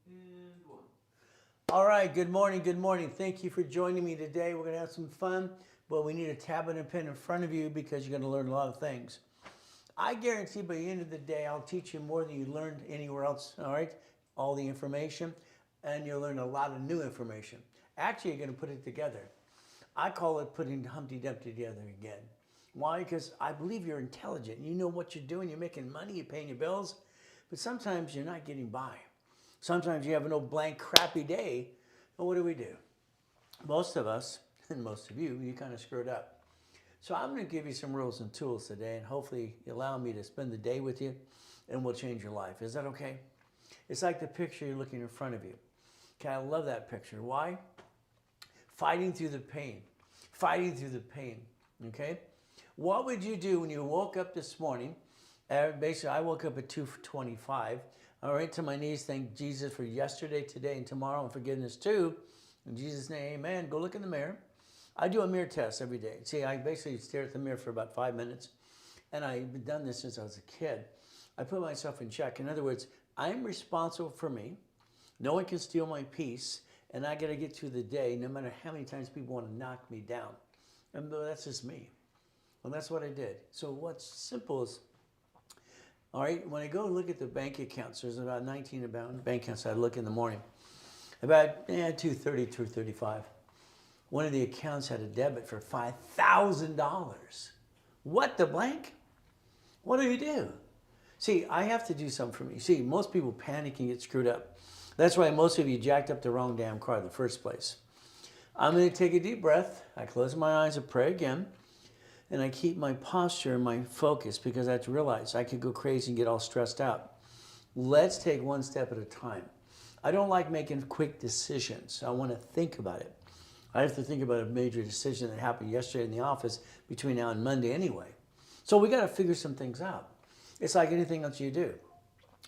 and 1. All right, good morning, good morning. Thank you for joining me today. We're going to have some fun, but we need a tablet and pen in front of you because you're going to learn a lot of things. I guarantee by the end of the day, I'll teach you more than you learned anywhere else, all right? All the information, and you'll learn a lot of new information. Actually, you're going to put it together. I call it putting Humpty Dumpty together again. Why? Because I believe you're intelligent. You know what you're doing. You're making money. You're paying your bills. But sometimes you're not getting by. Sometimes you have an old blank, crappy day. And what do? Most of us, and most of you kind of screwed up. So I'm going to give you some rules and tools today, and hopefully you allow me to spend the day with you, and we'll change your life. Is that okay? It's like the picture you're looking in front of you. Okay, I love that picture. Why? Fighting through the pain. Fighting through the pain. Okay? What would you do when you woke up this morning? Basically, I woke up at 2:25. All right, to my knees, thank Jesus for yesterday, today, and tomorrow, and forgiveness too. In Jesus' name, amen. Go look in the mirror. I do a mirror test every day. See, I basically stare at the mirror for about 5 minutes, and I've done this since I was a kid. I put myself in check. In other words, I'm responsible for me. No one can steal my peace, and I got to get through the day no matter how many times people want to knock me down. And that's just me. And that's what I did. So what's simple is, all right, when I go look at the bank accounts, there's about 19 bank accounts I look in the morning. About 2:30, 2:35. One of the accounts had a debit for $5,000. What the blank? What do you do? See, I have to do something for me. See, most people panic and get screwed up. That's why most of you jacked up the wrong damn car in the first place. I'm going to take a deep breath. I close my eyes and pray again. And I keep my posture and my focus because I have to realize I could go crazy and get all stressed out. Let's take one step at a time. I don't like making quick decisions. I want to think about it. I have to think about a major decision that happened yesterday in the office between now and Monday anyway. So we got to figure some things out. It's like anything else you do.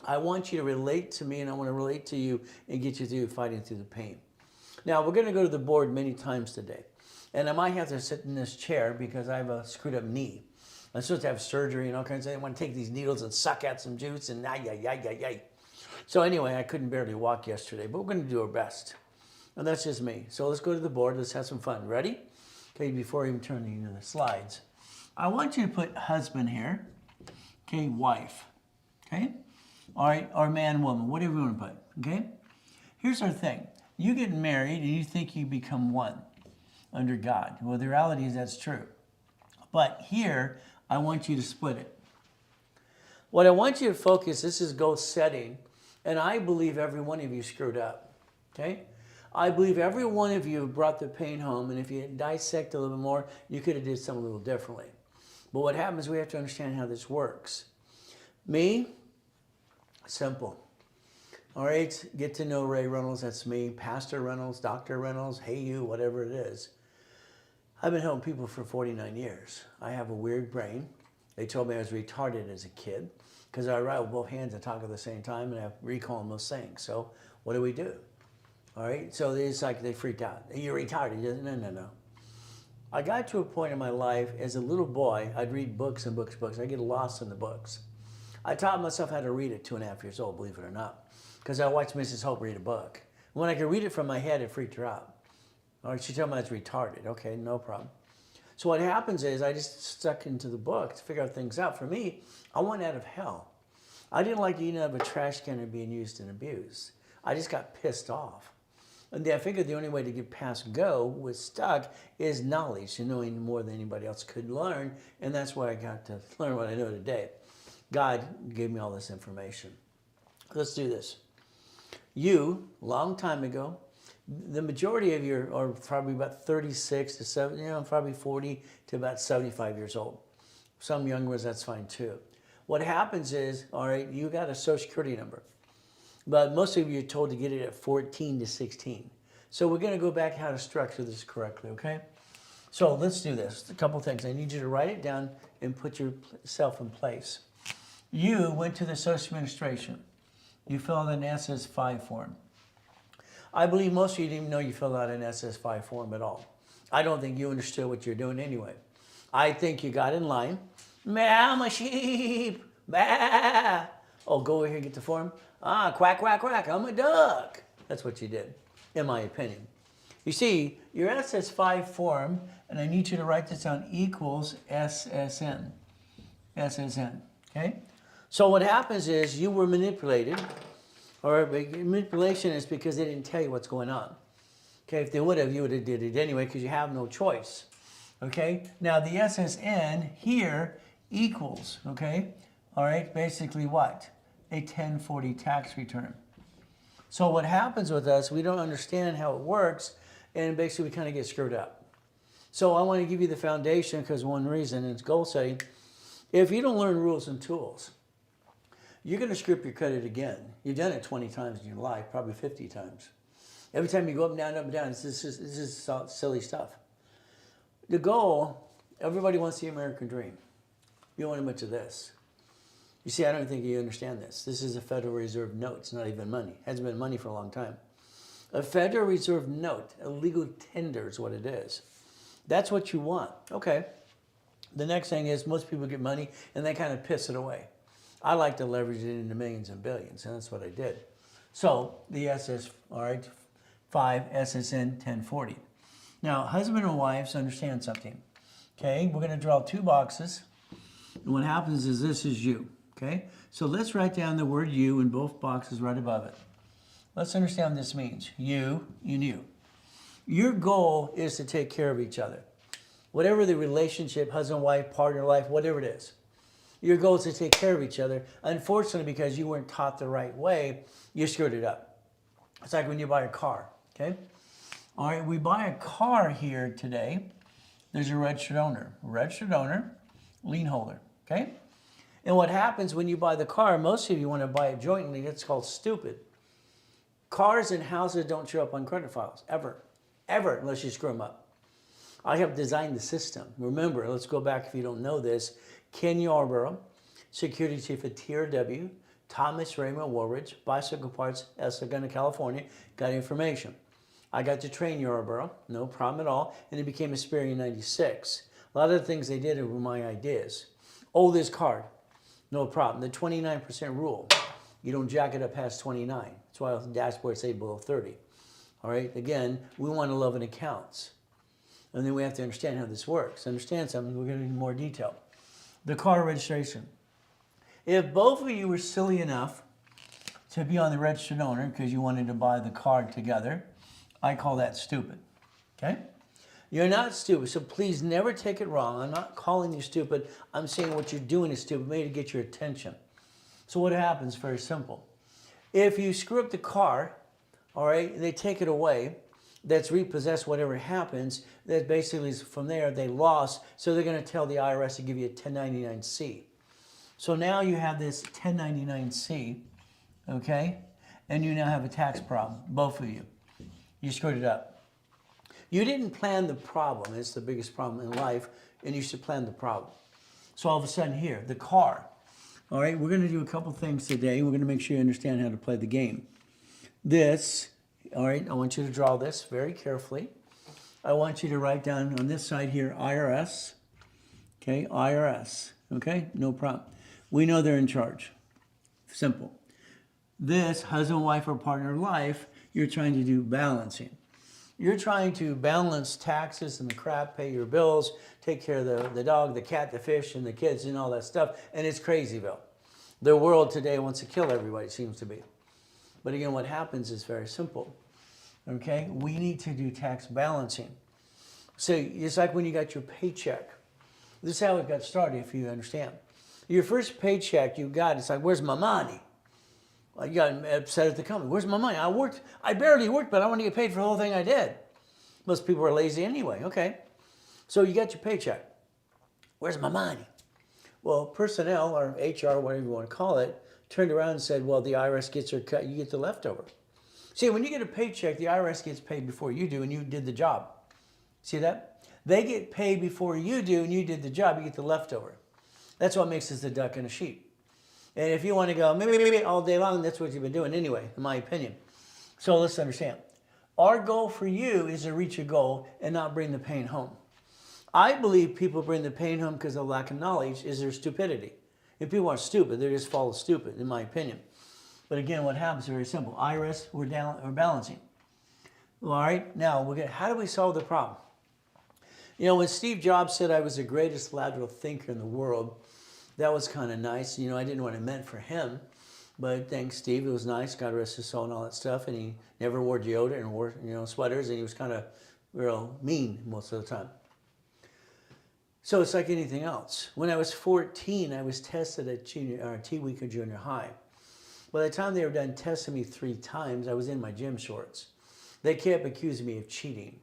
I want you to relate to me, and I want to relate to you and get you through fighting through the pain. Now, we're going to go to the board many times today. And I might have to sit in this chair because I have a screwed up knee. I'm supposed to have surgery and all kinds of things. I want to take these needles and suck out some juice and ay. So anyway, I couldn't barely walk yesterday, but we're going to do our best. And that's just me. So let's go to the board. Let's have some fun. Ready? Okay, before I even turn into the slides. I want you to put husband here. Okay, wife. Okay? All right, or man, woman, whatever you want to put. Okay? Here's our thing. You get married and you think you become one under God. Well, the reality is that's true. But here, I want you to split it. What I want you to focus, this is goal setting, and I believe every one of you screwed up, okay? I believe every one of you brought the pain home, and if you dissect a little bit more, you could have did something a little differently. But what happens, we have to understand how this works. Me, simple. All right, get to know Ray Reynolds, that's me. Pastor Reynolds, Dr. Reynolds, hey you, whatever it is. I've been helping people for 49 years. I have a weird brain. They told me I was retarded as a kid because I write with both hands and talk at the same time and I recall most things. So what do? All right, so it's like they freaked out. You're retarded. No. I got to a point in my life as a little boy, I'd read books and books. I get lost in the books. I taught myself how to read at 2.5 years old, believe it or not, because I watched Mrs. Hope read a book. When I could read it from my head, it freaked her out. All right, she told me I was retarded. Okay, no problem. So what happens is I just stuck into the book to figure out things out. For me, I want out of hell. I didn't like eating out of a trash can and being used and abused. I just got pissed off. And then I figured the only way to get past go with stuck is knowledge and knowing more than anybody else could learn. And that's why I got to learn what I know today. God gave me all this information. Let's do this. You, long time ago, the majority of you are probably about 36 to 70, probably 40 to about 75 years old. Some young ones, that's fine too. What happens is, all right, you got a social security number, but most of you are told to get it at 14 to 16. So we're going to go back how to structure this correctly, okay? So let's do this. A couple things. I need you to write it down and put yourself in place. You went to the Social Administration. You filled out an SS5 form. I believe most of you didn't even know you filled out an SS5 form at all. I don't think you understood what you're doing anyway. I think you got in line. Meow, my sheep. Bah. Oh, go over here and get the form? Ah, quack, quack, quack, I'm a duck. That's what you did, in my opinion. You see, your SS5 form, and I need you to write this down, equals SSN. SSN, okay? So what happens is you were manipulated, or manipulation is because they didn't tell you what's going on. Okay, if they would have, you would have did it anyway because you have no choice. Okay, now the SSN here equals, okay, all right, basically what? A 1040 tax return. So what happens with us, we don't understand how it works, and basically we kind of get screwed up. So I want to give you the foundation because one reason, and it's goal setting. If you don't learn rules and tools, you're going to screw up your credit again. You've done it 20 times in your life, probably 50 times. Every time you go up and down, this is silly stuff. The goal, everybody wants the American dream. You don't want much of this. You see, I don't think you understand this. This is a Federal Reserve note. It's not even money. It hasn't been money for a long time. A Federal Reserve note, a legal tender is what it is. That's what you want. Okay. The next thing is most people get money and they kind of piss it away. I like to leverage it into millions and billions, and that's what I did. So the SS, all right, 5 SSN 1040. Now, husband and wives understand something. Okay, we're going to draw two boxes. And what happens is this is you. Okay, so let's write down the word you in both boxes right above it. Let's understand what this means. You and you. Your goal is to take care of each other. Whatever the relationship, husband, wife, partner, life, whatever it is. Your goal is to take care of each other. Unfortunately, because you weren't taught the right way, you screwed it up. It's like when you buy a car, okay? All right, we buy a car here today. There's a registered owner, lien holder, okay? And what happens when you buy the car, most of you want to buy it jointly, that's called stupid. Cars and houses don't show up on credit files, ever, unless you screw them up. I have designed the system. Remember, let's go back if you don't know this. Ken Yarborough, Security Chief at TRW, Thomas Raymond Woolridge, Bicycle Parts, Escalona, California, got information. I got to train Yarborough, no problem at all, and he became a Superior in '96. A lot of the things they did were my ideas. Oh, this card, no problem. The 29% rule, you don't jack it up past 29. That's why the dashboard say below 30. All right, again, we want to love in accounts. And then we have to understand how this works. Understand something, we're going to get into more detail. The car registration. If both of you were silly enough to be on the registered owner because you wanted to buy the car together, I call that stupid, okay? You're not stupid, so please never take it wrong. I'm not calling you stupid. I'm saying what you're doing is stupid, maybe to get your attention. So what happens, very simple. If you screw up the car, all right, they take it away, that's repossessed, whatever happens, that basically is from there, they lost, so they're going to tell the IRS to give you a 1099-C. So now you have this 1099-C, okay, and you now have a tax problem, both of you. You screwed it up. You didn't plan the problem. It's the biggest problem in life, and you should plan the problem. So all of a sudden here, the car. All right, we're going to do a couple things today. We're going to make sure you understand how to play the game. This, all right, I want you to draw this very carefully. I want you to write down on this side here, IRS. Okay, IRS. Okay, no problem. We know they're in charge. Simple. This, husband, wife, or partner life, you're trying to do balancing. You're trying to balance taxes and the crap, pay your bills, take care of the dog, the cat, the fish, and the kids and all that stuff. And it's crazyville. The world today wants to kill everybody, it seems to be. But again, what happens is very simple. Okay? We need to do tax balancing. So it's like when you got your paycheck. This is how it got started, if you understand. Your first paycheck you got, it's like, where's my money? Well, you got upset at the company. Where's my money? I barely worked, but I want to get paid for the whole thing I did. Most people are lazy anyway. Okay. So you got your paycheck. Where's my money? Well, personnel or HR, whatever you want to call it, turned around and said, well, the IRS gets their cut, you get the leftover. See, when you get a paycheck, the IRS gets paid before you do, and you did the job. See that? They get paid before you do, and you did the job, you get the leftover. That's what makes us a duck and a sheep. And if you want to go maybe all day long, that's what you've been doing anyway, in my opinion. So let's understand. Our goal for you is to reach a goal and not bring the pain home. I believe people bring the pain home because of lack of knowledge is their stupidity. If people aren't stupid, they just follow stupid, in my opinion. But again, what happens is very simple. IRS, we're balancing. All right, now how do we solve the problem? You know, when Steve Jobs said I was the greatest lateral thinker in the world, that was kind of nice. You know, I didn't know what it meant for him, but thanks, Steve. It was nice. God rest his soul and all that stuff. And he never wore deodorant and wore, sweaters, and he was kind of real mean most of the time. So it's like anything else. When I was 14, I was tested at T-week of junior high. By the time they were done testing me 3 times, I was in my gym shorts. They kept accusing me of cheating.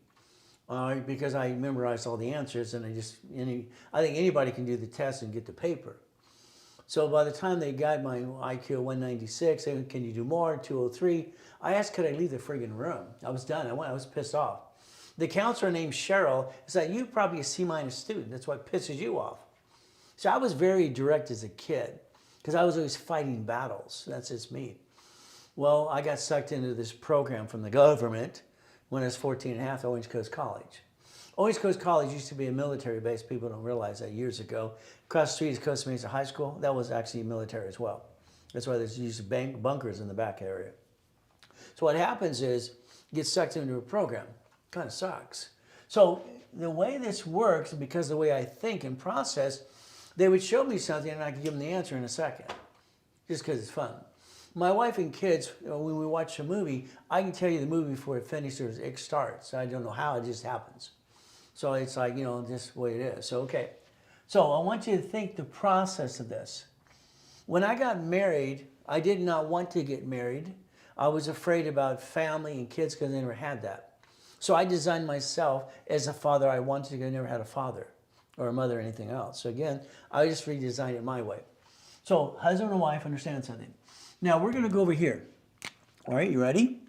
Because I memorized all the answers, and I think anybody can do the test and get the paper. So by the time they got my IQ 196, they said, can you do more? 203. I asked, could I leave the friggin' room? I was done. I was pissed off. The counselor named Cheryl said, you probably a C- student. That's what pisses you off. So I was very direct as a kid because I was always fighting battles. That's just me. Well, I got sucked into this program from the government when I was 14 and a half at Orange Coast College. Orange Coast College used to be a military base. People don't realize that years ago. Across the street is Costa Mesa High School. That was actually military as well. That's why there's usually bunkers in the back area. So what happens is you get sucked into a program. Kind of sucks. So the way this works, because of the way I think and process, they would show me something and I could give them the answer in a second, just because it's fun. My wife and kids, when we watch a movie, I can tell you the movie before it finishes or it starts. I don't know how, it just happens. So it's like, just the way it is. So, okay. So I want you to think the process of this. When I got married, I did not want to get married. I was afraid about family and kids because I never had that. So I designed myself as a father I wanted to. I never had a father or a mother or anything else. So again, I just redesigned it my way. So husband and wife understand something. Now we're going to go over here. All right, you ready?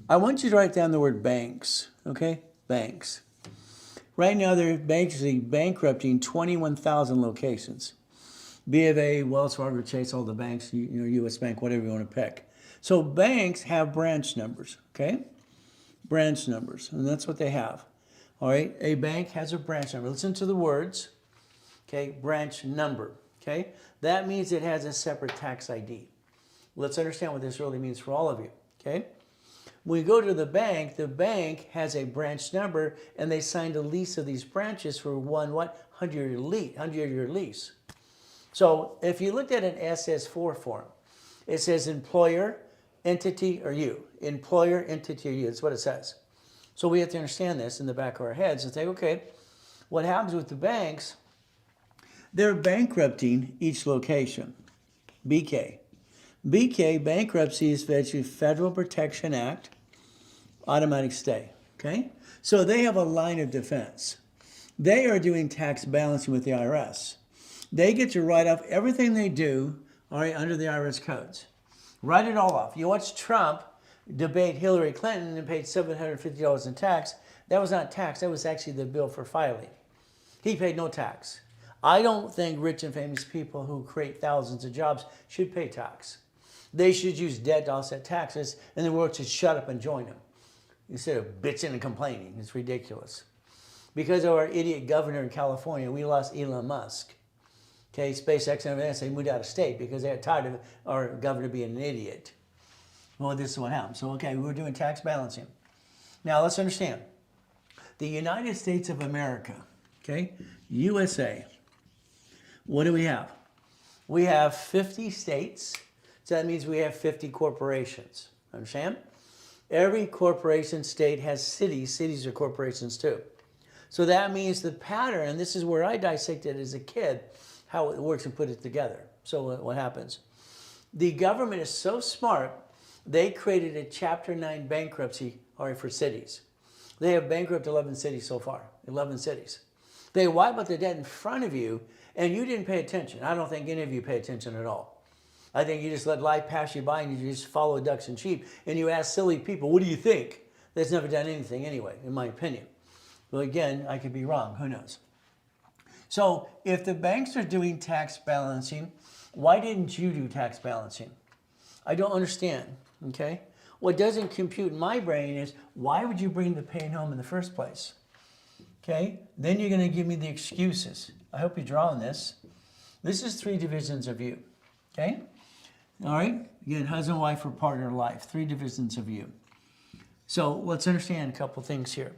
I want you to write down the word banks, okay? Banks. Right now, they're basically bankrupting 21,000 locations. B of A, Wells Fargo, Chase, all the banks, U.S. Bank, whatever you want to pick. So banks have branch numbers, okay? Branch numbers, and that's what they have. All right, a bank has a branch number. Listen to the words, okay? Branch number, okay? That means it has a separate tax ID. Let's understand what this really means for all of you, okay? When we go to the bank has a branch number, and they signed a lease of these branches for 100-year lease. So if you looked at an SS4 form, it says employer, entity, or you. Employer, entity, or you. That's what it says. So we have to understand this in the back of our heads and think, okay, what happens with the banks? They're bankrupting each location. BK. BK, bankruptcy is Federal Protection Act, automatic stay, okay? So they have a line of defense. They are doing tax balancing with the IRS. They get to write off everything they do, all right, under the IRS codes. Write it all off. You watch Trump debate Hillary Clinton and paid $750 in tax. That was not tax. That was actually the bill for filing. He paid no tax. I don't think rich and famous people who create thousands of jobs should pay tax. They should use debt to offset taxes, and the world should shut up and join them instead of bitching and complaining. It's ridiculous. Because of our idiot governor in California, we lost Elon Musk. Okay, SpaceX and everything, they moved out of state because they got tired of our governor being an idiot. Well, this is what happened. So, okay, we're doing tax balancing. Now, let's understand. The United States of America, okay, USA, what do we have? We have 50 states. So that means we have 50 corporations. Understand? Every corporation state has cities. Cities are corporations too. So that means the pattern, and this is where I dissected as a kid, how it works and put it together. So what happens? The government is so smart, they created a Chapter 9 bankruptcy for cities. They have bankrupt 11 cities so far, 11 cities. They wipe out the debt in front of you, and you didn't pay attention. I don't think any of you pay attention at all. I think you just let life pass you by and you just follow ducks and sheep, and you ask silly people, what do you think? That's never done anything anyway, in my opinion. Well, again, I could be wrong. Who knows? So if the banks are doing tax balancing, why didn't you do tax balancing? I don't understand, okay? What doesn't compute in my brain is, why would you bring the pain home in the first place? Okay? Then you're going to give me the excuses. I hope you're drawing this. This is three divisions of you, okay? All right? Again, husband, wife, or partner in life, three divisions of you. So let's understand a couple things here.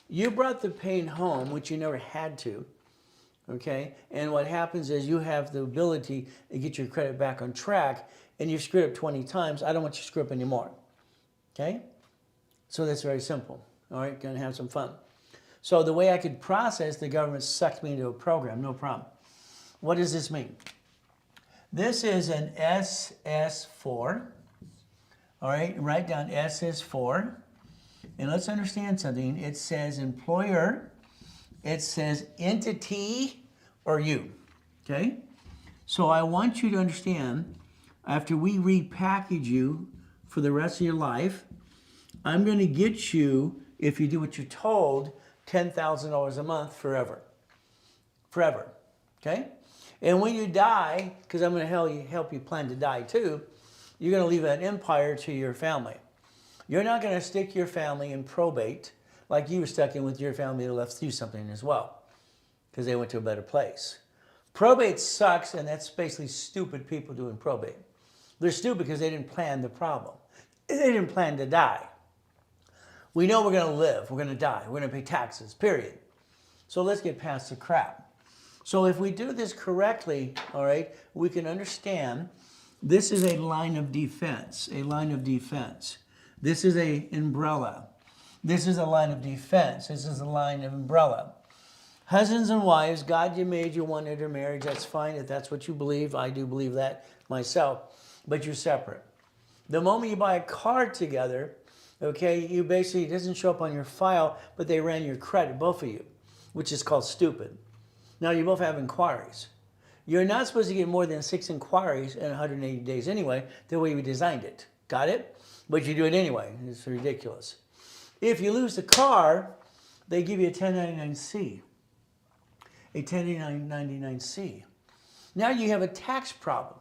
You brought the pain home, which you never had to, okay? And what happens is you have the ability to get your credit back on track, and you've screwed up 20 times. I don't want you to screw up anymore, okay? So that's very simple, all right? Gonna have some fun. So the way I could process, the government sucked me into a program, no problem. What does this mean? This is an SS4, all right? Write down SS4, and let's understand something. It says employer, it says entity, or you, okay? So I want you to understand, after we repackage you for the rest of your life, I'm going to get you, if you do what you're told, $10,000 a month forever. Forever, okay? And when you die, because I'm going to help you plan to die too, you're going to leave an empire to your family. You're not going to stick your family in probate like you were stuck in with your family that left you something as well, because they went to a better place. Probate sucks, and that's basically stupid people doing probate. They're stupid because they didn't plan the problem. They didn't plan to die. We know we're going to live, we're going to die, we're going to pay taxes, period. So let's get past the crap. So if we do this correctly, all right, we can understand this is a line of defense, a line of defense. This is an umbrella. This is a line of defense. This is a line of umbrella. Husbands and wives, God, you made you one into marriage. That's fine if that's what you believe. I do believe that myself. But you're separate. The moment you buy a car together, okay, you basically, it doesn't show up on your file, but they ran your credit, both of you, which is called stupid. Now, you both have inquiries. You're not supposed to get more than 6 inquiries in 180 days anyway, the way we designed it. Got it? But you do it anyway. It's ridiculous. If you lose the car, they give you a 1099-C. A 1099-C. Now you have a tax problem.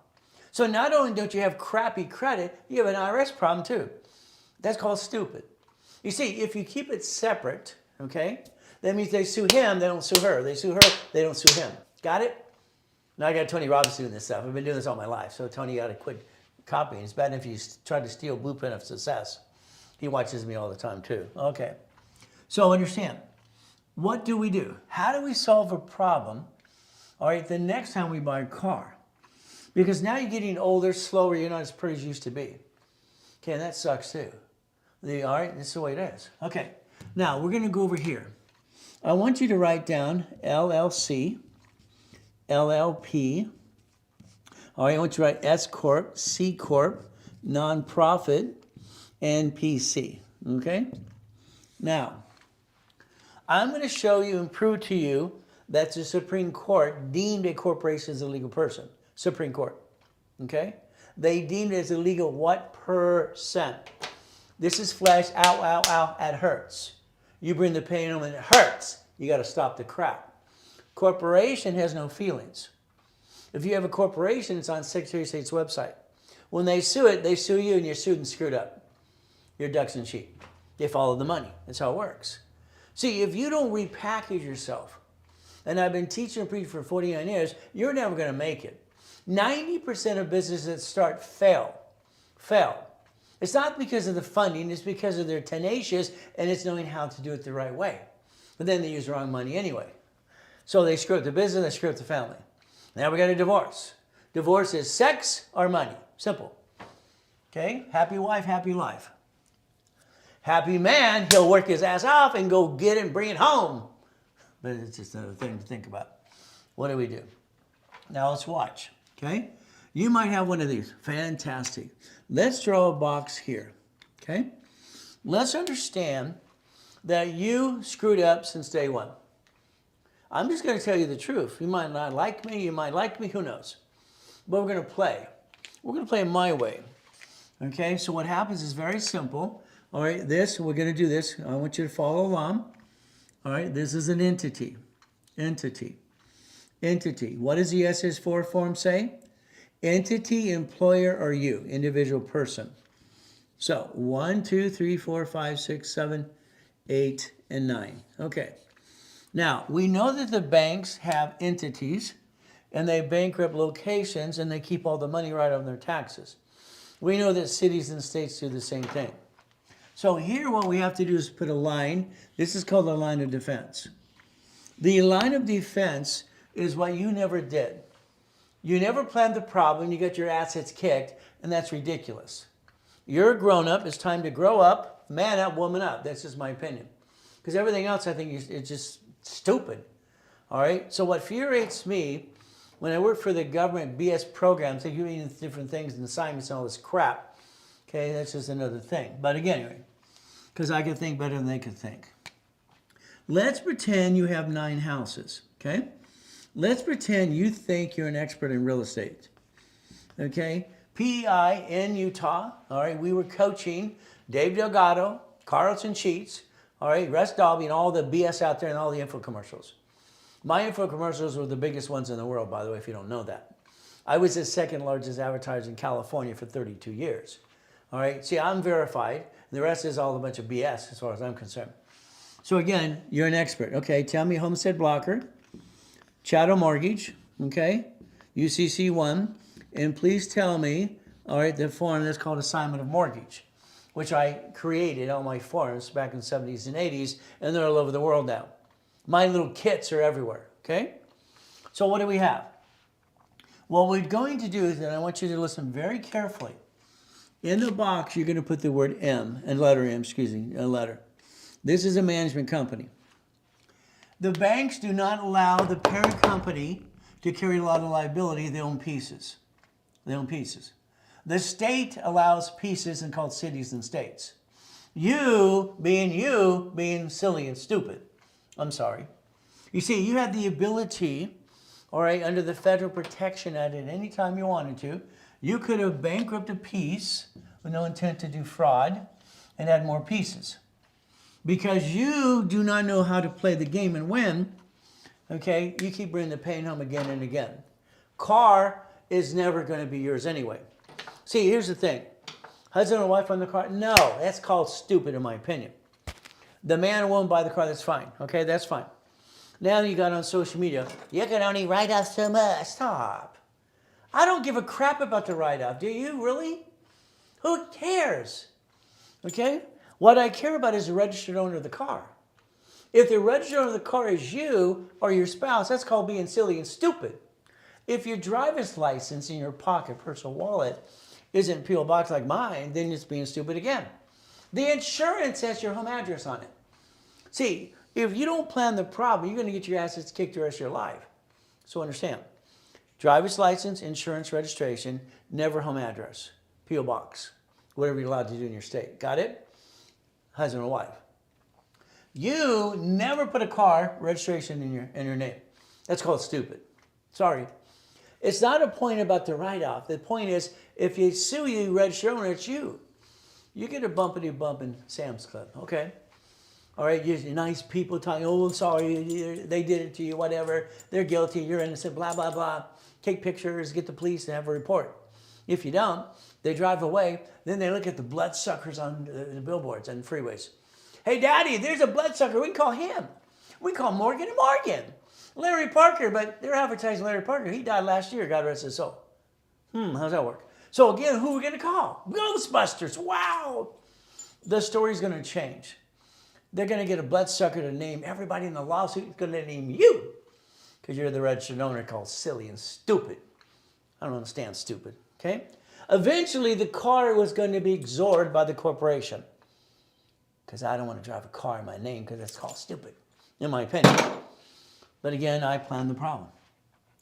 So not only don't you have crappy credit, you have an IRS problem too. That's called stupid. You see, if you keep it separate, okay, that means they sue him, they don't sue her. They sue her, they don't sue him. Got it? Now I got Tony Robbins doing this stuff. I've been doing this all my life. So Tony got to quit copying. It's bad if you try to steal Blueprint of Success. He watches me all the time too. Okay. So understand, what do we do? How do we solve a problem, all right, the next time we buy a car? Because now you're getting older, slower, you're not as pretty as you used to be. Okay, and that sucks too. All right, this is the way it is. Okay, now we're going to go over here. I want you to write down LLC, LLP. All right, I want you to write S Corp, C Corp, nonprofit, and PC. Okay? Now, I'm going to show you and prove to you that the Supreme Court deemed a corporation as a legal person. Supreme Court. Okay? They deemed it as illegal what percent? This is flesh, ow, ow, ow, it hurts. You bring the pain home and it hurts. You got to stop the crap. Corporation has no feelings. If you have a corporation, it's on Secretary of State's website. When they sue it, they sue you and you're sued and screwed up. You're ducks and sheep. They follow the money. That's how it works. See, if you don't repackage yourself, and I've been teaching and preaching for 49 years, you're never going to make it. 90% of businesses that start fail. It's not because of the funding, it's because of their tenacious and it's knowing how to do it the right way. But then they use the wrong money anyway. So they screw up the business, they screw up the family. Now we got a divorce. Divorce is sex or money. Simple. Okay? Happy wife, happy life. Happy man, he'll work his ass off and go get it and bring it home. But it's just another thing to think about. What do we do? Now let's watch. Okay? You might have one of these. Fantastic. Let's draw a box here. Okay? Let's understand that you screwed up since day one. I'm just going to tell you the truth. You might not like me. You might like me. Who knows? But we're going to play. We're going to play my way. Okay? So what happens is very simple. All right? We're going to do this. I want you to follow along. All right? This is an entity. Entity. What does the SS4 form say? Entity, employer, or you, individual person. So 1, 2, 3, 4, 5, 6, 7, 8, and 9. Okay. Now, we know that the banks have entities, and they bankrupt locations and they keep all the money right on their taxes. We know that cities and states do the same thing. So here what we have to do is put a line. This is called a line of defense. The line of defense is what you never did. You never planned the problem, you got your assets kicked, and that's ridiculous. You're a grown-up, it's time to grow up, man up, woman up. That's just my opinion. Because everything else I think is just stupid. All right? So what infuriates me, when I work for the government BS programs, they give me different things and assignments and all this crap. Okay, that's just another thing. But again, anyway, because I could think better than they could think. Let's pretend you have 9 houses, okay? Let's pretend you think you're an expert in real estate, okay? PEI in Utah, all right, we were coaching Dave Delgado, Carlton Sheets, all right, Russ Dalby, and all the BS out there and all the info commercials. My info commercials were the biggest ones in the world, by the way, if you don't know that. I was the second largest advertiser in California for 32 years. All right, see, I'm verified. The rest is all a bunch of BS as far as I'm concerned. So again, you're an expert. Okay, tell me homestead blocker, chattel mortgage, okay, UCC1, and please tell me, all right, the form that's called assignment of mortgage, which I created all my forms back in the 70s and 80s, and they're all over the world now. My little kits are everywhere, okay? So what do we have? What we're going to do is, and I want you to listen very carefully, in the box, you're going to put the word M, and letter M, excuse me, a letter. This is a management company. The banks do not allow the parent company to carry a lot of liability. They own pieces. They own pieces. The state allows pieces and called cities and states. You being silly and stupid. I'm sorry. You see, you had the ability, all right, under the Federal Protection Act at any time you wanted to, you could have bankrupted a piece with no intent to do fraud and add more pieces. Because you do not know how to play the game and win, okay, you keep bringing the pain home again and again. Car is never going to be yours anyway. See, here's the thing. Husband and wife on the car? No, that's called stupid in my opinion. The man and woman buy the car, that's fine. Okay, that's fine. Now you got on social media, you can only write off so much. Stop. I don't give a crap about the write-off. Do you really? Who cares? Okay? What I care about is the registered owner of the car. If the registered owner of the car is you or your spouse, that's called being silly and stupid. If your driver's license in your pocket, personal wallet, isn't P.O. Box like mine, then it's being stupid again. The insurance has your home address on it. See, if you don't plan the problem, you're going to get your assets kicked the rest of your life. So understand. Driver's license, insurance, registration, never home address. P.O. Box. Whatever you're allowed to do in your state. Got it? Husband or wife. You never put a car registration in your name. That's called stupid. Sorry. It's not a point about the write-off. The point is, if you sue you, register owner, it's you. You get a bumpity bump in Sam's Club, okay? All right, you're nice people talking, oh, I'm sorry, they did it to you, whatever. They're guilty, you're innocent, blah, blah, blah. Take pictures, get the police to have a report. If you don't, they drive away. Then they look at the bloodsuckers on the billboards and freeways. Hey, Daddy, there's a bloodsucker. We can call him. We call Morgan and Morgan. Larry Parker, but they're advertising Larry Parker. He died last year, God rest his soul. How's that work? So again, who are we going to call? Ghostbusters. Wow. The story's going to change. They're going to get a bloodsucker to name everybody in the lawsuit. It's going to name you because you're the registered owner called silly and stupid. I don't understand stupid, okay? Eventually, the car was going to be absorbed by the corporation because I don't want to drive a car in my name because it's called stupid, in my opinion. But again, I planned the problem.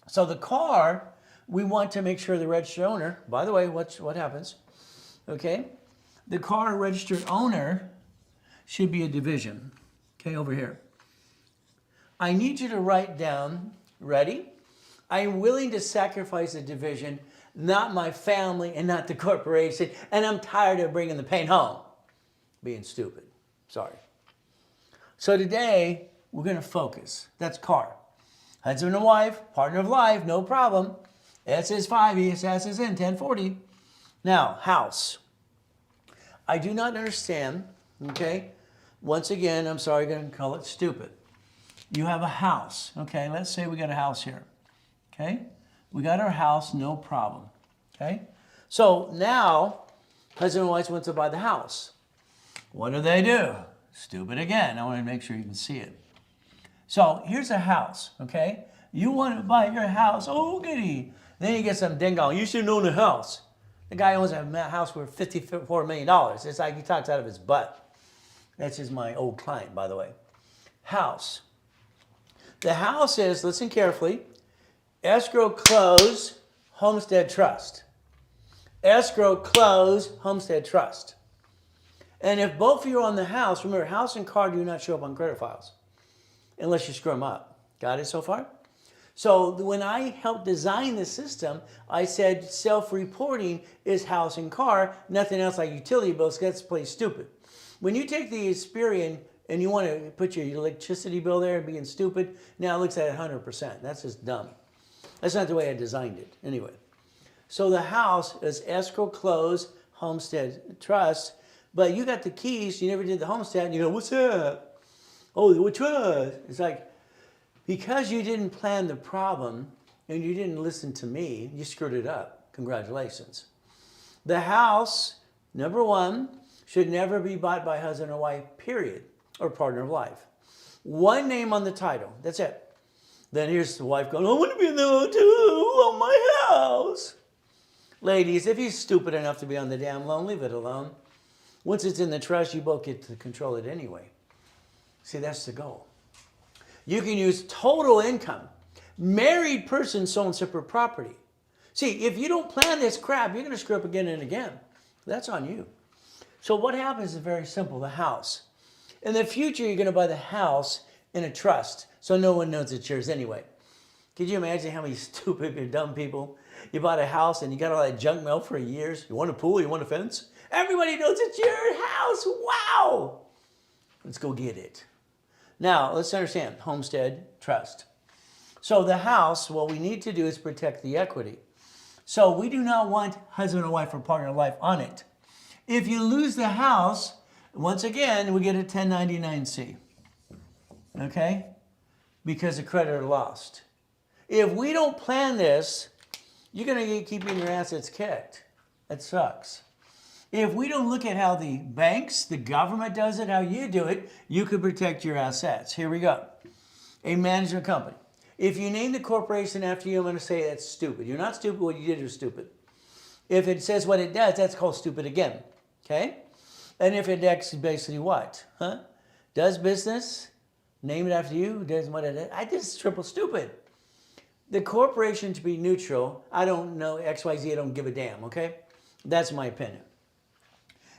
So the car, we want to make sure the registered owner, by the way, what happens, okay? The car registered owner should be a division, okay, over here. I need you to write down, ready? I'm willing to sacrifice a division, not my family and not the corporation, and I'm tired of bringing the pain home. Being stupid, sorry. So today, we're going to focus. That's car. Husband and wife, partner of life, no problem. S is 5, ESS is in, 1040. Now, house. I do not understand, okay? Once again, I'm sorry, I'm going to call it stupid. You have a house, okay? Let's say we got a house here, okay? We got our house, no problem. Okay? So now, husband and wife went to buy the house. What do? Stupid again. I want to make sure you can see it. So here's a house, okay? You want to buy your house, oh goody. Then you get some ding dong, you should own a house. The guy owns a house worth $54 million. It's like he talks out of his butt. That's just my old client, by the way. House. The house is, listen carefully, escrow close, homestead trust. Escrow close, homestead trust. And if both of you are on the house, remember, house and car do not show up on credit files unless you screw them up. Got it so far? So when I helped design the system, I said self-reporting is house and car, nothing else like utility bills, because that's plain stupid. When you take the Experian and you want to put your electricity bill there and being stupid, now it looks at 100%. That's just dumb. That's not the way I designed it. Anyway, so the house is escrow close, homestead trust, but you got the keys, you never did the homestead, and you go, what's that? Oh, what trust? It's like, because you didn't plan the problem and you didn't listen to me, you screwed it up. Congratulations. The house, number one, should never be bought by husband or wife, period, or partner of life. One name on the title, that's it. Then here's the wife going, I want to be in the loan too, on my house. Ladies, if he's stupid enough to be on the damn loan, leave it alone. Once it's in the trust, you both get to control it anyway. See, that's the goal. You can use total income. Married person selling separate property. See, if you don't plan this crap, you're going to screw up again and again. That's on you. So what happens is very simple, the house. In the future, you're going to buy the house in a trust, so no one knows it's yours anyway. Could you imagine how many stupid and dumb people, you bought a house and you got all that junk mail for years. You want a pool, you want a fence? Everybody knows it's your house. Wow. Let's go get it. Now, let's understand, homestead trust. So the house, what we need to do is protect the equity. So we do not want husband and wife or partner of life on it. If you lose the house, once again, we get a 1099-C. Okay? Because the creditor lost. If we don't plan this, you're going to keep getting your assets kicked. That sucks. If we don't look at how the banks, the government does it, how you do it, you could protect your assets. Here we go. A management company. If you name the corporation after you, I'm going to say that's stupid. You're not stupid. What you did is stupid. If it says what it does, that's called stupid again. Okay? And if it actually basically what? Huh? Does business, name it after you, does what it is. I just triple stupid. The corporation to be neutral, I don't know, XYZ, I don't give a damn, okay? That's my opinion.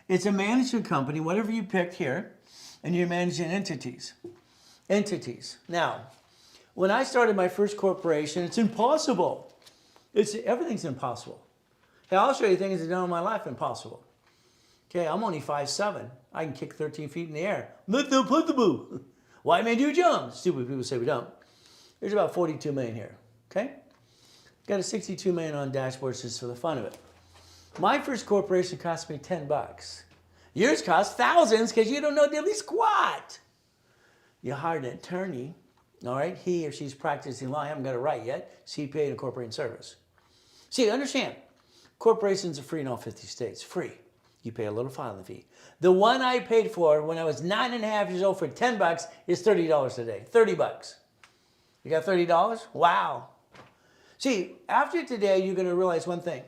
It's a management company, whatever you picked here, and you're managing entities. Entities. Now, when I started my first corporation, it's impossible. Everything's impossible. Hey, I'll show you things that done in my life impossible. Okay, I'm only 5'7". I can kick 13 feet in the air. Not impossible. Why may do jump? Stupid people say we don't. There's about 42 million here. Okay? Got a 62 million on dashboard just for the fun of it. My first corporation cost me $10. Yours cost thousands because you don't know diddly squat. You hired an attorney, all right? He or she's practicing law. I haven't got it right yet. CPA and incorporating service. See, understand, corporations are free in all 50 states. Free. You pay a little filing fee. The one I paid for when I was 9.5 years old for $10 is $30 a day. $30. You got $30? Wow. See, after today, you're going to realize one thing.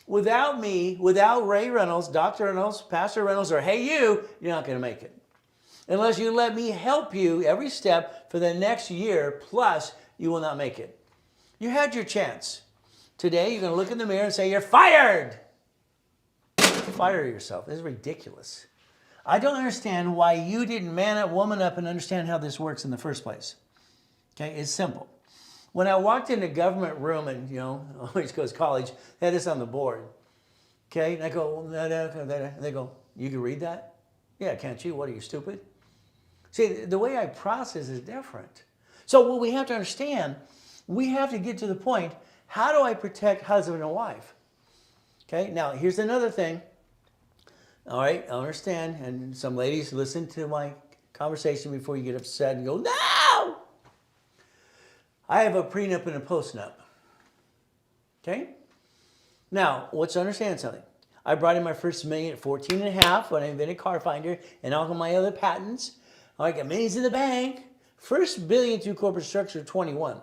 Without me, without Ray Reynolds, Dr. Reynolds, Pastor Reynolds, or hey you, you're not going to make it. Unless you let me help you every step for the next year, plus you will not make it. You had your chance. Today, you're going to look in the mirror and say, you're fired. Fire yourself. This is ridiculous. I don't understand why you didn't man up, woman up, and understand how this works in the first place. Okay, it's simple. When I walked in the government room and, always goes college, they had this on the board. Okay, and I go, and they go, you can read that? Yeah, can't you? What are you, stupid? See, the way I process is different. So what we have to understand, we have to get to the point, how do I protect husband and wife? Okay, now here's another thing. All right, I understand, and some ladies listen to my conversation before you get upset and go, no! I have a prenup and a postnup. Okay? Now, let's understand something. I brought in my first million at 14 and a half when I invented Car Finder and all of my other patents. I got millions in the bank. First billion through corporate structure, 21.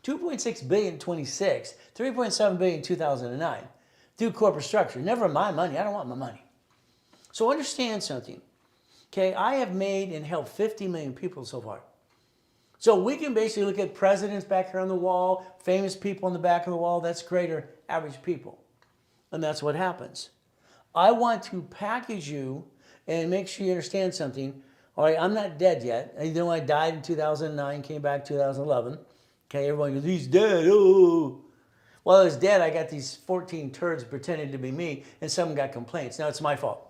2.6 billion, 26. 3.7 billion, 2009. Through corporate structure. Never my money. I don't want my money. So understand something. Okay, I have made and helped 50 million people so far. So we can basically look at presidents back here on the wall, famous people on the back of the wall. That's great, or average people. And that's what happens. I want to package you and make sure you understand something. All right, I'm not dead yet. You know, I died in 2009, came back 2011. Okay, everyone goes, he's dead. Oh. Well, I was dead. I got these 14 turds pretending to be me, and someone got complaints. Now it's my fault.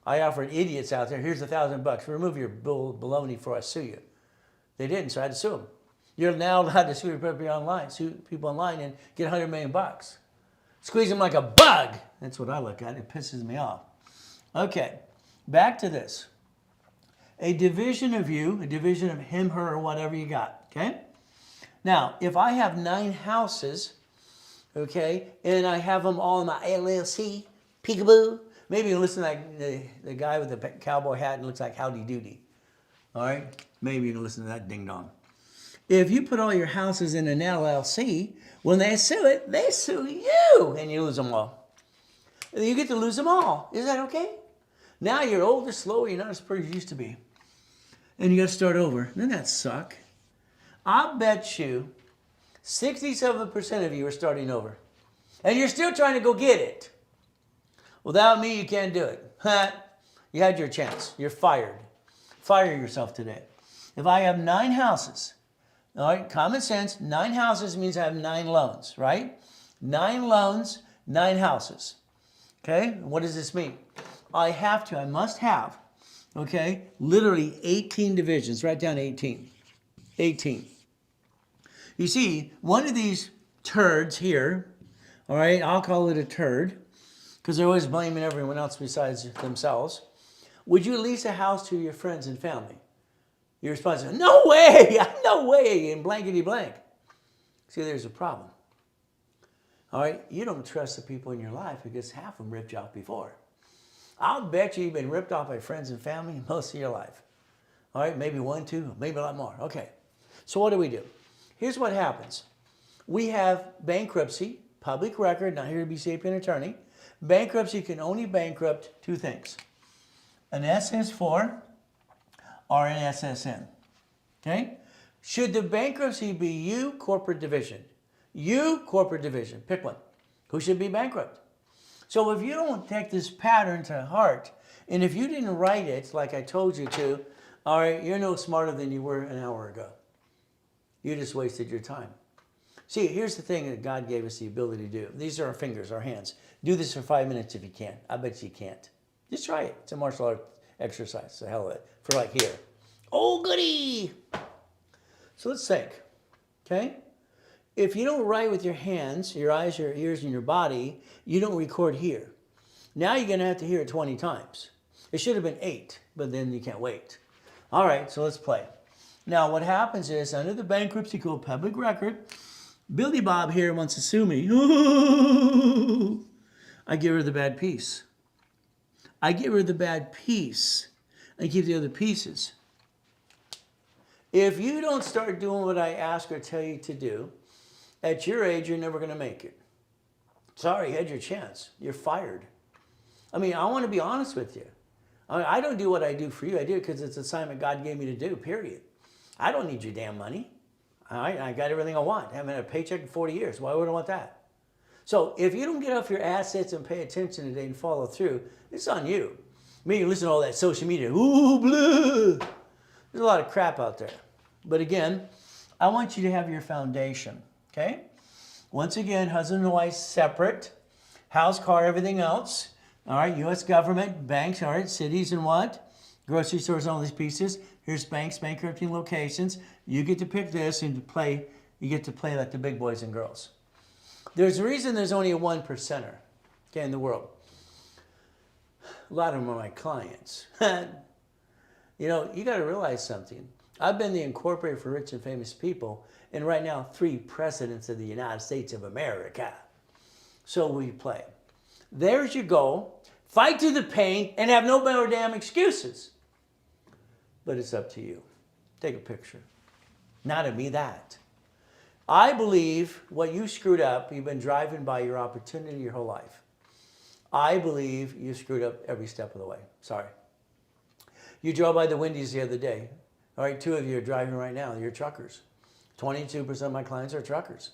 I offered idiots out there, here's $1,000. Remove your baloney before I sue you. They didn't, so I had to sue them. You're now allowed to sue people online and get $100 million. Squeeze them like a bug. That's what I look at. It pisses me off. Okay, back to this. A division of you, a division of him, her, or whatever you got, okay? Now, if I have 9 houses, okay, and I have them all in my LLC, peekaboo, maybe you listen to like the guy with the cowboy hat and looks like Howdy Doody. All right? Maybe you can listen to that ding dong. If you put all your houses in an LLC, when they sue it, they sue you and you lose them all. You get to lose them all. Is that okay? Now you're older, slower, you're not as pretty as you used to be. And you got to start over. Doesn't that suck? I'll bet you 67% of you are starting over. And you're still trying to go get it. Without me, you can't do it. You had your chance. You're fired. Fire yourself today. If I have 9 houses, all right, common sense, 9 houses means I have 9 loans, right? 9 loans, 9 houses. Okay, what does this mean? I must have, okay, literally 18 divisions. Write down 18. 18. You see, one of these turds here, all right, I'll call it a turd, because they're always blaming everyone else besides themselves. Would you lease a house to your friends and family? Your response is, no way, no way, and blankety blank. See, there's a problem. All right, you don't trust the people in your life because half of them ripped you off before. I'll bet you've been ripped off by friends and family most of your life. All right, maybe 1, 2, maybe a lot more. Okay, so what do? Here's what happens. We have bankruptcy, public record, not here to be sapient attorney. Bankruptcy can only bankrupt 2 things. An SS4 or an SSN. Okay? Should the bankruptcy be you, corporate division? You, corporate division. Pick one. Who should be bankrupt? So if you don't take this pattern to heart, and if you didn't write it like I told you to, all right, you're no smarter than you were an hour ago. You just wasted your time. See, here's the thing that God gave us the ability to do. These are our fingers, our hands. Do this for 5 minutes if you can. I bet you can't. Just try it. It's a martial art exercise. The hell of it. For like here. Oh, goody! So let's think. Okay? If you don't write with your hands, your eyes, your ears, and your body, you don't record here. Now you're going to have to hear it 20 times. It should have been 8, but then you can't wait. All right, so let's play. Now what happens is, under the bankruptcy code public record, Billy Bob here wants to sue me. I give her the bad piece. I give her the bad piece. I keep the other pieces. If you don't start doing what I ask or tell you to do, at your age, you're never going to make it. Sorry, you had your chance. You're fired. I mean, I want to be honest with you. I don't do what I do for you. I do it because it's an assignment God gave me to do, period. I don't need your damn money. All right, I got everything I want. I haven't had a paycheck in 40 years. Why would I want that? So if you don't get off your assets and pay attention today and follow through, it's on you. I mean, you listen to all that social media. Ooh, blue. There's a lot of crap out there. But again, I want you to have your foundation, okay? Once again, husband and wife separate. House, car, everything else. All right, U.S. government, banks, all right, cities and what? Grocery stores, all these pieces. Here's banks, bankrupting locations. You get to pick this and play. You get to play like the big boys and girls. There's a reason there's only a 1%er, okay, in the world. A lot of them are my clients. You know, you got to realize something. I've been the incorporator for rich and famous people, and right now 3 presidents of the United States of America. So we play. There's your goal. Fight through the pain and have no more damn excuses. But it's up to you. Take a picture. Not to be that. I believe what you screwed up, you've been driving by your opportunity your whole life. I believe you screwed up every step of the way. Sorry. You drove by the Wendy's the other day. All right, 2 of you are driving right now. You're truckers. 22% of my clients are truckers.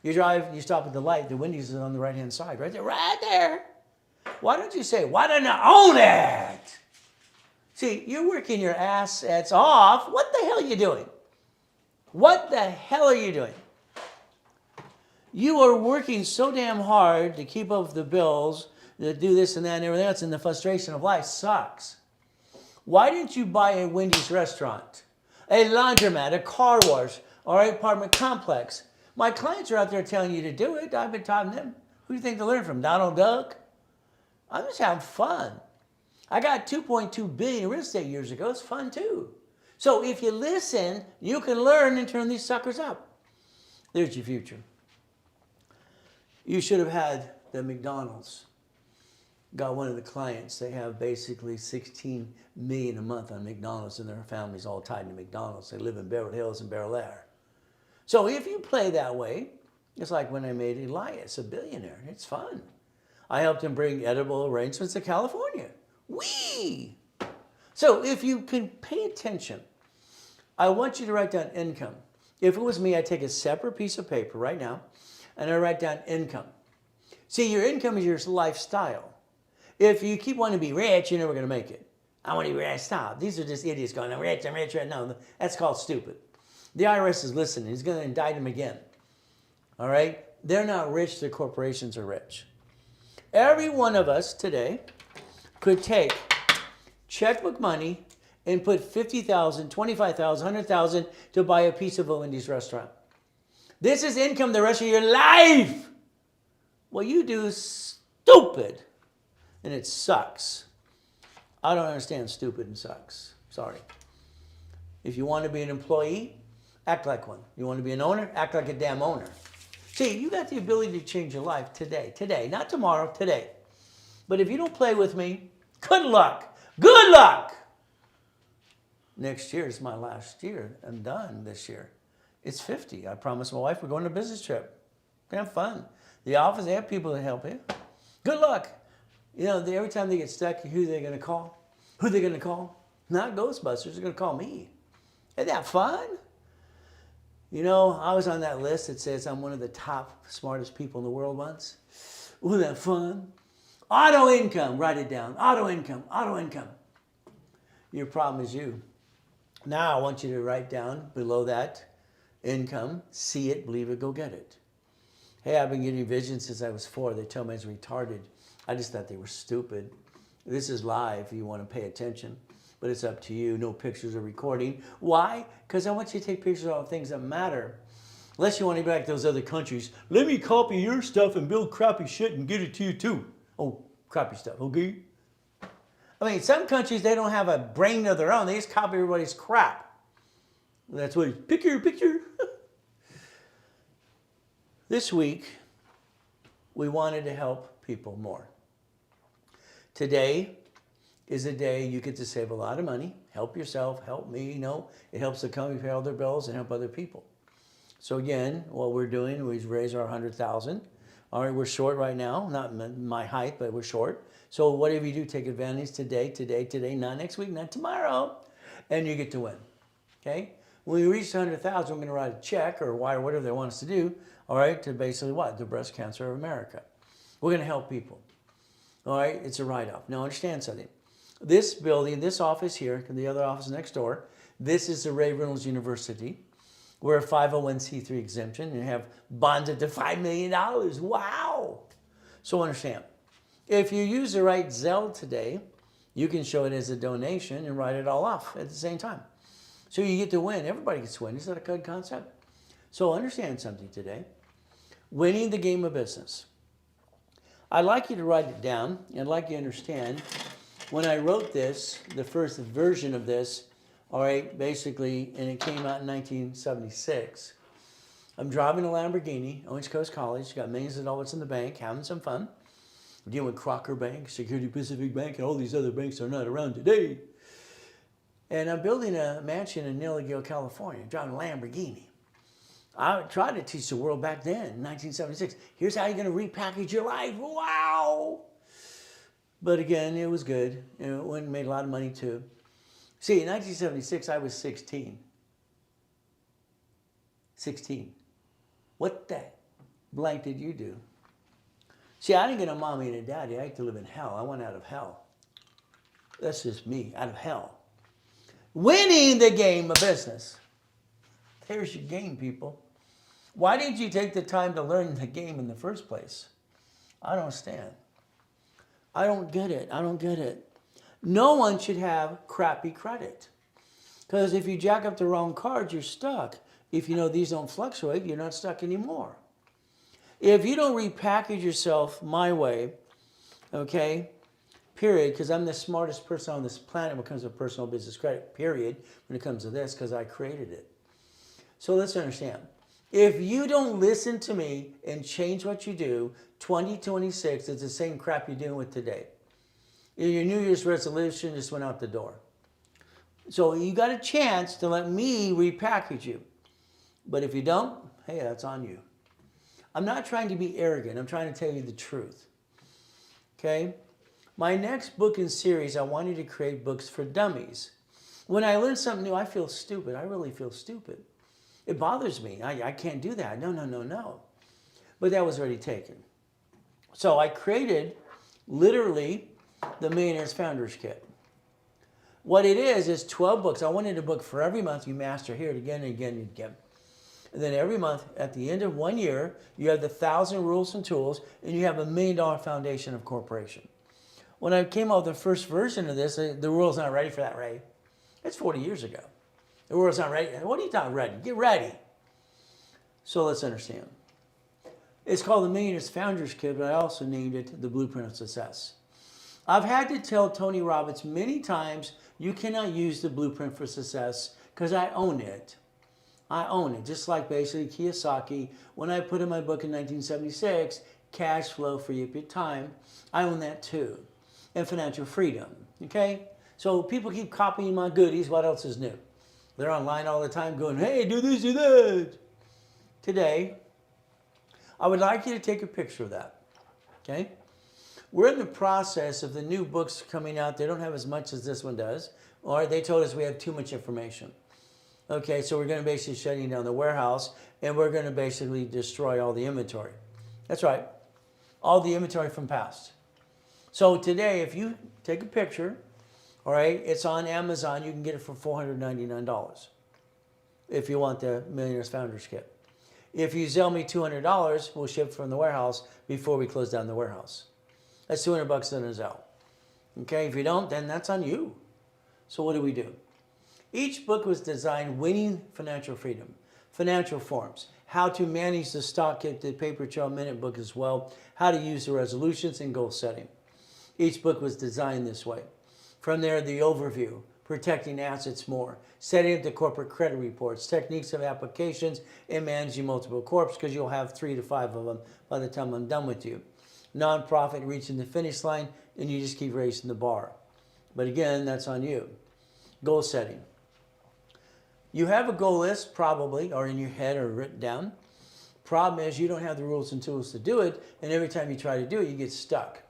You drive, you stop at the light. The Wendy's is on the right-hand side. Right there. Right there. Why don't you say, why don't I own it? See, you're working your assets off. What the hell are you doing? What the hell are you doing? You are working so damn hard to keep up with the bills, to do this and that and everything else, and the frustration of life sucks. Why didn't you buy a Wendy's restaurant, a laundromat, a car wash, or an apartment complex? My clients are out there telling you to do it. I've been telling them. Who do you think to learn from? Donald Duck? I'm just having fun. I got $2.2 billion in real estate years ago. It's fun too. So if you listen, you can learn and turn these suckers up. There's your future. You should have had the McDonald's. Got one of the clients. They have basically $16 million a month on McDonald's, and their family's all tied to McDonald's. They live in Beverly Hills and Bel Air. So if you play that way, it's like when I made Elias a billionaire. It's fun. I helped him bring edible arrangements to California. Whee! So if you can pay attention, I want you to write down income. If it was me, I'd take a separate piece of paper right now, and I write down income. See, your income is your lifestyle. If you keep wanting to be rich, you're never going to make it. I want to be rich. Stop. These are just idiots going, I'm rich, I'm rich. No, that's called stupid. The IRS is listening. He's going to indict them again. All right? They're not rich. Their corporations are rich. Every one of us today could take checkbook money and put $50,000, $25,000, $100,000 to buy a piece of a Wendy's restaurant. This is income the rest of your life. What you do is stupid, and it sucks. I don't understand stupid and sucks. Sorry. If you want to be an employee, act like one. You want to be an owner, act like a damn owner. See, you got the ability to change your life today, not tomorrow, today. But if you don't play with me, good luck. Good luck. Next year is my last year. I'm done this year. It's 50. I promised my wife we're going on a business trip. We're going to have fun. The office, they have people that help you. Good luck. You know, every time they get stuck, who are they going to call? Who are they going to call? Not Ghostbusters. They're going to call me. Isn't that fun? You know, I was on that list that says I'm one of the top smartest people in the world once. Wasn't that fun? Auto income. Write it down. Auto income. Auto income. Your problem is you. Now I want you to write down below that income, see it, believe it, go get it. Hey, I've been getting visions since I was 4. They tell me I was retarded. I just thought they were stupid. This is live. You want to pay attention. But it's up to you. No pictures or recording. Why? Because I want you to take pictures of things that matter. Unless you want to be like those other countries. Let me copy your stuff and build crappy shit and get it to you too. Oh, crappy stuff, okay? I mean, some countries, they don't have a brain of their own. They just copy everybody's crap. That's what, picture. This week, we wanted to help people more. Today is a day you get to save a lot of money, help yourself, help me, you know. It helps the company pay all their bills and help other people. So again, what we're doing, we raise our $100,000. All right, we're short right now, not my height, but we're short. So whatever you do, take advantage today, not next week, not tomorrow, and you get to win, okay? When we reach 100,000, we're going to write a check or wire, whatever they want us to do, all right, to basically what? The breast cancer of America. We're going to help people, all right? It's a write-off. Now, understand something. This building, this office here, and the other office next door, this is the Reynolds University. We're a 501c3 exemption and have bonded to $5 million. Wow! So understand, if you use the right Zelle today, you can show it as a donation and write it all off at the same time. So you get to win. Everybody gets to win. Is that a good concept? So understand something today. Winning the game of business. I'd like you to write it down. I'd like you to understand, when I wrote this, the first version of this, all right, basically, and it came out in 1976, I'm driving a Lamborghini, Orange Coast College, got millions of dollars in the bank, having some fun. I'm dealing with Crocker Bank, Security Pacific Bank, and all these other banks are not around today. And I'm building a mansion in Gil, California, driving a Lamborghini. I tried to teach the world back then, in 1976. Here's how you're going to repackage your life. Wow! But again, it was good. You know, it made a lot of money too. See, in 1976, I was 16. 16. What the blank did you do? See, I didn't get a mommy and a daddy. I had to live in hell. I went out of hell. That's just me, out of hell. Winning the game of business. There's your game, people. Why didn't you take the time to learn the game in the first place? I don't understand. I don't get it. I don't get it. No one should have crappy credit. Because if you jack up the wrong cards, you're stuck. If you know these don't fluctuate, you're not stuck anymore. If you don't repackage yourself my way, okay, period, because I'm the smartest person on this planet when it comes to personal business credit, period, when it comes to this, because I created it. So let's understand. If you don't listen to me and change what you do, 2026 is the same crap you're doing with today. Your New Year's resolution just went out the door. So you got a chance to let me repackage you. But if you don't, hey, that's on you. I'm not trying to be arrogant. I'm trying to tell you the truth. Okay? My next book in series, I wanted to create books for dummies. When I learn something new, I feel stupid. I really feel stupid. It bothers me. I can't do that. No. But that was already taken. So I created literally the Millionaires Founders Kit. What it is 12 books. I wanted a book for every month. You master here again and again and again. And then every month, at the end of 1 year, you have the 1,000 rules and tools, and you have $1 million foundation of corporation. When I came out with the first version of this, the world's not ready for that, Ray. It's 40 years ago. The world's not ready. What are you talking ready? Get ready. So let's understand. It's called the Millionaires Founders Kit, but I also named it the Blueprint of Success. I've had to tell Tony Robbins many times, you cannot use the Blueprint for Success because I own it. I own it. Just like basically Kiyosaki, when I put in my book in 1976, Cash Flow Free Up Your Time, I own that too. And Financial Freedom. Okay? So people keep copying my goodies. What else is new? They're online all the time going, hey, do this, do that. Today, I would like you to take a picture of that. Okay? We're in the process of the new books coming out. They don't have as much as this one does. Or they told us we have too much information. Okay, so we're going to basically shutting down the warehouse, and we're going to basically destroy all the inventory. That's right. All the inventory from past. So today, if you take a picture, all right, it's on Amazon. You can get it for $499 if you want the Millionaires Founders Kit. If you sell me $200, we'll ship from the warehouse before we close down the warehouse. That's $200 in a Zelle. Okay, if you don't, then that's on you. So what do? Each book was designed winning financial freedom, financial forms, how to manage the stock kit, the paper trail minute book as well, how to use the resolutions and goal setting. Each book was designed this way. From there, the overview, protecting assets more, setting up the corporate credit reports, techniques of applications, and managing multiple corps, because you'll have 3 to 5 of them by the time I'm done with you. Nonprofit, reaching the finish line, and you just keep raising the bar. But again, that's on you. Goal setting. You have a goal list probably, or in your head or written down. Problem is you don't have the rules and tools to do it, and every time you try to do it, you get stuck.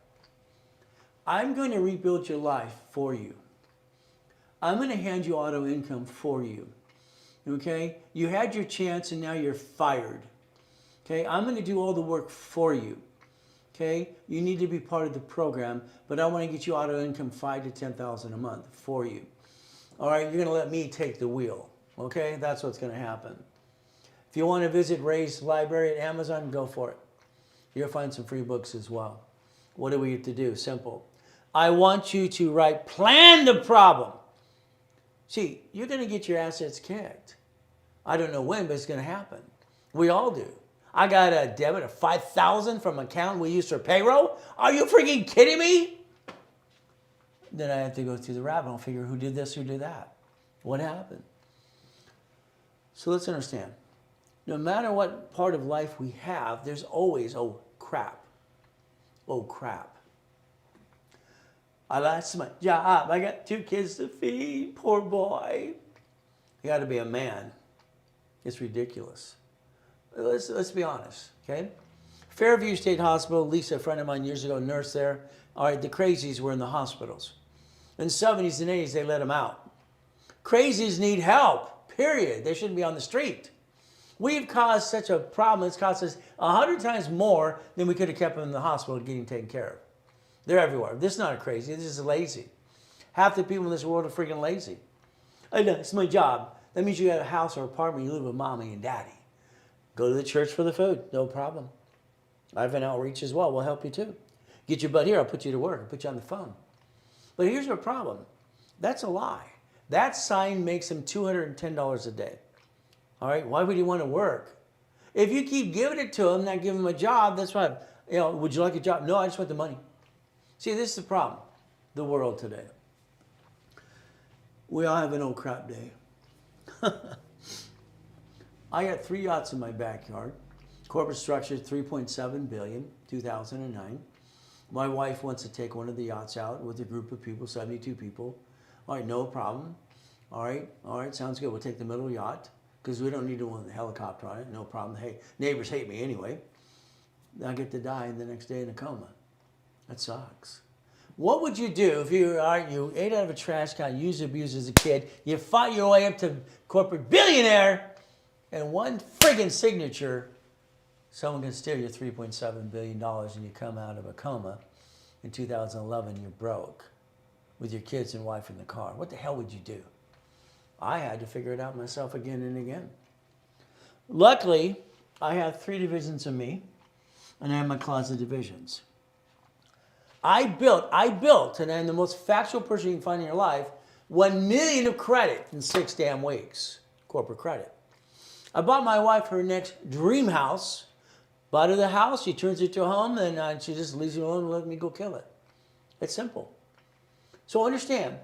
I'm going to rebuild your life for you. I'm going to hand you auto income for you. Okay? You had your chance and now you're fired. Okay? I'm going to do all the work for you. Okay? You need to be part of the program, but I want to get you auto income $5,000 to $10,000 a month for you. All right? You're going to let me take the wheel. Okay? That's what's going to happen. If you want to visit Ray's library at Amazon, go for it. You'll find some free books as well. What do we have to do? Simple. I want you to plan the problem. See, you're going to get your assets kicked. I don't know when, but it's going to happen. We all do. I got a debit of $5,000 from an account we used for payroll. Are you freaking kidding me? Then I have to go through the rabbit hole, figure who did this, who did that. What happened? So let's understand. No matter what part of life we have, there's always, oh crap, oh crap. I lost my job. I got 2 kids to feed. Poor boy. You got to be a man. It's ridiculous. Let's be honest, okay? Fairview State Hospital, Lisa, a friend of mine years ago, nurse there. All right, the crazies were in the hospitals. In the 70s and 80s, they let them out. Crazies need help, period. They shouldn't be on the street. We've caused such a problem. It's cost us 100 times more than we could have kept them in the hospital getting taken care of. They're everywhere. This is not a crazy. This is lazy. Half the people in this world are freaking lazy. I know, it's my job. That means you have a house or apartment. You live with mommy and daddy. Go to the church for the food. No problem. I have an outreach as well. We'll help you too. Get your butt here. I'll put you to work. I'll put you on the phone. But here's our problem. That's a lie. That sign makes him $210 a day. All right? Why would he want to work? If you keep giving it to him, not giving him a job, that's why, would you like a job? No, I just want the money. See, this is the problem. The world today. We all have an old crap day. I got 3 yachts in my backyard. Corporate structure, $3.7 billion, 2009. My wife wants to take one of the yachts out with a group of people, 72 people. All right, no problem. All right, sounds good. We'll take the middle yacht because we don't need one with a helicopter on it. No problem. Hey, neighbors hate me anyway. I get to die the next day in a coma. That sucks. What would you do if you ate out of a trash can, used and abused as a kid, you fought your way up to corporate billionaire, and one friggin' signature, someone can steal your $3.7 billion and you come out of a coma in 2011, you're broke with your kids and wife in the car. What the hell would you do? I had to figure it out myself again and again. Luckily, I have 3 divisions of me, and I have my closet divisions. I built, and I'm the most factual person you can find in your life, 1 million of credit in 6 damn weeks, corporate credit. I bought my wife her next dream house, bought her the house, she turns it to a home, and she just leaves me alone and let me go kill it. It's simple. So understand,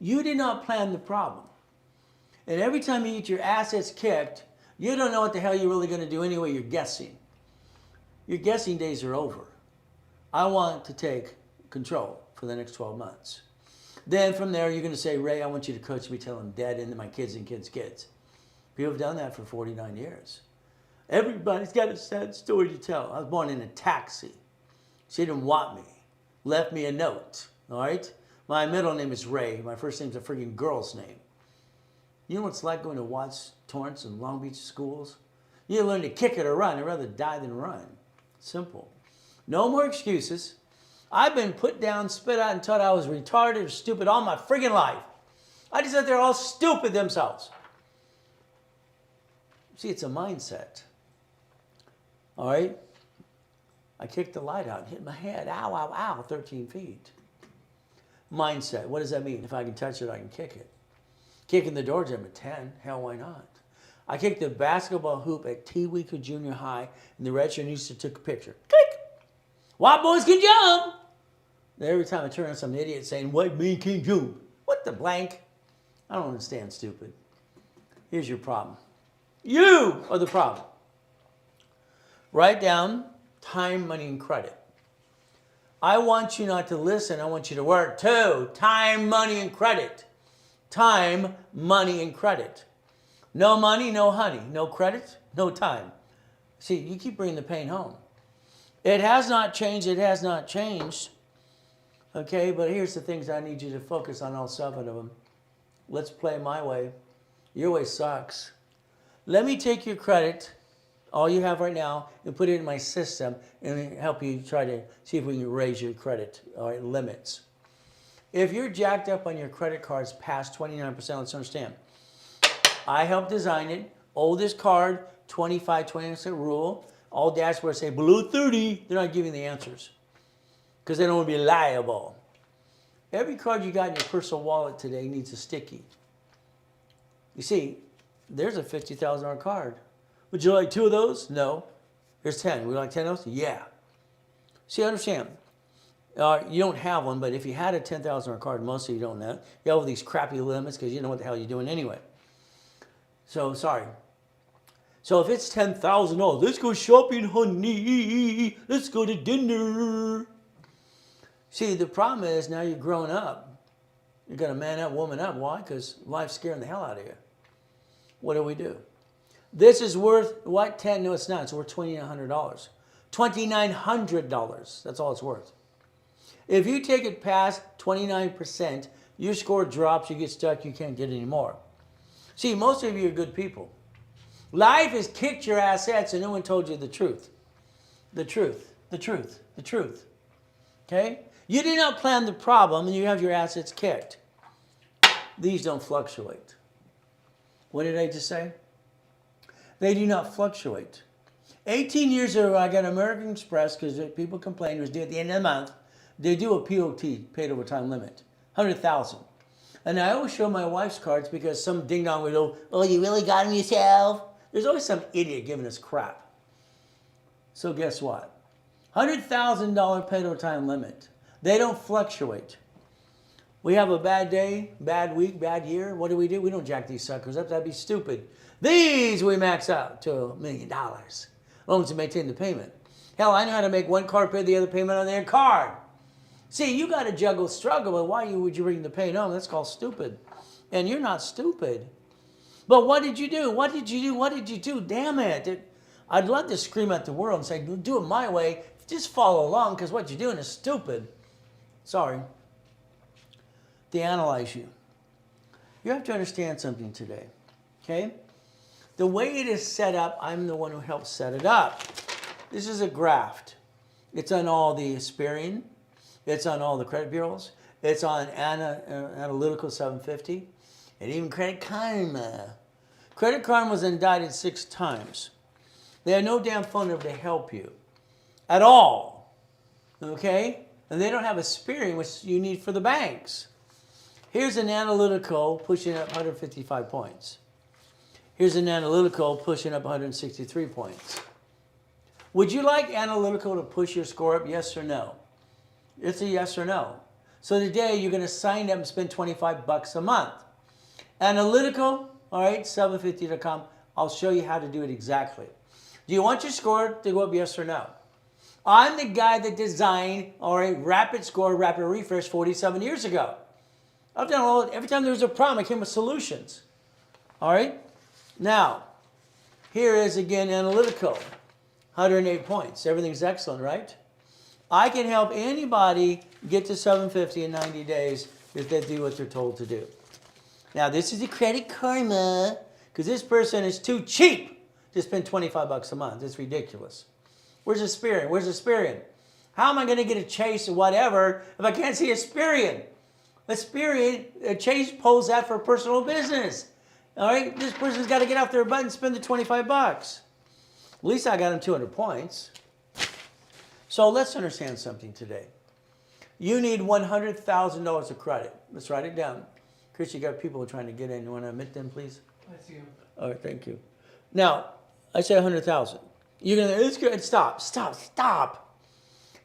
you did not plan the problem. And every time you get your assets kicked, you don't know what the hell you're really going to do anyway, you're guessing. Your guessing days are over. I want to take control for the next 12 months. Then from there, you're going to say, Ray, I want you to coach me till I'm dead and my kids and kids' kids. People have done that for 49 years. Everybody's got a sad story to tell. I was born in a taxi. She didn't want me. Left me a note, all right? My middle name is Ray. My first name's a freaking girl's name. You know what it's like going to Watts, Torrance, and Long Beach schools? You learn to kick it or run. I'd rather die than run. Simple. No more excuses. I've been put down, spit out, and taught I was retarded or stupid all my friggin' life. I just thought they're all stupid themselves. See, it's a mindset. All right? I kicked the light out and hit my head. Ow, ow, ow, 13 feet. Mindset. What does that mean? If I can touch it, I can kick it. Kicking the door gym at 10. Hell, why not? I kicked the basketball hoop at Tewico Junior High, and the redshirt teacher took a picture. Click! White boys can jump! And every time I turn on some idiot saying, white men can't jump. What the blank? I don't understand, stupid. Here's your problem. You are the problem. Write down time, money, and credit. I want you not to listen. I want you to work too. Time, money, and credit. Time, money, and credit. No money, no honey. No credit, no time. See, you keep bringing the pain home. It has not changed. It has not changed. Okay, but here's the things I need you to focus on, all 7 of them. Let's play my way. Your way sucks. Let me take your credit, all you have right now, and put it in my system and help you try to see if we can raise your credit limits. If you're jacked up on your credit cards past 29%, let's understand. I helped design it. Oldest card, 25-20% rule. All dashboards say below 30. They're not giving the answers because they don't want to be liable. Every card you got in your personal wallet today needs a sticky. You see, there's a $50,000 card. Would you like 2 of those? No. Here's 10. Would you like 10 of those? Yeah. See, understand. You don't have one, but if you had a $10,000 card, most of you don't know. You have all these crappy limits because you know what the hell you're doing anyway. So, sorry. So if it's $10,000, let's go shopping, honey. Let's go to dinner. See, the problem is now you're grown up. You're going to man up, woman up. Why? Because life's scaring the hell out of you. What do? This is worth what? 10? No, it's not. It's worth $2,900. $2,900. That's all it's worth. If you take it past 29%, your score drops, you get stuck, you can't get any more. See, most of you are good people. Life has kicked your assets and no one told you the truth. The truth. Okay? You did not plan the problem and you have your assets kicked. These don't fluctuate. What did I just say? They do not fluctuate. 18 years ago, I got American Express because people complained it was due at the end of the month. They do a POT, paid overtime limit, 100,000. And I always show my wife's cards because some ding dong would go, "Oh, you really got them yourself?" There's always some idiot giving us crap. So guess what? $100,000 paid overtime limit. They don't fluctuate. We have a bad day, bad week, bad year. What do? We don't jack these suckers up. That'd be stupid. These we max out to $1 million. As long as you maintain the payment. Hell, I know how to make one card pay the other payment on their card. See, you got to juggle struggle, but why would you bring the pain home? That's called stupid. And you're not stupid. But what did you do? What did you do? Damn it. I'd love to scream at the world and say, do it my way. Just follow along because what you're doing is stupid. Sorry. They analyze you. You have to understand something today. Okay? The way it is set up, I'm the one who helped set it up. This is a graft. It's on all the Experian. It's on all the credit bureaus. It's on Analytical 750. And even Credit Karma. Credit Karma was indicted 6 times. They had no damn phone number to help you. At all. Okay? And they don't have Experian, which you need for the banks. Here's an Analytical pushing up 155 points. Here's an Analytical pushing up 163 points. Would you like Analytical to push your score up, yes or no? It's a yes or no. So today you're going to sign up and spend $25 a month. Analytical, all right, 750.com. I'll show you how to do it exactly. Do you want your score to go up, yes or no? I'm the guy that designed, all right, Rapid Score, Rapid Refresh 47 years ago. I've done all, every time there was a problem, I came with solutions. All right? Now, here is again Analytical, 108 points. Everything's excellent, right? I can help anybody get to 750 in 90 days if they do what they're told to do. Now, this is the Credit Karma, because this person is too cheap to spend $25 a month. It's ridiculous. Where's Experian? Where's Experian? How am I going to get a Chase or whatever if I can't see Experian? Experian, Chase pulls that for personal business. All right, this person's got to get off their butt and spend the $25. At least I got them 200 points. So let's understand something today. You need $100,000 of credit. Let's write it down. Chris, you got people trying to get in. You want to admit them, please? I see them. All right, thank you. Now, I say 100,000. You're going to, it's good. Stop.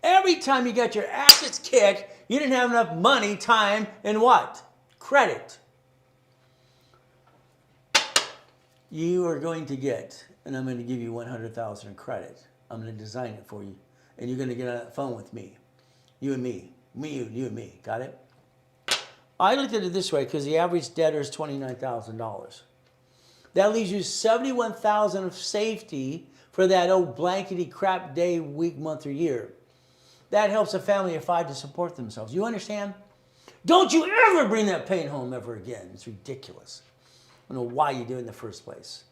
Every time you got your assets kicked, you didn't have enough money, time, and what? Credit. You are going to get, and I'm going to give you 100,000 in credit. I'm going to design it for you. And you're going to get on the phone with me. You and me. You and me. Got it? I looked at it this way because the average debtor is $29,000. That leaves you $71,000 of safety for that old blankety crap day, week, month, or year. That helps a family of 5 to support themselves. You understand? Don't you ever bring that pain home ever again. It's ridiculous. I don't know why you do it in the first place.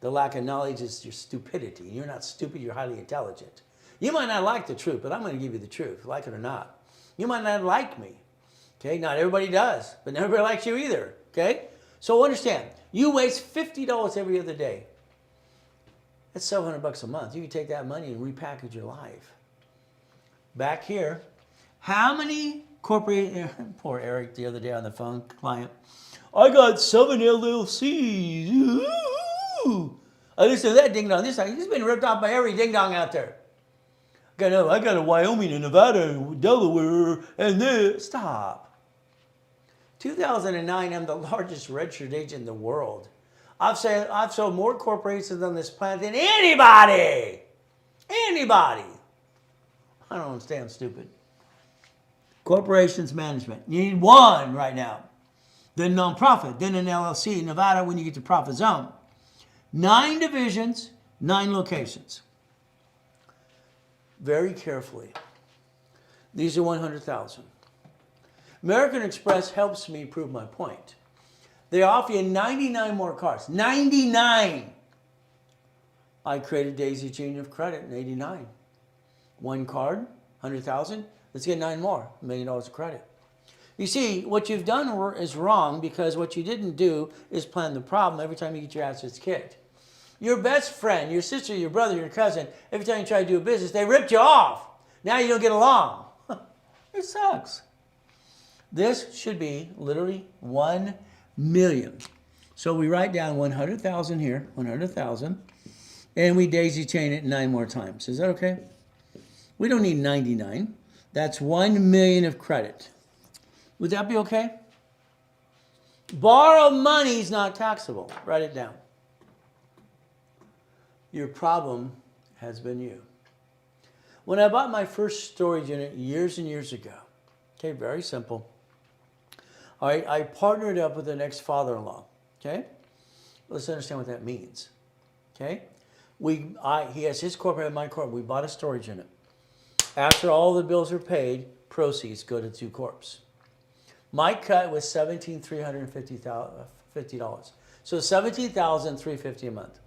The lack of knowledge is your stupidity. You're not stupid, you're highly intelligent. You might not like the truth, but I'm going to give you the truth, like it or not. You might not like me. Okay, not everybody does, but not everybody likes you either. Okay? So understand, you waste $50 every other day. That's $700 a month. You can take that money and repackage your life. Back here, how many corporate, poor Eric the other day on the phone, client, I got 7 LLCs. Ooh. I listen to that ding dong. He's been ripped off by every ding dong out there. I got a Wyoming and Nevada and Delaware and this. Stop. 2009, I'm the largest registered agent in the world. I've sold more corporations on this planet than anybody. Anybody. I don't understand, stupid. Corporations management. You need one right now. Then nonprofit. Then an LLC. Nevada, when you get to profit zone. 9 divisions, 9 locations. Very carefully. These are 100,000. American Express helps me prove my point. They offer you 99 more cars. 99! I created Daisy Chain of Credit in 89. One card, 100,000. Let's get 9 more, $1 million of credit. You see, what you've done is wrong because what you didn't do is plan the problem every time you get your assets kicked. Your best friend, your sister, your brother, your cousin, every time you try to do a business, they ripped you off. Now you don't get along. It sucks. This should be literally 1 million. So we write down 100,000 here, 100,000, and we daisy chain it 9 more times. Is that okay? We don't need 99. That's 1 million of credit. Would that be okay? Borrowed money is not taxable. Write it down. Your problem has been you. When I bought my first storage unit years and years ago, okay, very simple. All right, I partnered up with an ex-father-in-law, okay? Let's understand what that means, okay? He has his corporate and my corporate. We bought a storage unit. After all the bills are paid, proceeds go to 2 corps. My cut was $17,350. So $17,350 a month.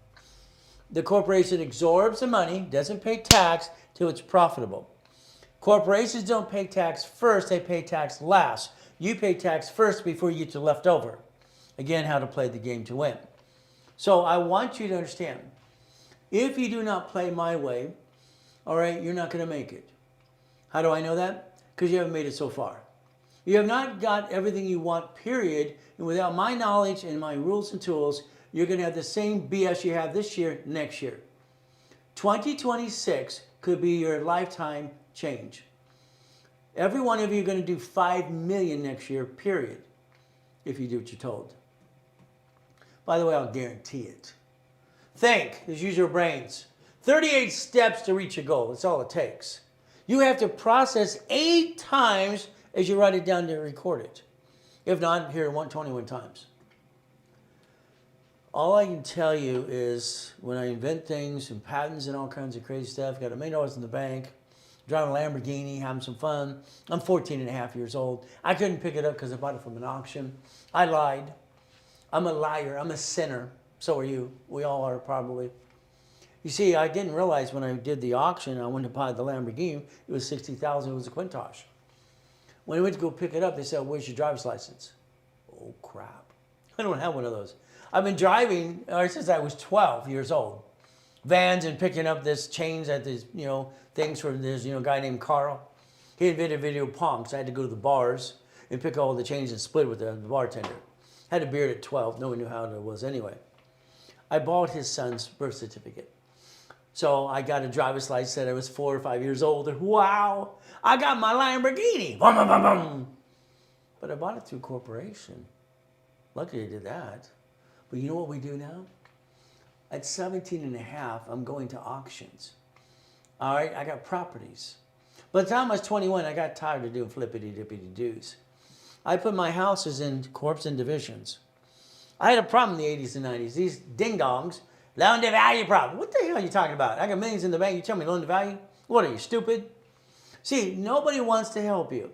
The corporation absorbs the money, doesn't pay tax till it's profitable. Corporations don't pay tax first, they pay tax last. You pay tax first before you get to leftover. Again, how to play the game to win. So I want you to understand, if you do not play my way, all right, you're not going to make it. How do I know that? Because you haven't made it so far. You have not got everything you want, period. And without my knowledge and my rules and tools, you're going to have the same BS you have this year, next year. 2026 could be your lifetime change. Every one of you are going to do 5 million next year, period, if you do what you're told. By the way, I'll guarantee it. Think, just use your brains. 38 steps to reach a goal, that's all it takes. You have to process 8 times as you write it down to record it. If not, here, 121 times. All I can tell you is when I invent things and patents and all kinds of crazy stuff, got $1 million in the bank, driving a Lamborghini, having some fun. I'm 14 and a half years old. I couldn't pick it up because I bought it from an auction. I lied. I'm a liar. I'm a sinner. So are you. We all are probably. You see, I didn't realize when I did the auction, I went to buy the Lamborghini, it was $60,000, it was a Quintosh. When I went to go pick it up, they said, where's your driver's license? Oh, crap. I don't have one of those. I've been driving since I was 12 years old. Vans and picking up this chains at this, things for this, guy named Carl. He invented video pong, so I had to go to the bars and pick all the chains and split with the bartender. Had a beard at 12. No one knew how it was anyway. I bought his son's birth certificate. So I got a driver's license, said I was 4 or 5 years old. And wow, I got my Lamborghini. Boom, boom, boom, boom. But I bought it through a corporation. Luckily I did that. But you know what we do now? At 17 and a half, I'm going to auctions. All right, I got properties. By the time I was 21, I got tired of doing flippity-dippity-doos. I put my houses in corps and divisions. I had a problem in the 80s and 90s. These ding-dongs, loan to value problem. What the hell are you talking about? I got millions in the bank. You tell me loan to value? What are you, stupid? See, nobody wants to help you.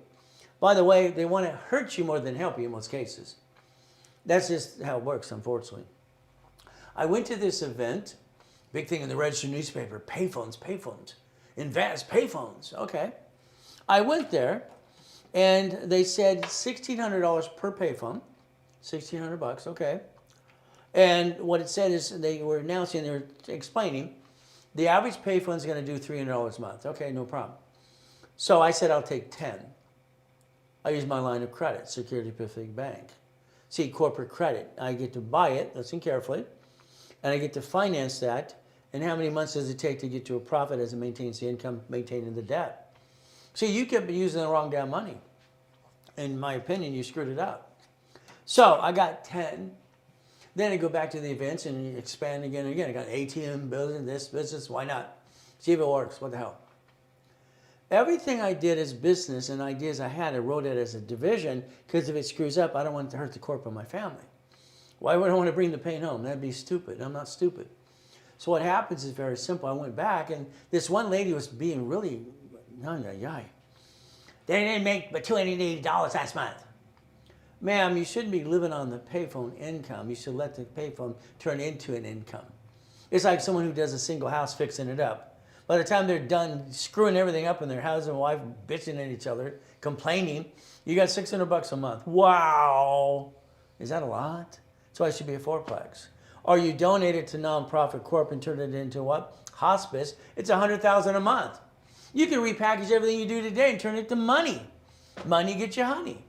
By the way, they want to hurt you more than help you in most cases. That's just how it works, unfortunately. I went to this event, big thing in the registered newspaper, payphones, invest, payphones. Okay. I went there, and they said $1,600 per payphone, $1,600, okay. And what it said is they were announcing, they were explaining, the average payphone is going to do $300 a month. Okay, no problem. So I said, I'll take 10. I used my line of credit, Security Pacific Bank. See, corporate credit. I get to buy it, listen carefully, and I get to finance that. And how many months does it take to get to a profit as it maintains the income, maintaining the debt? See, you could be using the wrong damn money. In my opinion, you screwed it up. So I got 10. Then I go back to the events and expand again and again. I got an ATM building, this business, why not? See if it works, what the hell? Everything I did as business and ideas I had, I wrote it as a division because if it screws up, I don't want it to hurt the corp of my family. Why would I want to bring the pain home? That'd be stupid. I'm not stupid. So what happens is very simple. I went back and this one lady was being really, they didn't make but $280 last month. Ma'am, you shouldn't be living on the payphone income. You should let the payphone turn into an income. It's like someone who does a single house fixing it up. By the time they're done screwing everything up in their husband and wife, bitching at each other, complaining, you got $600 a month. Wow. Is that a lot? So I should be a fourplex. Or you donate it to nonprofit corp and turn it into what? Hospice. It's $100,000 a month. You can repackage everything you do today and turn it to money. Money gets you honey.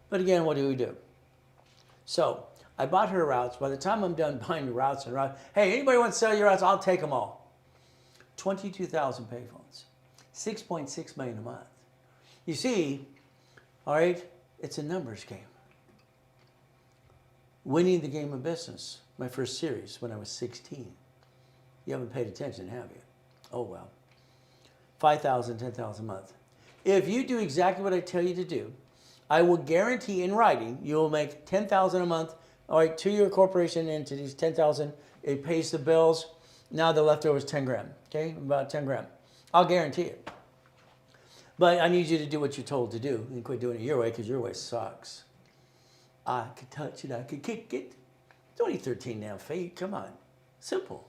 But again, what do we do? So I bought her routes. By the time I'm done buying the routes, hey, anybody want to sell your routes? I'll take them all. 22,000 payphones, 6.6 million a month. You see, all right, it's a numbers game. Winning the game of business, my first series when I was 16. You haven't paid attention, have you? Oh, well. 5,000, 10,000 a month. If you do exactly what I tell you to do, I will guarantee in writing you will make 10,000 a month, all right, to your corporation entities, 10,000. It pays the bills. Now the leftover is 10 grand, okay? About 10 grand. I'll guarantee it. But I need you to do what you're told to do and quit doing it your way because your way sucks. I could touch it, I could kick it. It's only 13 damn feet, come on. Simple.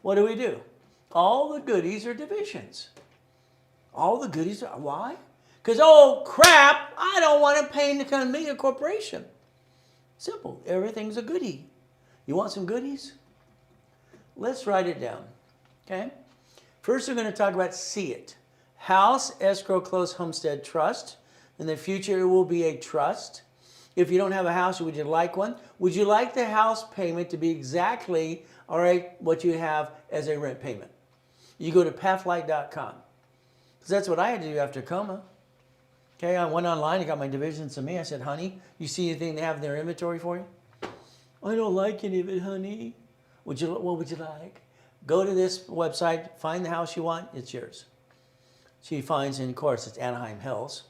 What do? All the goodies are divisions. All the goodies are, why? Because, oh crap, I don't want to pay to make a corporation. Simple, everything's a goodie. You want some goodies? Let's write it down, okay? First, we're going to talk about see it. House, escrow, close, homestead, trust. In the future, it will be a trust. If you don't have a house, would you like one? Would you like the house payment to be exactly, all right, what you have as a rent payment? You go to pathlight.com. Because that's what I had to do after coma. Okay, I went online, I got my divisions to me. I said, honey, you see anything they have in their inventory for you? I don't like any of it, honey. What would you like? Go to this website, find the house you want, it's yours. She finds, and of course, it's Anaheim Hills.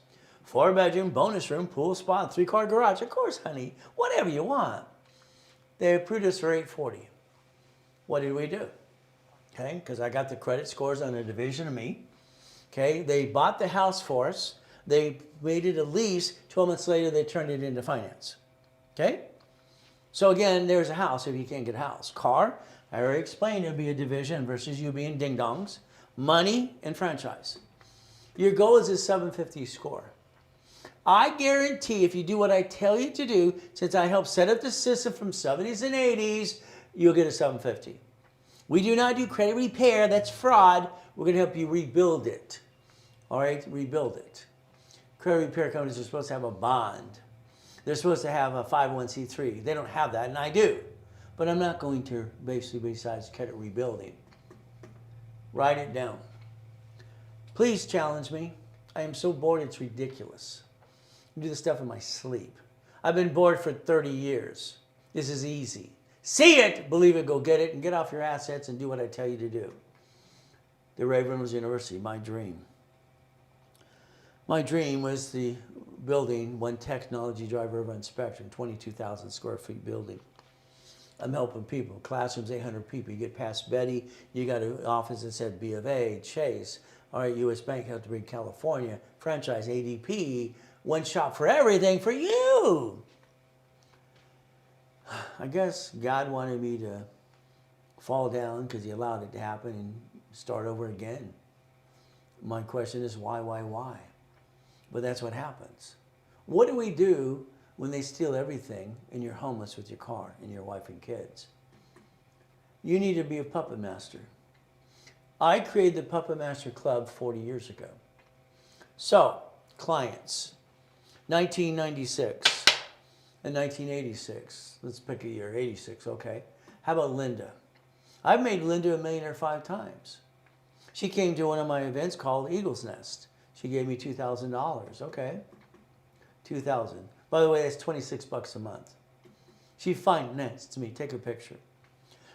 4-bedroom, bonus room, pool, spa, 3-car garage. Of course, honey, whatever you want. They approved us for $840. What did we do? Okay, because I got the credit scores on a division of me. Okay, they bought the house for us. They made it a lease. 12 months later, they turned it into finance. Okay? So again, there's a house if you can't get a house. Car, I already explained, it'll be a division versus you being ding-dongs. Money and franchise. Your goal is a 750 score. I guarantee if you do what I tell you to do, since I helped set up the system from 70s and 80s, you'll get a 750. We do not do credit repair. That's fraud. We're going to help you rebuild it. All right? Rebuild it. Credit repair companies are supposed to have a bond. They're supposed to have a 501c3. They don't have that, and I do. But I'm not going to, basically, besides credit rebuilding. Write it down. Please challenge me. I am so bored, it's ridiculous. I do this stuff in my sleep. I've been bored for 30 years. This is easy. See it, believe it, go get it, and get off your assets and do what I tell you to do. The Reynolds University, my dream. My dream was the building, one technology drive urban spectrum, 22,000 square feet building. I'm helping people. Classrooms, 800 people. You get past Betty, you got an office that said B of A, Chase, all right, U.S. Bank, have to bring California, franchise, ADP, one shop for everything for you. I guess God wanted me to fall down because he allowed it to happen and start over again. My question is why? But that's what happens. What do we do when they steal everything and you're homeless with your car and your wife and kids? You need to be a puppet master. I created the Puppet Master Club 40 years ago. So, clients, 1996 and 1986. Let's pick a year, 86, okay. How about Linda? I've made Linda a millionaire 5 times. She came to one of my events called Eagle's Nest. She gave me $2,000, okay. $2,000. By the way, that's $26 a month. She financed me. Take a picture.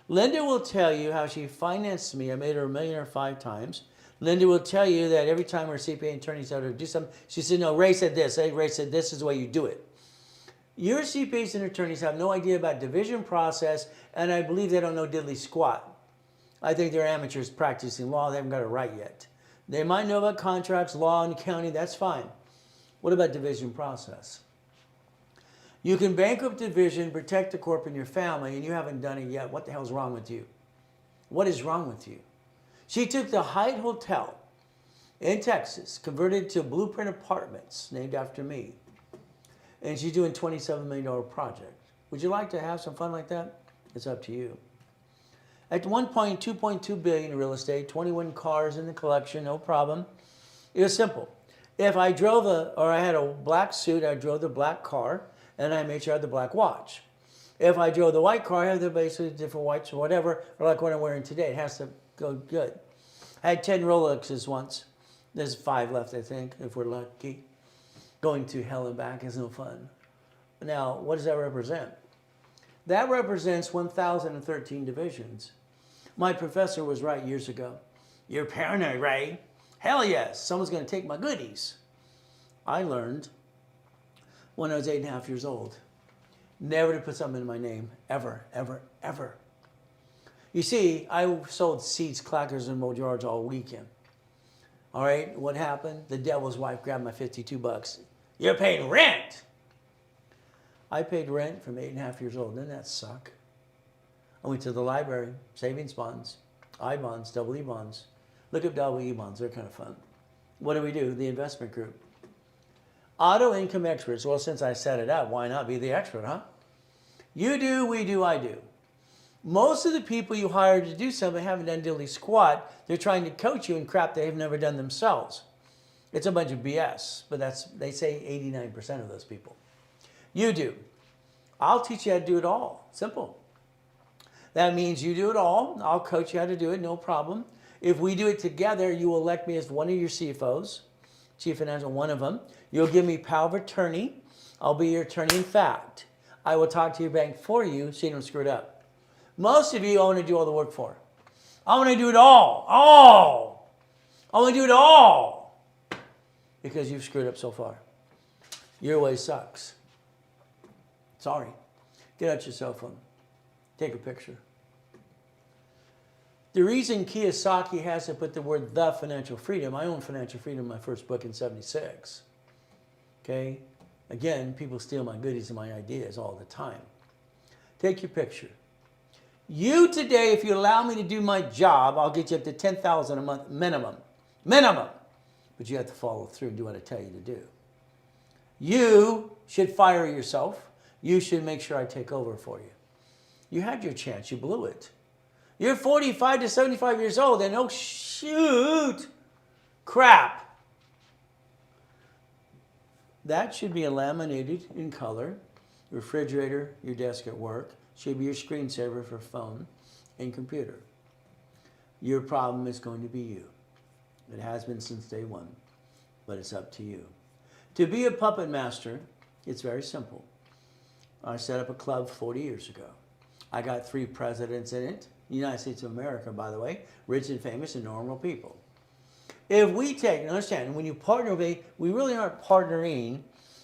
Linda will tell you how she financed me. I made her a millionaire 5 times. Linda will tell you that every time her CPA attorney told her to do something, she said, no, Ray said this. Hey, Ray said this is the way you do it. Your CPAs and attorneys have no idea about division process, and I believe they don't know diddly squat. I think they're amateurs practicing law. They haven't got it right yet. They might know about contracts, law, and accounting. That's fine. What about division process? You can bankrupt division, protect the corp and your family, and you haven't done it yet. What the hell's wrong with you? What is wrong with you? She took the Hyatt Hotel in Texas, converted to Blueprint Apartments, named after me. And she's doing a $27 million project. Would you like to have some fun like that? It's up to you. At one point, $2.2 billion in real estate, 21 cars in the collection, no problem. It was simple. If I drove I had a black suit, I drove the black car, and I made sure I had the black watch. If I drove the white car, I had the basically different whites or whatever, or like what I'm wearing today. It has to go good. I had 10 Rolexes once. There's 5 left, I think, if we're lucky. Going to hell and back is no fun. Now, what does that represent? That represents 1,013 divisions. My professor was right years ago. You're paranoid, Ray. Hell yes, someone's going to take my goodies. I learned when I was 8.5 years old, never to put something in my name, ever, ever, ever. You see, I sold seeds, clackers, and Mojards all weekend. All right, what happened? The devil's wife grabbed my 52 bucks. You're paying rent. I paid rent from 8.5 years old. Didn't that suck? I went to the library, savings bonds, I bonds, double E bonds. Look up double E bonds, they're kind of fun. What do we do? The investment group. Auto income experts. Well, since I set it up, why not be the expert, huh? You do, we do, I do. Most of the people you hire to do something haven't done diddly squat. They're trying to coach you in crap they've never done themselves. It's a bunch of BS, but they say 89% of those people. You do. I'll teach you how to do it all. Simple. That means you do it all. I'll coach you how to do it, no problem. If we do it together, you will elect me as one of your CFOs, Chief Financial, one of them. You'll give me power of attorney. I'll be your attorney in fact. I will talk to your bank for you so you don't screw it up. Most of you I want to do all the work for. I want to do it all. I want to do it all. Because you've screwed up so far. Your way sucks. Sorry. Get out your cell phone. Take a picture. The reason Kiyosaki has to put the word the financial freedom, I own Financial Freedom in my first book in '76. Okay? Again, people steal my goodies and my ideas all the time. Take your picture. You today, if you allow me to do my job, I'll get you up to $10,000 a month minimum. Minimum. But you have to follow through and do what I tell you to do. You should fire yourself. You should make sure I take over for you. You had your chance. You blew it. You're 45 to 75 years old and oh shoot, crap. That should be laminated in color. Refrigerator, your desk at work, should be your screensaver for phone and computer. Your problem is going to be you. It has been since day one, but it's up to you. To be a puppet master, it's very simple. I set up a club 40 years ago. I got 3 presidents in it. United States of America, by the way, rich and famous and normal people. If we take, understand, when you partner with me, we really aren't partnering.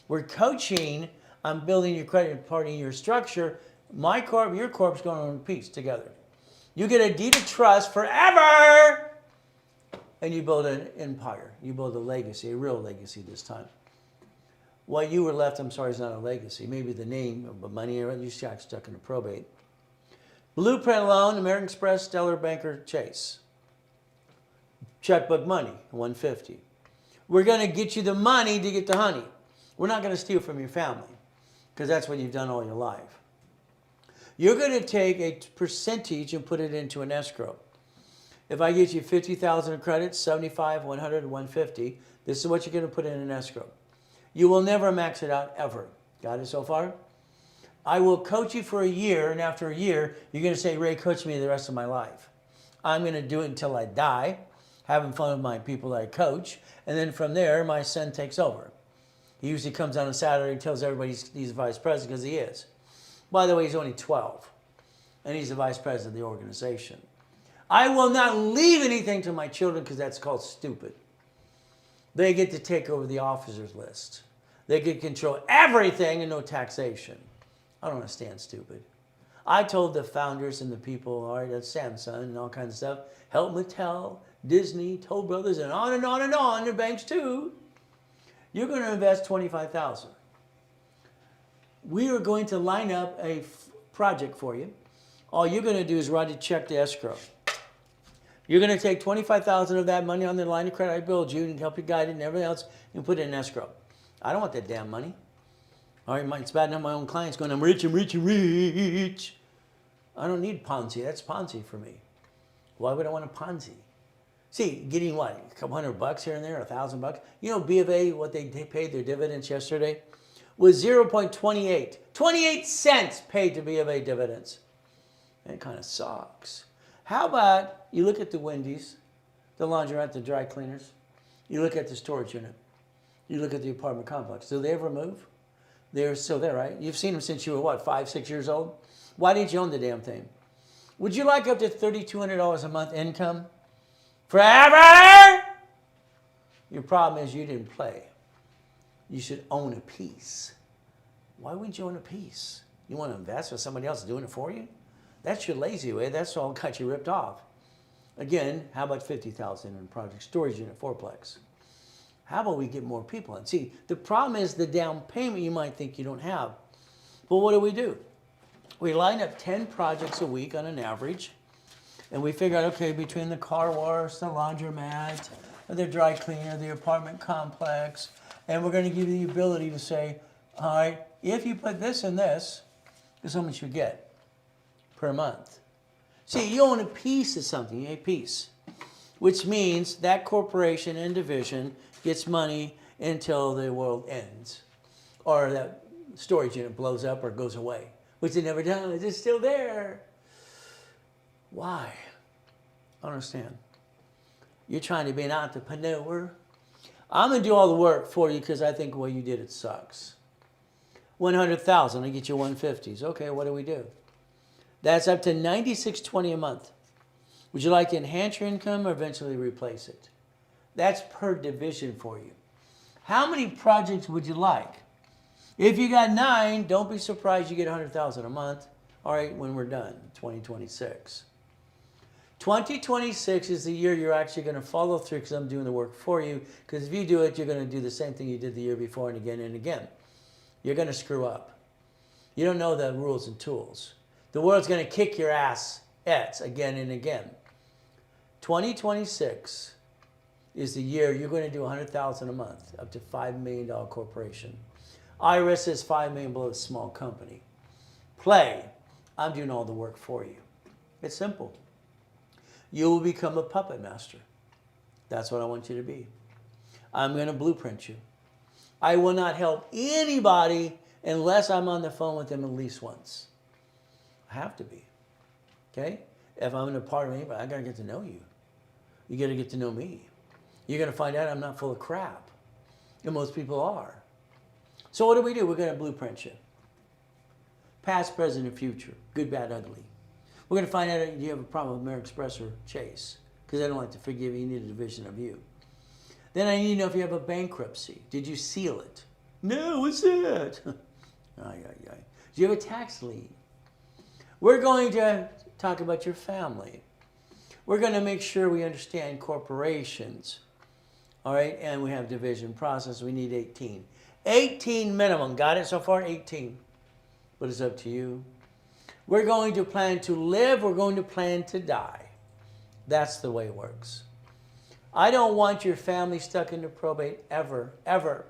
We're coaching on building your credit, parting your structure. My corp, your corp's going on a piece together. You get a deed of trust forever, and you build an empire. You build a legacy, a real legacy this time. What you were left, I'm sorry, is not a legacy. Maybe the name, but money, you got stuck in a probate. Blueprint loan, American Express, Stellar Banker, Chase. Checkbook money, $150. We're going to get you the money to get the honey. We're not going to steal from your family because that's what you've done all your life. You're going to take a percentage and put it into an escrow. If I get you 50,000 in credit, 75, 100, 150, this is what you're going to put in an escrow. You will never max it out ever. Got it so far? I will coach you for a year, and after a year, you're going to say, Ray, coach me the rest of my life. I'm going to do it until I die, having fun with my people that I coach, and then from there, my son takes over. He usually comes on a Saturday and tells everybody he's vice president because he is. By the way, he's only 12, and he's the vice president of the organization. I will not leave anything to my children because that's called stupid. They get to take over the officers list. They get to control everything and no taxation. I don't understand stupid. I told the founders and the people, all right, that's Samsung and all kinds of stuff, help Mattel, Disney, Toll Brothers, and on and on and on, the banks too. You're going to invest $25,000. We are going to line up a project for you. All you're going to do is write a check to escrow. You're going to take $25,000 of that money on the line of credit I billed you and help you guide it and everything else and put it in escrow. I don't want that damn money. All right, it's bad enough my own clients going, I'm rich, I'm rich, I'm rich. I don't need Ponzi. That's Ponzi for me. Why would I want a Ponzi? See, getting what, a couple $100 here and there, $1,000. You know, B of A, what they paid their dividends yesterday was 0.28. 28 cents paid to B of A dividends. That kind of sucks. How about you look at the Wendy's, the laundromat, the dry cleaners. You look at the storage unit. You look at the apartment complex. Do they ever move? They're still there, right? You've seen them since you were, what, 5, 6 years old? Why didn't you own the damn thing? Would you like up to $3,200 a month income? Forever? Your problem is you didn't play. You should own a piece. Why wouldn't you own a piece? You want to invest with somebody else doing it for you? That's your lazy way. That's all got you ripped off. Again, how about $50,000 in project storage unit, fourplex? How about we get more people in? See, the problem is the down payment you might think you don't have. But what do? We line up 10 projects a week on an average. And we figure out, okay, between the car wash, the laundromat, the dry cleaner, the apartment complex, and we're going to give you the ability to say, all right, if you put this and this, this is how much you get per month. See, you own a piece of something, a piece, which means that corporation and division gets money until the world ends, or that storage unit blows up or goes away, which it never does. It's still there. Why? I don't understand. You're trying to be an entrepreneur. I'm going to do all the work for you because I think the way you did it sucks. 100,000, I get you 150s. Okay, what do we do? That's up to $96.20 a month. Would you like to enhance your income or eventually replace it? That's per division for you. How many projects would you like? If you got 9, don't be surprised you get 100,000 a month. All right, when we're done, 2026. 2026 is the year you're actually going to follow through because I'm doing the work for you. Because if you do it, you're going to do the same thing you did the year before and again and again. You're going to screw up. You don't know the rules and tools. The world's going to kick your ass again and again. 2026 is the year you're going to do 100,000 a month, up to $5 million corporation. IRS is $5 million below a small company. Play. I'm doing all the work for you. It's simple. You will become a puppet master. That's what I want you to be. I'm going to blueprint you. I will not help anybody unless I'm on the phone with them at least once. I have to be. Okay? If I'm in a part of anybody, I got to get to know you. You got to get to know me. You're going to find out I'm not full of crap. And most people are. So what do? We're going to blueprint you. Past, present, and future. Good, bad, ugly. We're going to find out if you have a problem with American Express or Chase. Because I don't like to forgive you. You need a division of you. Then I need to know if you have a bankruptcy. Did you seal it? No, what's that? Do you have a tax lien? We're going to talk about your family. We're going to make sure we understand corporations. All right? And we have division process. We need 18. 18 minimum. Got it so far? 18. But it's up to you. We're going to plan to live. We're going to plan to die. That's the way it works. I don't want your family stuck into probate ever, ever.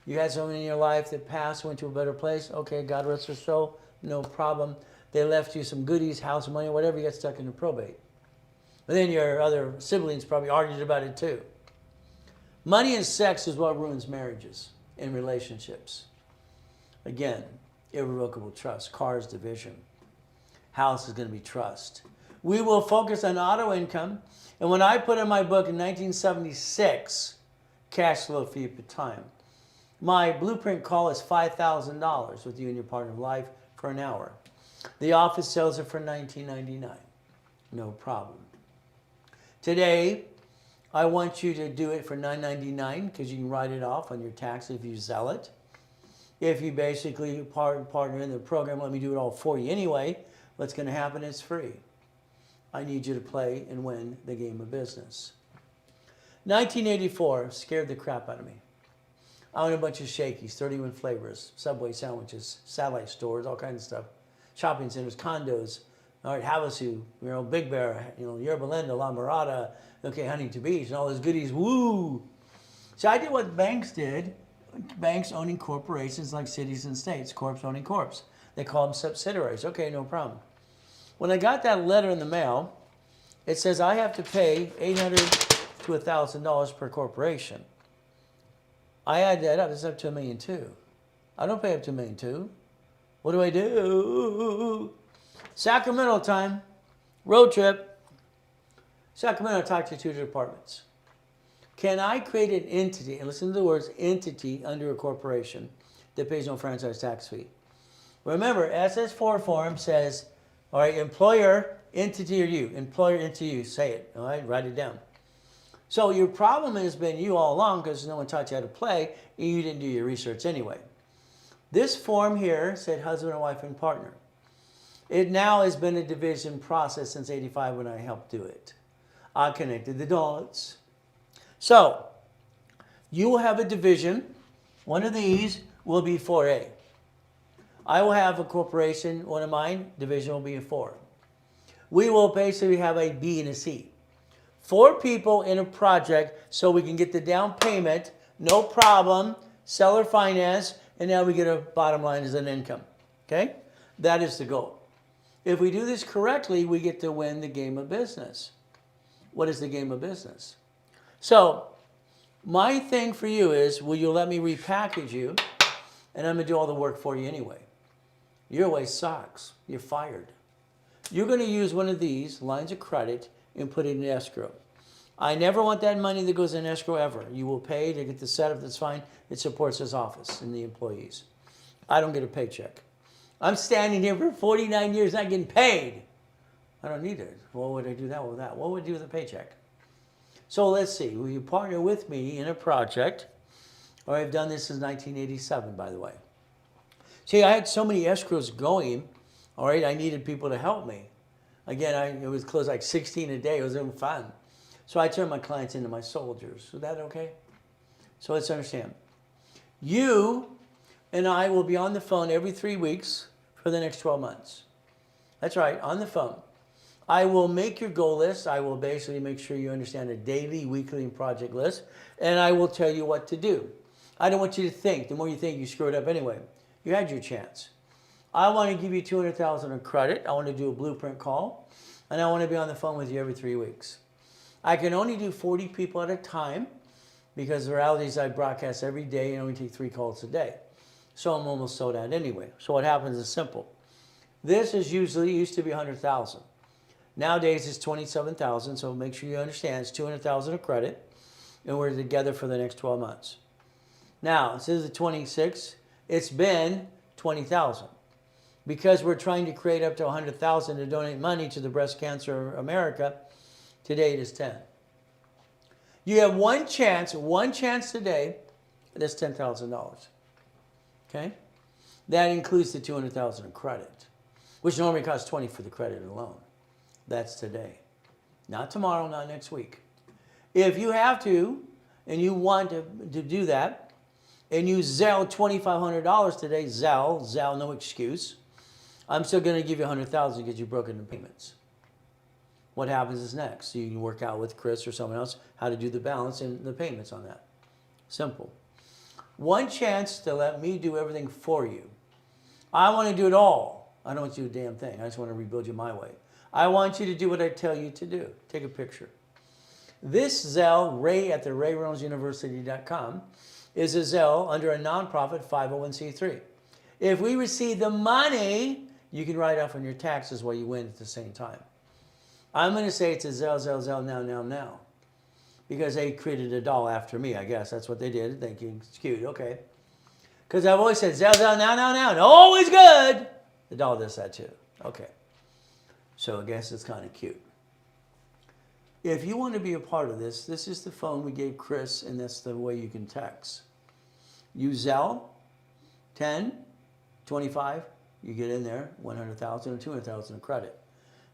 You had someone in your life that passed, went to a better place. Okay, God rest their soul. No problem. They left you some goodies, house money, whatever. You got stuck into probate. But then your other siblings probably argued about it too. Money and sex is what ruins marriages and relationships. Again, irrevocable trust. Cars, division. House is going to be trust. We will focus on auto income. And when I put in my book in 1976, Cash Flow Fee Per Time, my blueprint call is $5,000 with you and your partner of life for an hour. The office sells it for $19.99. No problem. Today, I want you to do it for $9.99 because you can write it off on your tax if you sell it. If you basically partner in the program, let me do it all for you anyway. What's going to happen is free. I need you to play and win the game of business. 1984 scared the crap out of me. I owned a bunch of Shakey's, 31 flavors, Subway sandwiches, satellite stores, all kinds of stuff. Shopping centers, condos, all right, Havasu, Big Bear, Yerba Linda, La Mirada, okay, Huntington Beach, and all those goodies, woo! So I did what banks did, banks owning corporations like cities and states, corps owning corps. They call them subsidiaries. Okay, no problem. When I got that letter in the mail, it says I have to pay $800 to $1,000 per corporation. I add that up, it's up to $1.2 million. I don't pay up to $1.2 million. What do I do? Sacramento time, road trip. Sacramento, I talked to 2 departments. Can I create an entity, and listen to the words, entity under a corporation that pays no franchise tax fee? Remember, SS4 form says, all right, employer, entity, or you. Employer, entity, you. Say it, all right? Write it down. So your problem has been you all along because no one taught you how to play and you didn't do your research anyway. This form here said husband and wife and partner. It now has been a division process since '85 when I helped do it. I connected the dots. So you will have a division. One of these will be 4A. I will have a corporation, one of mine, division will be a 4. We will basically have a B and a C. 4 people in a project so we can get the down payment, no problem, seller finance, and now we get a bottom line as an income. Okay? That is the goal. If we do this correctly, we get to win the game of business. What is the game of business? So, my thing for you is, will you let me repackage you? And I'm going to do all the work for you anyway. Your way sucks. You're fired. You're going to use one of these lines of credit and put it in escrow. I never want that money that goes in escrow ever. You will pay to get the setup, that's fine. It supports this office and the employees. I don't get a paycheck. I'm standing here for 49 years not getting paid. I don't need it. What would I do that with that? What would I do with a paycheck? So let's see. Will you partner with me in a project? Or I've done this since 1987, by the way. See, I had so many escrows going. All right, I needed people to help me. Again, it was close like 16 a day. It was fun. So I turned my clients into my soldiers. Is that okay? So let's understand. You and I will be on the phone every 3 weeks for the next 12 months. That's right, on the phone. I will make your goal list. I will basically make sure you understand a daily, weekly, and project list. And I will tell you what to do. I don't want you to think. The more you think, you screw it up anyway. You had your chance. I want to give you $200,000 in credit. I want to do a blueprint call. And I want to be on the phone with you every 3 weeks. I can only do 40 people at a time because the reality is I broadcast every day and only take 3 calls a day. So I'm almost sold out anyway. So what happens is simple. This is used to be 100,000. Nowadays it's 27,000. So make sure you understand it's 200,000 of credit, and we're together for the next 12 months. Now this is the 26. It's been 20,000 because we're trying to create up to 100,000 to donate money to the Breast Cancer America. Today it is 10. You have one chance today. That's $10,000. Okay, that includes the 200,000 in credit, which normally costs 20 for the credit alone. That's today, not tomorrow, not next week. If you have to, and you want to do that, and you Zelle $2,500 today, Zelle, no excuse. I'm still going to give you 100,000 because you broke into payments. What happens is next. So you can work out with Chris or someone else how to do the balance and the payments on that. Simple. One chance to let me do everything for you. I want to do it all. I don't want you to do a damn thing. I just want to rebuild you my way. I want you to do what I tell you to do. Take a picture. This Zelle, Ray at the RayReynoldsUniversity.com, is a Zelle under a nonprofit 501c3. If we receive the money, you can write off on your taxes while you win at the same time. I'm going to say it's a Zelle, now. Because they created a doll after me, I guess. That's what they did. Thinking it's cute, okay. Because I've always said Zelle, now. And always good. The doll does that too. Okay. So I guess it's kind of cute. If you want to be a part of this, this is the phone we gave Chris, and that's the way you can text. Use Zelle, 10, 25, you get in there, 100,000 or 200,000 of credit.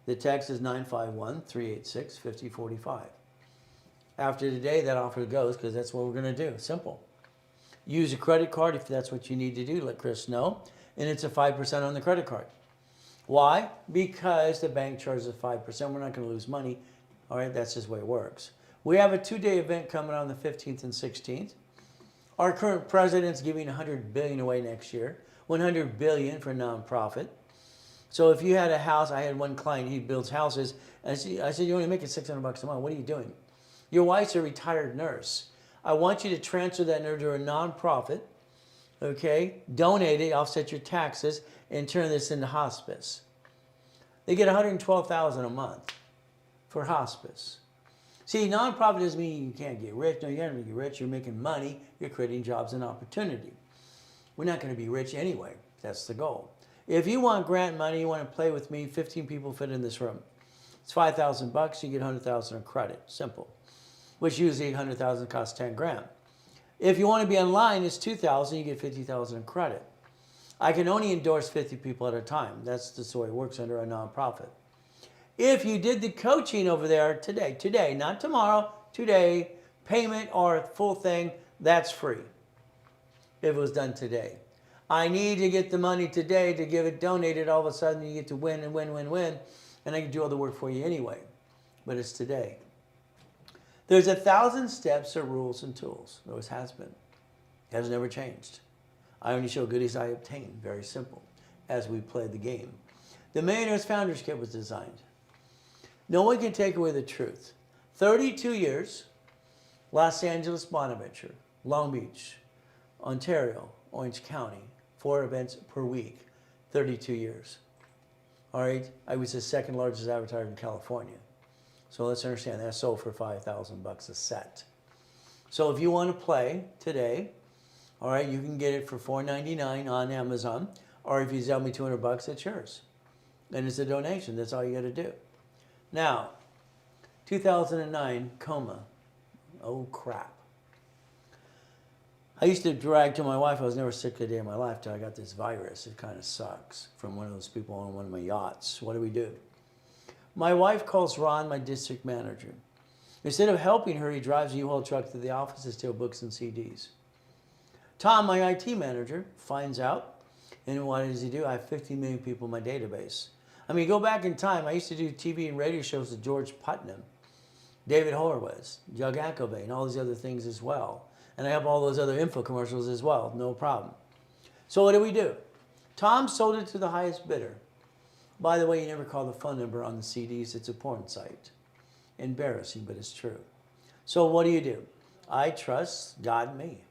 The text is 951-386-5045. After today, that offer goes because that's what we're going to do. Simple. Use a credit card if that's what you need to do. Let Chris know. And it's a 5% on the credit card. Why? Because the bank charges 5%. We're not going to lose money. All right, that's just the way it works. We have a 2-day event coming on the 15th and 16th. Our current president's giving $100 billion away next year. $100 billion for nonprofit. So if you had a house, I had one client, he builds houses. And I said, you're only making $600 a month. What are you doing? Your wife's a retired nurse. I want you to transfer that nurse to a nonprofit. Okay? Donate it, offset your taxes, and turn this into hospice. They get $112,000 a month for hospice. See, nonprofit doesn't mean you can't get rich. No, you're not going to get rich. You're making money. You're creating jobs and opportunity. We're not going to be rich anyway. That's the goal. If you want grant money, you want to play with me, 15 people fit in this room. It's $5,000. You get $100,000 in credit. Simple. Which usually $100,000 costs 10 grand. If you want to be online, it's $2,000. You get $50,000 in credit. I can only endorse 50 people at a time. That's the way it works under a nonprofit. If you did the coaching over there today, not tomorrow, today, payment or full thing, that's free. If it was done today. I need to get the money today to give it donated. All of a sudden you get to win and win, win, win. And I can do all the work for you anyway. But it's today. There's 1,000 steps or rules and tools. There always has been. It has never changed. I only show goodies I obtain. Very simple. As we play the game. The Millionaires Founders Kit was designed. No one can take away the truth. 32 years, Los Angeles, Bonaventure, Long Beach, Ontario, Orange County, 4 events per week, 32 years. All right, I was the second largest advertiser in California. So let's understand that sold for $5,000 a set. So if you want to play today, all right, you can get it for $4.99 on Amazon, or if you sell me $200, it's yours. And it's a donation. That's all you got to do. Now, 2009 coma. Oh crap. I used to brag to my wife I was never sick a day in my life till I got this virus. It kind of sucks from one of those people on one of my yachts. What do we do? My wife calls Ron, my district manager. Instead of helping her, he drives a U-Haul truck to the office to steal books and CDs. Tom, my IT manager, finds out. And what does he do? I have 50 million people in my database. I mean, go back in time. I used to do TV and radio shows with George Putnam, David Horowitz, Doug Ankovay, and all these other things as well. And I have all those other info commercials as well. No problem. So what do? Tom sold it to the highest bidder. By the way, you never call the phone number on the CDs. It's a porn site. Embarrassing, but it's true. So what do? I trust God and me.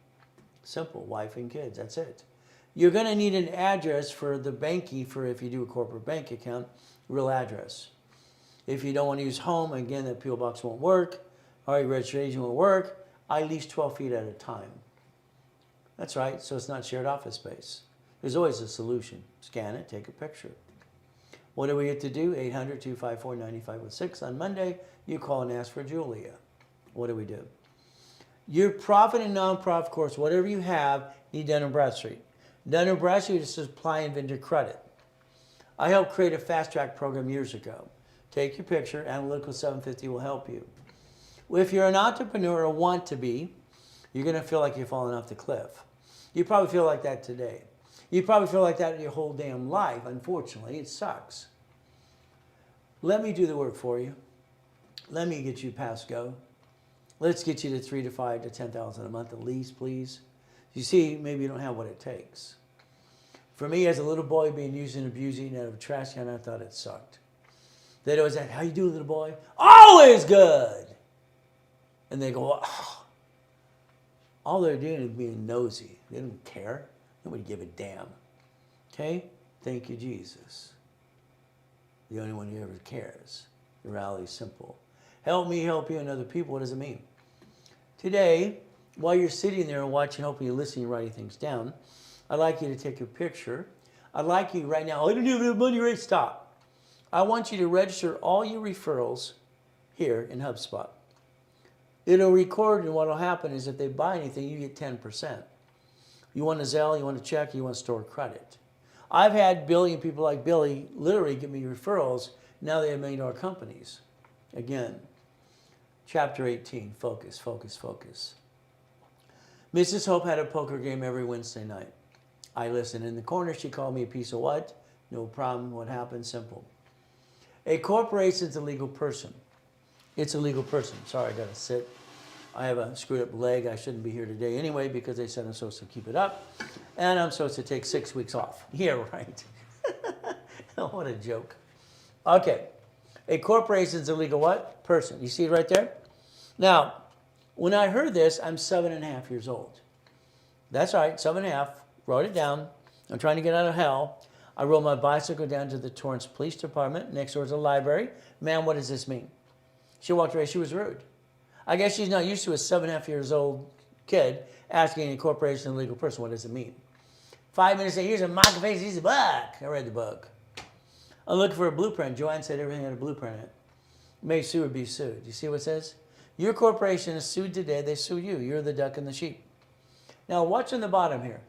Simple. Wife and kids. That's it. You're going to need an address for the banking for if you do a corporate bank account, real address. If you don't want to use home, again, that P.O. box won't work. All right, registration won't work. I lease 12 feet at a time. That's right, so it's not shared office space. There's always a solution. Scan it, take a picture. What do we get to do? 800-254-9506. On Monday, you call and ask for Julia. What do? Your profit and non-profit course, whatever you have, need Dun & Bradstreet. Dun & Bradstreet is supply and vendor credit. I helped create a fast-track program years ago. Take your picture, Analytical 750 will help you. If you're an entrepreneur or want to be, you're going to feel like you're falling off the cliff. You probably feel like that today. You probably feel like that your whole damn life. Unfortunately, it sucks. Let me do the work for you. Let me get you past go. Let's get you to 3 to 5 to 10,000 a month at least, please. You see, maybe you don't have what it takes. For me, as a little boy being used and abused, eating out of a trash can, I thought it sucked. They'd always say, how you doing, little boy? Always good. And they go, oh. All they're doing is being nosy. They don't care. Nobody give a damn. Okay? Thank you, Jesus. The only one who ever cares. The reality is simple. Help me help you and other people. What does it mean? Today, while you're sitting there and watching, hoping you're listening, writing things down, I'd like you to take a picture. I'd like you right now, I don't even have money, right? Stop. I want you to register all your referrals here in HubSpot. It'll record, and what will happen is if they buy anything, you get 10%. You want a Zelle, you want a check, you want to store credit. I've had Billy and people like Billy literally give me referrals. Now they have $1 million companies. Again, chapter 18, focus, focus, focus. Mrs. Hope had a poker game every Wednesday night. I listened. In the corner, she called me a piece of what? No problem. What happened? Simple. A corporation is a legal person. It's a legal person. Sorry, I got to sit. I have a screwed up leg. I shouldn't be here today anyway because they said I'm supposed to keep it up. And I'm supposed to take 6 weeks off. Yeah, right. What a joke. Okay. A corporation is a legal what? Person. You see it right there? Now, when I heard this, I'm 7.5 years old. That's right, 7.5. Wrote it down. I'm trying to get out of hell. I rode my bicycle down to the Torrance Police Department. Next door is a library. Ma'am, what does this mean? She walked away. She was rude. I guess she's not used to a 7.5 years old kid asking a corporation a legal person. What does it mean? 5 minutes later, here's a mock face. He's a bug. I read the book. I'm looking for a blueprint. Joanne said everything had a blueprint in it. May sue or be sued. You see what it says? Your corporation is sued today. They sue you. You're the duck and the sheep. Now, watch on the bottom here.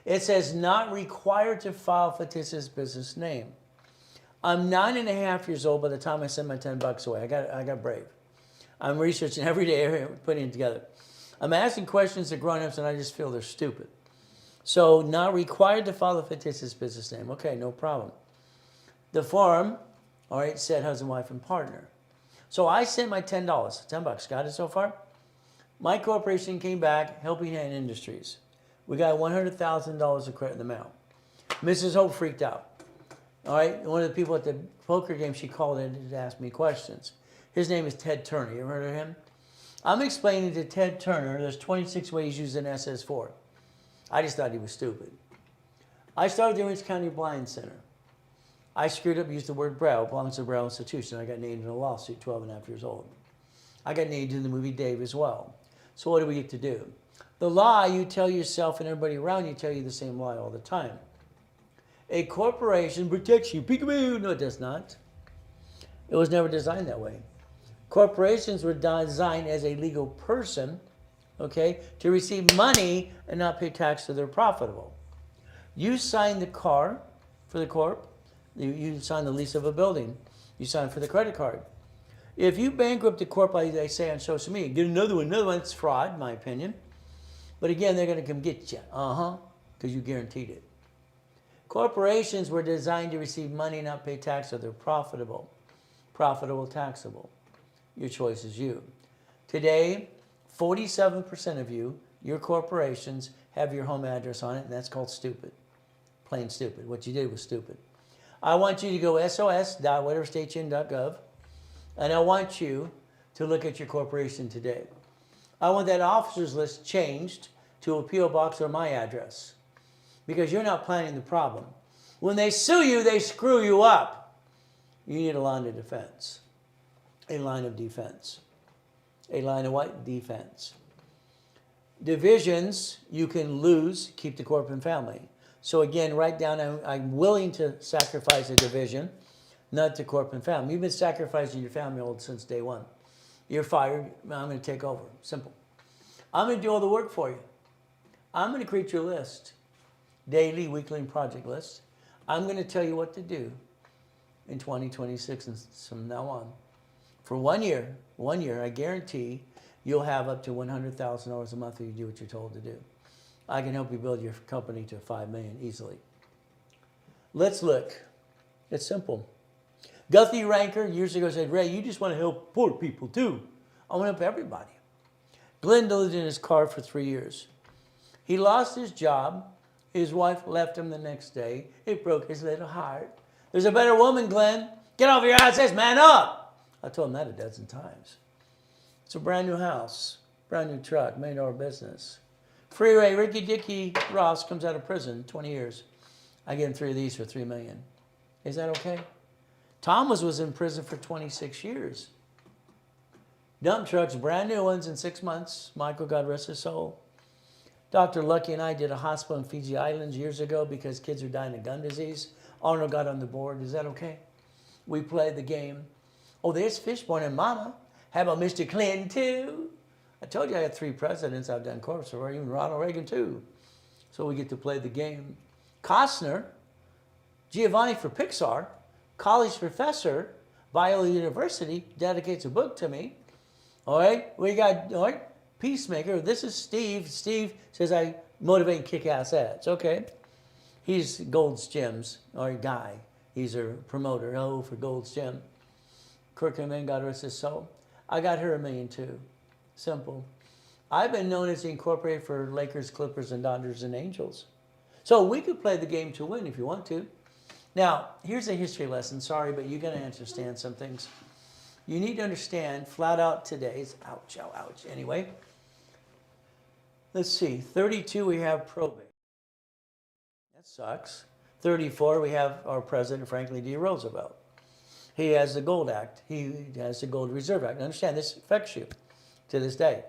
It says not required to file fictitious business name. I'm 9.5 years old by the time I send my $10 away. I got brave. I'm researching every day, putting it together. I'm asking questions to grown-ups, and I just feel they're stupid. So, not required to file a fictitious business name. Okay, no problem. The form, all right, said husband, wife, and partner. So I sent my $10. Got it so far? My corporation came back, Helping Hand Industries. We got $100,000 of credit in the mail. Mrs. Hope freaked out. All right, one of the people at the poker game, she called in to ask me questions. His name is Ted Turner. You ever heard of him? I'm explaining to Ted Turner there's 26 ways using SS4. I just thought he was stupid. I started the Orange County Blind Center. I screwed up, used the word Brow. It belongs to the Brow Institution. I got named in a lawsuit, 12.5 years old. I got named in the movie Dave as well. So what do we get to do? The lie you tell yourself and everybody around you tell you the same lie all the time. A corporation protects you. Peekaboo. No, it does not. It was never designed that way. Corporations were designed as a legal person, okay, to receive money and not pay tax so they're profitable. You sign the car for the corp. You sign the lease of a building. You sign for the credit card. If you bankrupt the corp, like they say on social media, get another one, it's fraud, in my opinion. But again, they're going to come get you. Because you guaranteed it. Corporations were designed to receive money, not pay tax, so they're profitable. Profitable, taxable. Your choice is you. Today, 47% of you, your corporations, have your home address on it, and that's called stupid. Plain stupid. What you did was stupid. I want you to go sos.whateverstateyouin.gov, and I want you to look at your corporation today. I want that officers list changed to a P.O. box or my address, because you're not planning the problem. When they sue you, they screw you up. You need a line of defense. A line of defense. A line of what? Defense. Divisions you can lose, keep the corp and family. So again, write down, I'm willing to sacrifice a division, not the corp and family. You've been sacrificing your family since day one. You're fired, I'm going to take over. Simple. I'm going to do all the work for you. I'm going to create your list. Daily, weekly, and project list. I'm going to tell you what to do in 2026 and from now on. For 1 year, I guarantee you'll have up to $100,000 a month if you do what you're told to do. I can help you build your company to $5 million easily. Let's look. It's simple. Guthrie Ranker years ago said, Ray, you just want to help poor people too. I want to help everybody. Glenn lived in his car for 3 years. He lost his job. His wife left him the next day. It broke his little heart. There's a better woman, Glenn. Get off your ass, man up. I told him that a dozen times. It's a brand new house, brand new truck, $1 million business. Freeway, Ricky Dicky Ross comes out of prison, 20 years. I give him 3 of these for $3 million. Is that okay? Thomas was in prison for 26 years. Dump trucks, brand new ones in 6 months. Michael, God rest his soul. Dr. Lucky and I did a hospital in Fiji Islands years ago because kids are dying of gun disease. Arnold got on the board. Is that okay? We played the game. Oh, there's Fishburne and Mama. How about Mr. Clinton too? I told you I had 3 presidents I've done corpse for, even Ronald Reagan too. So we get to play the game. Costner, Giovanni for Pixar, college professor, Biola University, dedicates a book to me. All right, we got, all right, Peacemaker. This is Steve. Steve says I motivate and kick ass ads. Okay. He's Gold's Gems, or guy. He's a promoter. Oh, for Gold's Gym. Kirkman, God rest his soul. I got her $1 million too. Simple. I've been known as the incorporated for Lakers, Clippers, and Dodgers and Angels. So we could play the game to win if you want to. Now, here's a history lesson. Sorry, but you're going to understand some things. You need to understand flat out today's, ouch, ouch, ouch. Anyway, let's see. 32, we have probate. That sucks. 34, we have our President Franklin D. Roosevelt. He has the Gold Act. He has the Gold Reserve Act. Understand, this affects you to this day.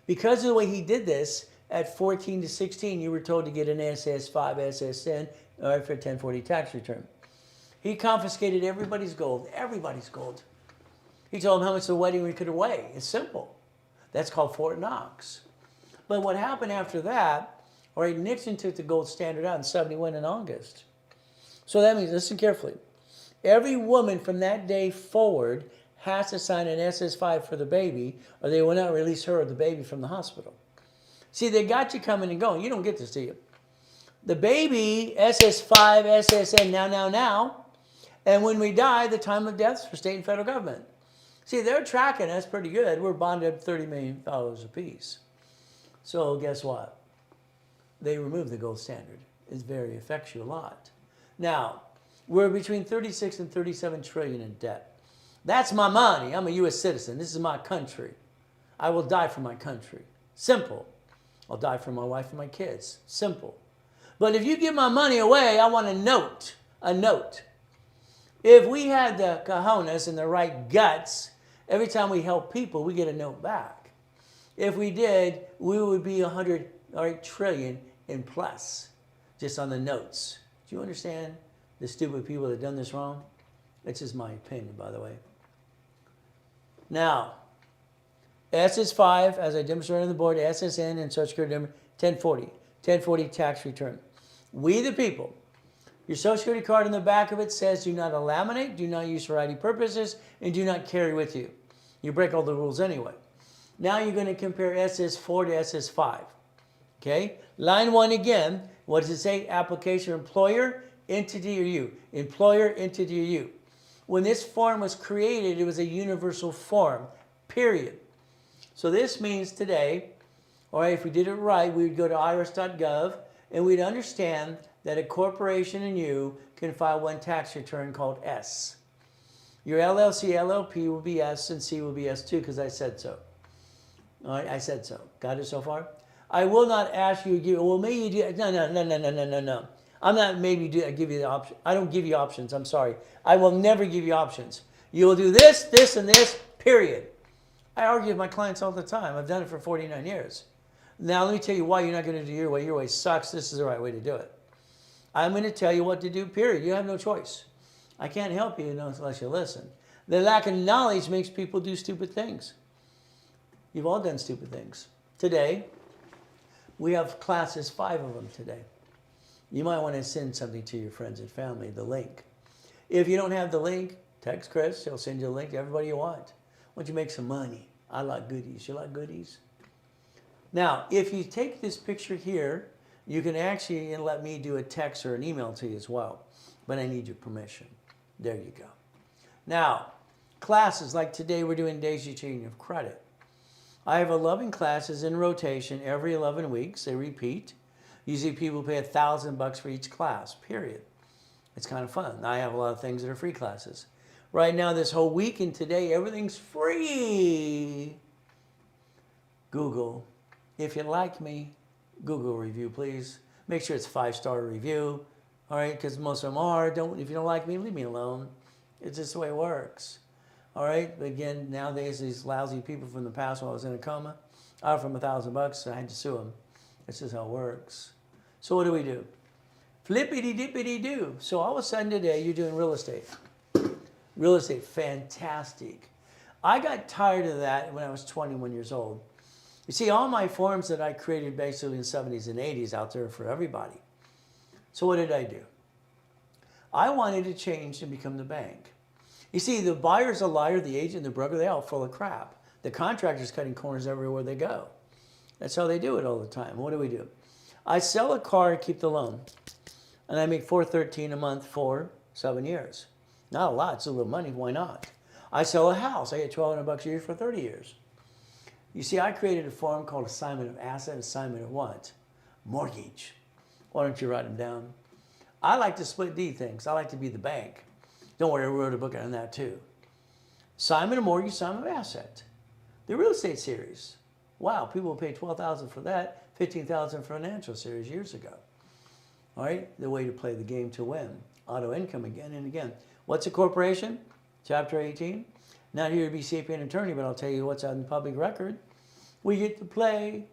Because of the way he did this, at 14 to 16, you were told to get an SS5, SS10, for a 1040 tax return. He confiscated everybody's gold, everybody's gold. He told them how much the wedding ring could weigh. It's simple. That's called Fort Knox. But what happened after that, all right, Nixon took the gold standard out in 71 in August. So that means, listen carefully, every woman from that day forward has to sign an SS5 for the baby, or they will not release her or the baby from the hospital. See, they got you coming and going. You don't get this, do you? The baby, SS5, SSN, now. And when we die, the time of death for state and federal government. See, they're tracking us pretty good. We're bonded up $30 million apiece. So guess what? They removed the gold standard. It very affects you a lot. Now, we're between 36 and 37 trillion in debt. That's my money. I'm a U.S. citizen. This is my country. I will die for my country. Simple. I'll die for my wife and my kids. Simple. But if you give my money away, I want a note. A note. If we had the cojones and the right guts, every time we help people, we get a note back. If we did, we would be 100 trillion in plus, just on the notes. Do you understand the stupid people that have done this wrong? That's just my opinion, by the way. Now, SS5, as I demonstrated on the board, SSN and Social Security number 1040 tax return. We the people. Your Social Security card in the back of it says do not laminate, do not use for ID purposes, and do not carry with you. You break all the rules anyway. Now you're going to compare SS4 to SS5. Okay? Line 1 again. What does it say? Application employer, entity, or you. Employer, entity, or you. When this form was created, it was a universal form, period. So this means today, all right, if we did it right, we would go to irs.gov and we'd understand that a corporation and you can file one tax return called S. Your LLC, LLP will be S and C will be S2 because I said so. All right, I said so. Got it so far? I will not ask you, well, maybe you do. No. I'm not maybe I give you the option. I don't give you options. I'm sorry. I will never give you options. You will do this, this, and this, period. I argue with my clients all the time. I've done it for 49 years. Now let me tell you why you're not going to do your way. Your way sucks. This is the right way to do it. I'm going to tell you what to do, period. You have no choice. I can't help you unless you listen. The lack of knowledge makes people do stupid things. You've all done stupid things. Today, we have classes, 5 of them today. You might want to send something to your friends and family, the link. If you don't have the link, text Chris. He'll send you a link to everybody you want. Why don't you make some money? I like goodies. You like goodies? Now, if you take this picture here, you can actually let me do a text or an email to you as well. But I need your permission. There you go. Now, classes like today we're doing Daisy Chain of Credit. I have 11 classes in rotation every 11 weeks. They repeat. Usually people pay $1,000 for each class, period. It's kind of fun. I have a lot of things that are free classes. Right now, this whole week and today, everything's free. Google. If you like me, Google review, please. Make sure it's 5-star review. All right, because most of them are. If you don't like me, leave me alone. It's just the way it works. All right, but again, nowadays, these lousy people from the past while I was in a coma, I offered them $1,000, so I had to sue them. This is how it works. So what do? Flippity dippity do. So all of a sudden today you're doing real estate. Real estate, fantastic. I got tired of that when I was 21 years old. You see, all my forms that I created basically in the 70s and 80s out there for everybody. So what did I do? I wanted to change and become the bank. You see, the buyer's a liar, the agent, the broker, they all full of crap. The contractor's cutting corners everywhere they go. That's how they do it all the time. What do? I sell a car and keep the loan. And I make $413 a month for 7 years. Not a lot, it's a little money, why not? I sell a house, I get $1,200 a year for 30 years. You see, I created a form called assignment of asset, assignment of what? Mortgage. Why don't you write them down? I like to split D things. I like to be the bank. Don't worry, I wrote a book on that too. Assignment of mortgage, assignment of asset. The real estate series. Wow, people will pay $12,000 for that, $15,000 for financial series years ago. All right, the way to play the game to win. Auto income again and again. What's a corporation? Chapter 18. Not here to be sapient attorney, but I'll tell you what's on public record. We get to play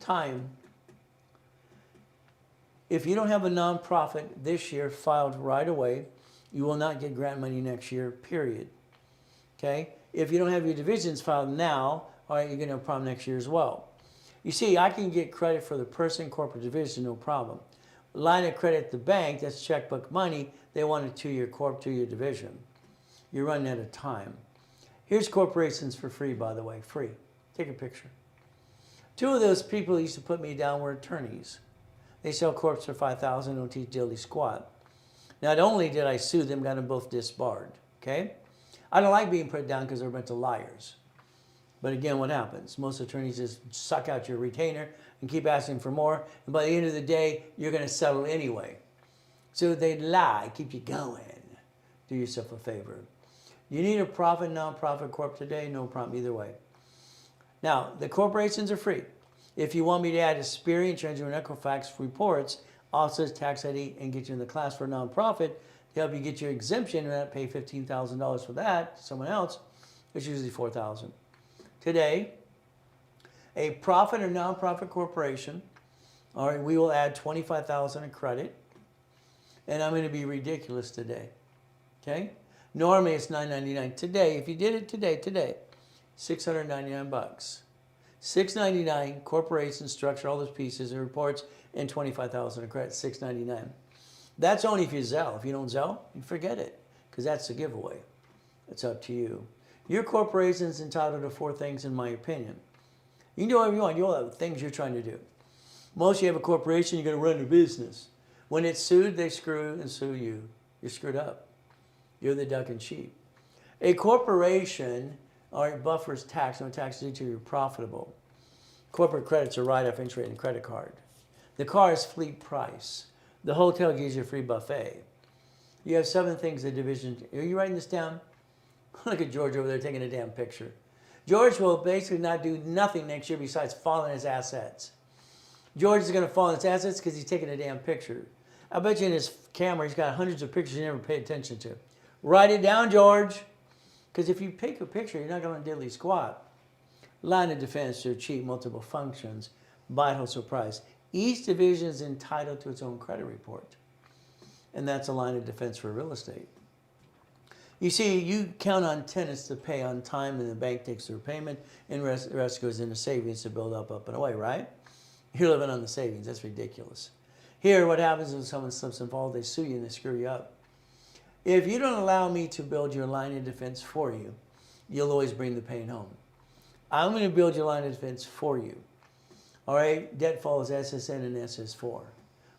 time. If you don't have a nonprofit this year filed right away, you will not get grant money next year, period. Okay? If you don't have your divisions filed now, all right, you're going to have a problem next year as well. You see, I can get credit for the person, corporate division, no problem. Line of credit at the bank, that's checkbook money, they want a 2-year corp, 2-year division. You're running out of time. Here's corporations for free, by the way, free. Take a picture. 2 of those people who used to put me down were attorneys. They sell corps for $5,000, don't teach diddly squat. Not only did I sue them, got them both disbarred, okay? I don't like being put down because they're a bunch of liars. But again, what happens? Most attorneys just suck out your retainer and keep asking for more. And by the end of the day, you're going to settle anyway. So they lie, keep you going. Do yourself a favor. You need a profit, nonprofit corp today, no problem either way. Now, the corporations are free. If you want me to add experience, transfer and Equifax reports, also tax ID, and get you in the class for a nonprofit to help you get your exemption and not pay $15,000 for that to someone else, it's usually $4,000. Today, a profit or nonprofit corporation, all right, we will add $25,000 in credit, and I'm going to be ridiculous today, okay? Normally it's $9.99. Today, if you did it today, $699. $699, corporation structure, all those pieces and reports, and $25,000 in credit, $699. That's only if you Zelle. If you don't Zelle, you forget it, because that's a giveaway. It's up to you. Your corporation's entitled to 4 things, in my opinion. You can do whatever you want. You all have things you're trying to do. Most of you have a corporation, you're going to run a business. When it's sued, they screw and sue you. You're screwed up. You're the duck and sheep. A corporation, all right, buffers tax. No tax due till you're profitable. Corporate credit's a write-off interest rate and credit card. The car is fleet price. The hotel gives you a free buffet. You have 7 things the division. Are you writing this down? Look at George over there taking a damn picture. George will basically not do nothing next year besides fall in his assets. George is going to fall in his assets because he's taking a damn picture. I bet you in his camera he's got hundreds of pictures you never pay attention to. Write it down, George. Because if you take a picture, you're not going to diddly squat. Line of defense to achieve multiple functions. Vital surprise. Each division is entitled to its own credit report. And that's a line of defense for real estate. You see, you count on tenants to pay on time, and the bank takes their payment, and the rest goes into savings to build up and away, right? You're living on the savings. That's ridiculous. Here, what happens when someone slips and falls, they sue you and they screw you up. If you don't allow me to build your line of defense for you, you'll always bring the pain home. I'm going to build your line of defense for you. All right? Debt follows SSN and SS4.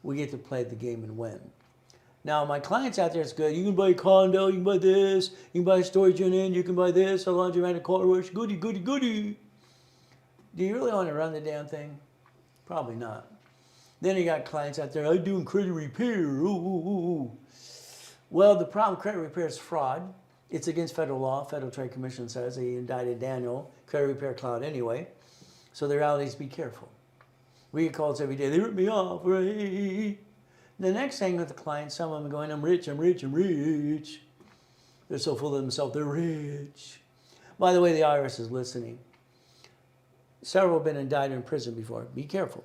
We get to play the game and win. Now, my clients out there, it's good. You can buy a condo, you can buy this, you can buy a storage unit, you can buy this, a laundromat, car wash, goody, goody, goody. Do you really want to run the damn thing? Probably not. Then you got clients out there, I'm doing credit repair. Ooh, ooh, ooh. Well, the problem with credit repair is fraud. It's against federal law. Federal Trade Commission says they indicted Daniel, credit repair cloud anyway. So the reality is be careful. We get calls every day. They rip me off, right? The next thing with the clients, some of them are going, I'm rich, I'm rich, I'm rich. They're so full of themselves, they're rich. By the way, the IRS is listening. Several have been indicted in prison before. Be careful.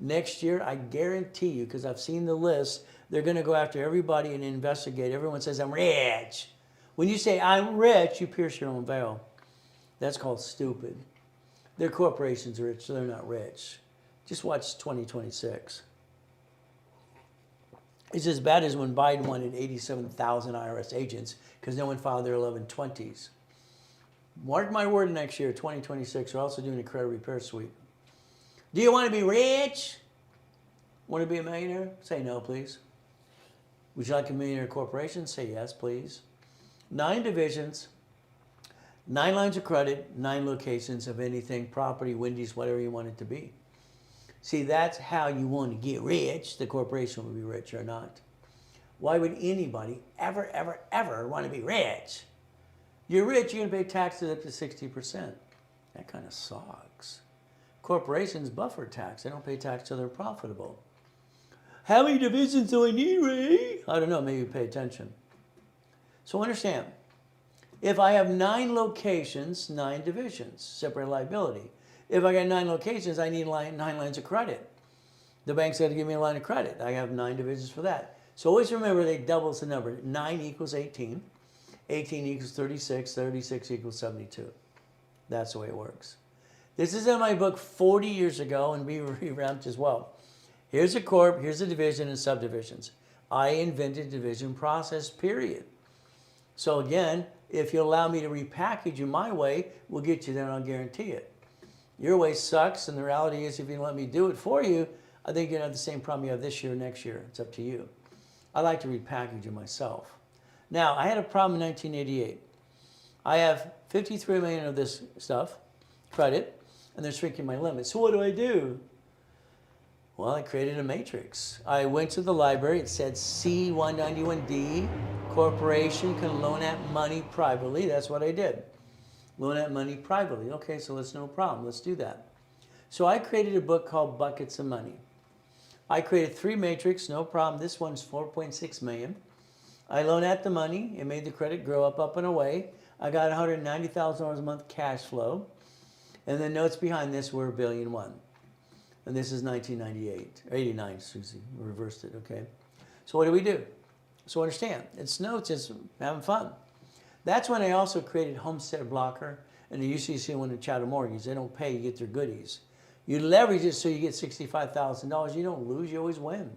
Next year, I guarantee you, because I've seen the list, they're going to go after everybody and investigate. Everyone says, I'm rich. When you say, I'm rich, you pierce your own veil. That's called stupid. Their corporations are rich, so they're not rich. Just watch 2026. It's as bad as when Biden wanted 87,000 IRS agents because no one filed their 1120s. Mark my word, next year, 2026, we're also doing a credit repair sweep. Do you want to be rich? Want to be a millionaire? Say no, please. Would you like a millionaire corporation? Say yes, please. 9 divisions, 9 lines of credit, 9 locations of anything, property, Wendy's, whatever you want it to be. See, that's how you want to get rich. The corporation will be rich or not. Why would anybody ever, ever, ever want to be rich? You're rich, you're going to pay taxes up to 60%. That kind of sucks. Corporations buffer tax. They don't pay tax till they're profitable. How many divisions do I need, Ray? I don't know, maybe you pay attention. So understand, if I have 9 locations, 9 divisions, separate liability. If I got 9 locations, I need 9 lines of credit. The bank's got to give me a line of credit. I have 9 divisions for that. So always remember, they doubles the number. 9 equals 18. 18 equals 36. 36 equals 72. That's the way it works. This is in my book 40 years ago and be revamped as well. Here's a corp, here's a division and subdivisions. I invented division process, period. So again, if you allow me to repackage you my way, we'll get you there and I'll guarantee it. Your way sucks, and the reality is if you let me do it for you, I think you're going to have the same problem you have this year or next year. It's up to you. I like to repackage you myself. Now, I had a problem in 1988. I have 53 million of this stuff, credit, and they're shrinking my limit. So what do? Well, I created a matrix. I went to the library. It said C191D, corporation can loan out money privately. That's what I did. Loan out money privately. Okay, so that's no problem. Let's do that. So I created a book called Buckets of Money. I created 3 matrix, no problem. This one's 4.6 million. I loan out the money. It made the credit grow up and away. I got $190,000 a month cash flow. And the notes behind this were $1.1 billion. And this is 1998, 89, excuse me, we reversed it, okay? So what do? So understand, it's notes, it's having fun. That's when I also created Homestead Blocker and the UCC one in Chatham Mortgage. They don't pay, you get their goodies. You leverage it so you get $65,000. You don't lose, you always win.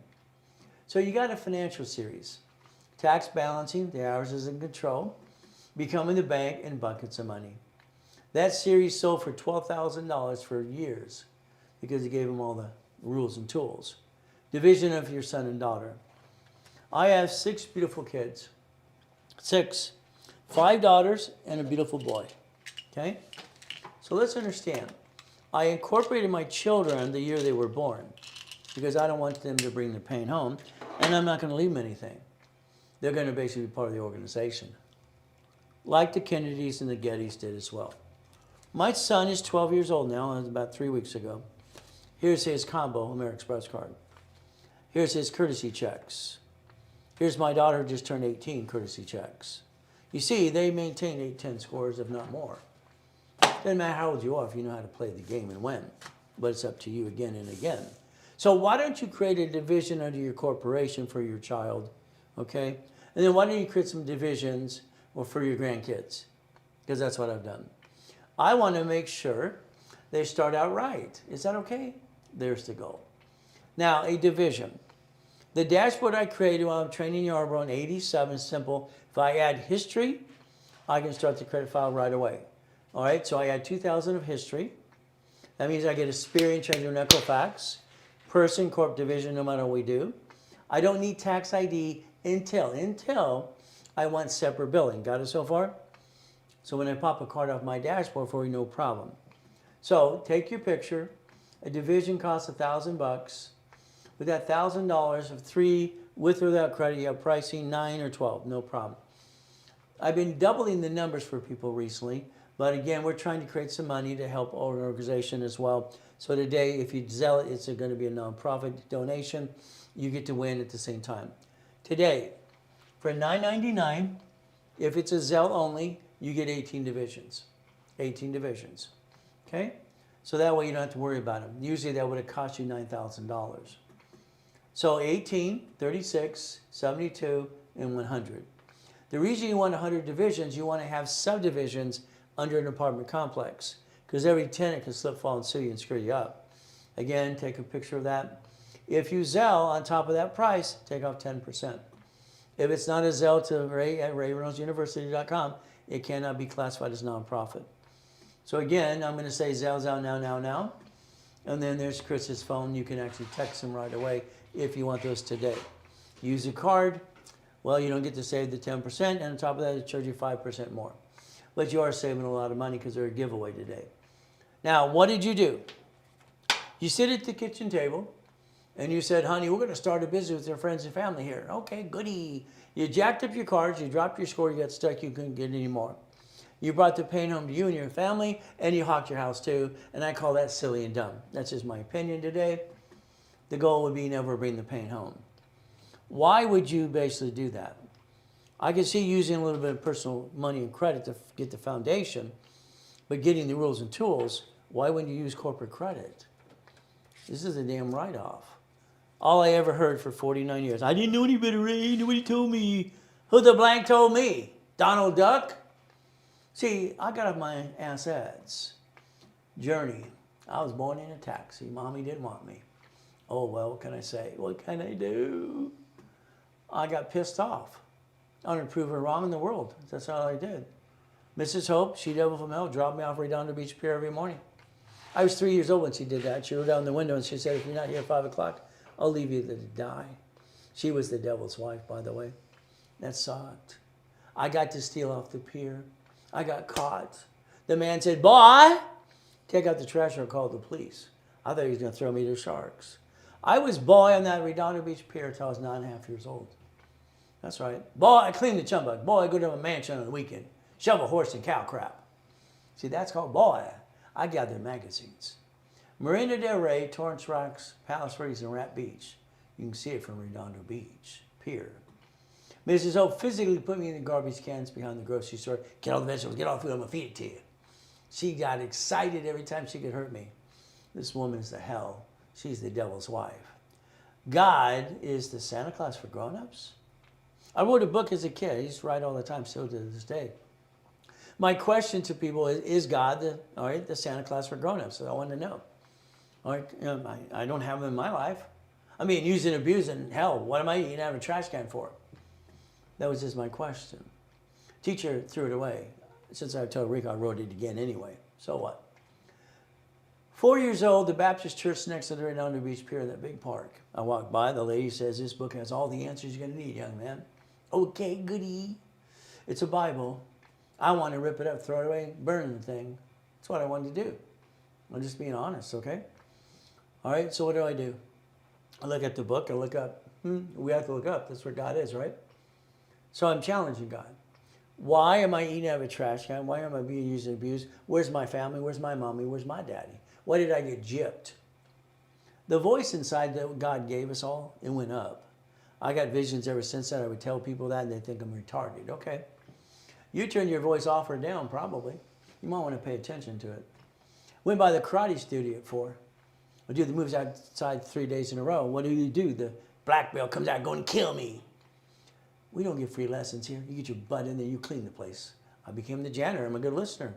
So you got a financial series. Tax balancing, the hours is in control, becoming the bank, and buckets of money. That series sold for $12,000 for years because he gave them all the rules and tools. Division of your son and daughter. I have 6 beautiful kids. 6. 5 daughters and a beautiful boy. Okay? So let's understand. I incorporated my children the year they were born because I don't want them to bring the pain home, and I'm not going to leave them anything. They're going to basically be part of the organization, like the Kennedys and the Gettys did as well. My son is 12 years old now, and about 3 weeks ago. Here's his combo American Express card. Here's his courtesy checks. Here's my daughter who just turned 18, courtesy checks. You see, they maintain 8, 10 scores, if not more. Doesn't matter how old you are if you know how to play the game and win. But it's up to you again and again. So why don't you create a division under your corporation for your child, okay? And then why don't you create some divisions for your grandkids? Because that's what I've done. I want to make sure they start out right. Is that okay? There's the goal. Now, a division. The dashboard I created while I'm training Yarborough in 87 is simple. If I add history, I can start the credit file right away. All right, so I add 2,000 of history. That means I get experience under Equifax, person, corp, division, no matter what we do. I don't need tax ID until I want separate billing. Got it so far? So when I pop a card off my dashboard for you, no problem. So take your picture. A division costs $1,000. With that $1,000 of 3 with or without credit, you have pricing 9 or 12, no problem. I've been doubling the numbers for people recently, but again, we're trying to create some money to help our organization as well. So today, if you sell it, it's going to be a nonprofit donation. You get to win at the same time. Today, for $9.99, if it's a Zelle only, you get 18 divisions. 18 divisions. Okay? So that way you don't have to worry about them. Usually that would have cost you $9,000. So 18, 36, 72, and 100. The reason you want 100 divisions, you want to have subdivisions under an apartment complex, because every tenant can slip, fall, and sue you and screw you up. Again, take a picture of that. If you Zelle on top of that price, take off 10%. If it's not a Zelle to Ray at RayReynoldsUniversity.com, it cannot be classified as nonprofit. So again, I'm going to say Zelle, now. And then there's Chris's phone. You can actually text him right away if you want those today. Use a card. Well, you don't get to save the 10%, and on top of that, it charges you 5% more. But you are saving a lot of money because they're a giveaway today. Now, what did you do? You sit at the kitchen table, and you said, honey, we're going to start a business with your friends and family here. Okay, goody. You jacked up your cards, you dropped your score, you got stuck, you couldn't get any more. You brought the pain home to you and your family, and you hawked your house too, and I call that silly and dumb. That's just my opinion today. The goal would be never bring the pain home. Why would you basically do that? I can see using a little bit of personal money and credit to get the foundation, but getting the rules and tools, why wouldn't you use corporate credit? This is a damn write-off. All I ever heard for 49 years, I didn't know any better, Ray. Nobody told me. Who the blank told me? Donald Duck? See, I got off my assets journey. I was born in a taxi. Mommy didn't want me. Oh, well, what can I say? What can I do? I got pissed off. I wanted to prove her wrong in the world. That's all I did. Mrs. Hope, she devil from hell, dropped me off Redondo Beach Pier every morning. I was 3 years old when she did that. She rolled down the window and she said, if you're not here at 5 o'clock, I'll leave you to die. She was the devil's wife, by the way. That sucked. I got to steal off the pier. I got caught. The man said, boy, take out the trash or call the police. I thought he was going to throw me to sharks. I was boy on that Redondo Beach Pier until I was 9.5 years old. That's right. Boy, I cleaned the chumbug. Boy, I go to a mansion on the weekend. Shovel horse and cow crap. See, that's called boy. I gather magazines. Marina del Rey, Torrance Rocks, Palos Verdes, and Rat Beach. You can see it from Redondo Beach Pier. Mrs. Hope physically put me in the garbage cans behind the grocery store. Get all the vegetables, get all the food, I'm going to feed it to you. She got excited every time she could hurt me. This woman is the hell. She's the devil's wife. God is the Santa Claus for grown-ups. I wrote a book as a kid. I used to write all the time, still to this day. My question to people is God the Santa Claus for grown-ups? So I want to know. All right, I don't have him in my life. I mean, using, abusing, hell, what am I eating out of a trash can for? That was just my question. Teacher threw it away. Since I told Rick, I wrote it again anyway. So what? 4 years old, the Baptist church next to the Redondo Beach Pier in that big park. I walked by, the lady says, this book has all the answers you're going to need, young man. Okay, goody. It's a Bible. I want to rip it up, throw it away, burn the thing. That's what I wanted to do. I'm just being honest, okay? All right, so what do? I look at the book, I look up. We have to look up. That's where God is, right? So I'm challenging God. Why am I eating out of a trash can? Why am I being used and abused? Where's my family? Where's my mommy? Where's my daddy? Why did I get gypped? The voice inside that God gave us all, it went up. I got visions ever since then. I would tell people that and they think I'm retarded. Okay. You turn your voice off or down, probably. You might want to pay attention to it. Went by the karate studio at 4. I do the moves outside 3 days in a row. What do? The black belt comes out going to kill me. We don't get free lessons here. You get your butt in there, you clean the place. I became the janitor. I'm a good listener.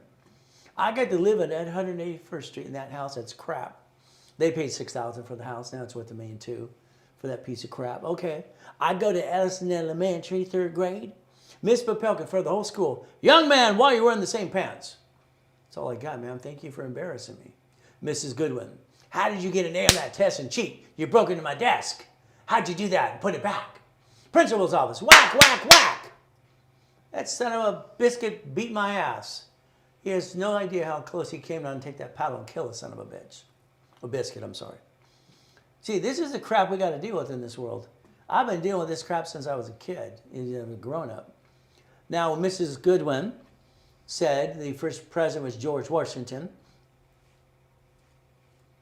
I got to live at 181st Street in that house. That's crap. They paid $6,000 for the house. Now it's worth $1.2 million for that piece of crap. Okay. I go to Ellison Elementary, 3rd grade. Miss Papelka for the whole school. Young man, why are you wearing the same pants? That's all I got, ma'am. Thank you for embarrassing me. Mrs. Goodwin. How did you get an A on that test and cheat? You broke into my desk. How'd you do that and put it back? Principal's office. Whack, whack, whack. That son of a biscuit beat my ass. He has no idea how close he came down to take that paddle and kill the son of a bitch. A biscuit, I'm sorry. See, this is the crap we got to deal with in this world. I've been dealing with this crap since I was a kid, a grown up. Now, Mrs. Goodwin said the first president was George Washington.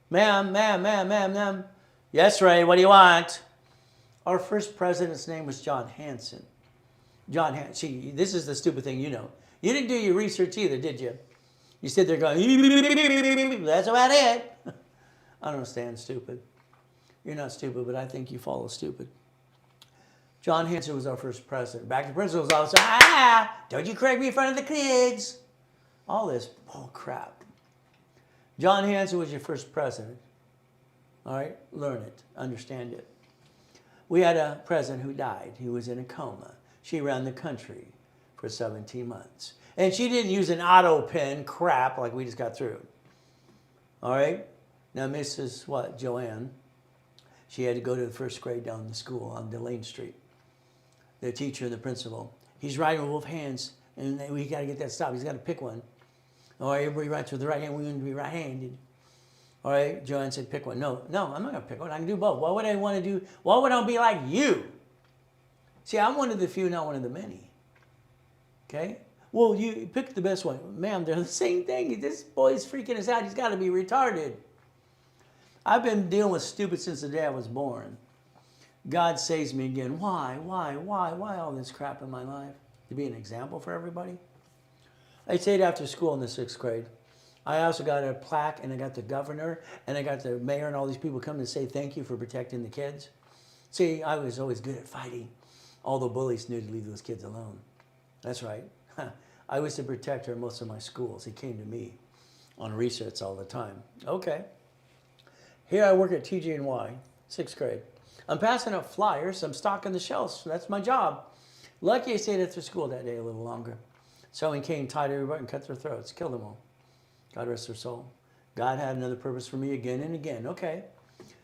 Ma'am. Yes, Ray, what do you want? Our first president's name was John Hanson. John Hanson. See, this is the stupid thing you know. You didn't do your research either, did you? You sit there going, that's about it. I don't understand stupid. You're not stupid, but I think you follow stupid. John Hanson was our first president. Back to the principal's office, don't you correct me in front of the kids. All this bull crap. John Hanson was your first president. All right, learn it, understand it. We had a president who died. He was in a coma. She ran the country for 17 months. And she didn't use an auto pen crap like we just got through. All right? Now, Mrs. Joanne, she had to go to the first grade down the school on Delane Street. The teacher and the principal. He's writing with both hands, and we got to get that stopped. He's got to pick one. All right, everybody writes with the right hand. We want to be right-handed. All right, Joanne said, pick one. No, I'm not going to pick one. I can do both. Why would I want to do, why would I be like you? See, I'm one of the few, not one of the many. Okay? Well, you pick the best one. Ma'am, they're the same thing. This boy's freaking us out. He's got to be retarded. I've been dealing with stupid since the day I was born. God saves me again. Why all this crap in my life? To be an example for everybody? I stayed after school in the 6th grade. I also got a plaque, and I got the governor, and I got the mayor, and all these people come to say thank you for protecting the kids. See, I was always good at fighting. All the bullies knew to leave those kids alone. That's right. I was the protector in most of my schools. He came to me on resets all the time. Okay. Here I work at TJ&Y, 6th grade. I'm passing out flyers. I'm stocking the shelves. That's my job. Lucky I stayed after school that day a little longer. Sewing cane, tied everybody, and cut their throats. Killed them all. God rest their soul. God had another purpose for me again and again. Okay.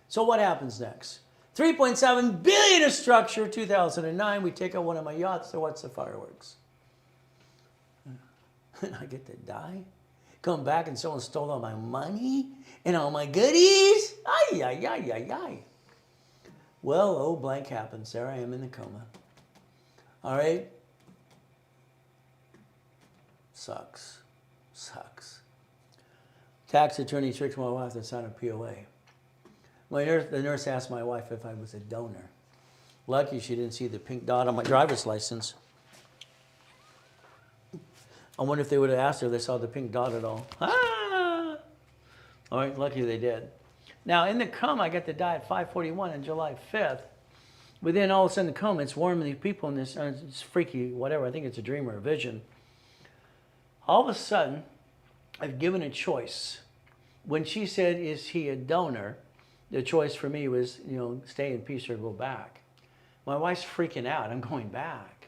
So what happens next? 3.7 billion of structure, 2009. We take out one of my yachts. So what's the fireworks? I get to die? Come back and someone stole all my money and all my goodies? Ay, ay, ay, ay, ay. Well, oh, blank happens. There I am in the coma. All right? Sucks. Tax attorney tricked my wife to sign a POA. The nurse asked my wife if I was a donor. Lucky she didn't see the pink dot on my driver's license. I wonder if they would have asked her if they saw the pink dot at all. Ah! All right, lucky they did. Now, in the coma, I got to die at 5:41 on July 5th. But then all of a sudden, the coma, it's warming these people in this, it's freaky, whatever. I think it's a dream or a vision. All of a sudden, I've given a choice. When she said, is he a donor? The choice for me was, stay in peace or go back. My wife's freaking out. I'm going back.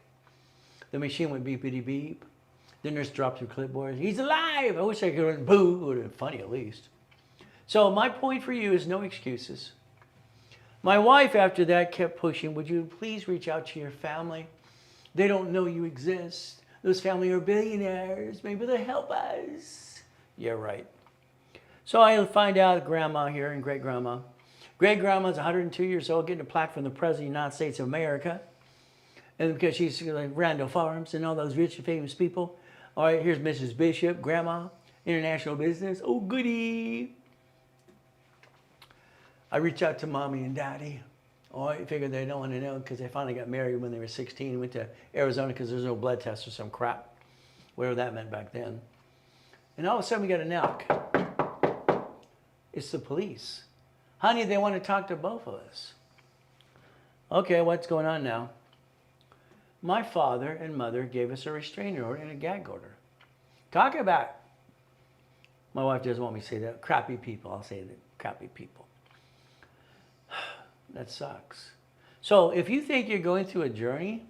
The machine went beepity beep. The nurse dropped her clipboard. He's alive. I wish I could run boo. It would have been funny at least. So my point for you is no excuses. My wife after that kept pushing. Would you please reach out to your family? They don't know you exist. Those family are billionaires. Maybe they'll help us. Yeah, right. So I find out grandma here and great-grandma. Great-grandma's 102 years old, getting a plaque from the President of the United States of America. And because she's like Randall Farms and all those rich and famous people. All right, here's Mrs. Bishop, grandma, international business. Oh, goody. I reach out to mommy and daddy. Oh, I figured they don't want to know because they finally got married when they were 16. Went to Arizona because there's no blood test or some crap. Whatever that meant back then. And all of a sudden we got a knock. It's the police. Honey, they want to talk to both of us. Okay, what's going on now? My father and mother gave us a restraining order and a gag order. Talk about, my wife doesn't want me to say that, crappy people. I'll say that, crappy people. That sucks. So if you think you're going through a journey,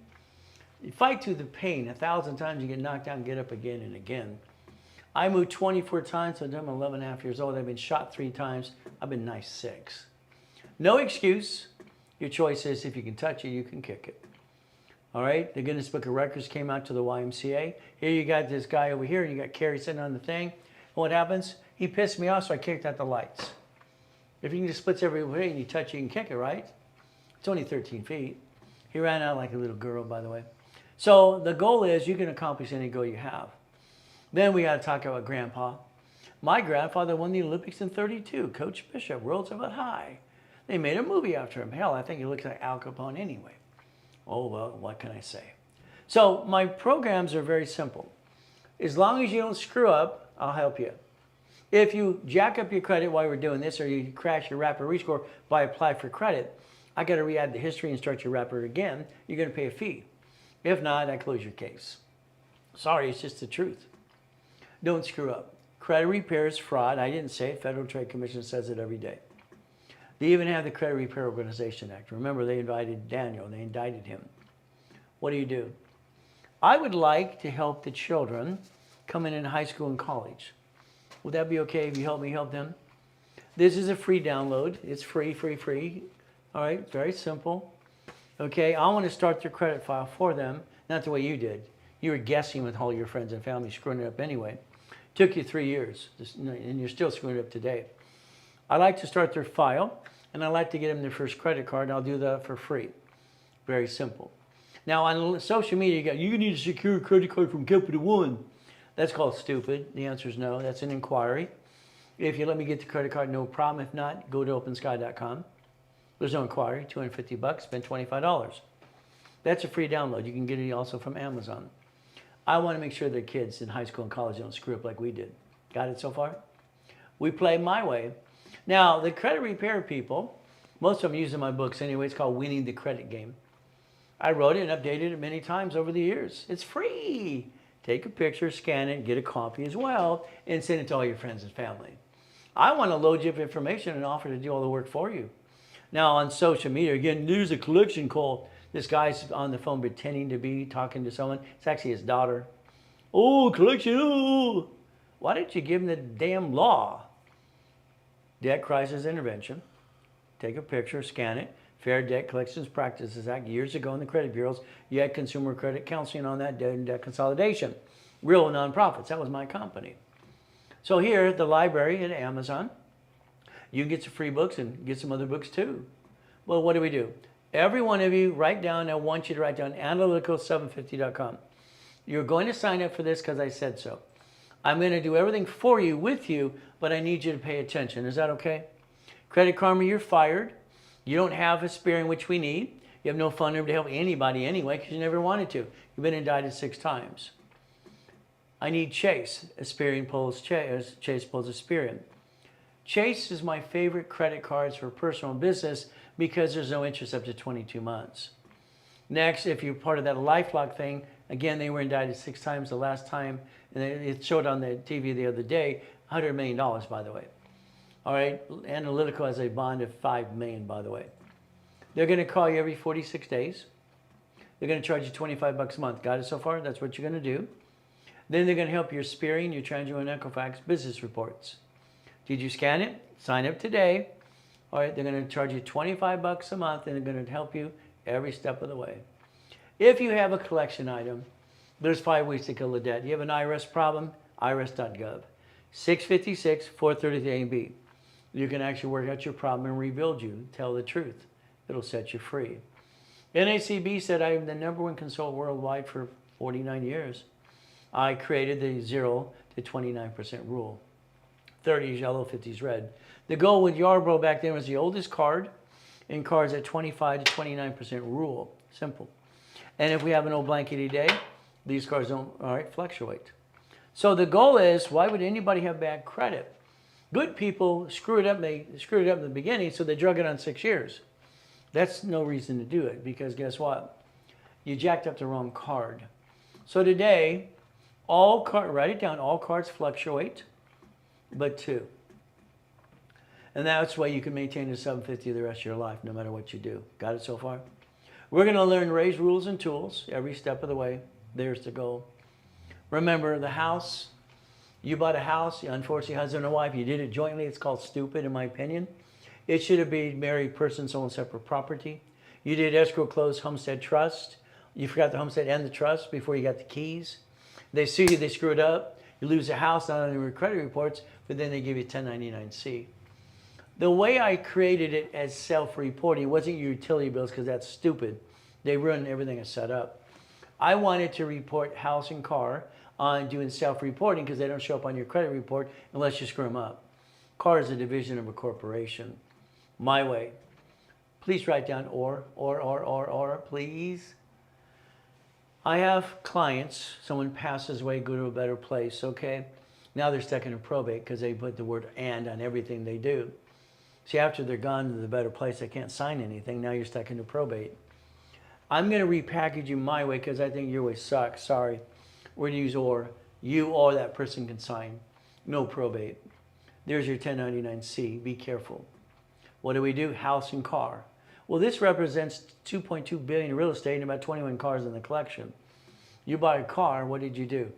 you fight through the pain. 1,000 times you get knocked down, get up again and again. I moved 24 times, so I'm 11 and a half years old. I've been shot 3 times. I've been nice 6. No excuse. Your choice is if you can touch it, you can kick it. All right? The Guinness Book of Records came out to the YMCA. Here you got this guy over here, and you got Carrie sitting on the thing. And what happens? He pissed me off, so I kicked out the lights. If you can just splits every way and you touch it, you can kick it, right? It's only 13 feet. He ran out like a little girl, by the way. So the goal is you can accomplish any goal you have. Then we got to talk about Grandpa. My grandfather won the Olympics in '32. Coach Bishop, Roosevelt High. They made a movie after him. Hell, I think he looks like Al Capone anyway. Oh, well, what can I say? So my programs are very simple. As long as you don't screw up, I'll help you. If you jack up your credit while we're doing this, or you crash your wrapper rescore by apply for credit, I got to re-add the history and start your wrapper again. You're going to pay a fee. If not, I close your case. Sorry, it's just the truth. Don't screw up. Credit repair is fraud. I didn't say it. Federal Trade Commission says it every day. They even have the Credit Repair Organization Act. Remember, they invited Daniel. They indicted him. What do? I would like to help the children coming in high school and college. Would that be okay if you help me help them? This is a free download. It's free. All right, very simple. Okay, I want to start their credit file for them, not the way you did. You were guessing with all your friends and family, screwing it up anyway. Took you 3 years, and you're still screwing it up today. I like to start their file, and I like to get them their first credit card, and I'll do that for free. Very simple. Now, on social media, you need a secure credit card from Capital One. That's called stupid. The answer is no. That's an inquiry. If you let me get the credit card, no problem. If not, go to opensky.com. There's no inquiry. $250, spend $25. That's a free download. You can get it also from Amazon. I want to make sure that kids in high school and college don't screw up like we did. Got it so far? We play my way. Now, the credit repair people, most of them use in my books anyway. It's called Winning the Credit Game. I wrote it and updated it many times over the years. It's free. Take a picture, scan it, get a copy as well, and send it to all your friends and family. I want to load you up information and offer to do all the work for you. Now, on social media, again, there's a collection call. This guy's on the phone pretending to be talking to someone. It's actually his daughter. Oh, collection, oh. Why didn't you give him the damn law? Debt Crisis Intervention. Take a picture, scan it. Fair Debt Collections Practices Act. Years ago in the credit bureaus, you had consumer credit counseling on that, debt consolidation. Real nonprofits. That was my company. So here at the library at Amazon, you can get some free books and get some other books too. Well, what do? Every one of you, write down, I want you to write down analytical750.com. You're going to sign up for this because I said so. I'm going to do everything for you, with you, but I need you to pay attention. Is that okay? Credit Karma, you're fired. You don't have a Aspirin, which we need. You have no phone number to help anybody anyway because you never wanted to. You've been indicted 6 times. I need Chase. Aspirin pulls Chase. Chase pulls Aspirin. Chase is my favorite credit cards for personal and business because there's no interest up to 22 months. Next, if you're part of that LifeLock thing, again, they were indicted 6 times the last time. And it showed on the TV the other day, $100 million, by the way. All right, Analytical has a bond of $5 million, by the way. They're going to call you every 46 days. They're going to charge you $25 a month. Got it so far? That's what you're going to do. Then they're going to help your Aspirin, your Transio, and Equifax business reports. Did you scan it? Sign up today. All right, they're going to charge you $25 a month, and they're going to help you every step of the way. If you have a collection item, there's 5 ways to kill the debt. You have an IRS problem, irs.gov. 656-433-AB. You can actually work out your problem and rebuild you. Tell the truth. It'll set you free. NACB said I am the #1 consultant worldwide for 49 years. I created the 0 to 29% rule. 30 is yellow, 50 is red. The goal with Yarbrough back then was the oldest card in cards at 25 to 29% rule. Simple. And if we have an old blankety day, these cards don't, all right, fluctuate. So the goal is, why would anybody have bad credit? Good people screw it up. They screwed it up in the beginning, so they drug it on 6 years. That's no reason to do it because guess what? You jacked up the wrong card. So today, write it down, all cards fluctuate, but 2. And that's why you can maintain a 750 the rest of your life, no matter what you do. Got it so far? We're going to learn Ray's rules and tools every step of the way. There's the goal. Remember, the house, you bought a house, unfortunately, husband and wife, you did it jointly. It's called stupid, in my opinion. It should have been married person, sole and separate property. You did escrow, closed, homestead, trust. You forgot the homestead and the trust before you got the keys. They sue you, they screw it up. You lose the house, not only with credit reports, but then they give you 1099-C. The way I created it as self-reporting wasn't your utility bills because that's stupid. They ruin everything I set up. I wanted to report house and car on doing self-reporting because they don't show up on your credit report unless you screw them up. Car is a division of a corporation. My way. Please write down or, please. I have clients, someone passes away, go to a better place, okay? Now they're stuck in a probate because they put the word "and" on everything they do. See, after they're gone to the better place, they can't sign anything. Now you're stuck in a probate. I'm going to repackage you my way because I think your way sucks. Sorry. We're going to use or. You or that person can sign. No probate. There's your 1099-C. Be careful. What do? House and car. Well, this represents $2.2 billion in real estate and about 21 cars in the collection. You buy a car, what did you do?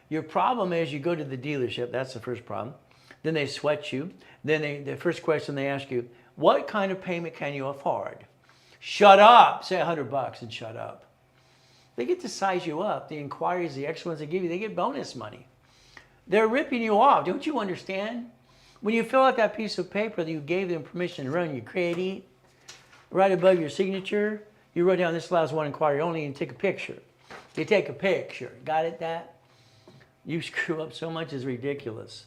Your problem is you go to the dealership. That's the first problem. Then they sweat you. Then the first question they ask you, what kind of payment can you afford? Shut up. Say $100 and shut up. They get to size you up. The inquiries, the extra ones they give you, they get bonus money. They're ripping you off. Don't you understand? When you fill out that piece of paper that you gave them permission to run your credit, right above your signature, you wrote down this allows one inquiry only and take a picture. You take a picture. Got it, that? You screw up so much, it's ridiculous.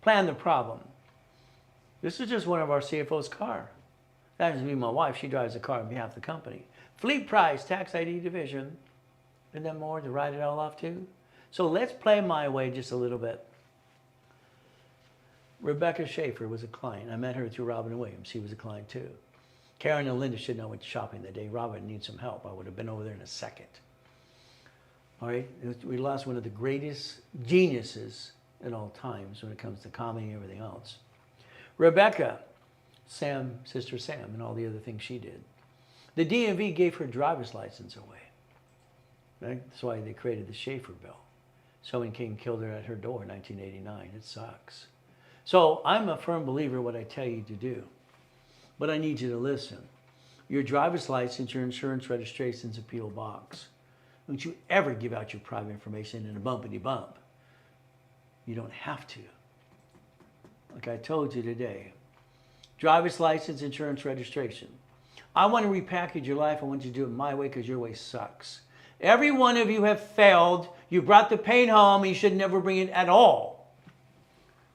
Plan the problem. This is just one of our CFO's car. That happens to be my wife. She drives the car on behalf of the company. Fleet price, tax ID division. Isn't that more to write it all off to? So let's play my way just a little bit. Rebecca Schaefer was a client. I met her through Robin Williams. She was a client too. Karen and Linda should know went shopping that day. Robin needs some help. I would have been over there in a second. All right, we lost one of the greatest geniuses at all times when it comes to comedy and everything else. Rebecca, Sam, Sister Sam, and all the other things she did. The DMV gave her driver's license away. Right? That's why they created the Schaefer bill. Someone came and killed her at her door in 1989. It sucks. So I'm a firm believer in what I tell you to do. But I need you to listen. Your driver's license, your insurance registration's a P.O. box. Don't you ever give out your private information in a bumpity bump. You don't have to. Like I told you today. Driver's license, insurance registration. I want to repackage your life. I want you to do it my way because your way sucks. Every one of you have failed. You brought the pain home and you should never bring it at all.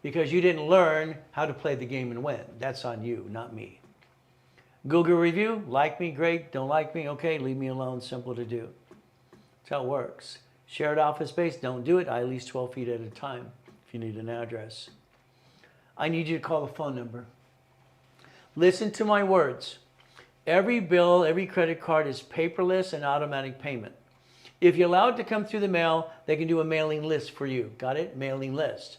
Because you didn't learn how to play the game and win. That's on you, not me. Google review, like me, great. Don't like me, okay, leave me alone, simple to do. That's how it works. Shared office space, don't do it. I lease 12 feet at a time if you need an address. I need you to call the phone number. Listen to my words. Every bill, every credit card is paperless and automatic payment. If you allow it to come through the mail, they can do a mailing list for you. Got it? Mailing list.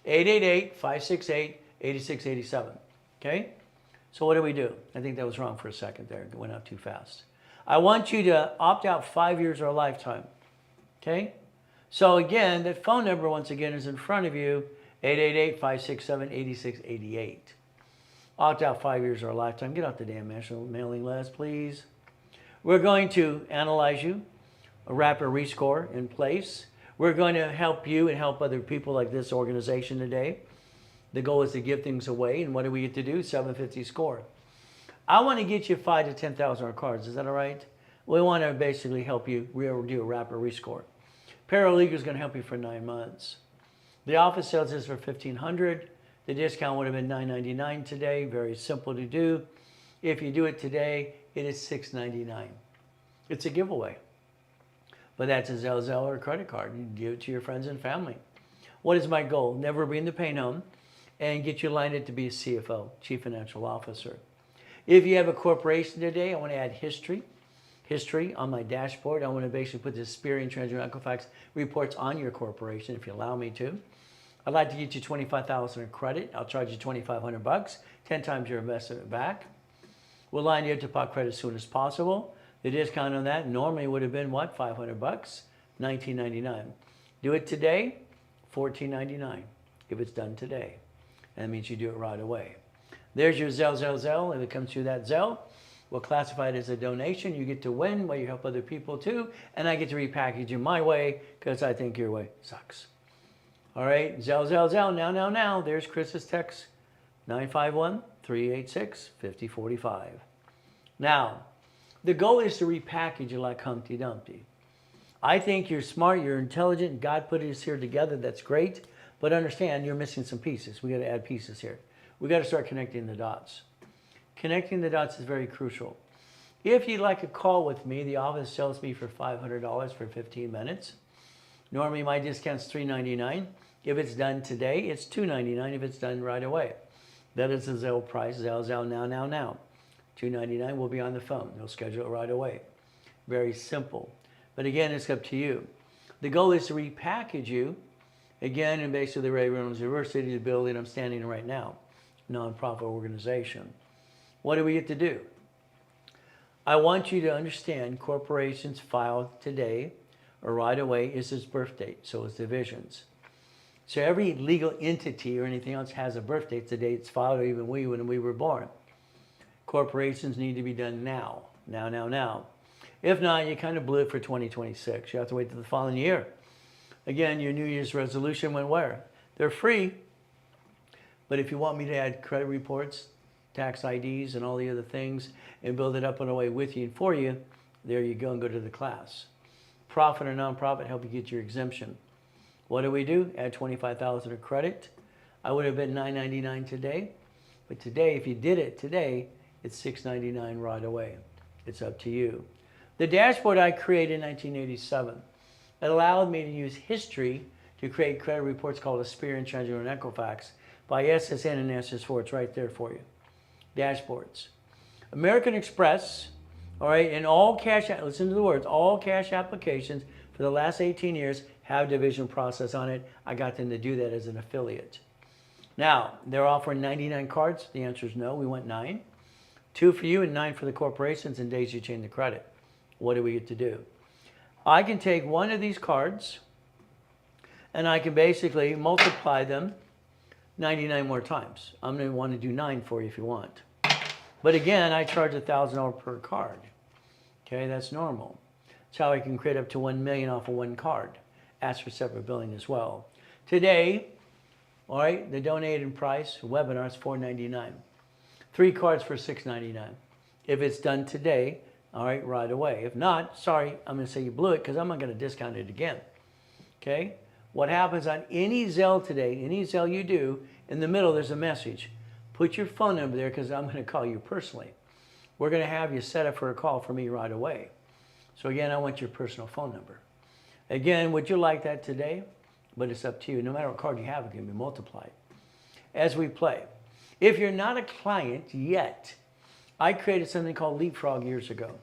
888-568-8687. Okay? So what do we do? I think that was wrong for a second there. It went out too fast. I want you to opt out 5 years or a lifetime. Okay? So again, that phone number once again is in front of you. 888-567-8688. Opt out 5 years or a lifetime. Get off the damn mailing list, please. We're going to analyze you, a rapid rescore in place. We're going to help you and help other people like this organization today. The goal is to give things away, and what do we get to do? 750 score. I want to get you 5 to 10,000 cards. Is that all right? We want to basically help you do a rapid rescore. Paralegal is going to help you for 9 months. The office sells this for $1,500. The discount would have been $9.99 today. Very simple to do. If you do it today, it is $6.99. It's a giveaway. But that's a Zelle or a credit card. You can give it to your friends and family. What is my goal? Never bring the pain home and get you lined up to be a CFO, Chief Financial Officer. If you have a corporation today, I want to add history on my dashboard. I want to basically put the Experian, Treasury, Equifax reports on your corporation if you allow me to. I'd like to get you $25,000 in credit. I'll charge you $2,500, 10 times your investment back. We'll line you up to pot credit as soon as possible. The discount on that normally would have been what? $500, $19.99. Do it today, $14.99 if it's done today. That means you do it right away. There's your Zelle. If it comes through that Zelle, we'll classify it as a donation. You get to win while you help other people too. And I get to repackage you my way because I think your way sucks. All right, Zelle. Now. There's Chris's text, 951-386-5045. Now, the goal is to repackage you like Humpty Dumpty. I think you're smart, you're intelligent, God put us here together, that's great. But understand, you're missing some pieces. We got to add pieces here. We got to start connecting the dots. Connecting the dots is very crucial. If you'd like a call with me, the office sells me for $500 for 15 minutes. Normally my discount's $3.99. If it's done today, it's $2.99 if it's done right away. That is the Zelle price. Zelle, now. $2.99 will be on the phone. They'll schedule it right away. Very simple. But again, it's up to you. The goal is to repackage you, again, in basically the Reynolds University, the building I'm standing in right now, nonprofit organization. What do we get to do? I want you to understand corporations file today or right away is its birth date, so it's divisions. So every legal entity or anything else has a birth date, the date it's filed, or even we when we were born. Corporations need to be done now. If not, you kind of blew it for 2026. You have to wait till the following year. Again, your New Year's resolution went where? They're free. But if you want me to add credit reports, tax IDs, and all the other things, and build it up in a way with you and for you, there you go, and go to the class. Profit or nonprofit, help you get your exemption. What do? Add $25,000 of credit. I would have been $9.99 today, but today, if you did it today, it's $6.99 right away. It's up to you. The dashboard I created in 1987, it allowed me to use history to create credit reports called Experian, Treasury, and Equifax by SSN and SS4. It's right there for you. Dashboards. American Express, all right, and all cash, listen to the words, all cash applications for the last 18 years have division process on it. I got them to do that as an affiliate. Now, they're offering 99 cards. The answer is no. We want 9. 2 for you and 9 for the corporations, and days you change the credit. What do we get to do? I can take one of these cards and I can basically multiply them 99 more times. I'm going to want to do 9 for you if you want. But again, I charge $1,000 per card. Okay, that's normal. That's how I can create up to $1 million off of one card. Ask for separate billing as well. Today, all right, the donated price, webinar, is $4.99. 3 cards for $6.99. If it's done today, all right, right away. If not, sorry, I'm going to say you blew it because I'm not going to discount it again. Okay? What happens on any Zelle today, any Zelle you do, in the middle there's a message. Put your phone number there because I'm going to call you personally. We're going to have you set up for a call for me right away. So again, I want your personal phone number. Again, would you like that today? But it's up to you. No matter what card you have, it can be multiplied. As we play. If you're not a client yet, I created something called Leapfrog years ago.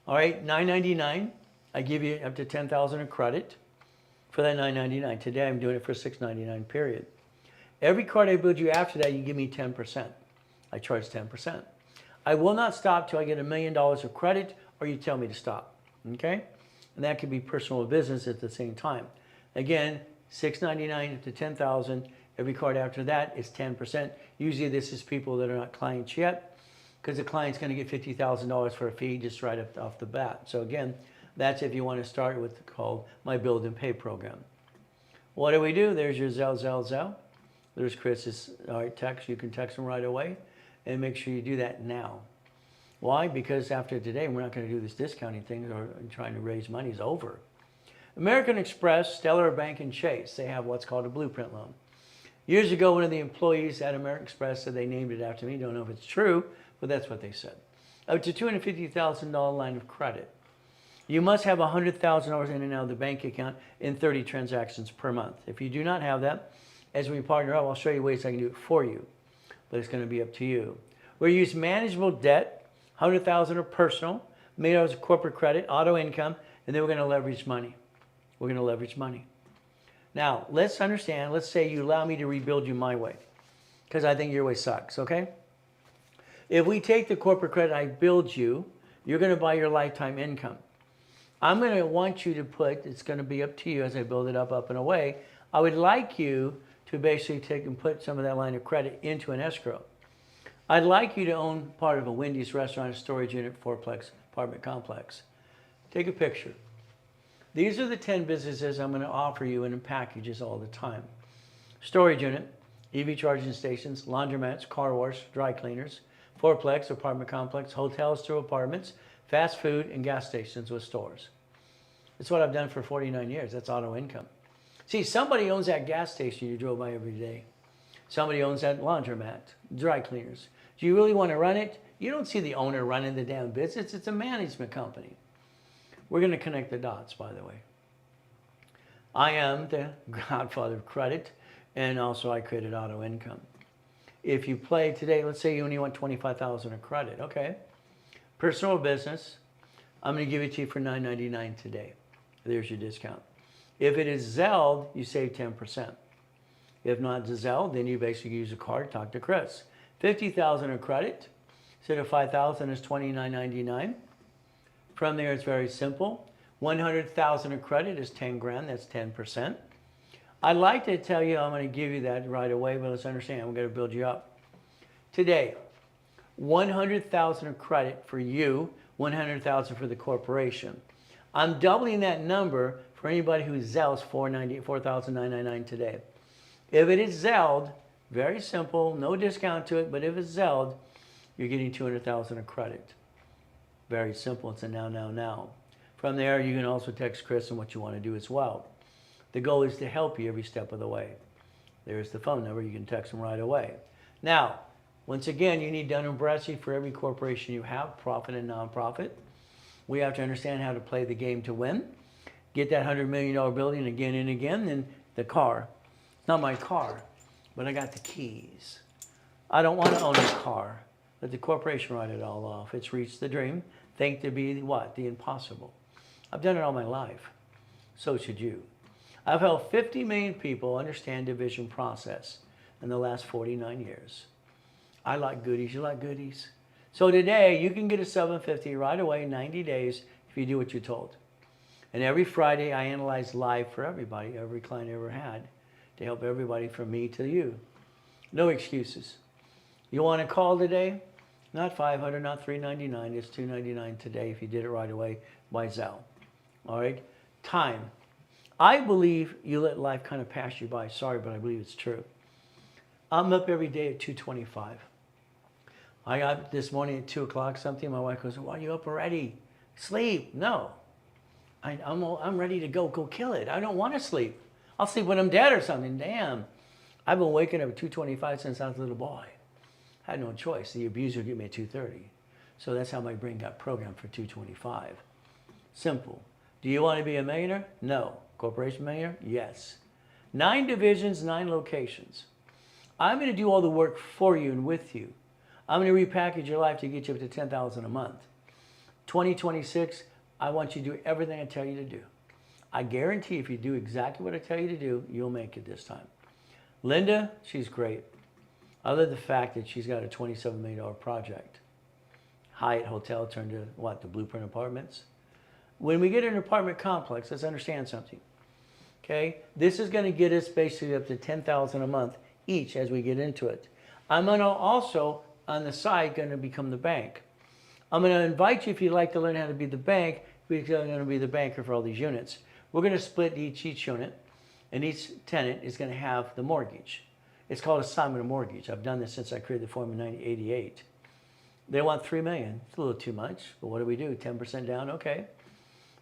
All right, $9.99. I give you up to $10,000 of credit for that $9.99. Today I'm doing it for $6.99, period. Every card I build you after that, you give me 10%. I charge 10%. I will not stop till I get $1 million of credit or you tell me to stop, okay? And that could be personal or business at the same time. Again, $6.99 to $10,000. Every card after that is 10%. Usually this is people that are not clients yet because the client's going to get $50,000 for a fee just right off the bat. So again, that's if you want to start with called my Build and Pay program. What do? There's your Zelle. There's Chris's text. You can text them right away and make sure you do that now. Why? Because after today, we're not going to do this discounting thing or trying to raise money is over. American Express, Stellar Bank, and Chase, they have what's called a blueprint loan. Years ago, one of the employees at American Express said they named it after me. Don't know if it's true, but that's what they said. Up to $250,000 line of credit. You must have $100,000 in and out of the bank account in 30 transactions per month. If you do not have that, as we partner up, I'll show you ways I can do it for you, but it's going to be up to you. We use manageable debt, $100,000 of personal, $1 million of corporate credit, auto income, and then we're going to leverage money. We're going to leverage money. Now, let's understand, let's say you allow me to rebuild you my way, because I think your way sucks, okay? If we take the corporate credit I build you, you're going to buy your lifetime income. I'm going to want you to put, it's going to be up to you as I build it up and away. I would like you to basically take and put some of that line of credit into an escrow. I'd like you to own part of a Wendy's restaurant, a storage unit, fourplex apartment complex. Take a picture. These are the 10 businesses I'm going to offer you in packages all the time. Storage unit, EV charging stations, laundromats, car wash, dry cleaners, fourplex apartment complex, hotels through apartments, fast food, and gas stations with stores. That's what I've done for 49 years. That's auto income. See, somebody owns that gas station you drove by every day. Somebody owns that laundromat, dry cleaners. Do you really want to run it? You don't see the owner running the damn business. It's a management company. We're going to connect the dots, by the way. I am the godfather of credit, and also I created auto income. If you play today, let's say you only want 25,000 of credit, okay? Personal business, I'm going to give it to you for $9.99 today. There's your discount. If it is Zelle, you save 10%. If not Zelle, then you basically use a card, talk to Chris. 50,000 of credit, instead of 5,000 is $29.99. From there, it's very simple. 100,000 of credit is 10 grand, that's 10%. I'd like to tell you I'm going to give you that right away, but let's understand, we're going to build you up. Today, 100,000 of credit for you, 100,000 for the corporation. I'm doubling that number for anybody who Zells $4,999 today. If it is Zelled, very simple, no discount to it, but if it's Zelled, you're getting 200,000 of credit. Very simple, it's a now, now, now. From there, you can also text Chris on what you want to do as well. The goal is to help you every step of the way. There's the phone number, you can text them right away. Now, once again, you need Dun & Bradstreet for every corporation you have, profit and nonprofit. We have to understand how to play the game to win. Get that $100 million building again and again, then the car. It's not my car, but I got the keys. I don't want to own a car. Let the corporation write it all off. It's reached the dream. Think to be what? The impossible. I've done it all my life. So should you. I've helped 50 million people understand division process in the last 49 years. I like goodies. You like goodies? So today, you can get a 750 right away in 90 days if you do what you're told. And every Friday, I analyze live for everybody, every client I ever had, to help everybody from me to you. No excuses. You want to call today? Not $500, not $399. It's $299 today if you did it right away by Zelle. All right? Time. I believe you let life kind of pass you by. Sorry, but I believe it's true. I'm up every day at 2:25. I got this morning at 2 o'clock something. My wife goes, why are you up already? Sleep. No. I'm ready to go kill it. I don't want to sleep. I'll sleep when I'm dead or something. Damn. I've been waking up at 2:25 since I was a little boy. I had no choice. The abuser would get me at 2:30. So that's how my brain got programmed for 2:25. Simple. Do you want to be a millionaire? No. Corporation millionaire? Yes. 9 divisions, 9 locations. I'm going to do all the work for you and with you. I'm going to repackage your life to get you up to $10,000 a month. 2026, I want you to do everything I tell you to do. I guarantee if you do exactly what I tell you to do, you'll make it this time. Linda, she's great. I love the fact that she's got a $27 million project. Hyatt Hotel turned to what, the Blueprint Apartments? When we get an apartment complex, let's understand something. Okay, this is going to get us basically up to $10,000 a month each as we get into it. I'm going to also, on the side, going to become the bank. I'm going to invite you, if you'd like to learn how to be the bank, because I'm going to be the banker for all these units. We're going to split each unit, and each tenant is going to have the mortgage. It's called assignment of mortgage. I've done this since I created the form in 1988. They want $3 million. It's a little too much, but what do we do? 10% down? Okay.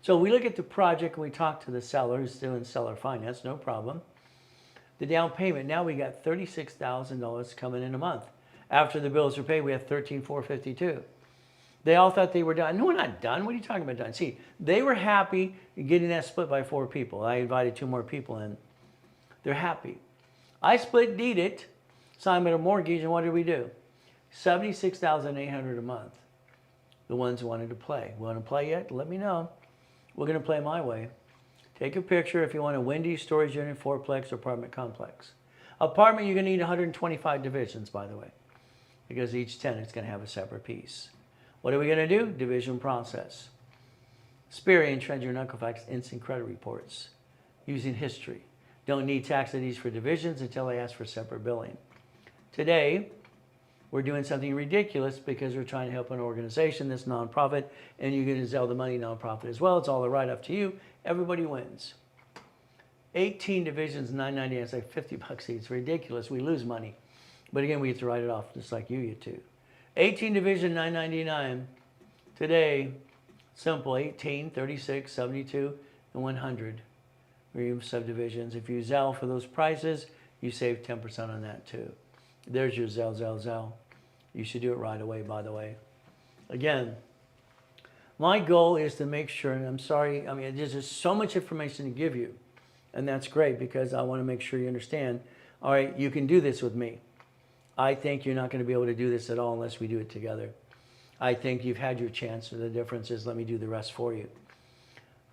So we look at the project and we talk to the seller who's still in seller finance, no problem. The down payment, now we got $36,000 coming in a month. After the bills are paid, we have $13,452. They all thought they were done. No, we're not done. What are you talking about done? See, they were happy getting that split by 4 people. I invited 2 more people in. They're happy. I split deed it, assignment of mortgage, and what did we do? $76,800 a month. The ones who wanted to play. Want to play yet? Let me know. We're going to play my way. Take a picture if you want a Wendy's storage unit, 4-plex, or apartment complex. Apartment, you're going to need 125 divisions, by the way, because each tenant's going to have a separate piece. What are we going to do? Division process. Experian, Treasury, and Equifax instant credit reports using history. Don't need tax IDs for divisions until they ask for separate billing. Today, we're doing something ridiculous because we're trying to help an organization that's nonprofit, and you're going to sell the money nonprofit as well. It's all right up to you. Everybody wins. 18 divisions, $9.99. It's like $50 each. It's ridiculous. We lose money. But again, we get to write it off just like you too. 18 division, $9.99. Today, simple, 18, 36, 72, and 100. We subdivisions. If you Zelle for those prices, you save 10% on that too. There's your Zelle. You should do it right away, by the way. Again, my goal is to make sure, and I'm sorry, I mean, there's just so much information to give you. And that's great because I want to make sure you understand, all right, you can do this with me. I think you're not going to be able to do this at all unless we do it together. I think you've had your chance, so the difference is let me do the rest for you.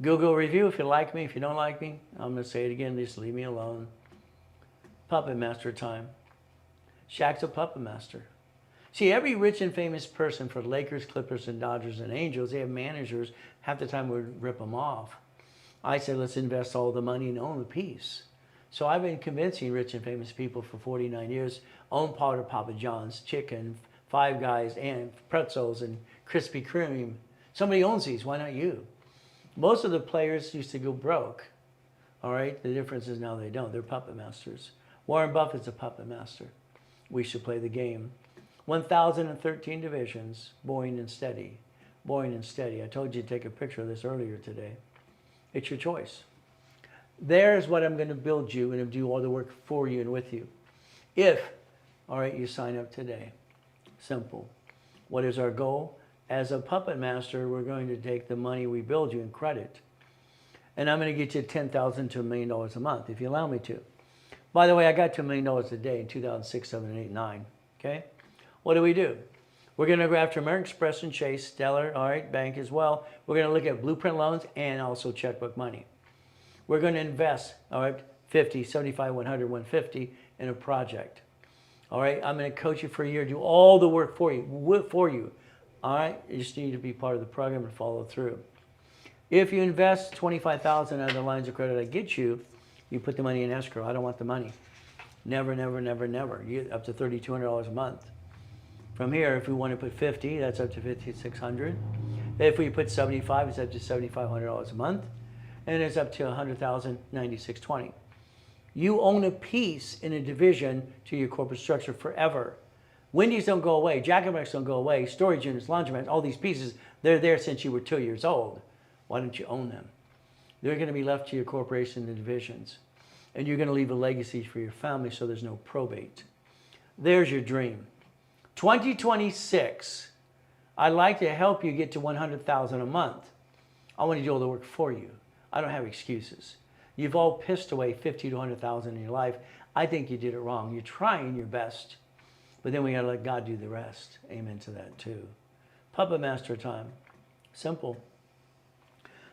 Google review if you like me. If you don't like me, I'm going to say it again, just leave me alone. Puppet master time. Shaq's a puppet master. See, every rich and famous person for Lakers, Clippers, and Dodgers and Angels, they have managers, half the time would rip them off. I said, let's invest all the money and own the piece. So I've been convincing rich and famous people for 49 years, own part of Papa John's, chicken, Five Guys, and pretzels, and Krispy Kreme. Somebody owns these, why not you? Most of the players used to go broke. All right, the difference is now they don't. They're puppet masters. Warren Buffett's a puppet master. We should play the game. 1,013 divisions, boring and steady. Boring and steady. I told you to take a picture of this earlier today. It's your choice. There's what I'm going to build you and do all the work for you and with you. If, all right, you sign up today. Simple. What is our goal? As a puppet master, we're going to take the money we build you in credit. And I'm going to get you $10,000 to $1 million a month, if you allow me to. By the way, I got $2 million a day in 2006, 7, 8, 9. Okay? What do? We're going to go after American Express and Chase, Stellar, all right, bank as well. We're going to look at blueprint loans and also checkbook money. We're going to invest, all right, 50, 75, 100, 150 in a project. All right, I'm going to coach you for a year, do all the work for you. All right, you just need to be part of the program and follow through. If you invest $25,000 out of the lines of credit I get you, you put the money in escrow. I don't want the money. Never, never, never, never. You get up to $3,200 a month. From here, if we want to put 50, that's up to $5,600. If we put 75, it's up to $7,500 a month. And it's up to $100,000, $96.20. You own a piece in a division to your corporate structure forever. Wendy's don't go away. Jack in the Box don't go away. Storage units, laundromats, all these pieces, they're there since you were 2 years old. Why don't you own them? They're going to be left to your corporation in divisions. And you're going to leave a legacy for your family so there's no probate. There's your dream. 2026, I'd like to help you get to $100,000 a month. I want to do all the work for you. I don't have excuses. You've all pissed away $50,000 to $100,000 in your life. I think you did it wrong. You're trying your best. But then we got to let God do the rest. Amen to that too. Puppet master time. Simple.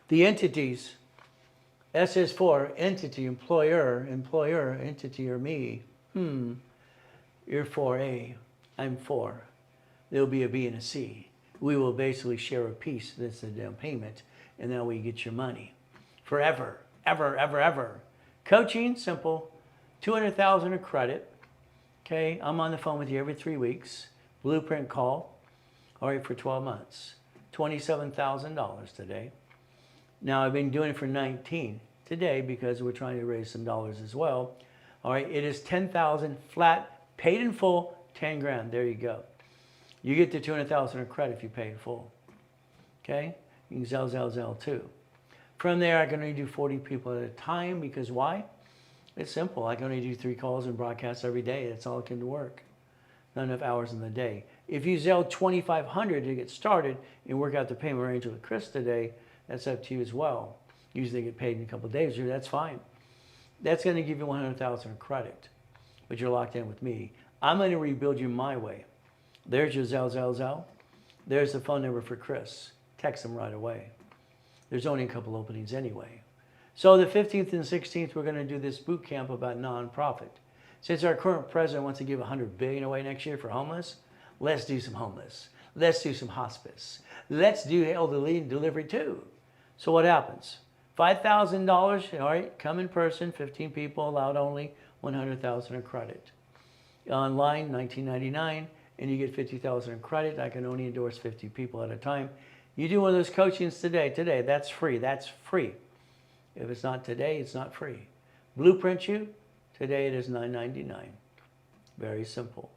The entities. S is for entity, employer, entity, or me. You're for A. I'm for. There'll be a B and a C. We will basically share a piece. That's the down payment. And now we get your money. Forever. Ever, ever, ever. Coaching, simple. $200,000 of credit. Okay, I'm on the phone with you every 3 weeks. Blueprint call. All right, for 12 months. $27,000 today. Now, I've been doing it for 19 today because we're trying to raise some dollars as well. All right, it is 10,000 flat, paid in full, 10 grand. There you go. You get the 200,000 of credit if you pay in full. Okay, you can Zell too. From there, I can only do 40 people at a time because why? It's simple. I can only do 3 calls and broadcasts every day. That's all it can work. Not enough hours in the day. If you Zell 2,500 to get started and work out the payment range with Chris today, that's up to you as well. Usually get paid in a couple of days, that's fine. That's going to give you 100,000 of credit, but you're locked in with me. I'm going to rebuild you my way. There's your Zell. There's the phone number for Chris. Text him right away. There's only a couple openings anyway. So the 15th and 16th, we're going to do this boot camp about nonprofit. Since our current president wants to give $100 billion away next year for homeless, let's do some homeless. Let's do some hospice. Let's do elderly delivery too. So what happens? $5,000, all right, come in person, 15 people allowed only, 100,000 in credit. Online, $19.99, and you get 50,000 in credit. I can only endorse 50 people at a time. You do one of those coachings today, that's free. If it's not today, it's not free. Blueprint you, today it is $9.99. Very simple.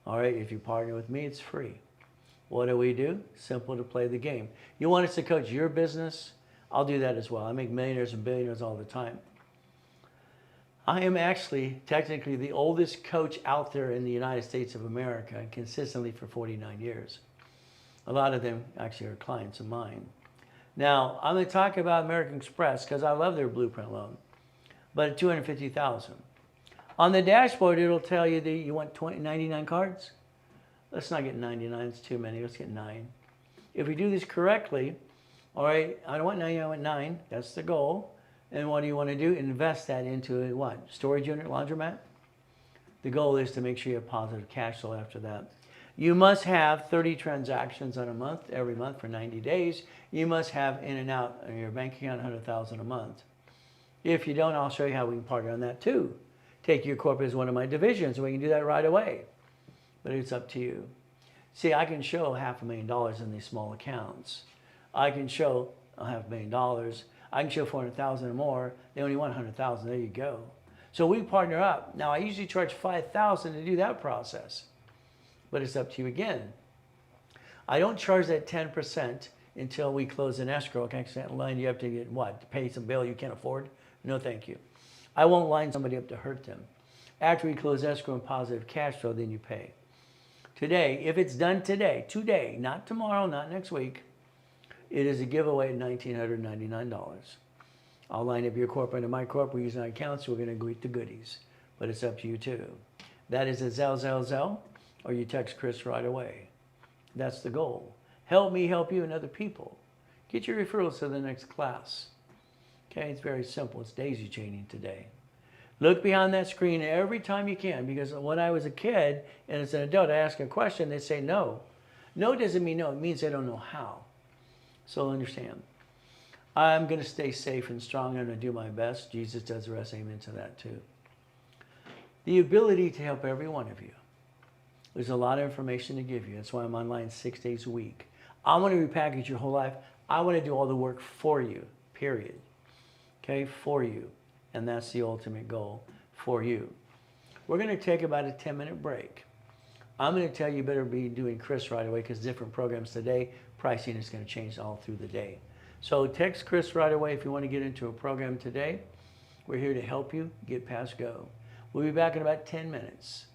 All right, if you partner with me, it's free. What do? Simple to play the game. You want us to coach your business? I'll do that as well. I make millionaires and billionaires all the time. I am actually technically the oldest coach out there in the United States of America, and consistently for 49 years. A lot of them actually are clients of mine. Now, I'm going to talk about American Express because I love their blueprint loan. but 250,000. On the dashboard, it'll tell you that you want 99 cards. Let's not get 99, it's too many, let's get 9. If we do this correctly, all right, I don't want 9, I want 9, that's the goal. And what do you want to do? Invest that into a what? Storage unit, laundromat? The goal is to make sure you have positive cash flow after that. You must have 30 transactions on a month, every month for 90 days. You must have in and out in your bank account 100,000 a month. If you don't, I'll show you how we can partner on that too. Take your corporate as one of my divisions. We can do that right away. But it's up to you. See, I can show $500,000 in these small accounts. I can show $500,000. I can show 400,000 or more. They only want 100,000. There you go. So we partner up. Now I usually charge 5,000 to do that process, but it's up to you again. I don't charge that 10% until we close an escrow. Okay, line you up to get what? To pay some bill you can't afford? No, thank you. I won't line somebody up to hurt them. After we close escrow and positive cash flow, then you pay. Today, if it's done today, not tomorrow, not next week, it is a giveaway at $1,999. I'll line up your corporate and my corp. We're using our accounts. We're going to greet the goodies. But it's up to you too. That is a Zelle, or you text Chris right away. That's the goal. Help me help you and other people. Get your referrals to the next class. Okay, it's very simple. It's daisy chaining today. Look behind that screen every time you can, because when I was a kid and as an adult, I ask a question, they say no. No doesn't mean no. It means they don't know how. So understand. I'm going to stay safe and strong. I'm going to do my best. Jesus does the rest. Amen to that too. The ability to help every one of you. There's a lot of information to give you. That's why I'm online 6 days a week. I want to repackage your whole life. I want to do all the work for you, period. Okay, for you. And that's the ultimate goal, for you. We're going to take about a 10-minute break. I'm going to tell you better be doing Chris right away, because different programs today, pricing is going to change all through the day. So text Chris right away if you want to get into a program today. We're here to help you get past go. We'll be back in about 10 minutes.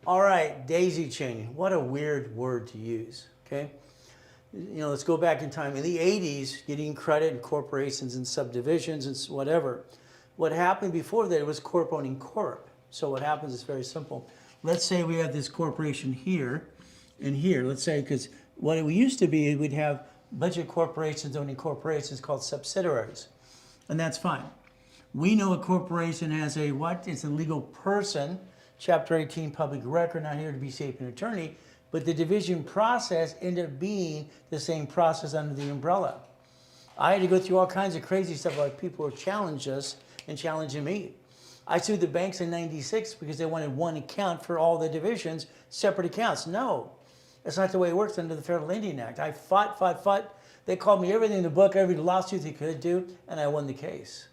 All right, daisy chaining. What a weird word to use, okay? Let's go back in time. In the 80s, getting credit in corporations and subdivisions and whatever. What happened before that was corp owning corp. So what happens is very simple. Let's say we have this corporation here and here. Let's say, because what it used to be, we'd have a bunch of corporations owning corporations called subsidiaries. And that's fine. We know a corporation has a what? It's a legal person. Chapter 18, public record, not here to be safe an attorney. But the division process ended up being the same process under the umbrella. I had to go through all kinds of crazy stuff, like people were challenging us and challenging me. I sued the banks in '96 because they wanted one account for all the divisions, separate accounts. No, that's not the way it works under the Federal Lending Act. I fought. They called me everything in the book, every lawsuit they could do, and I won the case.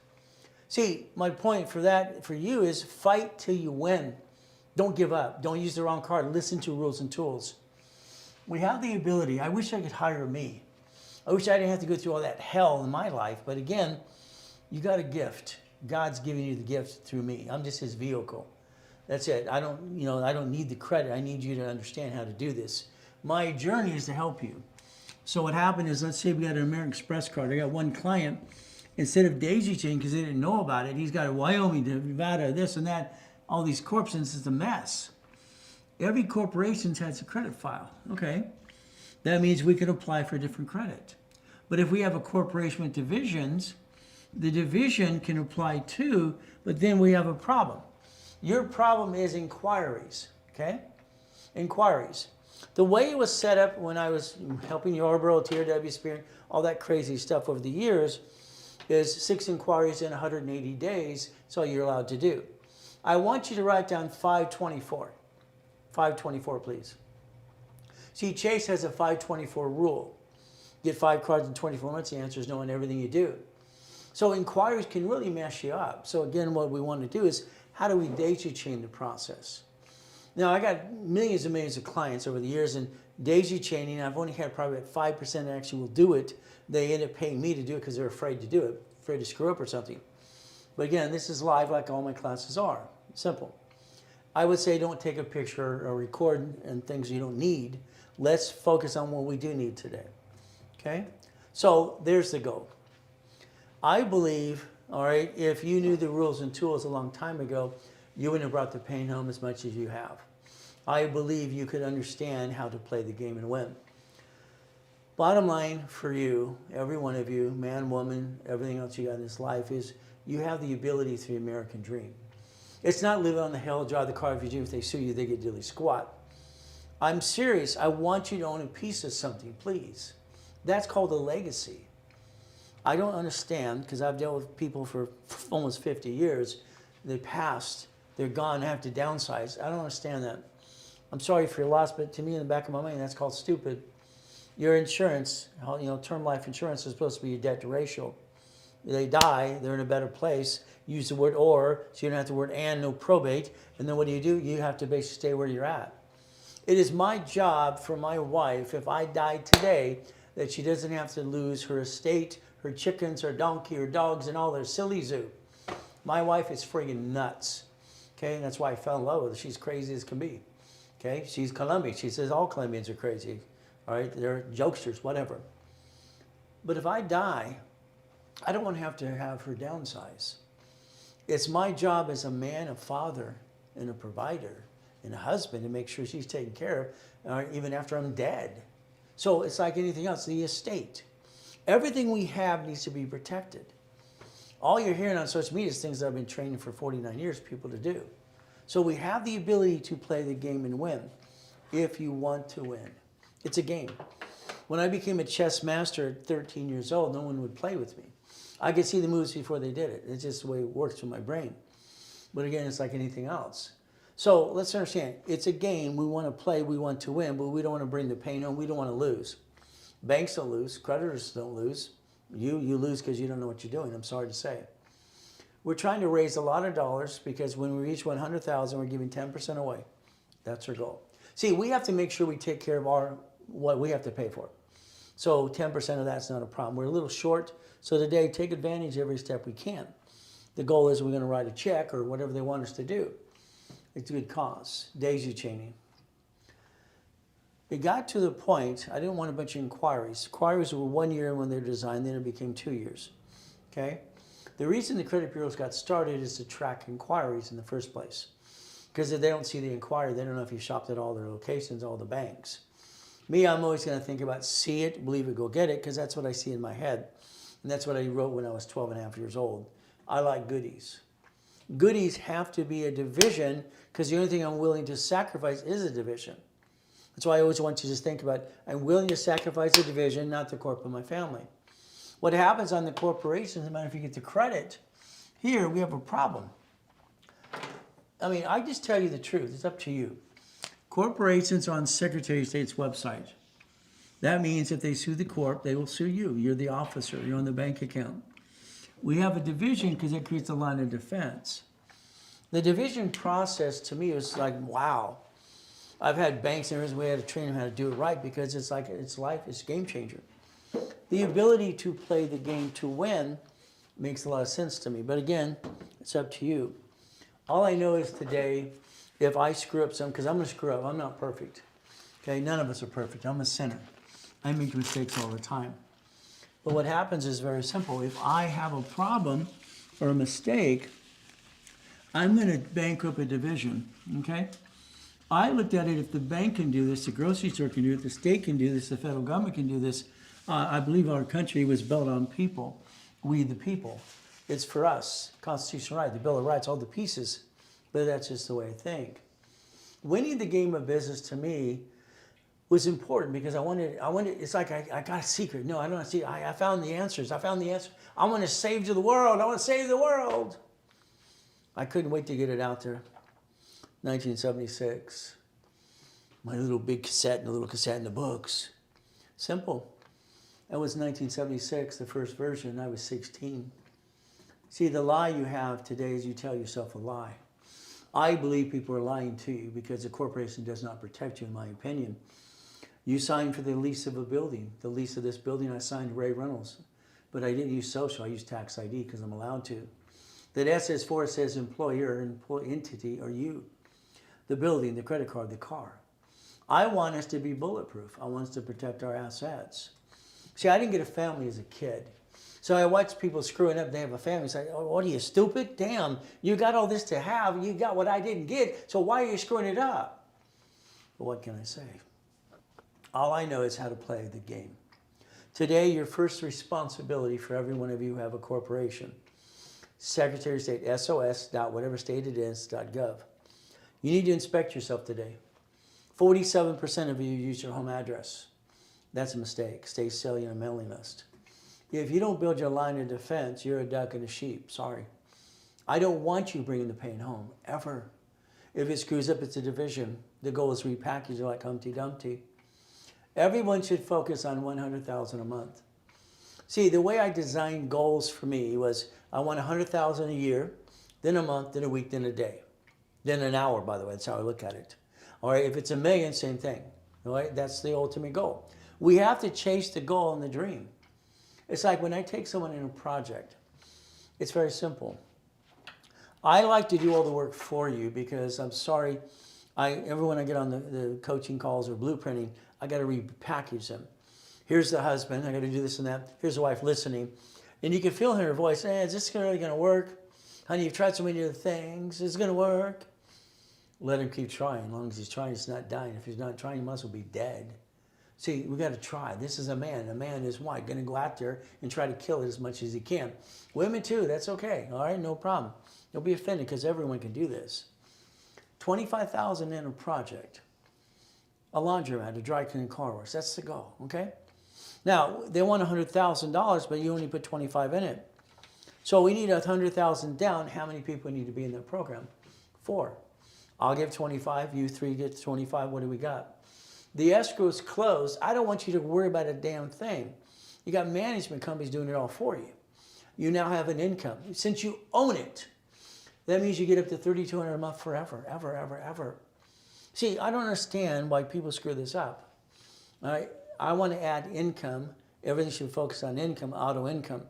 See, my point for that, for you, is fight till you win. Don't give up. Don't use the wrong card. Listen to rules and tools. We have the ability. I wish I could hire me. I wish I didn't have to go through all that hell in my life. But again, you got a gift. God's giving you the gift through me. I'm just his vehicle. That's it. I don't need the credit. I need you to understand how to do this. My journey is to help you. So what happened is, let's say we got an American Express card. I got one client, instead of daisy chain, because they didn't know about it, he's got a Wyoming, Nevada, this and that, all these corporations. It's a mess. Every corporation has a credit file. Okay. That means we can apply for different credit. But if we have a corporation with divisions, the division can apply too, but then we have a problem. Your problem is inquiries, okay? Inquiries. The way it was set up when I was helping Yarborough, TRW Spear, all that crazy stuff over the years, is 6 inquiries in 180 days. That's all you're allowed to do. I want you to write down 524. 524, please. See, Chase has a 524 rule. Get 5 cards in 24 months, the answer is no on everything you do. So inquiries can really mess you up. So again, what we want to do is, how do we daisy chain the process? Now, I got millions and millions of clients over the years, and daisy chaining, I've only had probably about 5% actually will do it. They end up paying me to do it because they're afraid to do it, afraid to screw up or something. But again, this is live like all my classes are. Simple. I would say don't take a picture or record and things you don't need. Let's focus on what we do need today. Okay? So there's the goal. I believe, all right, if you knew the rules and tools a long time ago, you wouldn't have brought the pain home as much as you have. I believe you could understand how to play the game and win. Bottom line for you, every one of you, man, woman, everything else you got in this life, is you have the ability to the American dream. It's not living on the hill, drive the car of your dream. If they sue you, they get dilly squat. I'm serious. I want you to own a piece of something, please. That's called a legacy. I don't understand, because I've dealt with people for almost 50 years. They passed, they're gone, have to downsize. I don't understand that. I'm sorry for your loss, but to me, in the back of my mind, that's called stupid. Your insurance, term life insurance is supposed to be your debt to ratio. They die, they're in a better place. Use the word or, so you don't have the word and, no probate. And then what do? You have to basically stay where you're at. It is my job for my wife, if I died today, that she doesn't have to lose her estate, her chickens, her donkey, her dogs, and all their silly zoo. My wife is friggin' nuts. Okay, that's why I fell in love with her. She's crazy as can be. Okay, she's Colombian. She says all Colombians are crazy. All right, they're jokesters, whatever. But if I die, I don't want to have her downsize. It's my job as a man, a father, and a provider, and a husband to make sure she's taken care of, even after I'm dead. So it's like anything else, the estate. Everything we have needs to be protected. All you're hearing on social media is things that I've been training for 49 years people to do. So we have the ability to play the game and win if you want to win. It's a game. When I became a chess master at 13 years old, no one would play with me. I could see the moves before they did it. It's just the way it works with my brain. But again, it's like anything else. So let's understand, it's a game. We want to play, we want to win, but we don't want to bring the pain home. We don't want to lose. Banks don't lose. Creditors don't lose. You lose because you don't know what you're doing. I'm sorry to say. We're trying to raise a lot of dollars because when we reach 100,000, we're giving 10% away. That's our goal. See, we have to make sure we take care of what we have to pay for. So 10% of that's not a problem. We're a little short. So today, take advantage every step we can. The goal is we're going to write a check or whatever they want us to do. It's a good cause. Daisy chaining. It got to the point, I didn't want a bunch of inquiries. Inquiries were 1 year when they're designed, then it became 2 years. Okay? The reason the credit bureaus got started is to track inquiries in the first place. Because if they don't see the inquiry, they don't know if you shopped at all their locations, all the banks. Me, I'm always going to think about see it, believe it, go get it, because that's what I see in my head. And that's what I wrote when I was 12 and a half years old. I like goodies. Goodies have to be a division, because the only thing I'm willing to sacrifice is a division. That's why I always want you to just think about, I'm willing to sacrifice a division, not the corp of my family. What happens on the corporations, no matter if you get the credit, here we have a problem. I mean, I just tell you the truth. It's up to you. Corporations are on Secretary of State's website. That means if they sue the corp, they will sue you. You're the officer. You're on the bank account. We have a division because it creates a line of defense. The division process to me is like, wow. I've had banks and we had to train them how to do it right because it's like, it's life, it's a game changer. The ability to play the game to win makes a lot of sense to me. But again, it's up to you. All I know is today, if I screw up some, because I'm going to screw up, I'm not perfect. Okay, none of us are perfect. I'm a sinner. I make mistakes all the time. But what happens is very simple. If I have a problem or a mistake, I'm going to bankrupt a division, okay? I looked at it, if the bank can do this, the grocery store can do it, the state can do this, the federal government can do this. I believe our country was built on people, we the people. It's for us, constitutional right, the Bill of Rights, all the pieces, but that's just the way I think. Winning the game of business to me was important because I wanted, it's like I got a secret. No, I don't see, I found the answers. I found the answer. I want to save the world. I want to save the world. I couldn't wait to get it out there. 1976. My little big cassette and a little cassette in the books. Simple. That was 1976, the first version. I was 16. See, the lie you have today is you tell yourself a lie. I believe people are lying to you because the corporation does not protect you, in my opinion. You signed for the lease of a building. The lease of this building, I signed Ray Reynolds. But I didn't use social, I used tax ID because I'm allowed to. That SS4 says employer, entity, or you. The building, the credit card, the car. I want us to be bulletproof. I want us to protect our assets. See, I didn't get a family as a kid. So I watch people screwing up, they have a family, say, oh, what are you, stupid? Damn, you got all this to have, you got what I didn't get, so why are you screwing it up? But what can I say? All I know is how to play the game. Today, your first responsibility for every one of you who have a corporation, Secretary of State, sos.whatever.state.it is.gov. You need to inspect yourself today. 47% of you use your home address. That's a mistake. Stay selling a mailing list. If you don't build your line of defense, you're a duck and a sheep. Sorry. I don't want you bringing the pain home, ever. If it screws up, it's a division. The goal is repackage it like Humpty Dumpty. Everyone should focus on $100,000 a month. See, the way I designed goals for me was I want $100,000 a year, then a month, then a week, then a day. Then an hour, by the way. That's how I look at it. All right, if it's $1 million, same thing. All right, that's the ultimate goal. We have to chase the goal and the dream. It's like when I take someone in a project, it's very simple. I like to do all the work for you because I'm sorry, everyone I get on the coaching calls or blueprinting, I got to repackage them. Here's the husband, I got to do this and that. Here's the wife listening. And you can feel in her voice, hey, is this really going to work? Honey, you've tried so many other things. Is it going to work? Let him keep trying. As long as he's trying, he's not dying. If he's not trying, he must well be dead. See, we got to try. This is a man. A man is what? Going to go out there and try to kill it as much as he can. Women too, that's okay. All right, no problem. Don't be offended because everyone can do this. $25,000 in a project. A laundromat, a dry cleaning car wash. That's the goal, okay? Now, they want $100,000, but you only put 25 in it. So we need $100,000 down. How many people need to be in that program? 4. I'll give 25. You 3 get 25. What do we got? The escrow is closed. I don't want you to worry about a damn thing. You got management companies doing it all for you. You now have an income. Since you own it, that means you get up to $3,200 a month forever, ever, ever, ever. See, I don't understand why people screw this up. All right? I want to add income. Everything should focus on income, auto income.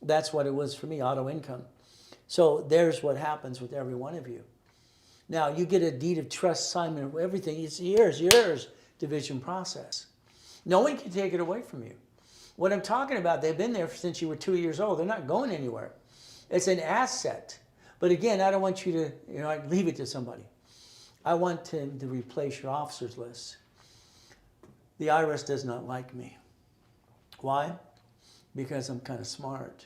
That's what it was for me, auto income. So there's what happens with every one of you. Now, you get a deed of trust, assignment, everything. It's yours, division process. No one can take it away from you. What I'm talking about, they've been there since you were 2 years old. They're not going anywhere. It's an asset. But again, I don't want you to, leave it to somebody. I want to replace your officers list. The IRS does not like me. Why? Because I'm kind of smart.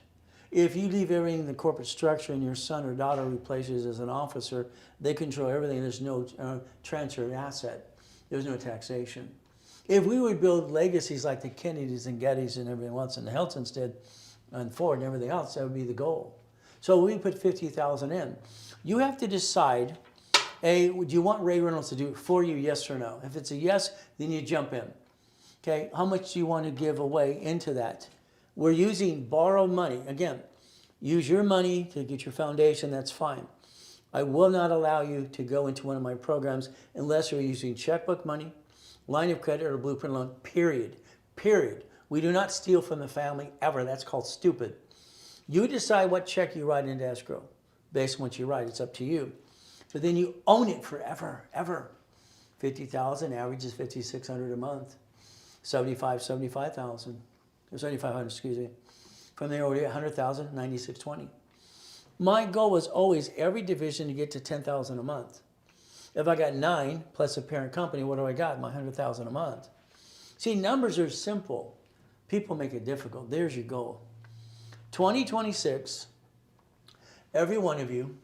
If you leave everything in the corporate structure and your son or daughter replaces as an officer, they control everything. There's no transfer of asset. There's no taxation. If we would build legacies like the Kennedys and Gettys and everyone else and the Hiltons did and Ford and everything else, that would be the goal. So we put $50,000 in. You have to decide, A, do you want Ray Reynolds to do it for you, yes or no? If it's a yes, then you jump in. Okay, how much do you want to give away into that? We're using borrowed money. Again, use your money to get your foundation, that's fine. I will not allow you to go into one of my programs unless you're using checkbook money, line of credit, or blueprint loan, period. Period. We do not steal from the family ever. That's called stupid. You decide what check you write into escrow based on what you write. It's up to you. But then you own it forever, ever. 50,000 average is 5,600 a month. 75,000. 7,500, excuse me. From there over to 100,000, 9620. My goal was always every division to get to 10,000 a month. If I got 9 plus a parent company, what do I got? My 100,000 a month. See, numbers are simple. People make it difficult. There's your goal. 2026, every one of you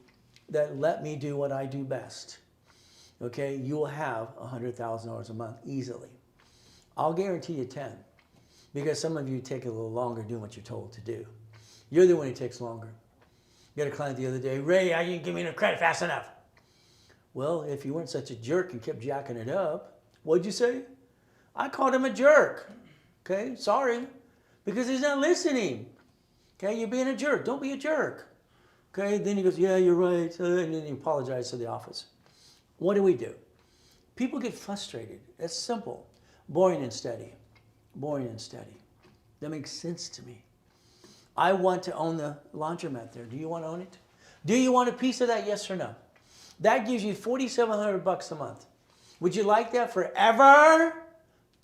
that let me do what I do best, okay, you will have $100,000 a month easily. I'll guarantee you 10, because some of you take a little longer doing what you're told to do. You're the one who takes longer. You got a client the other day, Ray, I didn't give me enough credit fast enough. Well, if you weren't such a jerk and kept jacking it up, what'd you say? I called him a jerk. Okay, sorry, because he's not listening. Okay, you're being a jerk. Don't be a jerk. Okay, then he goes, yeah, you're right. And then he apologizes to the office. What do? People get frustrated. It's simple. Boring and steady. Boring and steady. That makes sense to me. I want to own the laundromat there. Do you want to own it? Do you want a piece of that, yes or no? That gives you $4,700 a month. Would you like that forever?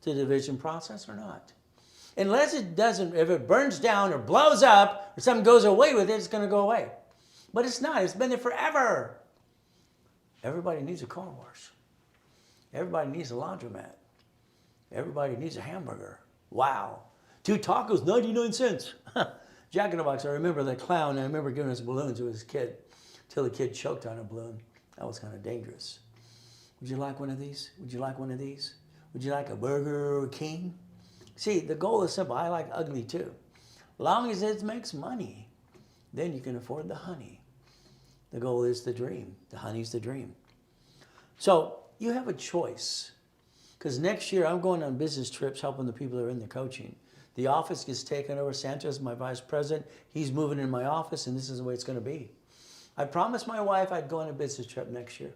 The division process or not? Unless it doesn't, if it burns down or blows up or something goes away with it, it's going to go away. But it's not. It's been there forever. Everybody needs a car wash. Everybody needs a laundromat. Everybody needs a hamburger. Wow. 2 tacos, 99 cents. Jack in the Box, I remember the clown. I remember giving us balloons to his kid till the kid choked on a balloon. That was kind of dangerous. Would you like one of these? Would you like one of these? Would you like a Burger King? See, the goal is simple. I like ugly too. Long as it makes money, then you can afford the honey. The goal is the dream. The honey's the dream. So you have a choice. Because next year I'm going on business trips helping the people that are in the coaching. The office gets taken over. Sanchez, my vice president, he's moving in my office, and this is the way it's going to be. I promised my wife I'd go on a business trip next year.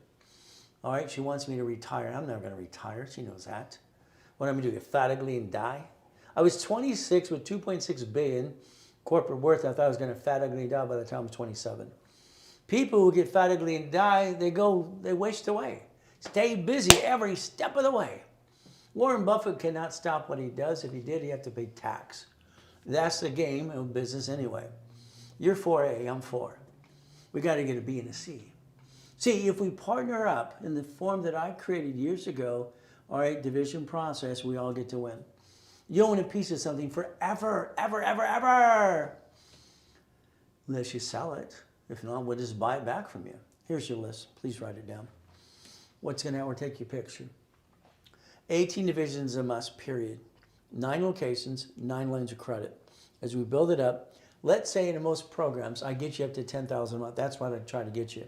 All right, she wants me to retire. I'm never going to retire. She knows that. What am I going to do, get fat, ugly, and die? I was 26 with $2.6 billion corporate worth. I thought I was going to fat, ugly, and die by the time I was 27. People who get fat, ugly, and die, they waste away. Stay busy every step of the way. Warren Buffett cannot stop what he does. If he did, he'd have to pay tax. That's the game of business anyway. You're 4A, I'm 4. We got to get a B and a C. See, if we partner up in the form that I created years ago, all right, division process, we all get to win. You own a piece of something forever, ever, ever, ever. Unless you sell it. If not, we'll just buy it back from you. Here's your list. Please write it down. What's going to happen? Take your picture. 18 divisions a must, period. 9 locations, 9 lines of credit. As we build it up, let's say in most programs, I get you up to 10,000 a month. That's what I try to get you.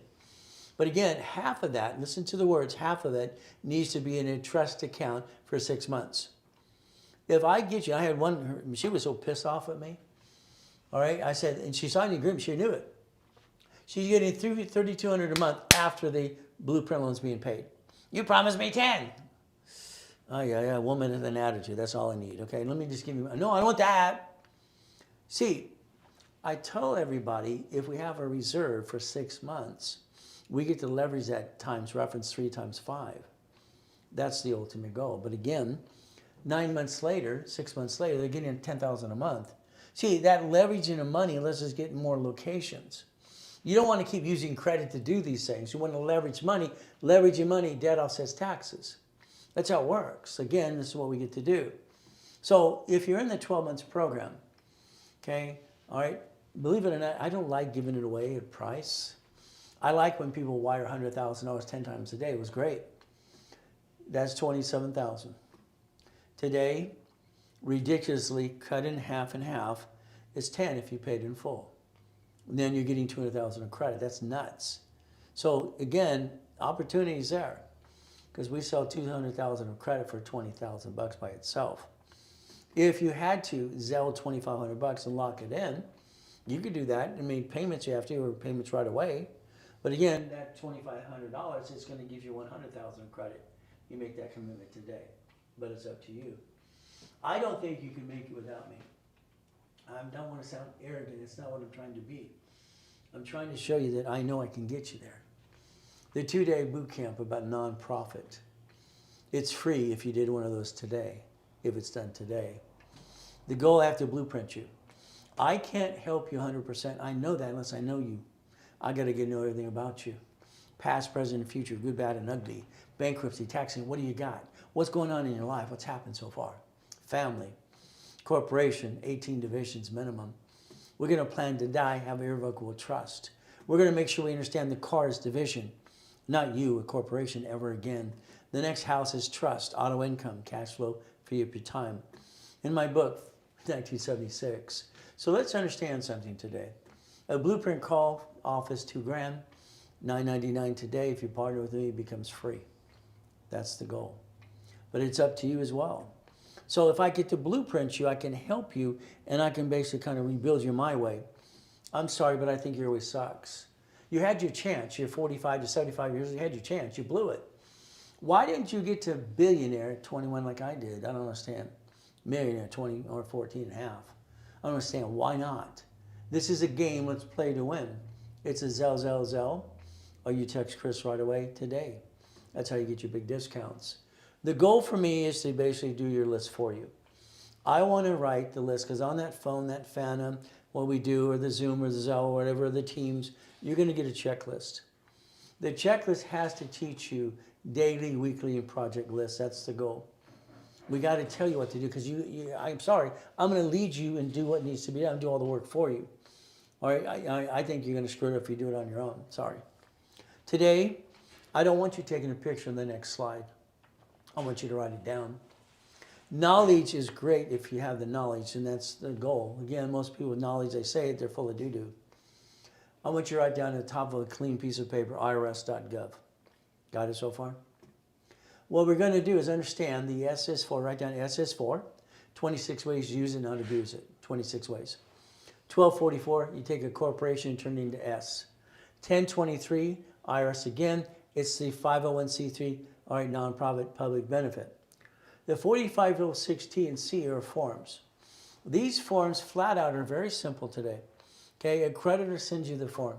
But again, half of that, listen to the words, half of that needs to be in a trust account for 6 months. If I get you, I had one, she was so pissed off at me. All right, I said, and she signed the agreement, she knew it. She's getting $3,200 a month after the blueprint loan's being paid. You promised me 10. Oh, yeah, woman with an attitude. That's all I need. Okay, let me just give you. No, I don't want that. See, I tell everybody if we have a reserve for 6 months, We get to leverage that times reference 3 times 5. That's the ultimate goal. But again, 9 months later, 6 months later, they're getting $10,000 a month. See, that leveraging of money lets us get more locations. You don't want to keep using credit to do these things. You want to leverage money. Leveraging money, debt offsets taxes. That's how it works. Again, this is what we get to do. So if you're in the 12 months program, okay, all right, believe it or not, I don't like giving it away at price. I like when people wire $100,000 10 times a day. It was great. That's $27,000. Today, ridiculously cut in half and half is 10 if you paid in full. And then you're getting $200,000 in credit. That's nuts. So again, opportunity is there because we sell $200,000 of credit for $20,000 by itself. If you had to Zelle $2,500 and lock it in, you could do that. I mean, payments you have to, or payments right away. But again, that $2,500 is going to give you $100,000 credit. You make that commitment today, but it's up to you. I don't think you can make it without me. I don't want to sound arrogant. It's not what I'm trying to be. I'm trying to show you that I know I can get you there. The 2-day boot camp about nonprofit. It's free if you did one of those today, if it's done today. The goal, I have to blueprint you. I can't help you 100%. I know that unless I know you. I got to get to know everything about you. Past, present, and future, good, bad, and ugly. Bankruptcy, taxing, what do you got? What's going on in your life? What's happened so far? Family. Corporation, 18 divisions minimum. We're going to plan to die, have irrevocable trust. We're going to make sure we understand the cars division, not you, a corporation, ever again. The next house is trust, auto income, cash flow, free up your time. In my book, 1976. So let's understand something today. A blueprint call, office, $2,000, $9.99 today. If you partner with me, it becomes free. That's the goal. But it's up to you as well. So if I get to blueprint you, I can help you, and I can basically kind of rebuild you my way. I'm sorry, but I think your way sucks. You had your chance. You're 45 to 75 years, you had your chance. You blew it. Why didn't you get to billionaire at 21 like I did? I don't understand. Millionaire, 20 or 14 and a half. I don't understand. Why not? This is a game. Let's play to win. It's a Zelle, or you text Chris right away today. That's how you get your big discounts. The goal for me is to basically do your list for you. I want to write the list because on that phone, that Phantom, what we do, or the Zoom, or the Zelle, or whatever, the Teams, you're going to get a checklist. The checklist has to teach you daily, weekly, and project lists. That's the goal. We got to tell you what to do because I'm sorry, I'm going to lead you and do what needs to be done, do all the work for you. All right, I think you're going to screw it up if you do it on your own. Sorry. Today, I don't want you taking a picture on the next slide. I want you to write it down. Knowledge is great if you have the knowledge, and that's the goal. Again, most people with knowledge, they say it, they're full of doo-doo. I want you to write down at the top of a clean piece of paper, irs.gov. Got it so far? What we're going to do is understand the S is for, write down S is for, 26 ways to use it and not abuse it, 26 ways. 1244, you take a corporation and turn it into S. 1023, IRS again, it's the 501c3, all right, nonprofit public benefit. The 4506T and C are forms. These forms flat out are very simple today. Okay, a creditor sends you the form.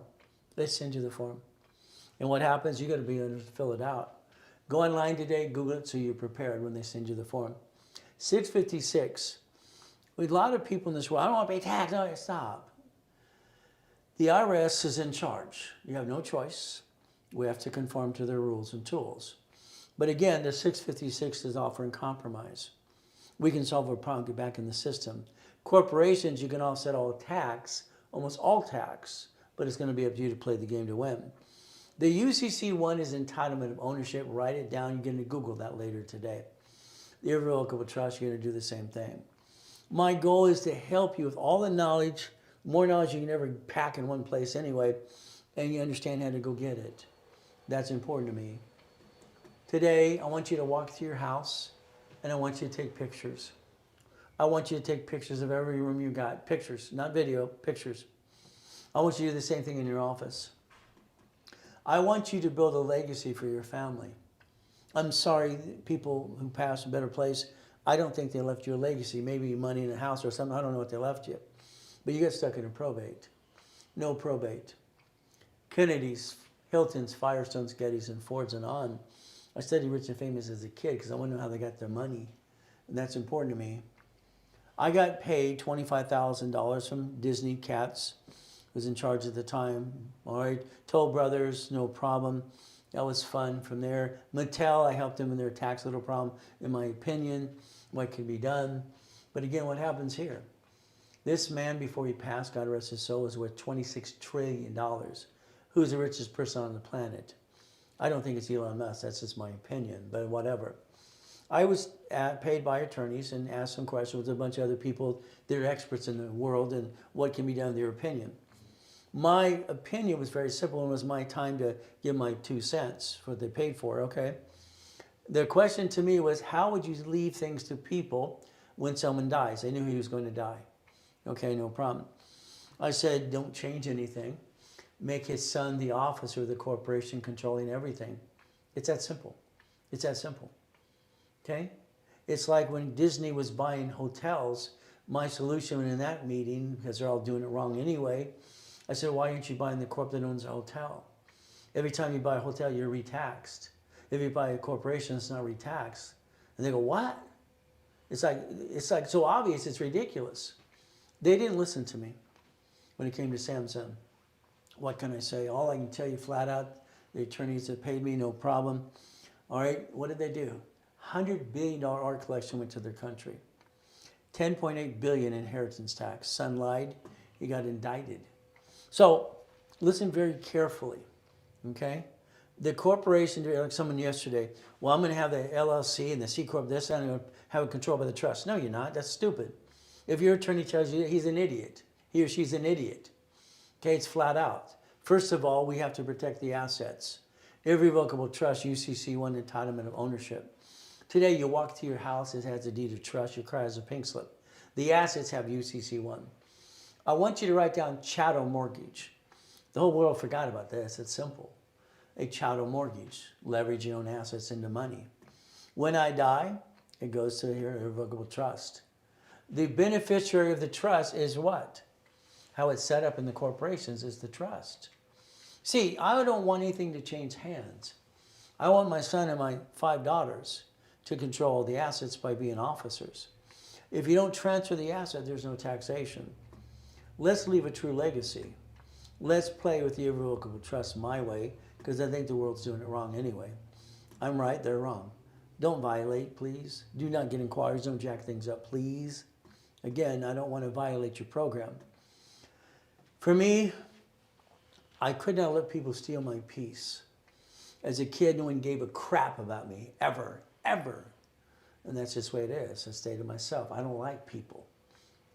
They send you the form. And what happens, you got to be able to fill it out. Go online today, Google it so you're prepared when they send you the form. 656. With a lot of people in this world, I don't want to pay tax. No, stop. The IRS is in charge. You have no choice. We have to conform to their rules and tools. But again, the 656 is offering compromise. We can solve a problem, get back in the system. Corporations, you can offset all tax, almost all tax, but it's going to be up to you to play the game to win. The UCC one is entitlement of ownership. Write it down. You're going to Google that later today. The irrevocable trust, you're going to do the same thing. My goal is to help you with all the knowledge, more knowledge you can ever pack in one place anyway, and you understand how to go get it. That's important to me. Today, I want you to walk through your house, and I want you to take pictures. I want you to take pictures of every room you got. Pictures, not video, pictures. I want you to do the same thing in your office. I want you to build a legacy for your family. I'm sorry, people who passed a better place, I don't think they left you a legacy. Maybe money in a house or something. I don't know what they left you. But you got stuck in a probate. No probate. Kennedy's Hiltons, Firestones, Gettys, and Fords and on. I studied Rich and Famous as a kid because I want to know how they got their money. And that's important to me. I got paid $25,000 from Disney Cats, who was in charge at the time. All right, Toll Brothers, no problem. That was fun. From there, Mattel, I helped them in their tax little problem, in my opinion, what could be done. But again, what happens here? This man, before he passed, God rest his soul, was worth $26 trillion. Who's the richest person on the planet? I don't think it's Elon Musk. That's just my opinion, but whatever. I was paid by attorneys and asked some questions with a bunch of other people that are experts in the world and what can be done in their opinion. My opinion was very simple, and it was my time to give my 2 cents for what they paid for, okay? The question to me was, how would you leave things to people when someone dies? They knew he was going to die. Okay, no problem. I said, don't change anything. Make his son the officer of the corporation controlling everything. It's that simple. It's that simple. Okay? It's like when Disney was buying hotels, my solution in that meeting, because they're all doing it wrong anyway, I said, why aren't you buying the corp that owns a hotel? Every time you buy a hotel, you're retaxed. If you buy a corporation, it's not retaxed. And they go, what? It's like so obvious, it's ridiculous. They didn't listen to me when it came to Samsung. What can I say? All I can tell you flat out, the attorneys that paid me, no problem. All right, what did they do? $100 billion art collection went to their country. $10.8 billion inheritance tax. Son lied, he got indicted. So listen very carefully, okay? The corporation, like someone yesterday, well, I'm going to have the LLC and the C Corp this, and I'm going to have it controlled by the trust. No, you're not. That's stupid. If your attorney tells you he's an idiot, he or she's an idiot, okay, it's flat out. First of all, we have to protect the assets. Irrevocable trust, UCC1 entitlement of ownership. Today, you walk to your house, it has a deed of trust, your car has a pink slip. The assets have UCC1. I want you to write down chattel mortgage. The whole world forgot about this. It's simple. A chattel mortgage, leverage your own assets into money. When I die, it goes to your irrevocable trust. The beneficiary of the trust is what? How it's set up in the corporations is the trust. See, I don't want anything to change hands. I want my son and my 5 daughters to control the assets by being officers. If you don't transfer the asset, there's no taxation. Let's leave a true legacy. Let's play with the irrevocable trust my way, because I think the world's doing it wrong anyway. I'm right, they're wrong. Don't violate, please. Do not get inquiries, don't jack things up, please. Again, I don't want to violate your program. For me, I could not let people steal my peace. As a kid, no one gave a crap about me, ever, ever. And that's just the way it is. I stay to myself. I don't like people.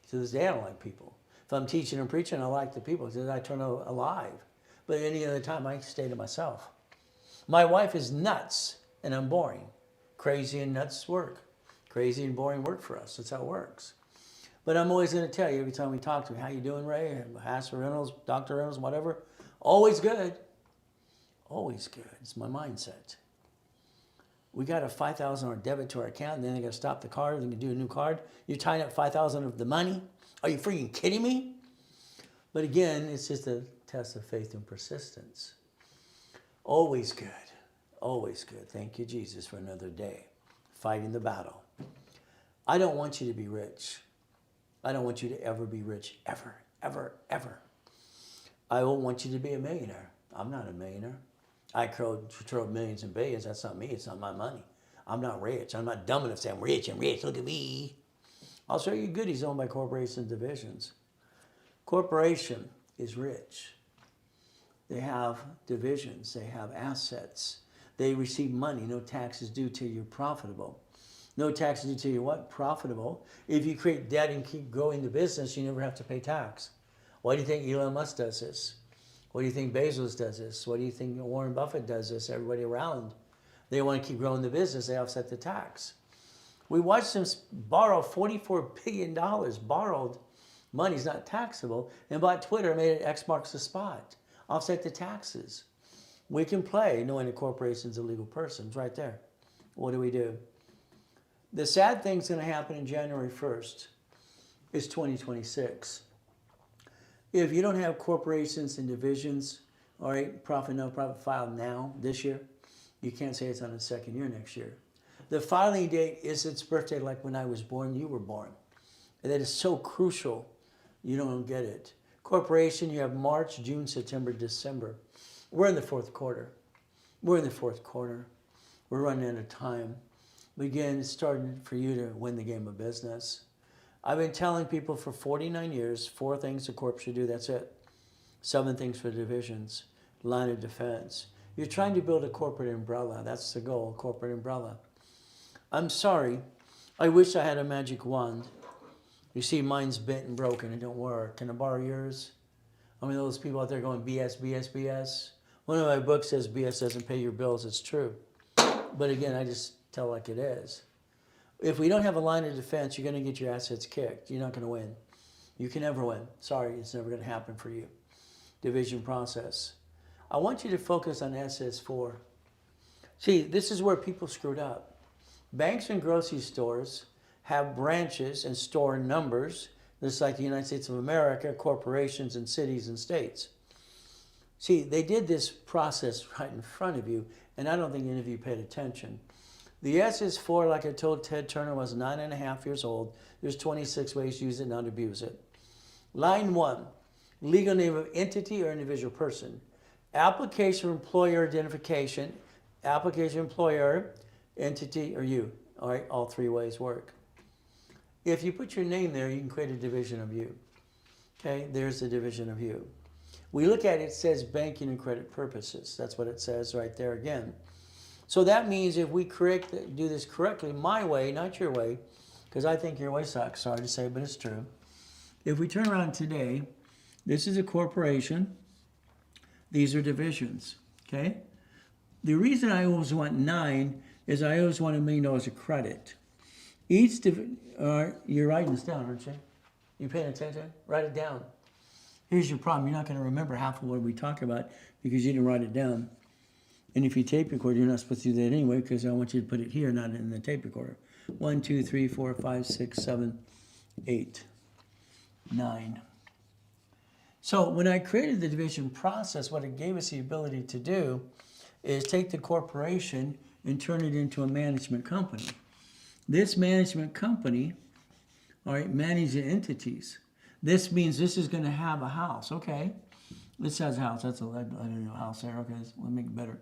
To this day, I don't like people. If I'm teaching and preaching, I like the people because I turn alive. But any other time, I stay to myself. My wife is nuts, and I'm boring. Crazy and nuts work. Crazy and boring work for us. That's how it works. But I'm always going to tell you every time we talk to me, how you doing, Ray? Ask for Reynolds, Dr. Reynolds, whatever. Always good. Always good. It's my mindset. We got a $5,000 debit to our account, and then they got to stop the card, and do a new card. You're tying up $5,000 of the money? Are you freaking kidding me? But again, it's just a test of faith and persistence. Always good. Always good. Thank you, Jesus, for another day. Fighting the battle. I don't want you to be rich. I don't want you to ever be rich. Ever, ever, ever. I don't want you to be a millionaire. I'm not a millionaire. I control millions and billions. That's not me. It's not my money. I'm not rich. I'm not dumb enough to say I'm rich and rich. Look at me. I'll show you goodies owned by corporations and divisions. Corporation is rich. They have divisions. They have assets. They receive money. No taxes due till you're profitable. No taxes due till you're what? Profitable. If you create debt and keep growing the business, you never have to pay tax. Why do you think Elon Musk does this? What do you think Bezos does this? What do you think Warren Buffett does this? Everybody around. They want to keep growing the business. They offset the tax. We watched them borrow $44 billion. Borrowed money is not taxable. And bought Twitter, made it X marks the spot. Offset the taxes. We can play knowing a corporation's a legal person. It's right there. What do? The sad thing's going to happen in January 1st. It's 2026. If you don't have corporations and divisions all right, profit, no profit, filed now, this year. You can't say it's on the second year next year. The filing date is its birthday, like when I was born, you were born. And that is so crucial, you don't get it. Corporation, you have March, June, September, December. We're in the fourth quarter. We're in the fourth quarter. We're running out of time. Again, it's starting for you to win the game of business. I've been telling people for 49 years, 4 things a corp should do, that's it. 7 things for divisions, line of defense. You're trying to build a corporate umbrella. That's the goal, corporate umbrella. I'm sorry. I wish I had a magic wand. You see, mine's bent and broken. It don't work. Can I borrow yours? I mean, those people out there going BS, BS, BS. One of my books says BS doesn't pay your bills. It's true. But again, I just tell like it is. If we don't have a line of defense, you're going to get your assets kicked. You're not going to win. You can never win. Sorry, it's never going to happen for you. Division process. I want you to focus on SS4. See, this is where people screwed up. Banks and grocery stores have branches and store numbers, just like the United States of America, corporations and cities and states. See, they did this process right in front of you, and I don't think any of you paid attention. The SS4, like I told Ted Turner, was 9.5 years old. There's 26 ways to use it, not abuse it. Line 1, legal name of entity or individual person. Application employer identification, application employer, entity, or you. All right, all 3 ways work. If you put your name there, you can create a division of you. Okay, there's the division of you. We look at it, it says banking and credit purposes. That's what it says right there again. So that means if we do this correctly, my way, not your way, because I think your way sucks, sorry to say, but it's true. If we turn around today, this is a corporation. These are divisions, okay? The reason I always want 9 is I always want $1 million of credit. Each you're writing this down, aren't you? You paying attention? Write it down. Here's your problem. You're not going to remember half of what we talk about because you didn't write it down. And if you tape record, you're not supposed to do that anyway because I want you to put it here, not in the tape recorder. 1, 2, 3, 4, 5, 6, 7, 8, 9. So when I created the division process, what it gave us the ability to do is take the corporation and turn it into a management company. This management company, all right, manages entities. This means this is going to have a house. Okay, this has a house. That's a house there. Okay, let me make it better.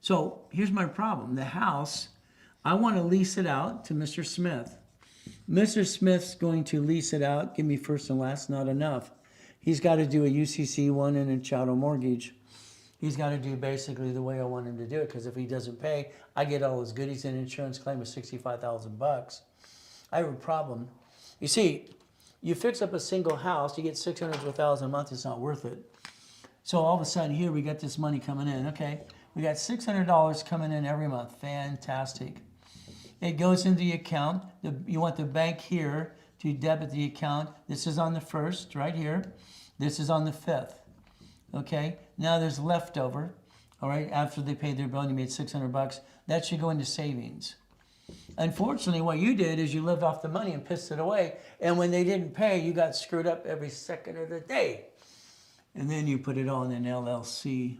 So here's my problem. The house, I want to lease it out to Mr. Smith. Mr. Smith's going to lease it out. Give me first and last, not enough. He's got to do a UCC one and a chattel mortgage. He's got to do basically the way I want him to do it because if he doesn't pay, I get all his goodies and insurance claim of $65,000. I have a problem. You see, you fix up a single house, you get $600 to $1,000 a month, it's not worth it. So all of a sudden here we got this money coming in. Okay, we got $600 coming in every month. Fantastic. It goes into the account. You want the bank here to debit the account. This is on the 1st, right here. This is on the 5th. Okay, now there's leftover. All right, after they paid their bill and you made $600, that should go into savings. Unfortunately, what you did is you lived off the money and pissed it away. And when they didn't pay, you got screwed up every second of the day. And then you put it all in an LLC.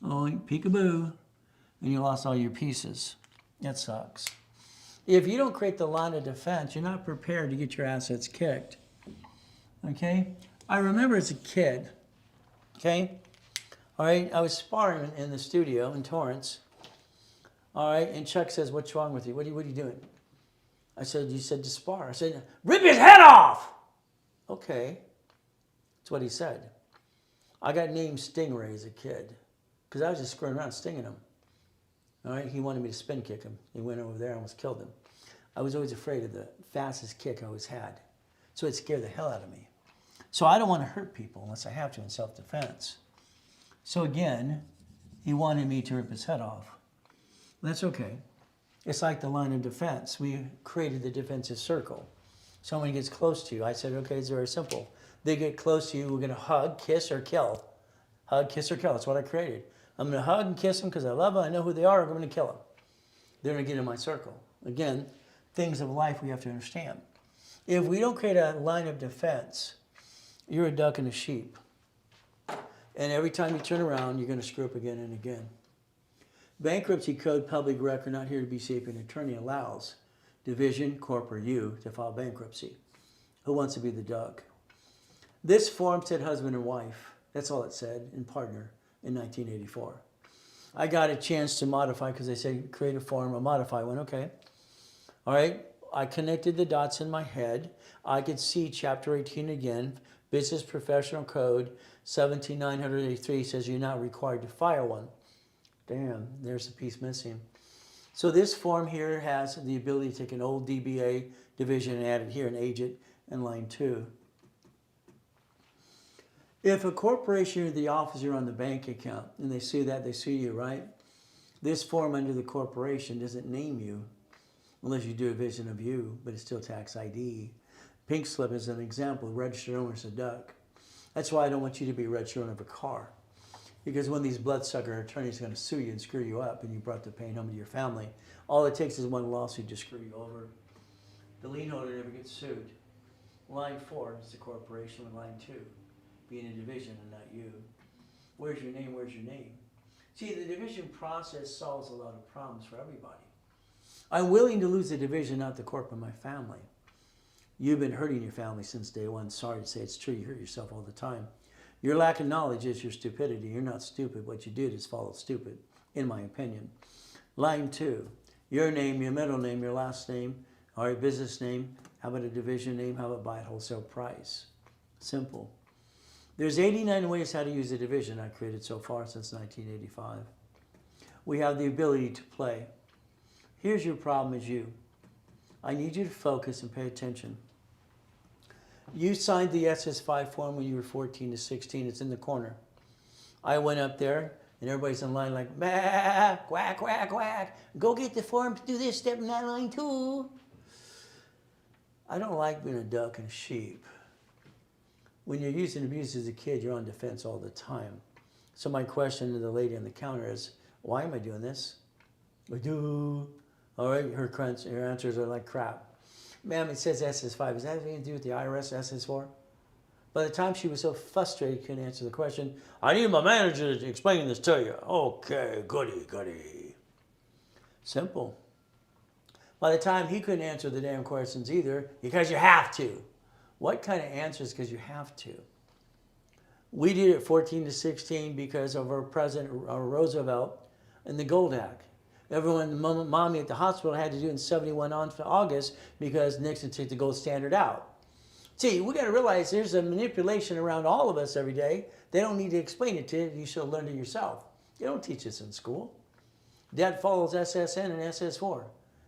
Oh, peekaboo. And you lost all your pieces. That sucks. If you don't create the line of defense, you're not prepared to get your assets kicked. Okay? I remember as a kid, okay? All right, I was sparring in the studio in Torrance. All right, and Chuck says, "What's wrong with you? What are you doing?" I said, "You said to spar." I said, "Rip his head off!" Okay, that's what he said. I got named Stingray as a kid because I was just screwing around stinging him. All right, he wanted me to spin kick him. He went over there and almost killed him. I was always afraid of the fastest kick I always had. So it scared the hell out of me. So I don't want to hurt people unless I have to in self-defense. So again, he wanted me to rip his head off. That's okay. It's like the line of defense. We created the defensive circle. Someone gets close to you. I said, okay, it's very simple. They get close to you, we're going to hug, kiss, or kill. Hug, kiss, or kill. That's what I created. I'm going to hug and kiss them because I love them. I know who they are. I'm going to kill them. They're going to get in my circle. Again, things of life we have to understand. If we don't create a line of defense, you're a duck and a sheep. And every time you turn around, you're going to screw up again and again. Bankruptcy Code Public Record, not here to be shaping attorney, allows division, corp, or you to file bankruptcy. Who wants to be the dog? This form said husband and wife. That's all it said, and partner in 1984. I got a chance to modify because they say create a form, a modify one. Okay. All right. I connected the dots in my head. I could see Chapter 18 again. Business Professional Code 17983 says you're not required to file one. Damn, there's a piece missing. So this form here has the ability to take an old DBA division and add it here and age it in line 2. If a corporation or the officer on the bank account and they sue you, right? This form under the corporation doesn't name you unless you do a division of you, but it's still tax ID. Pink slip is an example. Registered owner is a duck. That's why I don't want you to be a registered owner of a car. Because when these bloodsucker attorneys are going to sue you and screw you up and you brought the pain home to your family, all it takes is one lawsuit to screw you over. The lien holder never gets sued. Line 4 is the corporation, and line 2 being a division and not you. Where's your name? Where's your name? See, the division process solves a lot of problems for everybody. I'm willing to lose the division, not the corp, and my family. You've been hurting your family since day one. Sorry to say it's true. You hurt yourself all the time. Your lack of knowledge is your stupidity. You're not stupid. What you did is follow stupid, in my opinion. Line 2, your name, your middle name, your last name, all right, business name. How about a division name? How about buy at wholesale price? Simple. There's 89 ways how to use a division I created so far since 1985. We have the ability to play. Here's your problem is you. I need you to focus and pay attention. You signed the SS5 form when you were 14 to 16. It's in the corner. I went up there, and everybody's in line like, bah, quack, quack, quack. Go get the form to do this step in that line too. I don't like being a duck and a sheep. When you're using abuse as a kid, you're on defense all the time. So my question to the lady on the counter is, why am I doing this? I do. All right, her answers are like crap. Ma'am, it says SS5. Does that have anything to do with the IRS SS4? By the time she was so frustrated, she couldn't answer the question. I need my manager to explain this to you. Okay, goody, goody. Simple. By the time he couldn't answer the damn questions either, because you have to. What kind of answers because you have to? We did it 14 to 16 because of our President Roosevelt and the Gold Act. Everyone, mommy at the hospital had to do it in 71 on August because Nixon took the gold standard out. See, we got to realize there's a manipulation around all of us every day. They don't need to explain it to you. You should have learned it yourself. They don't teach us in school. Dad follows SSN and SS4.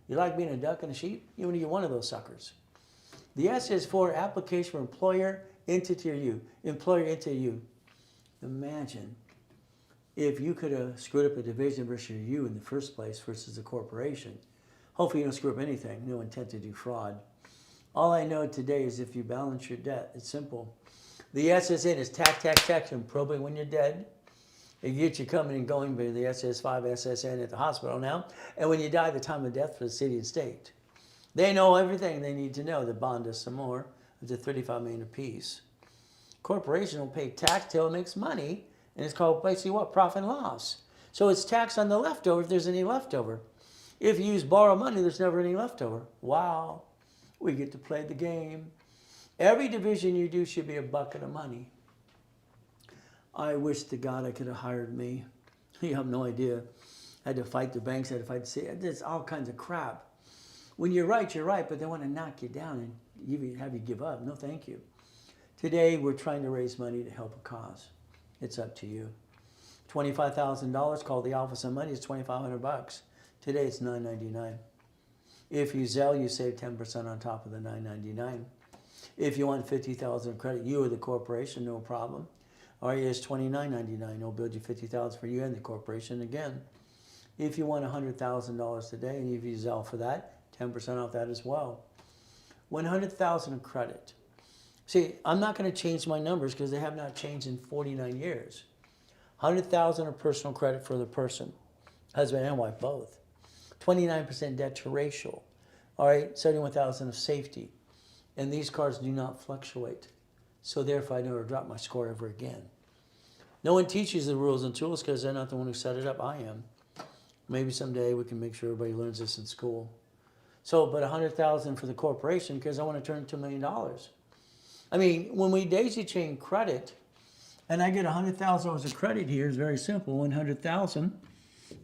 You like being a duck and a sheep? You want to get one of those suckers. The SS4 application for employer, entity, or you. Employer, entity, you. Imagine if you could have screwed up a division versus you in the first place versus a corporation. Hopefully you don't screw up anything. No intent to do fraud. All I know today is if you balance your debt, it's simple. The SSN is tax, and probate when you're dead. It gets you coming and going by the SS5, SSN at the hospital now. And when you die, the time of death for the city and state. They know everything they need to know. They bond us some more. It's a $35 million apiece. Corporation will pay tax till it makes money. And it's called basically what? Profit and loss. So it's tax on the leftover if there's any leftover. If you use borrow money, there's never any leftover. Wow. We get to play the game. Every division you do should be a bucket of money. I wish to God I could have hired me. You have no idea. I had to fight the banks. I had to fight the city. There's all kinds of crap. When you're right, but they want to knock you down and have you give up. No, thank you. Today, we're trying to raise money to help a cause. It's up to you. $25,000, call the office on money, it's $2,500. Today, it's $9.99. If you Zelle, you save 10% on top of the $9.99. If you want $50,000 credit, you or the corporation, no problem. Or it's $29.99. They'll build you $50,000 for you and the corporation again. If you want $100,000 today, and if you Zelle for that, 10% off that as well. $100,000 of credit. See, I'm not going to change my numbers because they have not changed in 49 years. $100,000 of personal credit for the person, husband and wife both. 29% debt to ratio. All right, $71,000 of safety. And these cards do not fluctuate. So therefore, I never drop my score ever again. No one teaches the rules and tools because they're not the one who set it up. I am. Maybe someday we can make sure everybody learns this in school. So, but $100,000 for the corporation because I want to turn it to $1 million. I mean, when we daisy chain credit, and I get $100,000 of credit here, it's very simple. 100,000.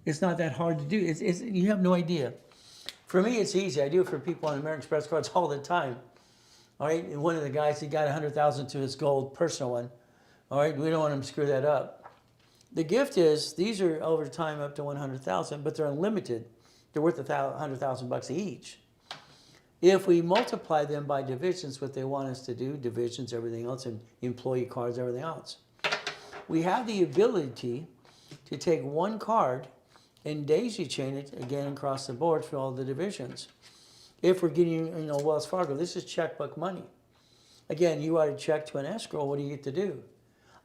It's not that hard to do. You have no idea. For me, it's easy. I do it for people on American Express cards all the time. All right, and one of the guys, he got 100,000 to his gold personal one. All right, we don't want him to screw that up. The gift is these are over time up to 100,000, but they're unlimited. They're worth $100,000 each. If we multiply them by divisions, what they want us to do, divisions, everything else, and employee cards, everything else, we have the ability to take one card and daisy chain it again across the board for all the divisions. If we're getting, Wells Fargo, this is checkbook money. Again, you write a check to an escrow, what do you get to do?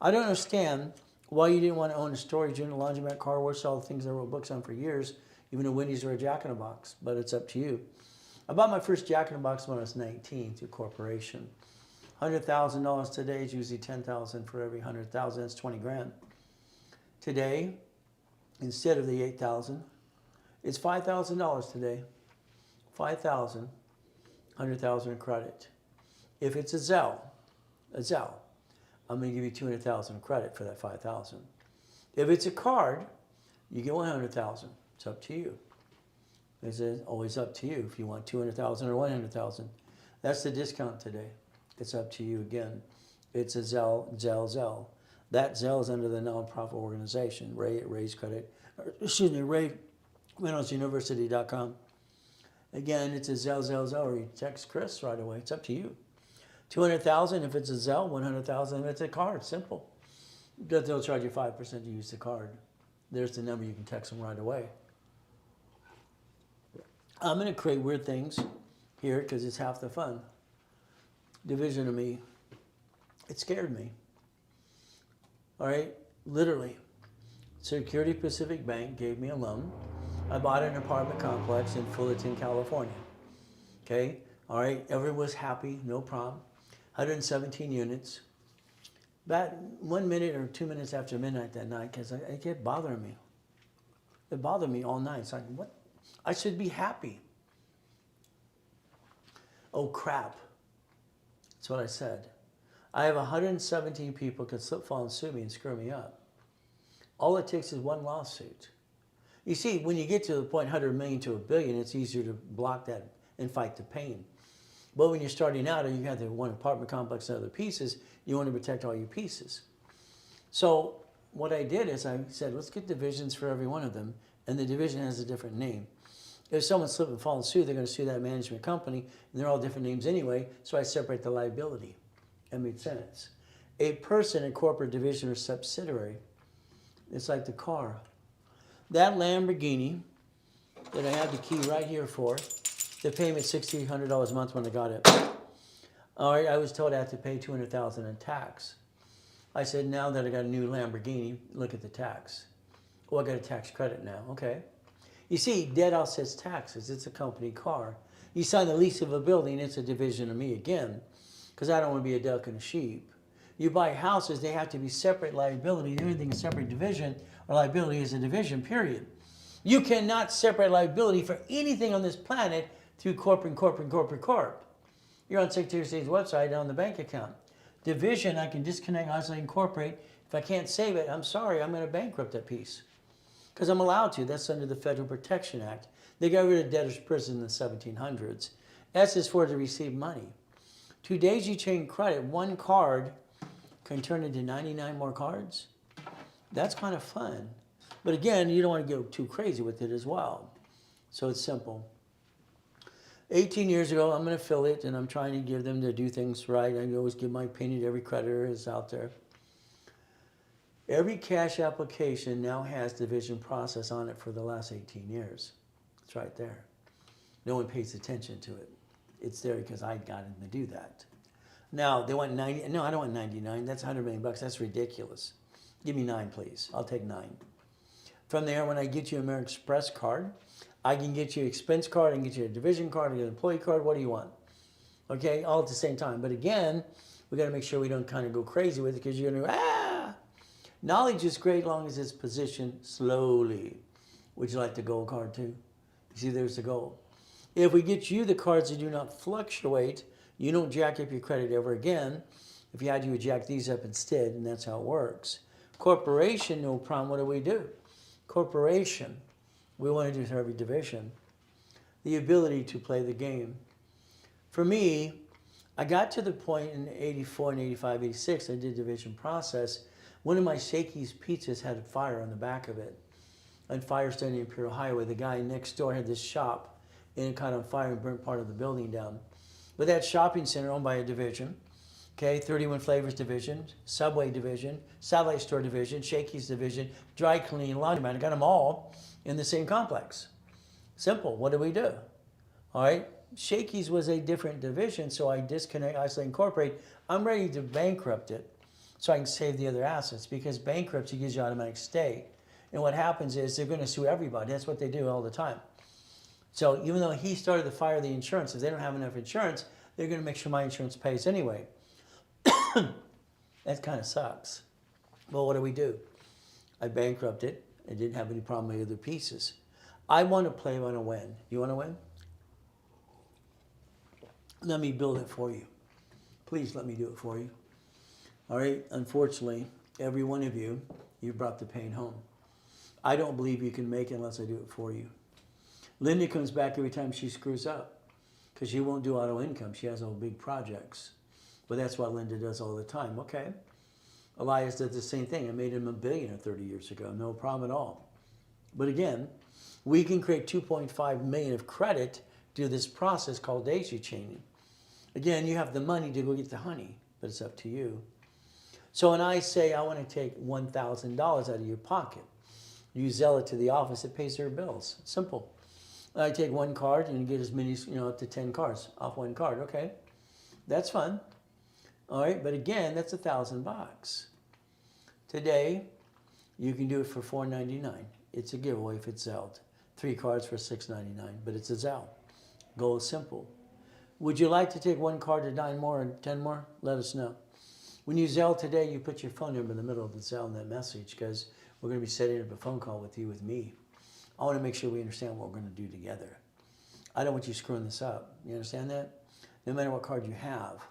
I don't understand why you didn't want to own a storage unit, laundromat, car wash, all the things I wrote books on for years, even a Wendy's or a Jack in the Box, but it's up to you. I bought my first Jack in the Box when I was 19 through corporation. $100,000 today is usually $10,000 for every 100,000. That's 20 grand. Today, instead of the 8,000, it's $5,000 today. 5,000, 100,000 in credit. If it's a Zelle, I'm going to give you 200,000 credit for that 5,000. If it's a card, you get 100,000. It's up to you. It's always up to you if you want 200,000 or 100,000. That's the discount today. It's up to you again. It's a Zelle. That Zelle is under the nonprofit organization, Reynolds University.com. Again, it's a Zelle, or you text Chris right away. It's up to you. 200,000 if it's a Zelle, 100,000 if it's a card. Simple. They'll charge you 5% to use the card. There's the number. You can text them right away. I'm going to create weird things here because it's half the fun. Division of me. It scared me. All right? Literally. Security Pacific Bank gave me a loan. I bought an apartment complex in Fullerton, California. Okay? All right? Everyone was happy. No problem. 117 units. About 1 minute or 2 minutes after midnight that night, because it kept bothering me. It bothered me all night. It's like, what? I should be happy. Oh, crap. That's what I said. I have 117 people could slip, fall, and sue me and screw me up. All it takes is one lawsuit. You see, when you get to the point 100 million to a billion, it's easier to block that and fight the pain. But when you're starting out and you have the one apartment complex and other pieces, you want to protect all your pieces. So what I did is I said, let's get divisions for every one of them, and the division has a different name. If someone slip and fall and sue, they're going to sue that management company, and they're all different names anyway, so I separate the liability. That made sense. A person, a corporate division or subsidiary, it's like the car. That Lamborghini that I have the key right here for, they pay me $6,800 a month when I got it. All right, I was told I had to pay $200,000 in tax. I said, now that I got a new Lamborghini, look at the tax. Oh, I got a tax credit now. Okay. You see, debt offsets taxes. It's a company car. You sign the lease of a building, it's a division of me again, because I don't want to be a duck and a sheep. You buy houses, they have to be separate liability. Everything is separate division, or liability is a division, period. You cannot separate liability for anything on this planet through corp. You're on Secretary of State's website on the bank account. Division, I can disconnect, isolate, incorporate. If I can't save it, I'm sorry, I'm going to bankrupt that piece. Because I'm allowed to. That's under the Federal Protection Act. They got rid of debtor's prison in the 1700s. S is for to receive money. 2 daisy chain credit, one card can turn into 99 more cards. That's kind of fun. But again, you don't want to go too crazy with it as well. So it's simple. 18 years ago, I'm an affiliate, and I'm trying to give them to do things right. I always give my opinion to every creditor that's out there. Every cash application now has division process on it for the last 18 years. It's right there. No one pays attention to it. It's there because I got them to do that. Now, they want 90. No, I don't want 99. That's $100 million. That's ridiculous. Give me 9, please. I'll take 9. From there, when I get you an American Express card, I can get you an expense card, I can get you a division card, I can get an employee card. What do you want? Okay, all at the same time. But again, we got to make sure we don't kind of go crazy with it because you're going to, Knowledge is great long as it's positioned slowly. Would you like the gold card too? You see, there's the gold. If we get you the cards that do not fluctuate, you don't jack up your credit ever again. If you had, you would jack these up instead, and that's how it works. Corporation, no problem. What do? Corporation, we want to do for every division. The ability to play the game. For me, I got to the point in 84 and 85, 86, I did division process. One of my Shakey's pizzas had a fire on the back of it. On Firestone Imperial Highway, the guy next door had this shop, and it caught on fire and burnt part of the building down. But that shopping center owned by a division, okay, 31 Flavors division, Subway division, Satellite Store division, Shakey's division, dry cleaning, laundromat. I got them all in the same complex. Simple. What do? All right. Shakey's was a different division, so I disconnect, isolate, incorporate. I'm ready to bankrupt it so I can save the other assets, because bankruptcy gives you automatic stay. And what happens is they're going to sue everybody. That's what they do all the time. So even though he started to fire the insurance, if they don't have enough insurance, they're going to make sure my insurance pays anyway. That kind of sucks. Well, what do? I bankrupted. I didn't have any problem with the other pieces. I want to play, I want to win. You want to win? Let me build it for you. Please let me do it for you. All right? Unfortunately, every one of you, you brought the pain home. I don't believe you can make it unless I do it for you. Linda comes back every time she screws up because she won't do auto income. She has all big projects. But that's what Linda does all the time. Okay. Elias did the same thing. I made him a billionaire 30 years ago. No problem at all. But again, we can create 2.5 million of credit through this process called daisy chaining. Again, you have the money to go get the honey, but it's up to you. So when I say I want to take $1,000 out of your pocket, you Zelle it to the office, it pays their bills. Simple. I take one card and you get as many, up to 10 cards off one card. Okay, that's fun. All right, but again, that's $1,000. Today, you can do it for $4.99. It's a giveaway if it's Zelled. 3 cards for $6.99, but it's a Zelle. Goal is simple. Would you like to take one card to 9 more and 10 more? Let us know. When you Zelle today, you put your phone number in the middle of the Zelle in that message, because we're going to be setting up a phone call with you, with me. I want to make sure we understand what we're going to do together. I don't want you screwing this up. You understand that? No matter what card you have.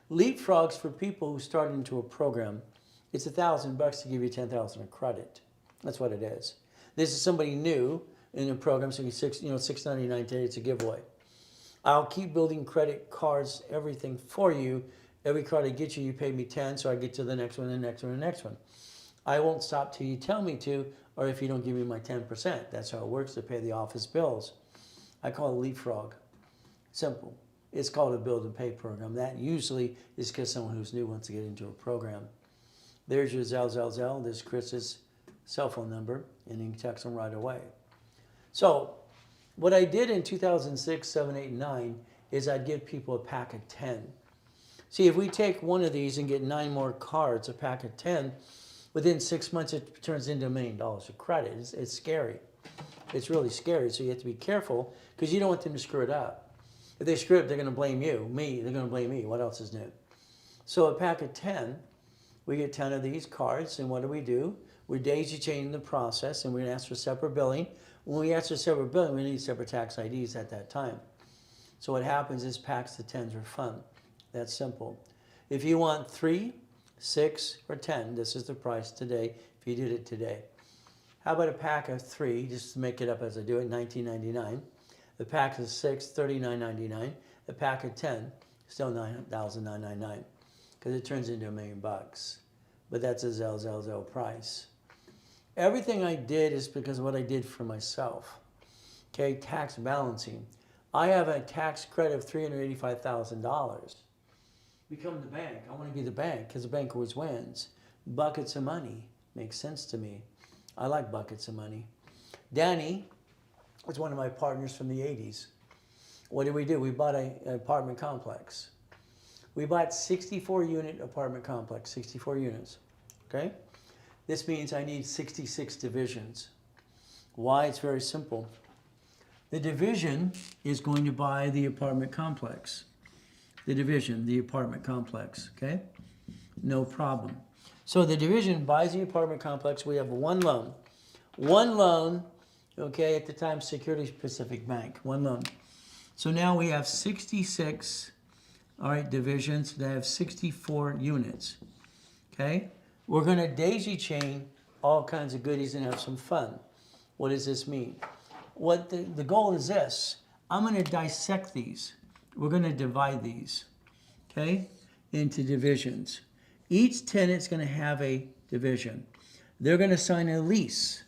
Leapfrogs for people who start into a program. It's $1,000 to give you 10,000 of credit. That's what it is. This is somebody new in the program, so it's $6.99 today. It's a giveaway. I'll keep building credit cards, everything for you. Every card I get you, you pay me 10, so I get to the next one, the next one, the next one. I won't stop till you tell me to, or if you don't give me my 10%. That's how it works to pay the office bills. I call it leapfrog. Simple. It's called a build and pay program. That usually is because someone who's new wants to get into a program. There's your Zelle. There's Chris's cell phone number, and you can text them right away. So what I did in 2006, 7, 8, 9 is I'd give people a pack of 10. See, if we take one of these and get 9 more cards, a pack of 10, within 6 months it turns into $1 million of credit. It's scary. It's really scary, so you have to be careful because you don't want them to screw it up. If they screw it, they're going to blame you. They're going to blame me. What else is new? So a pack of 10, we get 10 of these cards, and what do? We're daisy chaining the process, and we're going to ask for separate billing. When we ask for separate billing, we need separate tax IDs at that time. So what happens is packs of 10s are fun. That's simple. If you want 3, 6, or 10, this is the price today if you did it today. How about a pack of 3, just to make it up as I do it, $19.99. The pack of 6, $39.99. The pack of 10, still $9,999, because it turns into $1 million. But that's a Zelle price. Everything I did is because of what I did for myself. Okay, tax balancing. I have a tax credit of $385,000. Become the bank. I want to be the bank because the bank always wins. Buckets of money makes sense to me. I like buckets of money. Danny was one of my partners from the 80s. What did? We bought an apartment complex. We bought 64-unit apartment complex, 64 units, okay? This means I need 66 divisions. Why? It's very simple. The division is going to buy the apartment complex. The division, the apartment complex, okay? No problem. So the division buys the apartment complex. We have one loan. One loan, okay, at the time, Security Pacific Bank. One loan. So now we have 66, all right, divisions that have 64 units, okay? We're going to daisy chain all kinds of goodies and have some fun. What does this mean? What the goal is this. I'm going to dissect these. We're going to divide these, okay, into divisions. Each tenant's going to have a division. They're going to sign a lease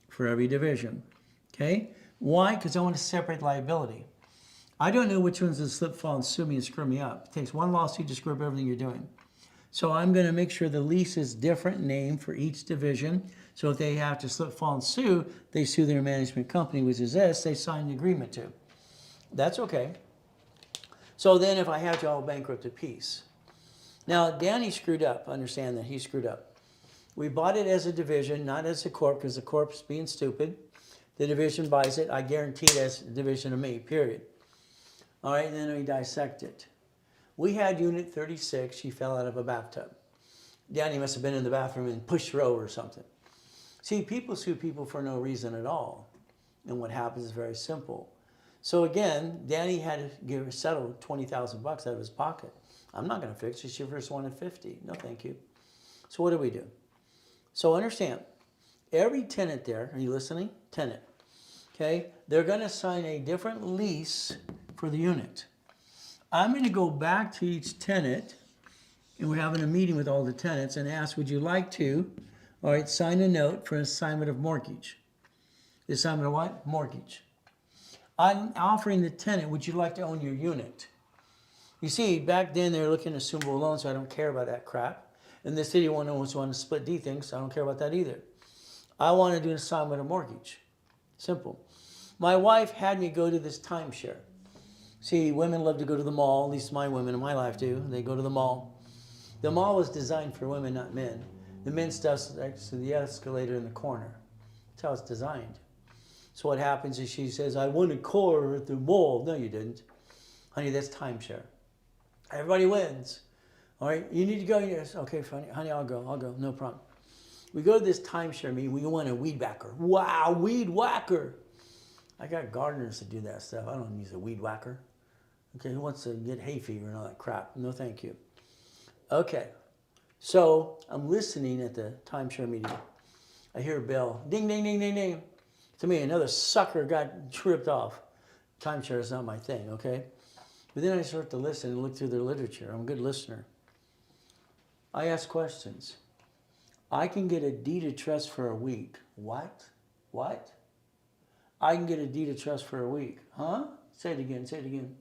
for every division, okay? Why? Because I want to separate liability. I don't know which ones will slip, fall, and sue me and screw me up. It takes one lawsuit to screw up everything you're doing. So I'm going to make sure the lease is different name for each division. So if they have to slip, fall, and sue, they sue their management company, which is this, they sign the agreement to. That's okay. So then if I have to, I'll bankrupt a piece. Now, Danny screwed up. Understand that he screwed up. We bought it as a division, not as a corp, because the corp's being stupid. The division buys it. I guarantee it as a division of me, period. All right, and then we dissect it. We had unit 36. She fell out of a bathtub. Danny must have been in the bathroom and pushed her over or something. See, people sue people for no reason at all. And what happens is very simple. So again, Danny had to settle $20,000 out of his pocket. I'm not going to fix it. She first wanted 50. No, thank you. So what do we do? So understand, every tenant there, are you listening? Tenant, okay? They're going to sign a different lease for the unit. I'm going to go back to each tenant, and we're having a meeting with all the tenants, and ask, would you like to, all right, sign a note for an assignment of mortgage? The assignment of what? Mortgage. I'm offering the tenant, would you like to own your unit? You see, back then they were looking at assumable loans, so I don't care about that crap. And the city always wanted to split D things, so I don't care about that either. I want to do an assignment of mortgage. Simple. My wife had me go to this timeshare. See, women love to go to the mall, at least my women in my life do. They go to the mall. The mall was designed for women, not men. The men's stuff's next to the escalator in the corner. That's how it's designed. So what happens is she says, I want a car at the mall. No, you didn't. Honey, that's timeshare. Everybody wins. All right, you need to go. Yes, okay, honey, I'll go, no problem. We go to this timeshare meeting. We want a weed whacker. Wow, weed whacker. I got gardeners that do that stuff. I don't use a weed whacker. Okay, who wants to get hay fever and all that crap? No, thank you. Okay, so I'm listening at the timeshare meeting. I hear a bell. Ding, ding, ding, ding, ding. To me, another sucker got tripped off. Timeshare is not my thing, okay? But then I start to listen and look through their literature. I'm a good listener. I ask questions. I can get a deed of trust for a week. What? What? I can get a deed of trust for a week. Huh? Say it again, say it again.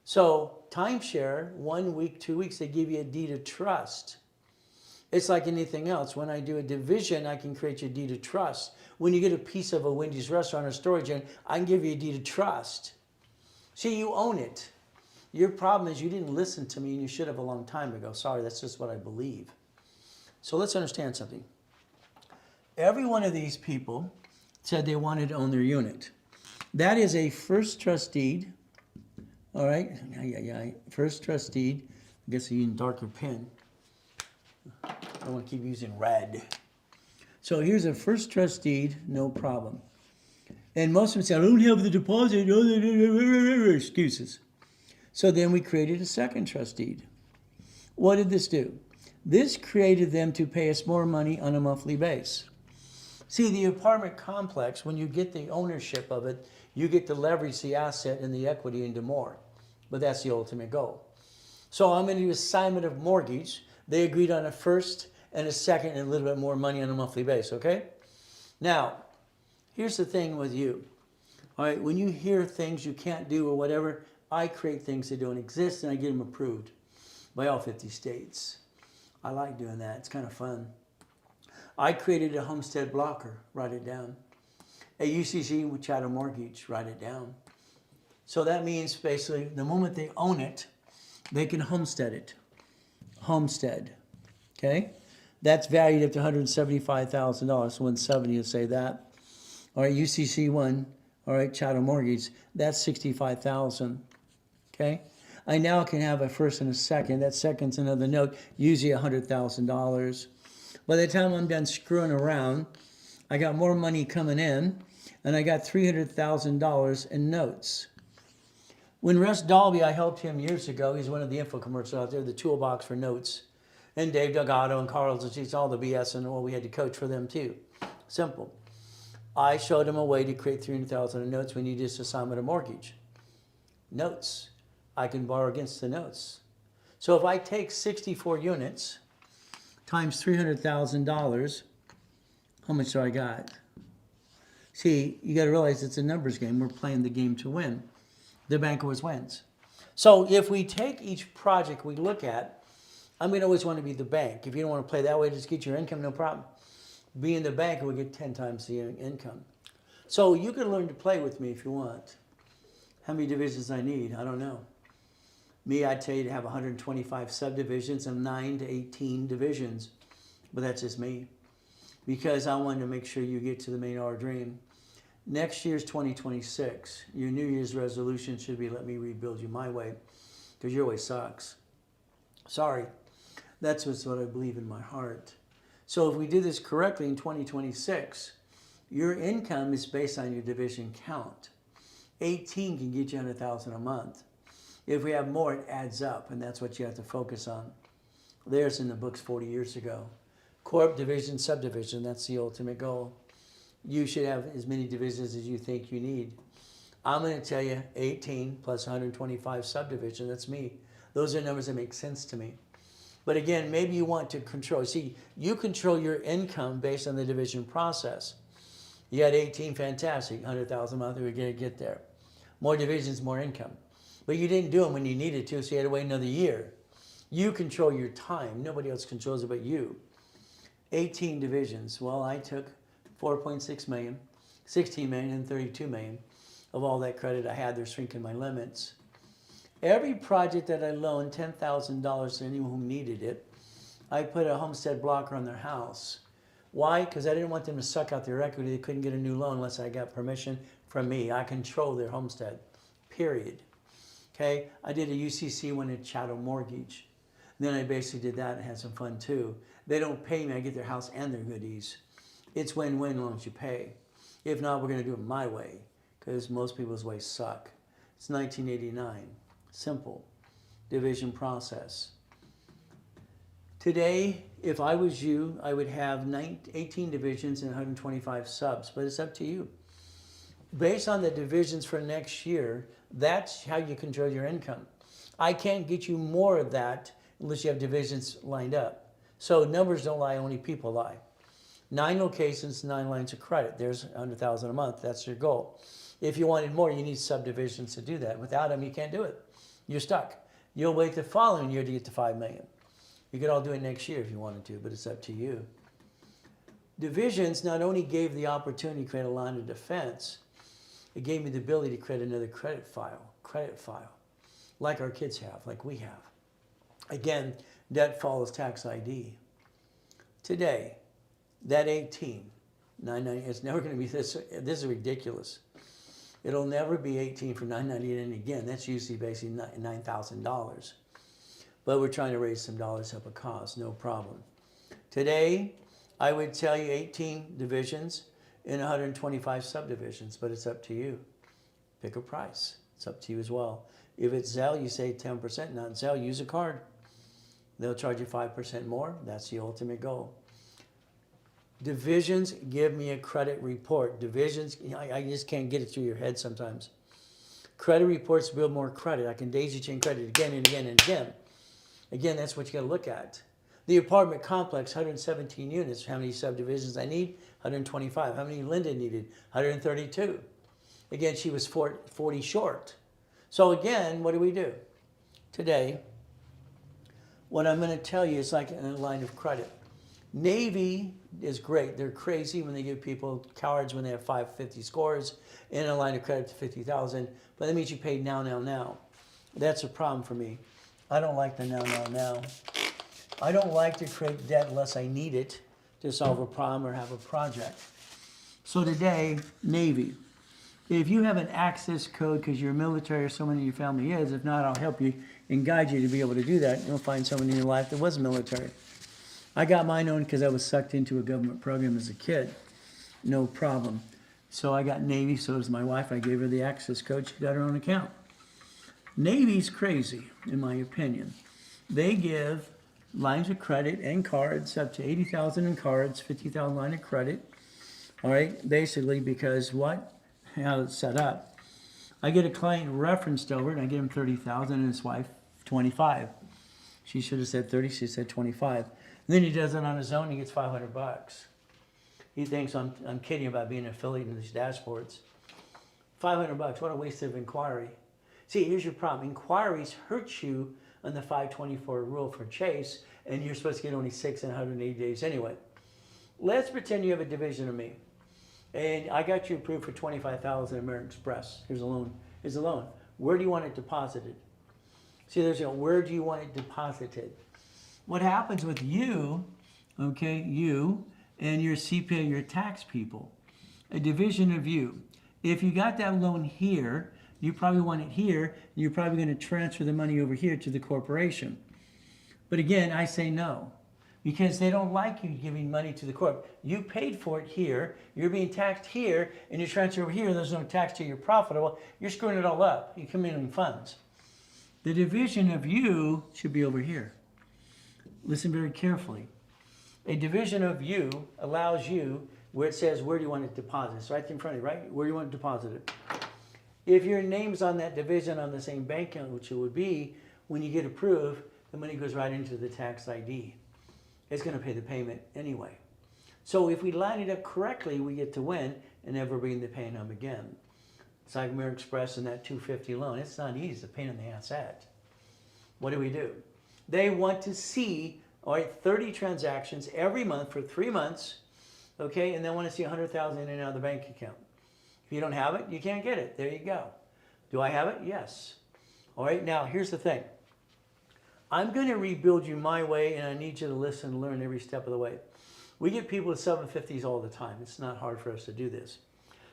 So timeshare, 1 week, 2 weeks, they give you a deed of trust. It's like anything else. When I do a division, I can create you a deed of trust. When you get a piece of a Wendy's restaurant or storage unit, I can give you a deed of trust. See, you own it. Your problem is you didn't listen to me and you should have a long time ago. Sorry, that's just what I believe. So let's understand something. Every one of these people said they wanted to own their unit. That is a first trust deed. All right, first trust deed. I guess I use a darker pen. I want to keep using red. So here's a first trust deed, no problem. And most of them say, I don't have the deposit. Excuses. So then we created a second trust deed. What did this do? This created them to pay us more money on a monthly basis. See, the apartment complex, when you get the ownership of it, you get to leverage the asset and the equity into more. But that's the ultimate goal. So I'm going to do assignment of mortgage. They agreed on a first and a second and a little bit more money on a monthly basis, okay? Now, here's the thing with you. All right, when you hear things you can't do or whatever, I create things that don't exist and I get them approved by all 50 states. I like doing that. It's kind of fun. I created a homestead blocker. Write it down. A UCC with chattel mortgage. Write it down. So that means basically the moment they own it, they can homestead it. Homestead. Okay? That's valued up to $175,000. So 170 to say that. All right, UCC one. All right, chattel mortgage. That's $65,000. Okay? I now can have a first and a second. That second's another note, usually $100,000. By the time I'm done screwing around, I got more money coming in, and I got $300,000 in notes. When Russ Dalby, I helped him years ago. He's one of the info commercials out there, the toolbox for notes. And Dave Delgado and Carlos, and she's all the BS, and we had to coach for them too. Simple. I showed him a way to create $300,000 in notes when you just assign a mortgage. Notes. I can borrow against the notes. So if I take 64 units times $300,000, how much do I got? See, you got to realize it's a numbers game. We're playing the game to win. The bank always wins. So if we take each project we look at, I'm going to always want to be the bank. If you don't want to play that way, just get your income, no problem. Be in the bank and we get 10 times the income. So you can learn to play with me if you want. How many divisions I need? I don't know. Me, I'd tell you to have 125 subdivisions and 9 to 18 divisions. But that's just me. Because I wanted to make sure you get to the $1 million dream. Next year's 2026. Your New Year's resolution should be, let me rebuild you my way. Because your way sucks. Sorry. That's what I believe in my heart. So if we do this correctly in 2026, your income is based on your division count. 18 can get you $100,000 a month. If we have more, it adds up, and that's what you have to focus on. There's in the books 40 years ago. Corp, division, subdivision, that's the ultimate goal. You should have as many divisions as you think you need. I'm going to tell you 18 plus 125 subdivision, that's me. Those are numbers that make sense to me. But again, maybe you want to control. See, you control your income based on the division process. You had 18, fantastic, 100,000 a month, we're going to get there. More divisions, more income. But you didn't do them when you needed to, so you had to wait another year. You control your time. Nobody else controls it but you. 18 divisions. Well, I took 4.6 million, 16 million, and 32 million of all that credit I had. They're shrinking my limits. Every project that I loaned $10,000 to anyone who needed it, I put a homestead blocker on their house. Why? Because I didn't want them to suck out their equity. They couldn't get a new loan unless I got permission from me. I control their homestead, period. Okay, I did a UCC one at Chattel Mortgage. Then I basically did that and had some fun too. They don't pay me, I get their house and their goodies. It's win-win as long as you pay. If not, we're going to do it my way, because most people's ways suck. It's 1989. Simple. Division process. Today, if I was you, I would have 18 divisions and 125 subs, but it's up to you. Based on the divisions for next year, that's how you control your income. I can't get you more of that unless you have divisions lined up. So numbers don't lie, only people lie. 9 locations, 9 lines of credit. There's 100,000 a month. That's your goal. If you wanted more, you need subdivisions to do that. Without them, you can't do it. You're stuck. You'll wait the following year to get to 5 million. You could all do it next year if you wanted to, but it's up to you. Divisions not only gave the opportunity to create a line of defense, it gave me the ability to create another credit file, like our kids have, like we have. Again, debt follows tax ID. Today, that 18, 990, it's never going to be this. This is ridiculous. It'll never be 18 for 998, and again, that's usually basically $9,000. But we're trying to raise some dollars up a cause, no problem. Today, I would tell you 18 divisions and 125 subdivisions, but it's up to you. Pick a price. It's up to you as well. If it's Zelle, you say 10%, not Zelle, use a card. They'll charge you 5% more. That's the ultimate goal. Divisions give me a credit report. Divisions, I just can't get it through your head sometimes. Credit reports build more credit. I can daisy chain credit again and again and again. Again, that's what you got to look at. The apartment complex, 117 units. How many subdivisions I need? 125. How many Linda needed? 132. Again, she was 40 short. So again, what do? Today, what I'm going to tell you is like a line of credit. Navy is great. They're crazy when they give people cards when they have 550 scores and a line of credit to 50,000. But that means you pay now. That's a problem for me. I don't like the now. I don't like to create debt unless I need it to solve a problem or have a project. So today, Navy. If you have an access code because you're military or someone in your family is, if not, I'll help you and guide you to be able to do that. You'll find someone in your life that was military. I got mine on because I was sucked into a government program as a kid. No problem. So I got Navy, so does my wife. I gave her the access code. She got her own account. Navy's crazy, in my opinion. They give lines of credit and cards up to $80,000 in cards, $50,000 line of credit. All right, basically because what? How it's set up. I get a client referenced over and I get him $30,000 and his wife $25,000. She should have said 30, she said 25. And then he does it on his own, he gets $500. He thinks I'm kidding about being an affiliate in these dashboards. $500, what a waste of inquiry. See, here's your problem. Inquiries hurt you on the 524 rule for Chase, and you're supposed to get only 6 in 180 days anyway. Let's pretend you have a division of me, and I got you approved for $25,000 American Express. Here's a loan. Here's a loan. Where do you want it deposited? See, there's where do you want it deposited? What happens with you, okay, you and your CPA, your tax people, a division of you. If you got that loan here, you probably want it here, and you're probably going to transfer the money over here to the corporation. But again, I say no, because they don't like you giving money to the corp. You paid for it here, you're being taxed here, and you transfer over here, there's no tax till you're profitable. You're screwing it all up. You're committing funds. The division of you should be over here. Listen very carefully. A division of you allows you, where it says, where do you want it deposited? It's right in front of you, right? Where do you want it deposited? If your name's on that division on the same bank account, which it would be, when you get approved, the money goes right into the tax ID. It's going to pay the payment anyway. So if we line it up correctly, we get to win and never bring the pain up again. It's like American Express and that $250 loan. It's not easy. It's a pain in the ass at. What do? They want to see, all right, 30 transactions every month for 3 months, okay, and they want to see $100,000 in and out of the bank account. If you don't have it, you can't get it. There you go. Do I have it? Yes. All right, now here's the thing. I'm going to rebuild you my way, and I need you to listen and learn every step of the way. We get people with 750s all the time. It's not hard for us to do this.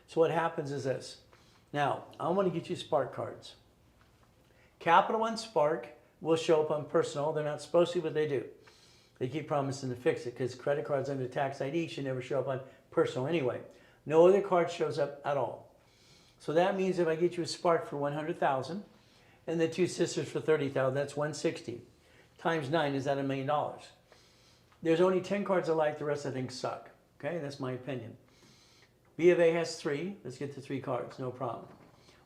So what happens is this. Now, I want to get you Spark cards. Capital One Spark will show up on personal. They're not supposed to, but they do. They keep promising to fix it because credit cards under tax ID should never show up on personal anyway. No other card shows up at all. So that means if I get you a Spark for $100,000 and the two sisters for $30,000, that's $160. Times 9, is that $1 million? There's only 10 cards I like, the rest I think suck. Okay, that's my opinion. B of A has 3. Let's get to 3 cards, no problem.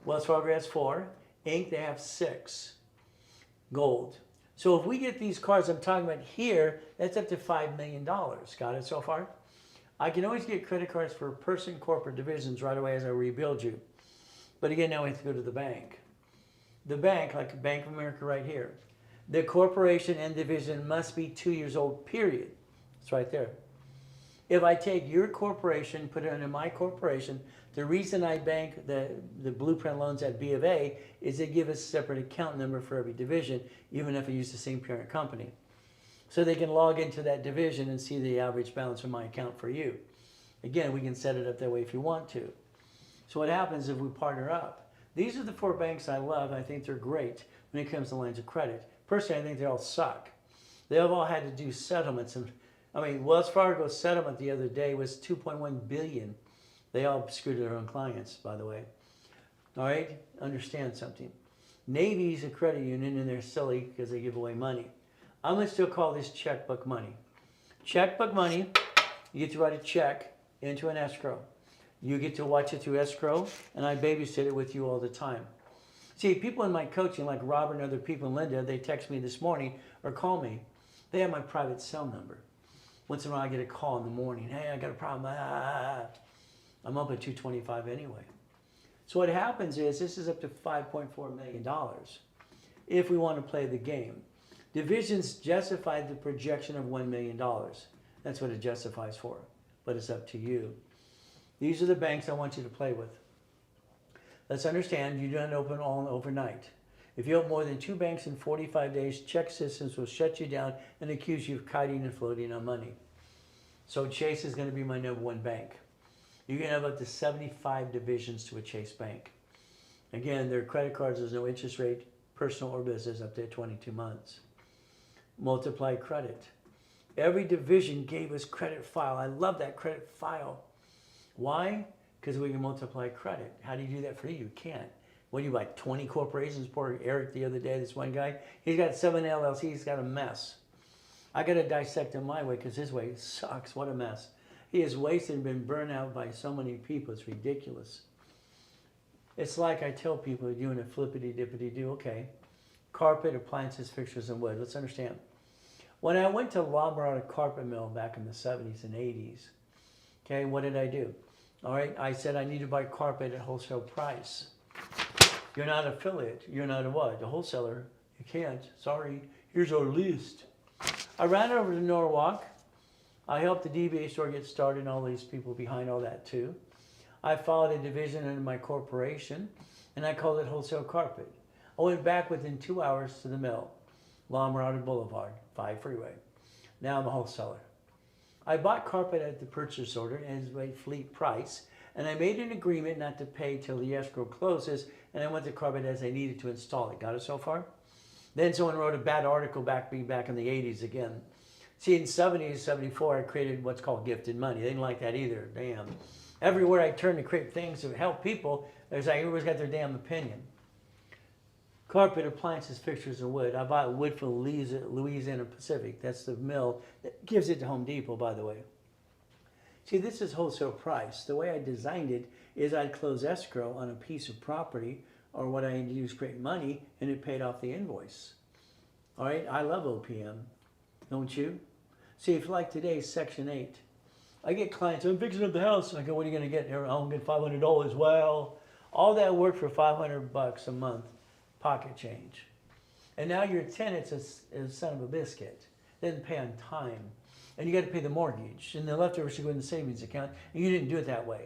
Wells Fargo has 4. Inc., they have 6. Gold. So if we get these cards I'm talking about here, that's up to $5 million. Got it so far? I can always get credit cards for person corporate divisions right away as I rebuild you. But again, now we have to go to the bank. The bank, like Bank of America right here. The corporation and division must be 2 years old, period. It's right there. If I take your corporation, put it under my corporation, the reason I bank the blueprint loans at B of A is they give us a separate account number for every division, even if I use the same parent company. So they can log into that division and see the average balance of my account for you. Again, we can set it up that way if you want to. So what happens if we partner up? These are the 4 banks I love. I think they're great when it comes to lines of credit. Personally, I think they all suck. They've all had to do settlements. And I mean, Wells Fargo's settlement the other day was $2.1 billion. They all screwed their own clients, by the way. All right? Understand something. Navy's a credit union, and they're silly because they give away money. I'm going to still call this checkbook money. Checkbook money, you get to write a check into an escrow. You get to watch it through escrow, and I babysit it with you all the time. See, people in my coaching, like Robert and other people in Linda, they text me this morning or call me. They have my private cell number. Once in a while, I get a call in the morning. Hey, I got a problem. I'm up at 225 anyway. So what happens is this is up to $5.4 million if we want to play the game. Divisions justify the projection of $1 million. That's what it justifies for, but it's up to you. These are the banks I want you to play with. Let's understand, you don't open all overnight. If you open more than 2 banks in 45 days, check systems will shut you down and accuse you of kiting and floating on money. So Chase is going to be my #1 bank. You can have up to 75 divisions to a Chase Bank. Again, their credit cards, there's no interest rate, personal or business, up to 22 months. Multiply credit. Every division gave us credit file. I love that credit file. Why? Because we can multiply credit. How do you do that for you? You can't. What do you buy? 20 corporations? Poor Eric the other day, this one guy, he's got 7 LLCs, he's got a mess. I got to dissect him my way because his way sucks. What a mess. He is wasted and been burned out by so many people. It's ridiculous. It's like I tell people, you're doing a flippity-dippity-do. Okay, carpet, appliances, fixtures, and wood. Let's understand. When I went to La Mirada Carpet Mill back in the 70s and 80s, okay, what did I do? All right, I said I need to buy carpet at wholesale price. You're not an affiliate. You're not a what? A wholesaler. You can't. Sorry. Here's our list. I ran over to Norwalk. I helped the DBA store get started and all these people behind all that too. I followed a division under my corporation and I called it Wholesale Carpet. I went back within 2 hours to the mill, La Mirada Boulevard, 5 freeway. Now I'm a wholesaler. I bought carpet at the purchase order and it's a fleet price, and I made an agreement not to pay till the escrow closes, and I went to carpet as I needed to install it. Got it so far? Then someone wrote a bad article back in the 80s again. See, in 70s, 74, I created what's called gifted money. They didn't like that either. Damn. Everywhere I turn to create things to help people, there's like everybody's got their damn opinion. Carpet, appliances, fixtures, and wood. I bought wood from Louisiana Pacific. That's the mill that gives it to Home Depot, by the way. See, this is wholesale price. The way I designed it is I'd close escrow on a piece of property or what I use to create money, and it paid off the invoice. All right, I love OPM, don't you? See, if like today's Section 8, I get clients, I'm fixing up the house. I go, what are you going to get? I'll get $500. Well, all that work for $500 a month, pocket change. And now your tenant's a son of a biscuit. They didn't pay on time. And you got to pay the mortgage. And the leftovers should go in the savings account. And you didn't do it that way.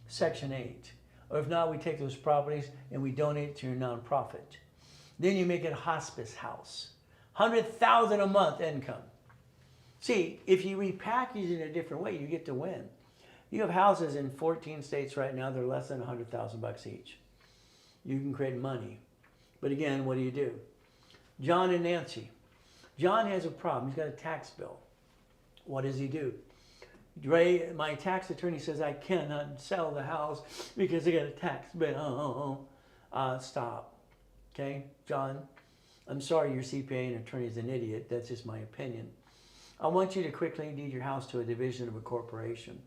Section 8. Or if not, we take those properties and we donate it to your nonprofit. Then you make it a hospice house. $100,000 a month income. See, if you repackage it in a different way, you get to win. You have houses in 14 states right now, they're less than $100,000 each. You can create money. But again, what do? John and Nancy. John has a problem. He's got a tax bill. What does he do? Ray, my tax attorney says I cannot sell the house because I got a tax bill. Stop. Okay, John, I'm sorry your CPA and attorney is an idiot. That's just my opinion. I want you to quickly deed your house to a division of a corporation.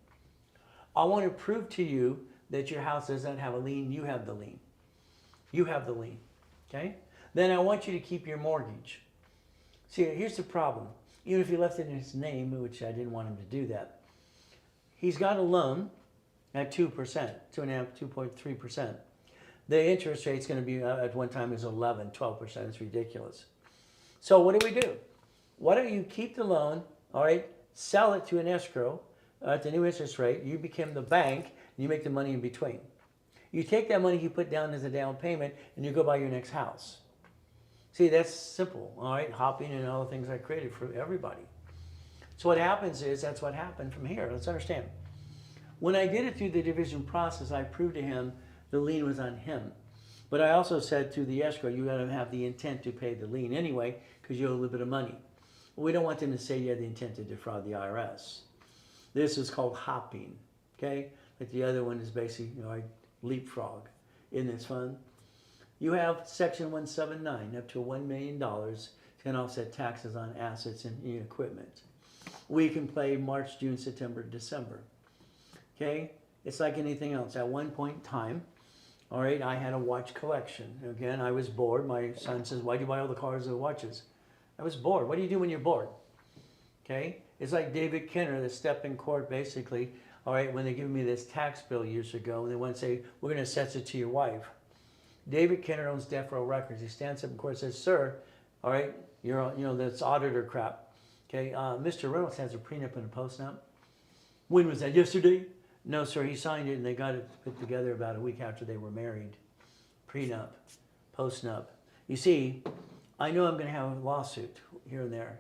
I want to prove to you that your house doesn't have a lien. You have the lien. You have the lien. Okay? Then I want you to keep your mortgage. See, here's the problem. Even if he left it in his name, which I didn't want him to do that, he's got a loan at 2%, 2.5%, 2.3%. The interest rate's going to be, at one time, is 11, 12%. It's ridiculous. So what do? Why don't you keep the loan, all right, sell it to an escrow at the new interest rate. You become the bank, and you make the money in between. You take that money you put down as a down payment, and you go buy your next house. See, that's simple, all right? Hopping and all the things I created for everybody. So what happens is, that's what happened from here. Let's understand. When I did it through the division process, I proved to him the lien was on him. But I also said to the escrow, you got to have the intent to pay the lien anyway, because you owe a little bit of money. We don't want them to say you had the intent to defraud the IRS. This is called hopping, okay? Like the other one is basically, like leapfrog. Isn't this fun? You have Section 179, up to $1 million, can offset taxes on assets and equipment. We can play March, June, September, December. Okay? It's like anything else. At one point in time, all right, I had a watch collection. Again, I was bored. My son says, why do you buy all the cars and watches? I was bored. What do you do when you're bored? Okay? It's like David Kenner, the step in court, basically, all right, when they give me this tax bill years ago, and they want to say, we're going to assess it to your wife. David Kenner owns Death Row Records. He stands up in court and says, sir, all right, that's auditor crap. Okay, Mr. Reynolds has a prenup and a postnup. When was that, yesterday? No, sir, he signed it and they got it put together about a week after they were married. Prenup, postnup. You see, I know I'm going to have a lawsuit here and there,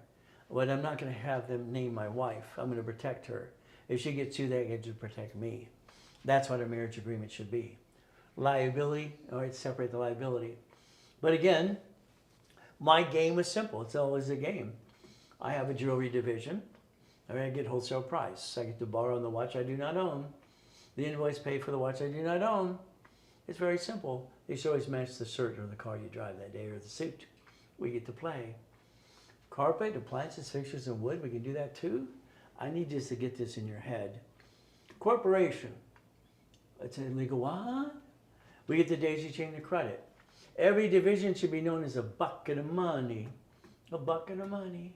but I'm not going to have them name my wife. I'm going to protect her. If she gets sued, they get to protect me. That's what a marriage agreement should be. Liability, all right, separate the liability. But again, my game is simple. It's always a game. I have a jewelry division. All right, I get wholesale price. I get to borrow on the watch I do not own. The invoice paid for the watch I do not own. It's very simple. They should always match the shirt or the car you drive that day or the suit. We get to play. Carpet, appliances, fixtures, and wood, we can do that too. I need just to get this in your head. Corporation. It's illegal what? We get the daisy chain of credit. Every division should be known as a bucket of money. A bucket of money.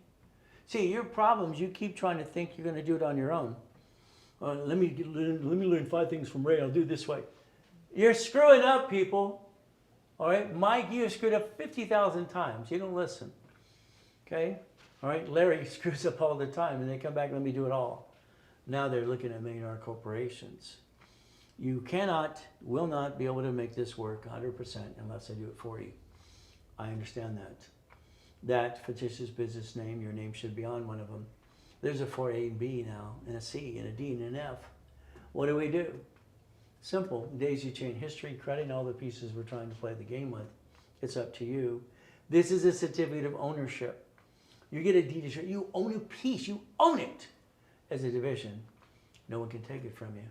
See, your problems, you keep trying to think you're going to do it on your own. Let me learn 5 things from Ray. I'll do it this way. You're screwing up, people. All right? Mike, you have screwed up 50,000 times. You don't listen. Okay? All right? Larry screws up all the time, and they come back and let me do it all. Now they're looking at millionaire corporations. You cannot, will not be able to make this work 100% unless I do it for you. I understand that. That fictitious business name, your name should be on one of them. There's a 4A and B now, and a C, and a D, and an F. What do? Simple. Daisy chain history, credit, and all the pieces we're trying to play the game with. It's up to you. This is a certificate of ownership. You get a deed of you own a piece. You own it as a division. No one can take it from you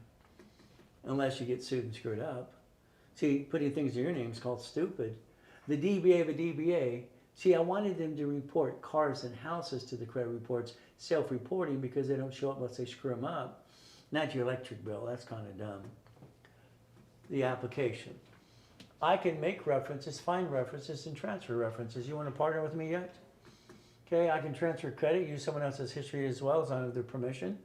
unless you get sued and screwed up. See, putting things in your name is called stupid. The DBA of a DBA, see, I wanted them to report cars and houses to the credit reports, self-reporting, because they don't show up unless they screw them up. Not your electric bill. That's kind of dumb. The application. I can make references, find references, and transfer references. You want to partner with me yet? Okay, I can transfer credit, use someone else's history as well as I have their permission.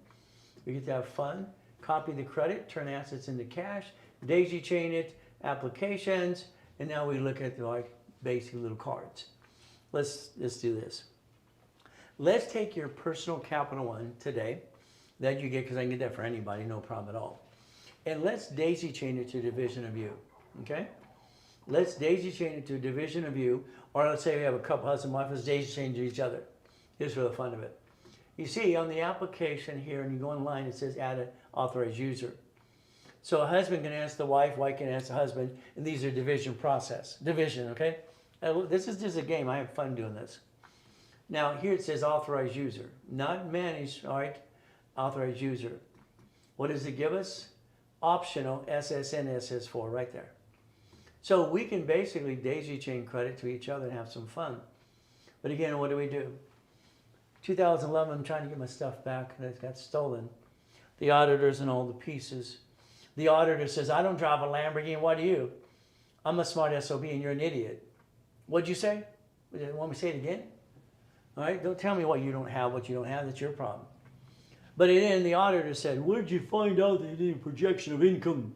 We get to have fun. Copy the credit, turn assets into cash, daisy chain it, applications, and now we look at like basic little cards. Let's do this. Let's take your personal Capital One today that you get, because I can get that for anybody, no problem at all. And let's daisy chain it to a division of you, okay? Let's daisy chain it to a division of you, or let's say we have a couple husband and wife, let's daisy chain to each other. Just for the fun of it. You see on the application here, and you go online, it says add an authorized user. So a husband can ask the wife can ask the husband, and these are division process. Division, okay? This is just a game. I have fun doing this. Now here it says authorized user, not managed, all right? Authorized user. What does it give us? Optional SSN SS4 right there. So we can basically daisy chain credit to each other and have some fun. But again, what do? 2011, I'm trying to get my stuff back that got stolen. The auditors and all the pieces. The auditor says, I don't drive a Lamborghini, what do you? I'm a smart SOB and you're an idiot. What'd you say? Want me to say it again? All right, don't tell me what you don't have, that's your problem. But then the auditor said, where'd you find out that you did a projection of income?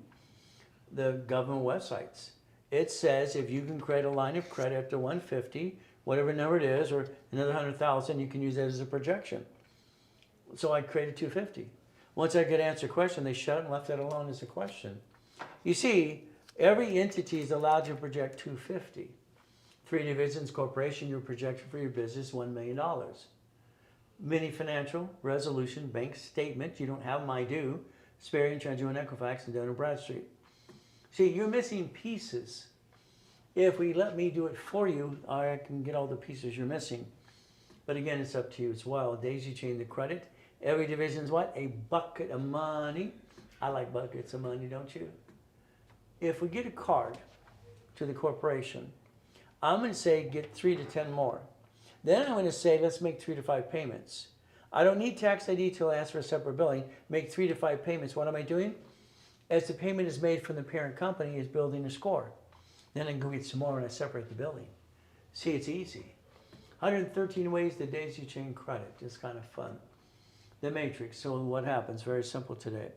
The government websites. It says if you can create a line of credit up to 150, whatever number it is, or another 100,000, you can use that as a projection. So I created 250. Once I could answer a question, they shut it and left that alone as a question. You see, every entity is allowed to project 250. 3 divisions, corporation, your projection for your business, $1 million. Mini financial, resolution, bank statement, you don't have them, I do. Sperry, Transu, and Equifax, and Dun & Bradstreet. See, you're missing pieces. If we let me do it for you, I can get all the pieces you're missing. But again, it's up to you as well. Daisy chain the credit. Every division's what? A bucket of money. I like buckets of money, don't you? If we get a card to the corporation, I'm going to say get 3 to 10 more. Then I'm going to say let's make 3 to 5 payments. I don't need tax ID till I ask for a separate billing. Make 3 to 5 payments. What am I doing? As the payment is made from the parent company, is building a score. Then I can go get some more and I separate the billing. See, it's easy. 113 ways to daisy chain credit. Just kind of fun. The matrix. So what happens? Very simple today.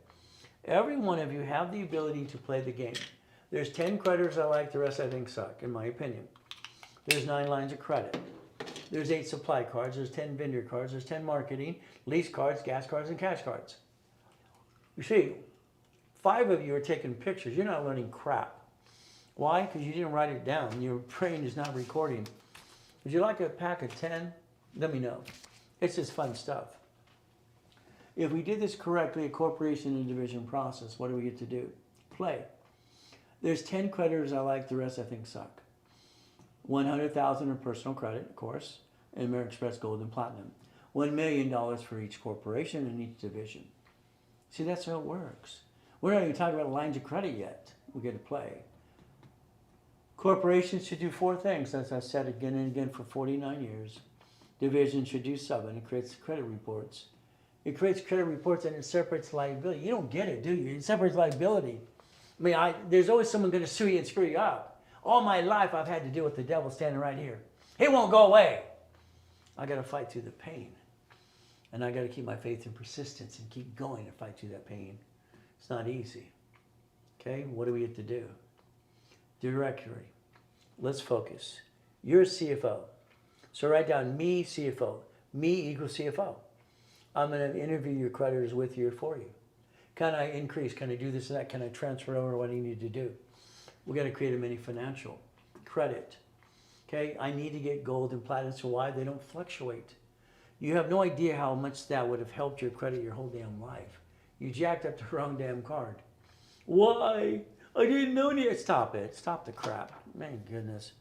Every one of you have the ability to play the game. There's 10 creditors I like, the rest I think suck, in my opinion. There's 9 lines of credit. There's 8 supply cards. There's 10 vendor cards. There's 10 marketing, lease cards, gas cards, and cash cards. You see, 5 of you are taking pictures. You're not learning crap. Why? Because you didn't write it down. Your brain is not recording. Would you like a pack of 10? Let me know. It's just fun stuff. If we did this correctly, a corporation and division process, what do we get to do? Play. There's 10 creditors I like, the rest I think suck. 100,000 of personal credit, of course, and American Express Gold and Platinum. $1 million for each corporation and each division. See, that's how it works. We're not even talking about lines of credit yet. We get to play. Corporations should do 4 things, as I said again and again for 49 years. Division should do 7. It creates credit reports. It creates credit reports and it separates liability. You don't get it, do you? It separates liability. I mean, there's always someone going to sue you and screw you up. All my life I've had to deal with the devil standing right here. He won't go away. I got to fight through the pain. And I got to keep my faith and persistence and keep going and fight through that pain. It's not easy. Okay, what do we get to do? Directory. Let's focus. You're a CFO. So write down me, CFO. Me equals CFO. I'm going to interview your creditors with you or for you. Can I increase? Can I do this and that? Can I transfer over what I need to do? We're going to create a mini financial. Credit. Okay, I need to get gold and platinum, so why? They don't fluctuate. You have no idea how much that would have helped your credit your whole damn life. You jacked up the wrong damn card. Why? I didn't know any. Stop it. Stop the crap. Man, goodness.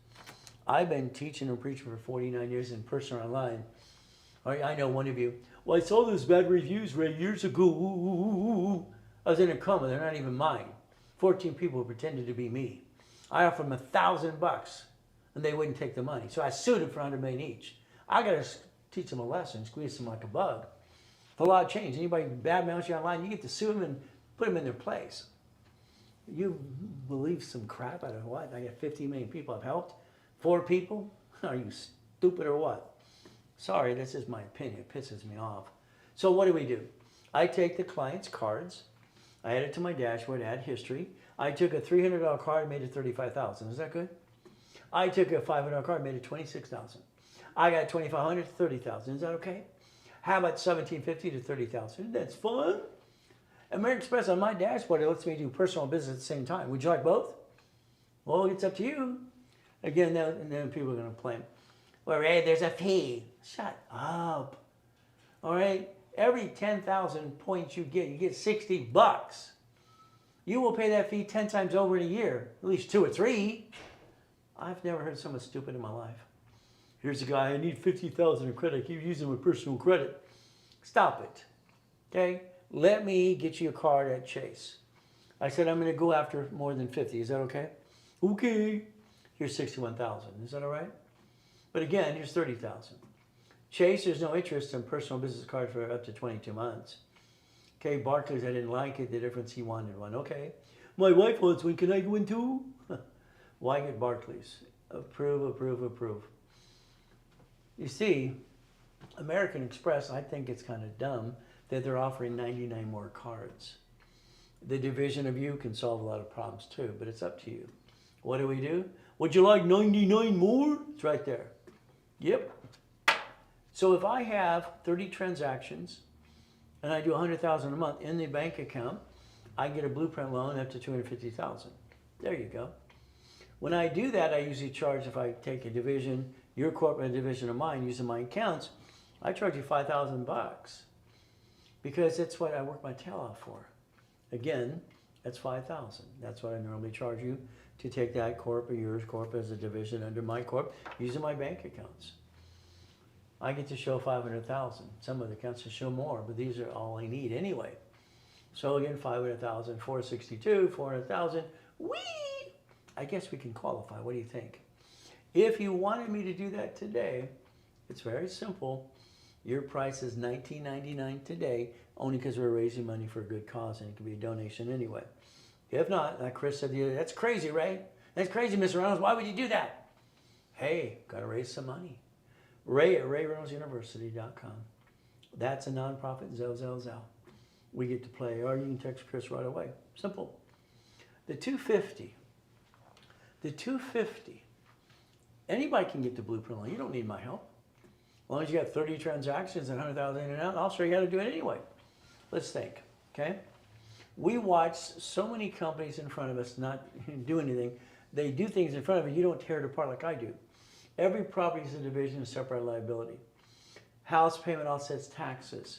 I've been teaching and preaching for 49 years in person or online. I know one of you. Well, I saw those bad reviews, Ray, years ago. Ooh. I was in a coma. They're not even mine. 14 people pretended to be me. I offered them $1,000, and they wouldn't take the money. So I sued them for $100 million each. I got to teach them a lesson, squeeze them like a bug. If a law changed, anybody badmouths you online, you get to sue them and put them in their place. You believe some crap out of what? I got 50 million people I've helped. 4 people? Are you stupid or what? Sorry, this is my opinion. It pisses me off. So what do? I take the client's cards. I add it to my dashboard, add history. I took a $300 card, made it $35,000. Is that good? I took a $500 card, made it $26,000. I got $2,500 to $30,000. Is that okay? How about $1,750 to $30,000? That's fun. American Express on my dashboard, it lets me do personal and business at the same time. Would you like both? Well, it's up to you. Again, then people are going to complain. Well, Ray, there's a fee. Shut up. All right? Every 10,000 points you get $60. You will pay that fee 10 times over in a year, at least 2 or 3. I've never heard someone stupid in my life. Here's a guy, I need 50,000 in credit. I keep using my personal credit. Stop it. Okay? Let me get you a card at Chase. I said I'm going to go after more than 50. Is that okay? Okay. Here's 61,000. Is that all right? But again, here's 30,000. Chase, there's no interest in personal business card for up to 22 months. Okay, Barclays, I didn't like it. The difference, he wanted one. Okay. My wife wants one. Can I go in too? Why get Barclays? Approve, approve, approve. You see, American Express, I think it's kind of dumb that they're offering 99 more cards. The division of you can solve a lot of problems too, but it's up to you. What do? Would you like 99 more? It's right there. Yep. So if I have 30 transactions and I do 100,000 a month in the bank account, I get a blueprint loan up to 250,000. There you go. When I do that, I usually charge, if I take a division, your corporate division of mine, using my accounts, I charge you $5,000 because that's what I work my tail off for. Again, that's $5,000. That's what I normally charge you to take that corp or yours corp as a division under my corp using my bank accounts. I get to show 500,000. Some of the accounts to show more, but these are all I need anyway. So again, 500,000, 462, 400,000. Whee! I guess we can qualify. What do you think? If you wanted me to do that today, it's very simple. Your price is $19.99 today, only because we're raising money for a good cause, and it can be a donation anyway. If not, like Chris said the other day, that's crazy, Ray. That's crazy, Mr. Reynolds. Why would you do that? Hey, got to raise some money. Ray at RayReynoldsUniversity.com. That's a nonprofit, Zell. We get to play, or you can text Chris right away. Simple. The 250. Anybody can get the blueprint loan. You don't need my help. As long as you got 30 transactions and 100,000 in and out, I'll show you how to do it anyway. Let's think, okay? We watch so many companies in front of us not do anything. They do things in front of you. You don't tear it apart like I do. Every property is a division of separate liability. House payment offsets taxes.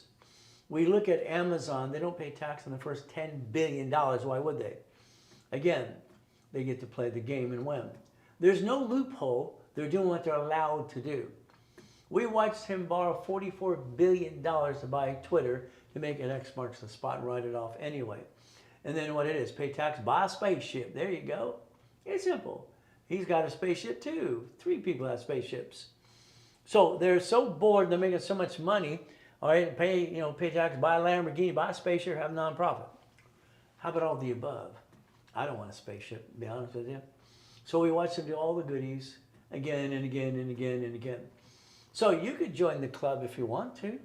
We look at Amazon, they don't pay tax on the first $10 billion. Why would they? Again, they get to play the game and win. There's no loophole. They're doing what they're allowed to do. We watched him borrow $44 billion to buy Twitter to make an X marks the spot and write it off anyway. And then what it is, pay tax, buy a spaceship. There you go. It's simple. He's got a spaceship too. 3 people have spaceships. So they're so bored, they're making so much money. All right, pay tax, buy a Lamborghini, buy a spaceship, have a nonprofit. How about all the above? I don't want a spaceship, to be honest with you. So we watch him do all the goodies again and again and again and again. So you could join the club if you want to,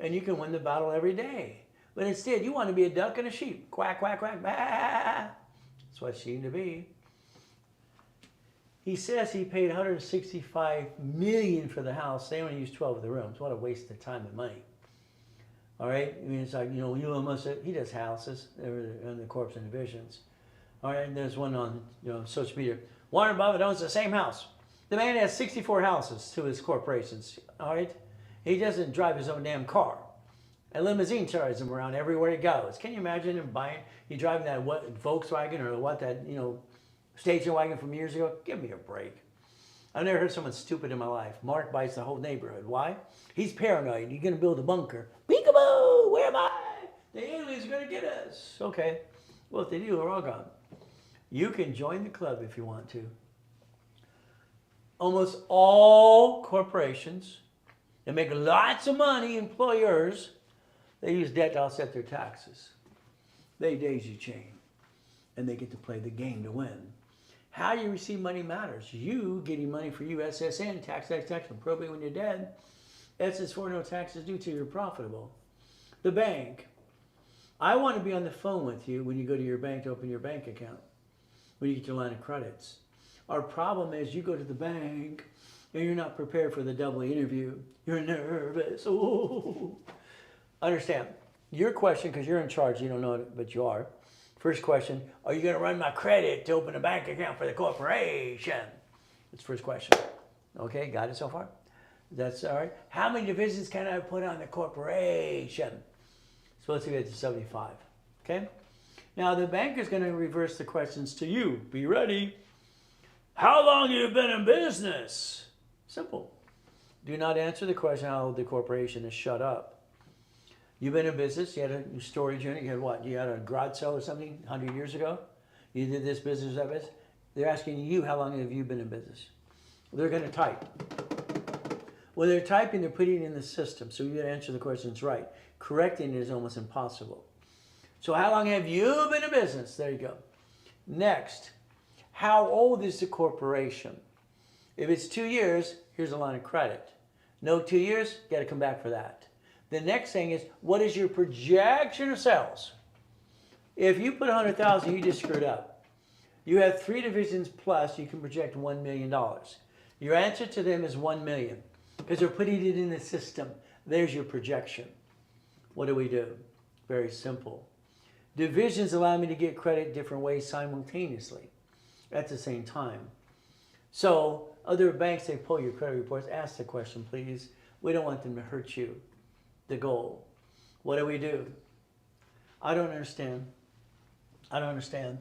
and you can win the battle every day. But instead, you want to be a duck and a sheep. Quack, quack, quack, bah. That's what it seemed to be. He says he paid $165 million for the house. They only used 12 of the rooms. What a waste of time and money. All right? I mean, it's like, Elon Musk, he does houses. They're in the corps and divisions. All right, and there's one on social media. Warren Buffett owns the same house. The man has 64 houses to his corporations. All right? He doesn't drive his own damn car. A limousine carries him around everywhere he goes. Can you imagine him driving that Volkswagen or that station wagon from years ago? Give me a break. I've never heard someone stupid in my life. Mark buys the whole neighborhood. Why? He's paranoid. He's going to build a bunker. Peekaboo! Where am I? The aliens are going to get us. Okay. Well, if they do, we're all gone. You can join the club if you want to. Almost all corporations that make lots of money, employers, they use debt to offset their taxes. They daisy chain. And they get to play the game to win. How you receive money matters. You getting money for you, SSN, tax, and probate when you're dead. SS4, no taxes due till you're profitable. The bank. I want to be on the phone with you when you go to your bank to open your bank account. When you get your line of credits. Our problem is you go to the bank and you're not prepared for the double interview. You're nervous. Ooh. Understand. Your question, because you're in charge, you don't know it, but you are. First question, are you going to run my credit to open a bank account for the corporation? That's the first question. Okay, got it so far? That's all right. How many divisions can I put on the corporation? So let's get to 75. Okay? Now the banker's going to reverse the questions to you. Be ready. How long have you been in business? Simple. Do not answer the question how the corporation is. Shut up. You've been in business, you had a storage unit, you had what? You had a garage sale or something 100 years ago? You did this business, that business? They're asking you, how long have you been in business? They're going to type. When they're typing, they're putting it in the system, so you got to answer the questions right. Correcting it is almost impossible. So how long have you been in business? There you go. Next, how old is the corporation? If it's 2 years, here's a line of credit. No 2 years, got to come back for that. The next thing is, what is your projection of sales? If you put 100,000, you just screwed up. You have 3 divisions plus, you can project $1 million. Your answer to them is 1 million because they're putting it in the system. There's your projection. What do? Very simple. Divisions allow me to get credit different ways simultaneously at the same time. So other banks, they pull your credit reports. Ask the question, please. We don't want them to hurt you. The goal. What do? I don't understand. I don't understand.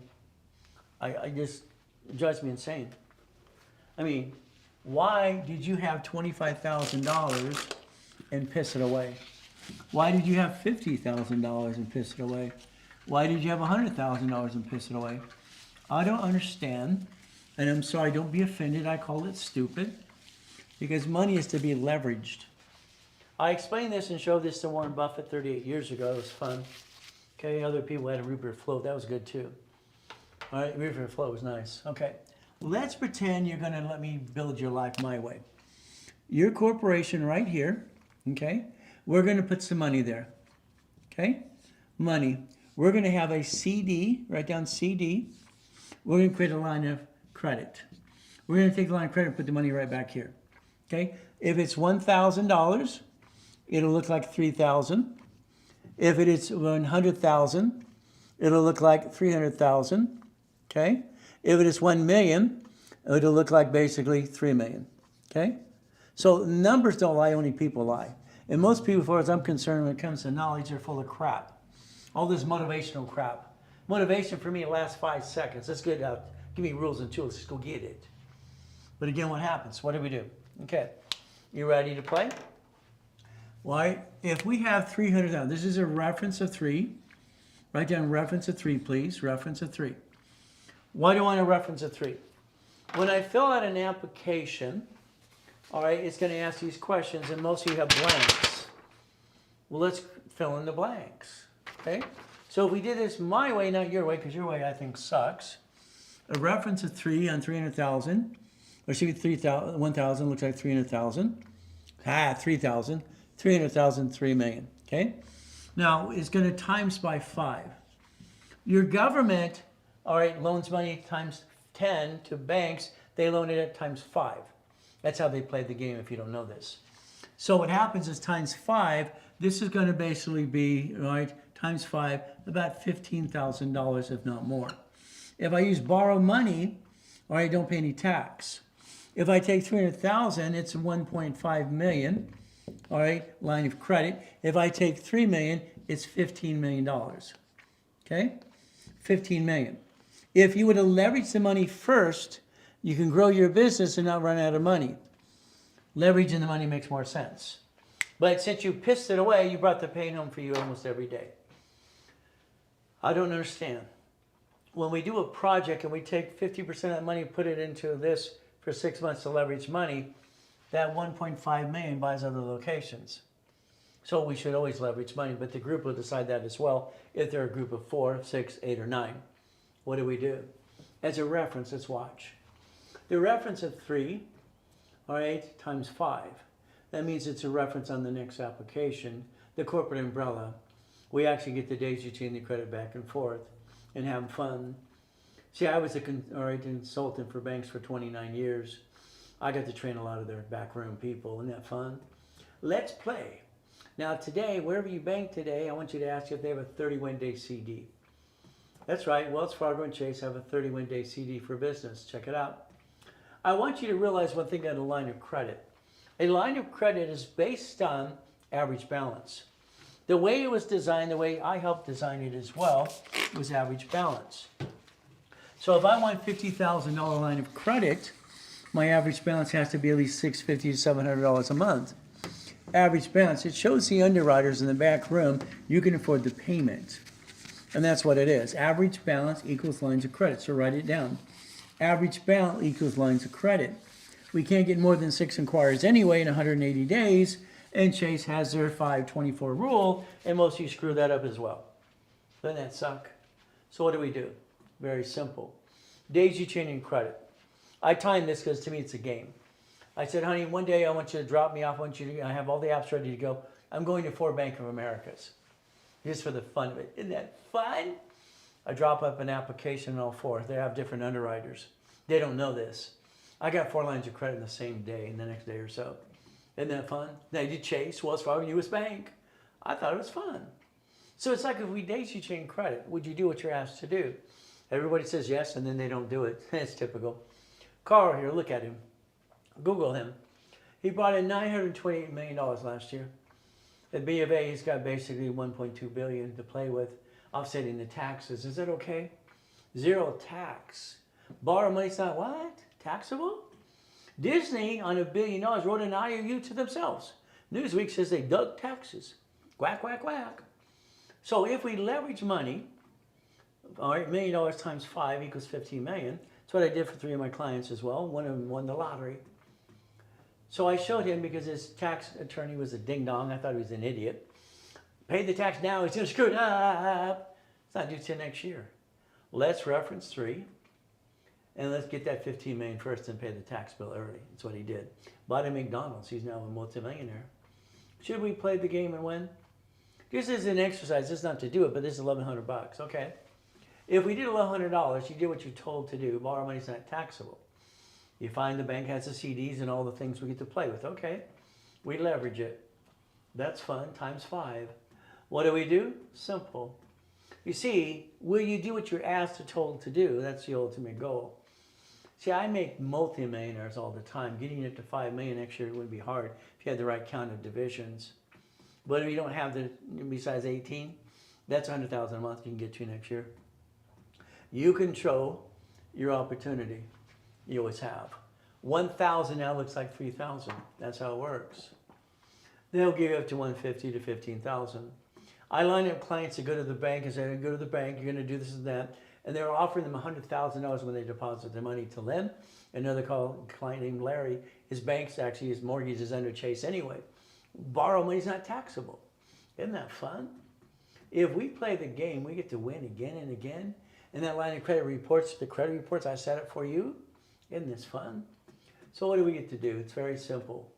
I just, it drives me insane. I mean, why did you have $25,000 and piss it away? Why did you have $50,000 and piss it away? Why did you have $100,000 and piss it away? I don't understand. And I'm sorry, don't be offended. I call it stupid. Because money is to be leveraged. I explained this and showed this to Warren Buffett 38 years ago. It was fun. Okay, other people had a Rupert float. That was good too. All right, Rupert float was nice. Okay, let's pretend you're going to let me build your life my way. Your corporation right here, okay, we're going to put some money there. Okay, money. We're going to have a CD, write down CD. We're going to create a line of credit. We're going to take the line of credit and put the money right back here. Okay, if it's $1,000, it'll look like $3,000. If it is $100,000, it'll look like $300,000. Okay. If it is $1 million, it'll look like basically $3 million. Okay. So numbers don't lie, only people lie. And most people, as far as I'm concerned, when it comes to knowledge, are full of crap. All this motivational crap. Motivation for me lasts 5 seconds. Let's get out. Give me rules and tools. Let's go get it. But again, what happens? What do we do? Okay. You ready to play? Why? If we have 300,000, this is a reference of 3. Write down reference of 3, please. Reference of 3. Why do I want a reference of 3? When I fill out an application, all right, it's going to ask these questions, and most of you have blanks. Well, let's fill in the blanks, okay? So if we did this my way, not your way, because your way I think sucks. A reference of 3 on 300,000, or should be 1,000 looks like 300,000. 3,000. 300,000, 3 million, okay? Now, it's going to times by 5. Your government, all right, loans money times 10 to banks. They loan it at times 5. That's how they play the game if you don't know this. So what happens is times 5, this is going to basically be, right, times 5, about $15,000 if not more. If I use borrow money, all right, don't pay any tax. If I take 300,000, it's 1.5 million, all right, line of credit. If I take 3 million, it's $15 million, okay? 15 million. If you were to leverage the money first, you can grow your business and not run out of money. Leveraging the money makes more sense. But since you pissed it away, you brought the pain home for you almost every day. I don't understand. When we do a project and we take 50% of that money and put it into this for 6 months to leverage money, that 1.5 million buys other locations. So we should always leverage money, but the group will decide that as well if they're a group of 4, 6, 8, or 9. What do we do? As a reference, let's watch. The reference of 3, all right, times 5. That means it's a reference on the next application. The corporate umbrella. We actually get the daisy chain the credit back and forth and have fun. See, I was a consultant for banks for 29 years. I got to train a lot of their backroom people. Isn't that fun? Let's play. Now today, wherever you bank today, I want you to ask if they have a 31-day CD. That's right, Wells Fargo and Chase have a 31-day CD for business. Check it out. I want you to realize one thing on a line of credit. A line of credit is based on average balance. The way it was designed, the way I helped design it as well, was average balance. So if I want $50,000 line of credit, my average balance has to be at least $650 to $700 a month. Average balance, it shows the underwriters in the back room you can afford the payment. And that's what it is. Average balance equals lines of credit. So write it down. Average balance equals lines of credit. We can't get more than 6 inquiries anyway in 180 days, and Chase has their 524 rule, and most of you screw that up as well. Doesn't that suck? So what do? Very simple. Daisy chaining credit. I timed this because to me it's a game. I said, honey, one day I want you to drop me off. I have all the apps ready to go. I'm going to 4 Bank of Americas. Just for the fun of it. Isn't that fun? I drop up an application in all 4. They have different underwriters. They don't know this. I got 4 lines of credit in the same day, in the next day or so. Isn't that fun? They did Chase, Wells Fargo, US Bank. I thought it was fun. So it's like if we daisy chain credit, would you do what you're asked to do? Everybody says yes, and then they don't do it. It's typical. Carl here, look at him. Google him. He brought in $928 million last year. At B of A, he's got basically $1.2 billion to play with, offsetting the taxes. Is that okay? 0 tax. Borrow money's not what? Taxable? Disney, on $1 billion, wrote an IOU to themselves. Newsweek says they dug taxes. Quack, quack, quack. So if we leverage money, all right, $1 million times 5 equals 15 million. That's what I did for 3 of my clients as well. One of them won the lottery. So I showed him because his tax attorney was a ding-dong. I thought he was an idiot. Pay the tax now, he's going to screw it up. It's not due till next year. Let's reference 3. And let's get that 15 million first and pay the tax bill early. That's what he did. Bought a McDonald's. He's now a multimillionaire. Should we play the game and win? This is an exercise. This is not to do it, but this is $1,100. Okay. If we did $1,100, you did what you're told to do. Borrow money's not taxable. You find the bank has the CDs and all the things we get to play with. Okay. We leverage it. That's fun. Times 5. What do? Simple. You see, will you do what you're asked or told to do? That's the ultimate goal. See, I make multimillionaires all the time. Getting it to 5 million next year would be hard if you had the right count of divisions. But if you don't have the besides 18, that's 100,000 a month you can get to next year. You control your opportunity. You always have. 1,000 now looks like 3,000. That's how it works. They'll give you up to 150 to 15,000. I line up clients that go to the bank and say, go to the bank, you're going to do this and that. And they're offering them $100,000 when they deposit their money to them. Another client named Larry, his bank's actually, his mortgage is under Chase anyway. Borrow money's not taxable. Isn't that fun? If we play the game, we get to win again and again. And that line of credit reports, the credit reports, I set up for you. Isn't this fun? So what do we get to do? It's very simple.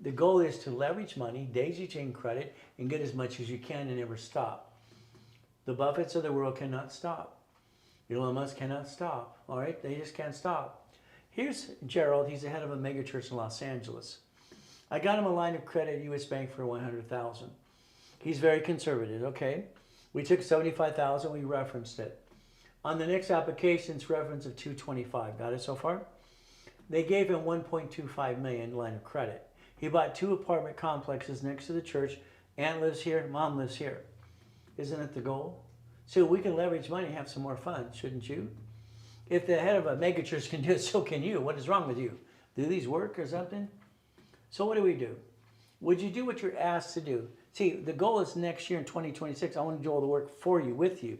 The goal is to leverage money, daisy chain credit, and get as much as you can and never stop. The Buffetts of the world cannot stop. Elon Musk cannot stop. All right? They just can't stop. Here's Gerald. He's the head of a mega church in Los Angeles. I got him a line of credit at U.S. Bank for $100,000. He's very conservative. Okay? We took $75,000. We referenced it. On the next application, it's reference of $225,000. Got it so far? They gave him $1.25 million line of credit. He bought 2 apartment complexes next to the church. Aunt lives here, mom lives here. Isn't it the goal? So we can leverage money and have some more fun, shouldn't you? If the head of a megachurch can do it, so can you. What is wrong with you? Do these work or something? So what do? Would you do what you're asked to do? See, the goal is next year in 2026, I want to do all the work for you, with you.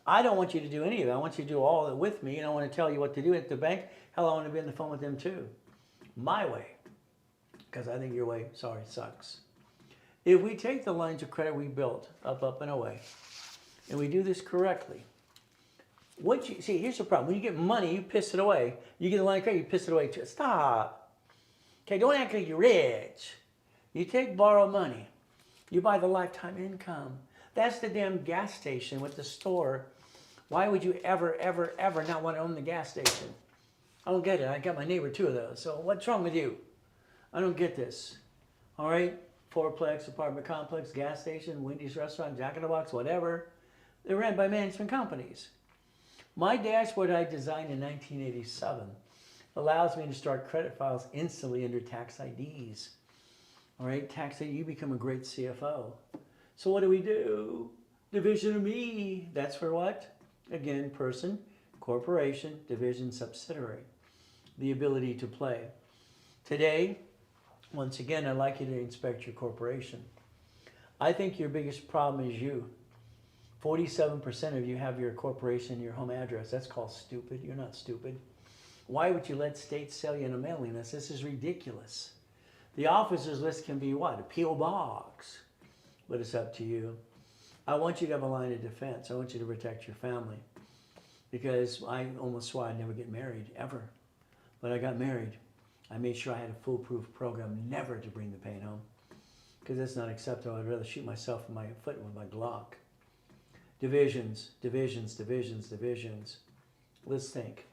I don't want you to do any of it. I want you to do all of it with me, and I want to tell you what to do at the bank. Hell, I want to be on the phone with them too. My way. Because I think your way, sorry, sucks. If we take the lines of credit we built, up, and away, and we do this correctly, see, here's the problem. When you get money, you piss it away. You get a line of credit, you piss it away too. Stop. Okay, don't act like you're rich. You take borrowed money. You buy the lifetime income. That's the damn gas station with the store. Why would you ever not want to own the gas station? I don't get it. I got my neighbor 2 of those. So what's wrong with you? I don't get this. All right? 4-plex, apartment complex, gas station, Wendy's restaurant, Jack in the Box, whatever. They're ran by management companies. My dashboard I designed in 1987 allows me to start credit files instantly under tax IDs. All right? Tax ID, you become a great CFO. So what do? Division of me. That's for what? Again, person, corporation, division, subsidiary. The ability to play. Today, once again, I'd like you to inspect your corporation. I think your biggest problem is you. 47% of you have your corporation in your home address. That's called stupid. You're not stupid. Why would you let states sell you in a mailing list? This is ridiculous. The officers list can be what? A P.O. box. But it's up to you. I want you to have a line of defense. I want you to protect your family. Because I almost swore I'd never get married, ever. But I got married. I made sure I had a foolproof program never to bring the pain home. Because that's not acceptable. I'd rather shoot myself in my foot with my Glock. Divisions, divisions, divisions, divisions. Let's think.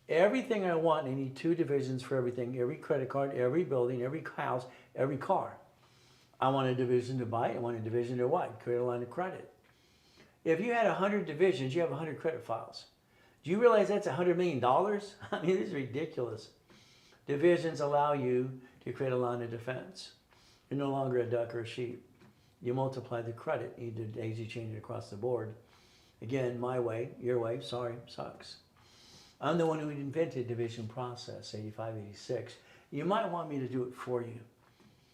Everything I want, I need 2 divisions for everything. Every credit card, every building, every house, every car. I want a division to buy. I want a division to what? Create a line of credit. If you had 100 divisions, you have 100 credit files. Do you realize that's $100 million? I mean, this is ridiculous. Divisions allow you to create a line of defense. You're no longer a duck or a sheep. You multiply the credit. You daisy chain it across the board. Again, my way, your way, sorry, sucks. I'm the one who invented division process, 85, 86. You might want me to do it for you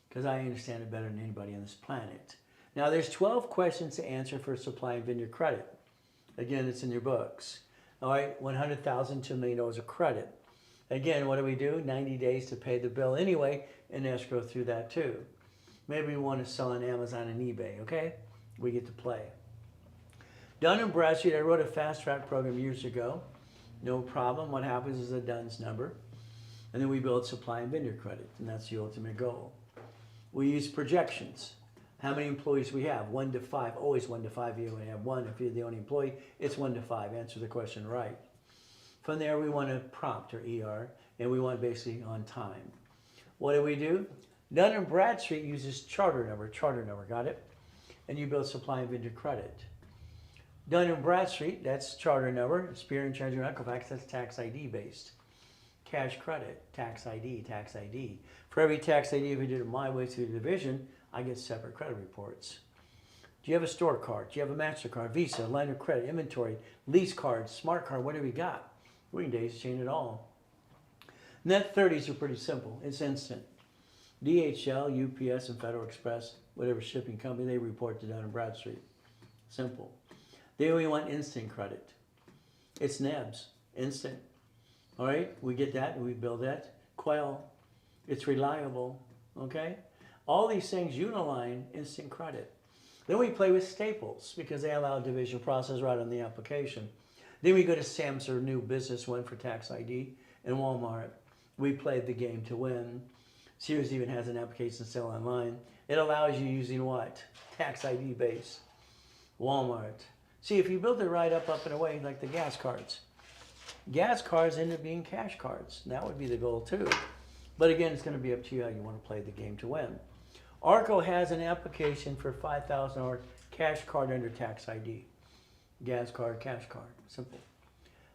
because I understand it better than anybody on this planet. Now, there's 12 questions to answer for supply and vendor credit. Again, it's in your books. All right, $100,000 to $1 million of credit. Again, what do? 90 days to pay the bill anyway, and escrow through that too. Maybe we want to sell on Amazon and eBay, okay? We get to play. Dun & Bradstreet, I wrote a fast track program years ago. No problem. What happens is a DUNS number. And then we build supply and vendor credit, and that's the ultimate goal. We use projections. How many employees we have? 1 to 5. Always 1 to 5. You only have 1. If you're the only employee, it's 1 to 5. Answer the question right. From there, we want to prompt, or ER, and we want basically on time. What do? Dun & Bradstreet uses charter number, got it? And you build supply and vendor credit. Dun & Bradstreet, that's charter number. Spear and Treasury and Equifax, that's tax ID based. Cash credit, tax ID, tax ID. For every tax ID, if you did it my way through the division, I get separate credit reports. Do you have a store card? Do you have a MasterCard, Visa, line of credit, inventory, lease card, smart card, whatever you got? We can daisy chain it all. Net 30s are pretty simple. It's instant. DHL, UPS, and Federal Express, whatever shipping company, they report to Dun & Bradstreet. Simple. Then we want instant credit. It's NEBS, instant. All right, we get that and we build that. Quell, it's reliable, okay? All these things, Uniline, instant credit. Then we play with Staples because they allow division process right on the application. Then we go to Sam's or New Business One for tax ID, and Walmart. We played the game to win. Sears even has an application to sell online. It allows you using what? Tax ID base. Walmart. See, if you build it right up and away, like the gas cards. Gas cards end up being cash cards. That would be the goal too. But again, it's going to be up to you how you want to play the game to win. Arco has an application for $5,000 cash card under tax ID. Gas card, cash card, simple.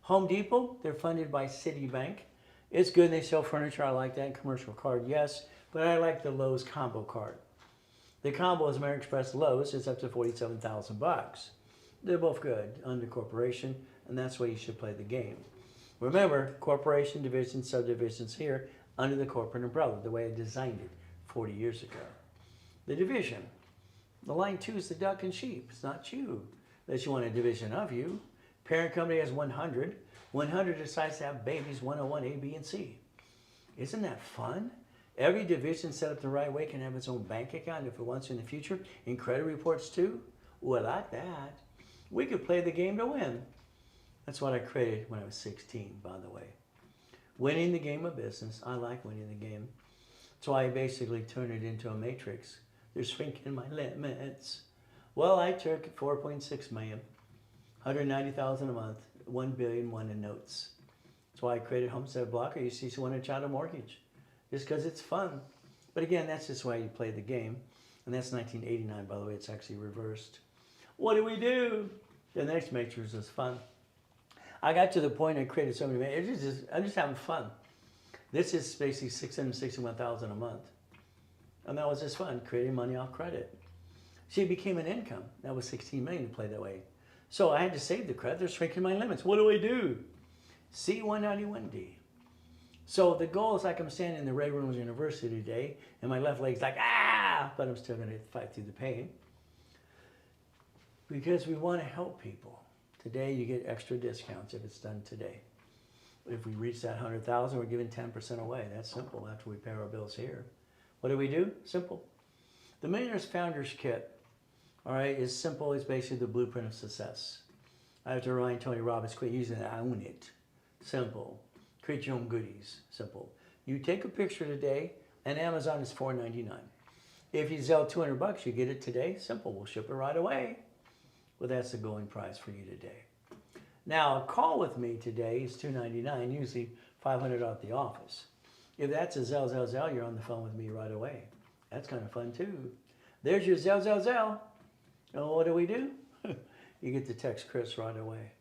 Home Depot, they're funded by Citibank. It's good, they sell furniture, I like that. Commercial card, yes, but I like the Lowe's combo card. The combo is American Express Lowe's, it's up to $47,000. They're both good under corporation, and that's why you should play the game. Remember, corporation, division, subdivisions here under the corporate umbrella, the way I designed it 40 years ago. The division, the line 2 is the duck and sheep. It's not you that you want a division of you. Parent company has 100. 100 decides to have babies 101, A, B, and C. Isn't that fun? Every division set up the right way can have its own bank account if it wants to in the future, and credit reports too. Ooh, I like that. We could play the game to win. That's what I created when I was 16, by the way. Winning the game of business. I like winning the game. So I basically turned it into a matrix. They're shrinking my limits. Well, I took 4.6 million, 190,000 a month, 1 billion, one in notes. That's why I created Homestead Blocker. You see someone in child mortgage, just because it's fun. But again, that's just why you play the game. And that's 1989, by the way. It's actually reversed. What do we do? The next matrix is fun. I got to the point I created so many. I'm just having fun. This is basically 661,000 a month. And that was just fun, creating money off credit. See, it became an income. That was 16 million to play that way. So I had to save the credit. They're shrinking my limits. What do I do? C191D. So the goal is like I'm standing in the Reynolds University today, and my left leg's like, ah, but I'm still going to fight through the pain. Because we want to help people. Today you get extra discounts if it's done today. If we reach that 100,000, we're giving 10% away. That's simple after we pay our bills here. What do we do? Simple. The Millionaires Founders Kit, all right, is simple. It's basically the blueprint of success. I have to remind Tony Robbins, quit using it. I own it. Simple. Create your own goodies. Simple. You take a picture today, and Amazon is $4.99. If you sell $200, you get it today. Simple. We'll ship it right away. Well, that's the going price for you today. Now, a call with me today is $2.99, usually $500 at the office. If that's a Zell, you're on the phone with me right away. That's kind of fun too. There's your Zell. And what do? You get to text Chris right away.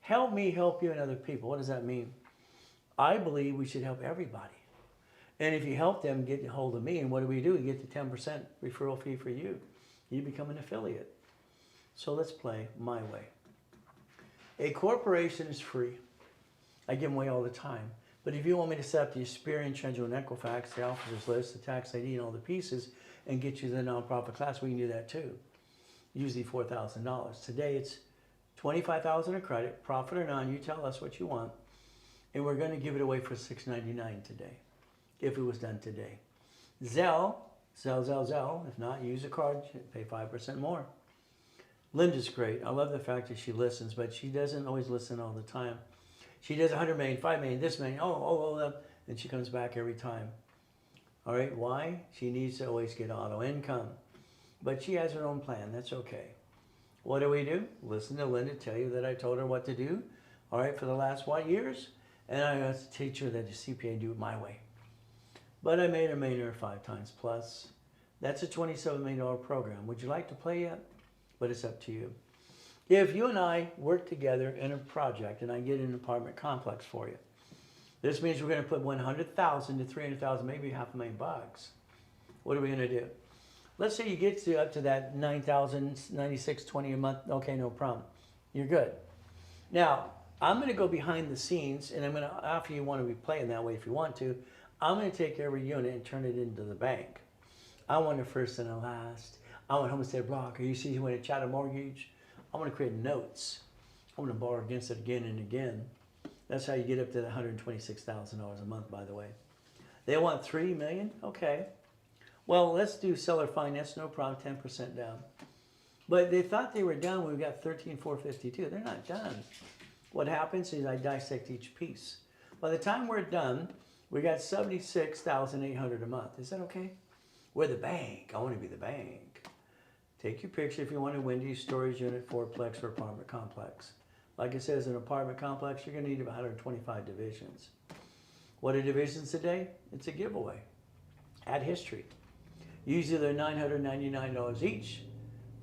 Help me help you and other people. What does that mean? I believe we should help everybody. And if you help them get a hold of me, and what do? You get the 10% referral fee for you. You become an affiliate. So let's play my way. A corporation is free. I give them away all the time. But if you want me to set up the Experian, Trendro, and Equifax, the officers list, the tax ID, and all the pieces, and get you the nonprofit class, we can do that too. Usually $4,000. Today it's $25,000 of credit, profit or non. You tell us what you want, and we're going to give it away for $6.99 today, if it was done today. Zell. If not, use a card, pay 5% more. Linda's great. I love the fact that she listens, but she doesn't always listen all the time. She does 100 million, 5 million, this million, and she comes back every time. All right, why? She needs to always get auto income. But she has her own plan, that's okay. What do? Listen to Linda tell you that I told her what to do, all right, for the last, years? And I got to teach her that the CPA do it my way. But I made her millionaire 5 times plus. That's a $27 million program. Would you like to play yet? But it's up to you. If you and I work together in a project and I get an apartment complex for you, This means we're going to put 100,000 to 300,000, maybe $500,000. What are we going to do? Let's say you get to up to that 9,096.20 a month. Okay, no problem. You're good. Now, I'm going to go behind the scenes, and I'm going to, after you want to be playing that way if you want to, I'm going to take every unit and turn it into the bank. I want a first and a last. I want Homestead Block. Or you see you want to chat a mortgage. I want to create notes. I want to borrow against it again and again. That's how you get up to the $126,000 a month, by the way. They want $3 million? Okay. Well, let's do seller finance, no problem, 10% down. But they thought they were done when we got 13,452. They're not done. What happens is I dissect each piece. By the time we're done, we got 76,800 a month. Is that okay? We're the bank. I want to be the bank. Take your picture if you want a Wendy's storage unit, fourplex, or apartment complex. Like it says, an apartment complex, you're going to need about 125 divisions. What are divisions today? It's a giveaway. Add history. Usually they're $999 each.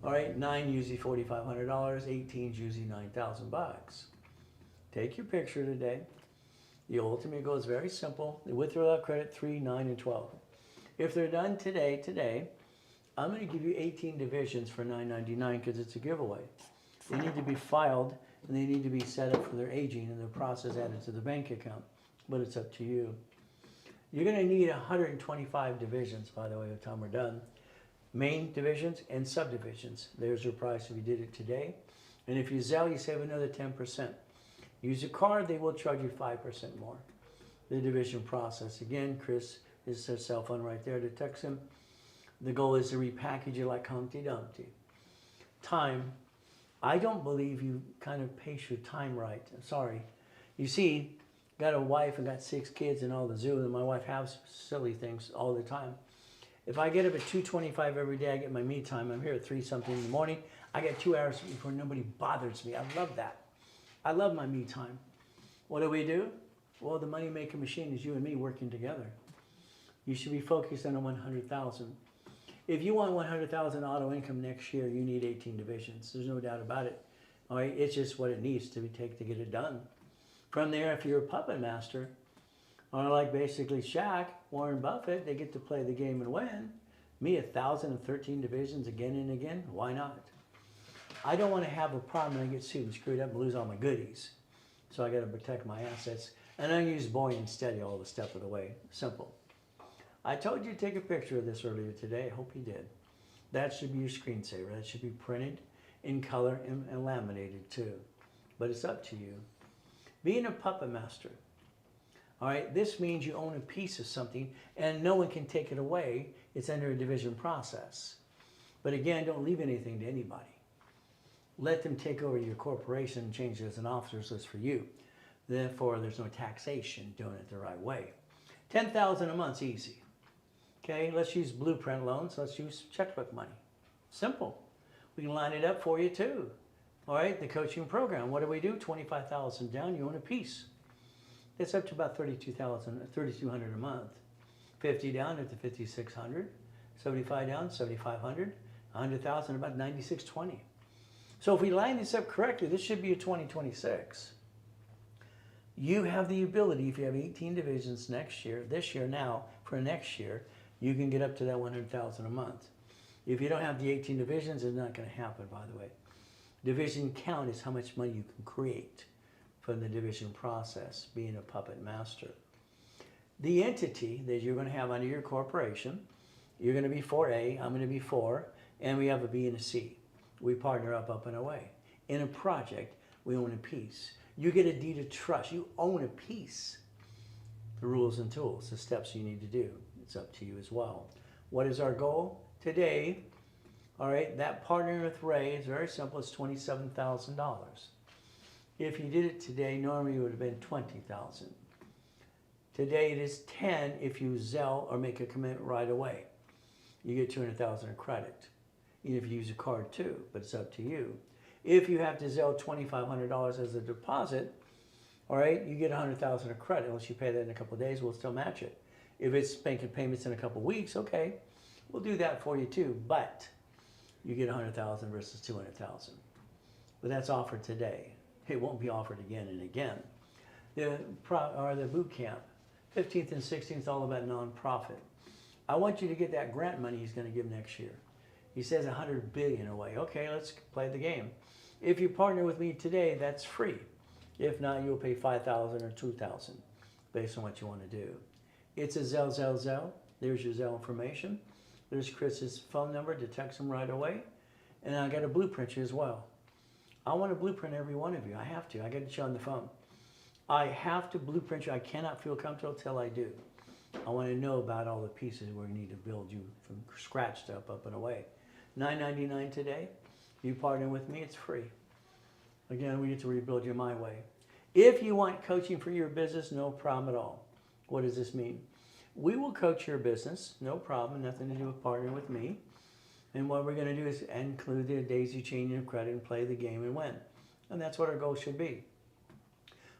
All right, 9 usually $4,500, 18 usually $9,000. Take your picture today. The ultimate goal is very simple. With or without credit, 3, 9, and 12. If they're done today, I'm going to give you 18 divisions for $999 because it's a giveaway. They need to be filed and they need to be set up for their aging and their process added to the bank account. But it's up to you. You're going to need 125 divisions, by the way, by the time we're done. Main divisions and subdivisions. There's your price if you did it today. And if you Zelle, you save another 10%. Use a card, they will charge you 5% more. The division process. Again, Chris is their cell phone right there to text him. The goal is to repackage it like Humpty Dumpty. Time. I don't believe you kind of pace your time right. I'm sorry. You see, got a wife and got 6 kids and all the zoo, and my wife has silly things all the time. If I get up at 2:25 every day, I get my me time. I'm here at 3-something in the morning. I get 2 hours before nobody bothers me. I love that. I love my me time. What do? Well, the money-making machine is you and me working together. You should be focused on 100,000. If you want 100,000 auto income next year, you need 18 divisions. There's no doubt about it. All right, it's just what it needs to take to get it done. From there, if you're a puppet master, or like basically Shaq, Warren Buffett, they get to play the game and win. Me, 1,013 divisions again and again. Why not? I don't want to have a problem and I get sued and screwed up and lose all my goodies. So I got to protect my assets. And I use Boy and Steady all the step of the way. Simple. I told you to take a picture of this earlier today. I hope you did. That should be your screensaver. That should be printed in color and laminated too. But it's up to you. Being a puppet master. All right, this means you own a piece of something and no one can take it away. It's under a division process. But again, don't leave anything to anybody. Let them take over your corporation and change it as an officer's list for you. Therefore, there's no taxation doing it the right way. $10,000 a month's easy. Okay, let's use blueprint loans. Let's use checkbook money. Simple. We can line it up for you too. All right, the coaching program. What do? 25,000 down, you own a piece. It's up to about $3,200 a month. 50 down up to 5,600. 75 down, 7,500. 100,000 about 9,620. So if we line this up correctly, this should be a 2026. You have the ability, if you have 18 divisions next year, this year now, for next year, you can get up to that 100,000 a month. If you don't have the 18 divisions, it's not going to happen, by the way. Division count is how much money you can create from the division process, being a puppet master. The entity that you're going to have under your corporation, you're going to be 4A, I'm going to be 4, and we have a B and a C. We partner up and away. In a project, we own a piece. You get a deed of trust. You own a piece. The rules and tools, the steps you need to do. It's up to you as well. What is our goal? Today, all right, that partnering with Ray is very simple. It's $27,000. If you did it today, normally it would have been $20,000. Today it is 10 if you Zelle or make a commitment right away. You get $200,000 in credit. Even if you use a card too, but it's up to you. If you have to Zelle $2,500 as a deposit, all right, you get $100,000 of credit. Unless you pay that in a couple of days, we'll still match it. If it's making payments in a couple of weeks, okay, we'll do that for you too. But you get $100,000 versus $200,000. But that's offered today. It won't be offered again and again. the boot camp. 15th and 16th all about nonprofit. I want you to get that grant money he's going to give next year. He says 100 billion away. Okay, let's play the game. If you partner with me today, that's free. If not, you'll pay 5,000 or 2,000 based on what you want to do. It's a Zelle. There's your Zelle information. There's Chris's phone number to text him right away. And I got to blueprint you as well. I want to blueprint every one of you. I have to. I got to you on the phone. I have to blueprint you. I cannot feel comfortable till I do. I want to know about all the pieces where we need to build you from scratch up and away. $9.99 today. You partner with me, it's free. Again, we get to rebuild you my way. If you want coaching for your business, no problem at all. What does this mean? We will coach your business, no problem, nothing to do with partnering with me. And what we're going to do is include the daisy chain of credit and play the game and win. And that's what our goal should be.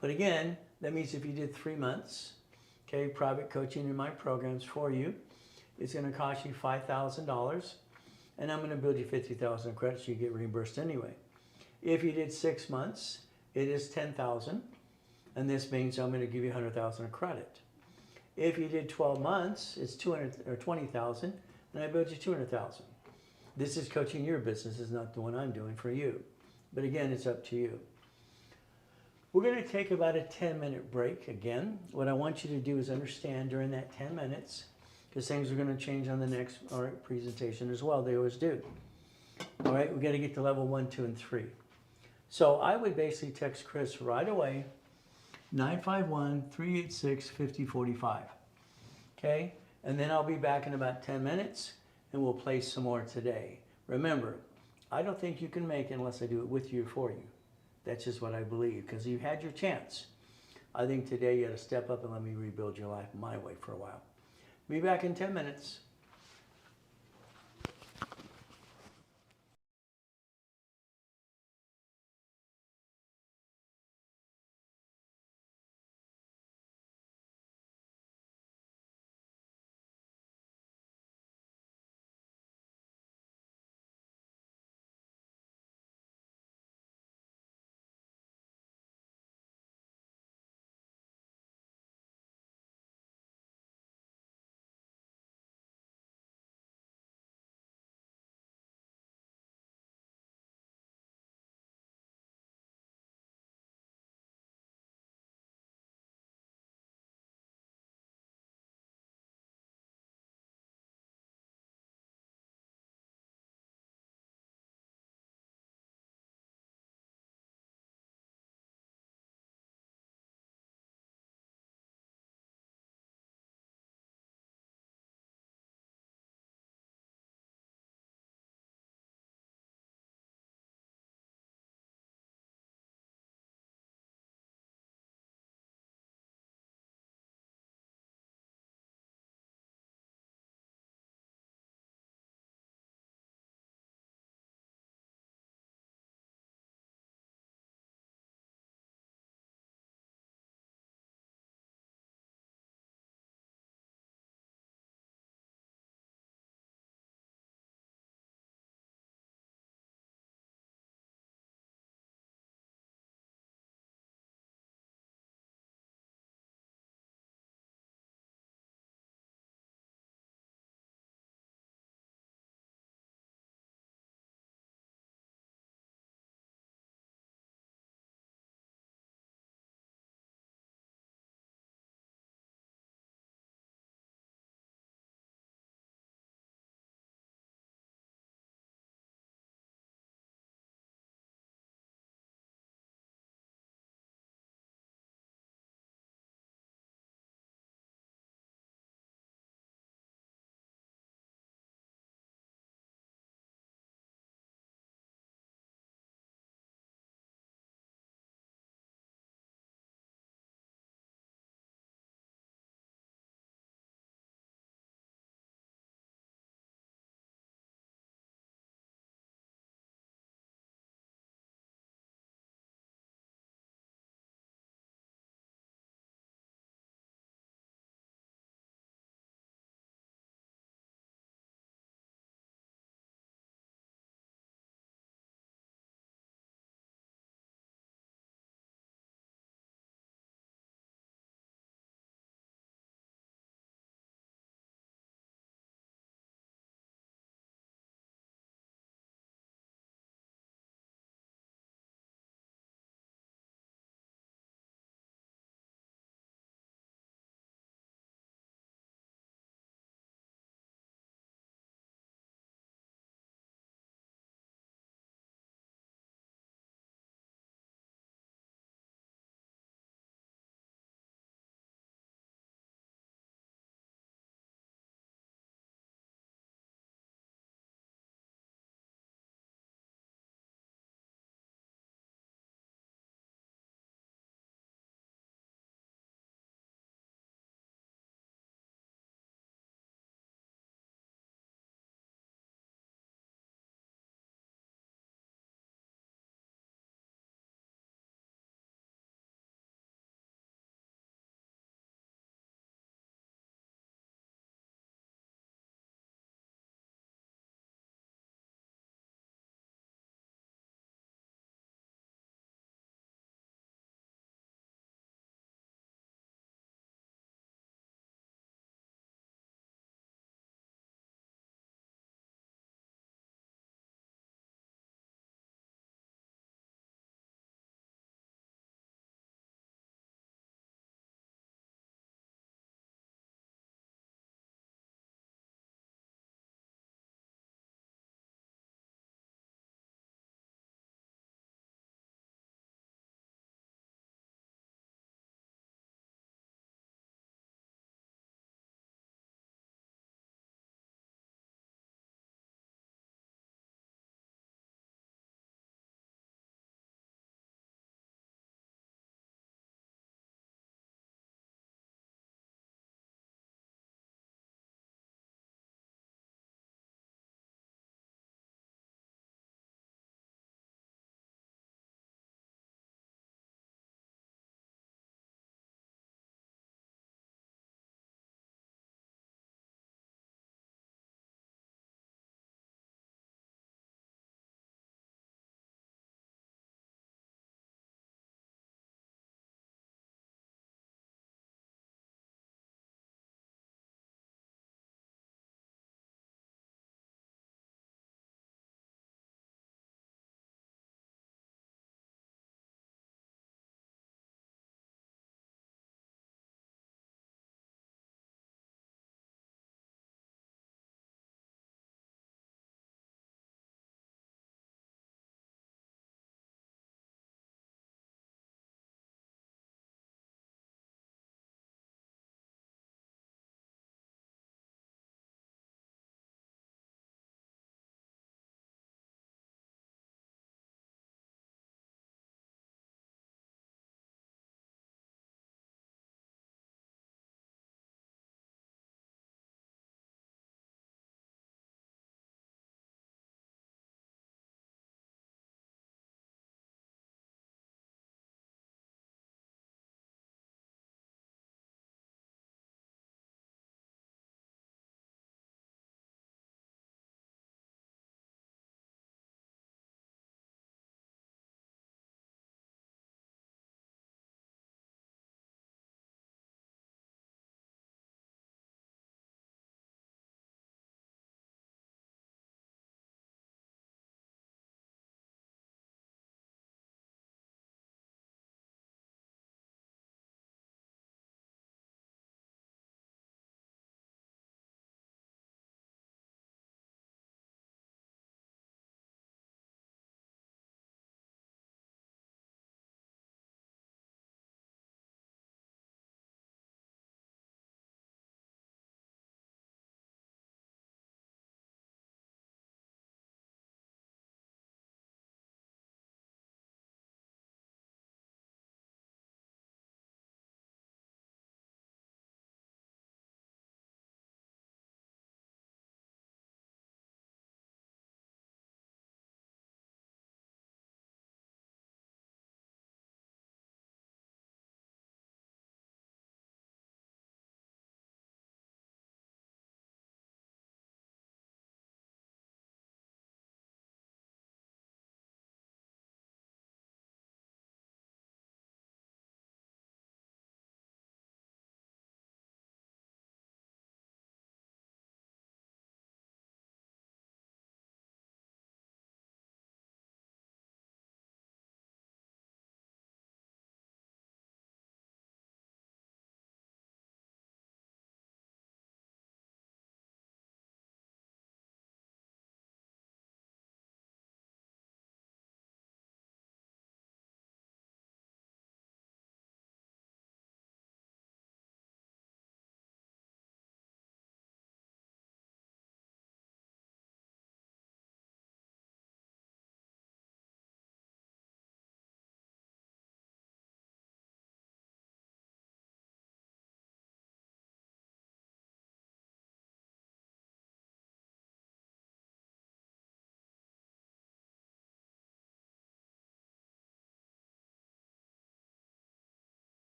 But again, that means if you did 3 months, okay, private coaching in my programs for you, it's going to cost you $5,000. And I'm going to build you 50,000 credits so you get reimbursed anyway. If you did 6 months, it is 10,000, and this means I'm going to give you 100,000 of credit. If you did 12 months, it's 200 or 20,000, and I build you 200,000. This is coaching your business, is not the one I'm doing for you. But again, it's up to you. We're going to take about a 10-minute break again. What I want you to do is understand during that 10 minutes, because things are going to change on the next presentation as well. They always do. All right, we got to get to level 1, 2, and 3. So I would basically text Chris right away, 951-386-5045. Okay, and then I'll be back in about 10 minutes, and we'll play some more today. Remember, I don't think you can make it unless I do it with you or for you. That's just what I believe, because you had your chance. I think today you got to step up and let me rebuild your life my way for a while. Be back in 10 minutes.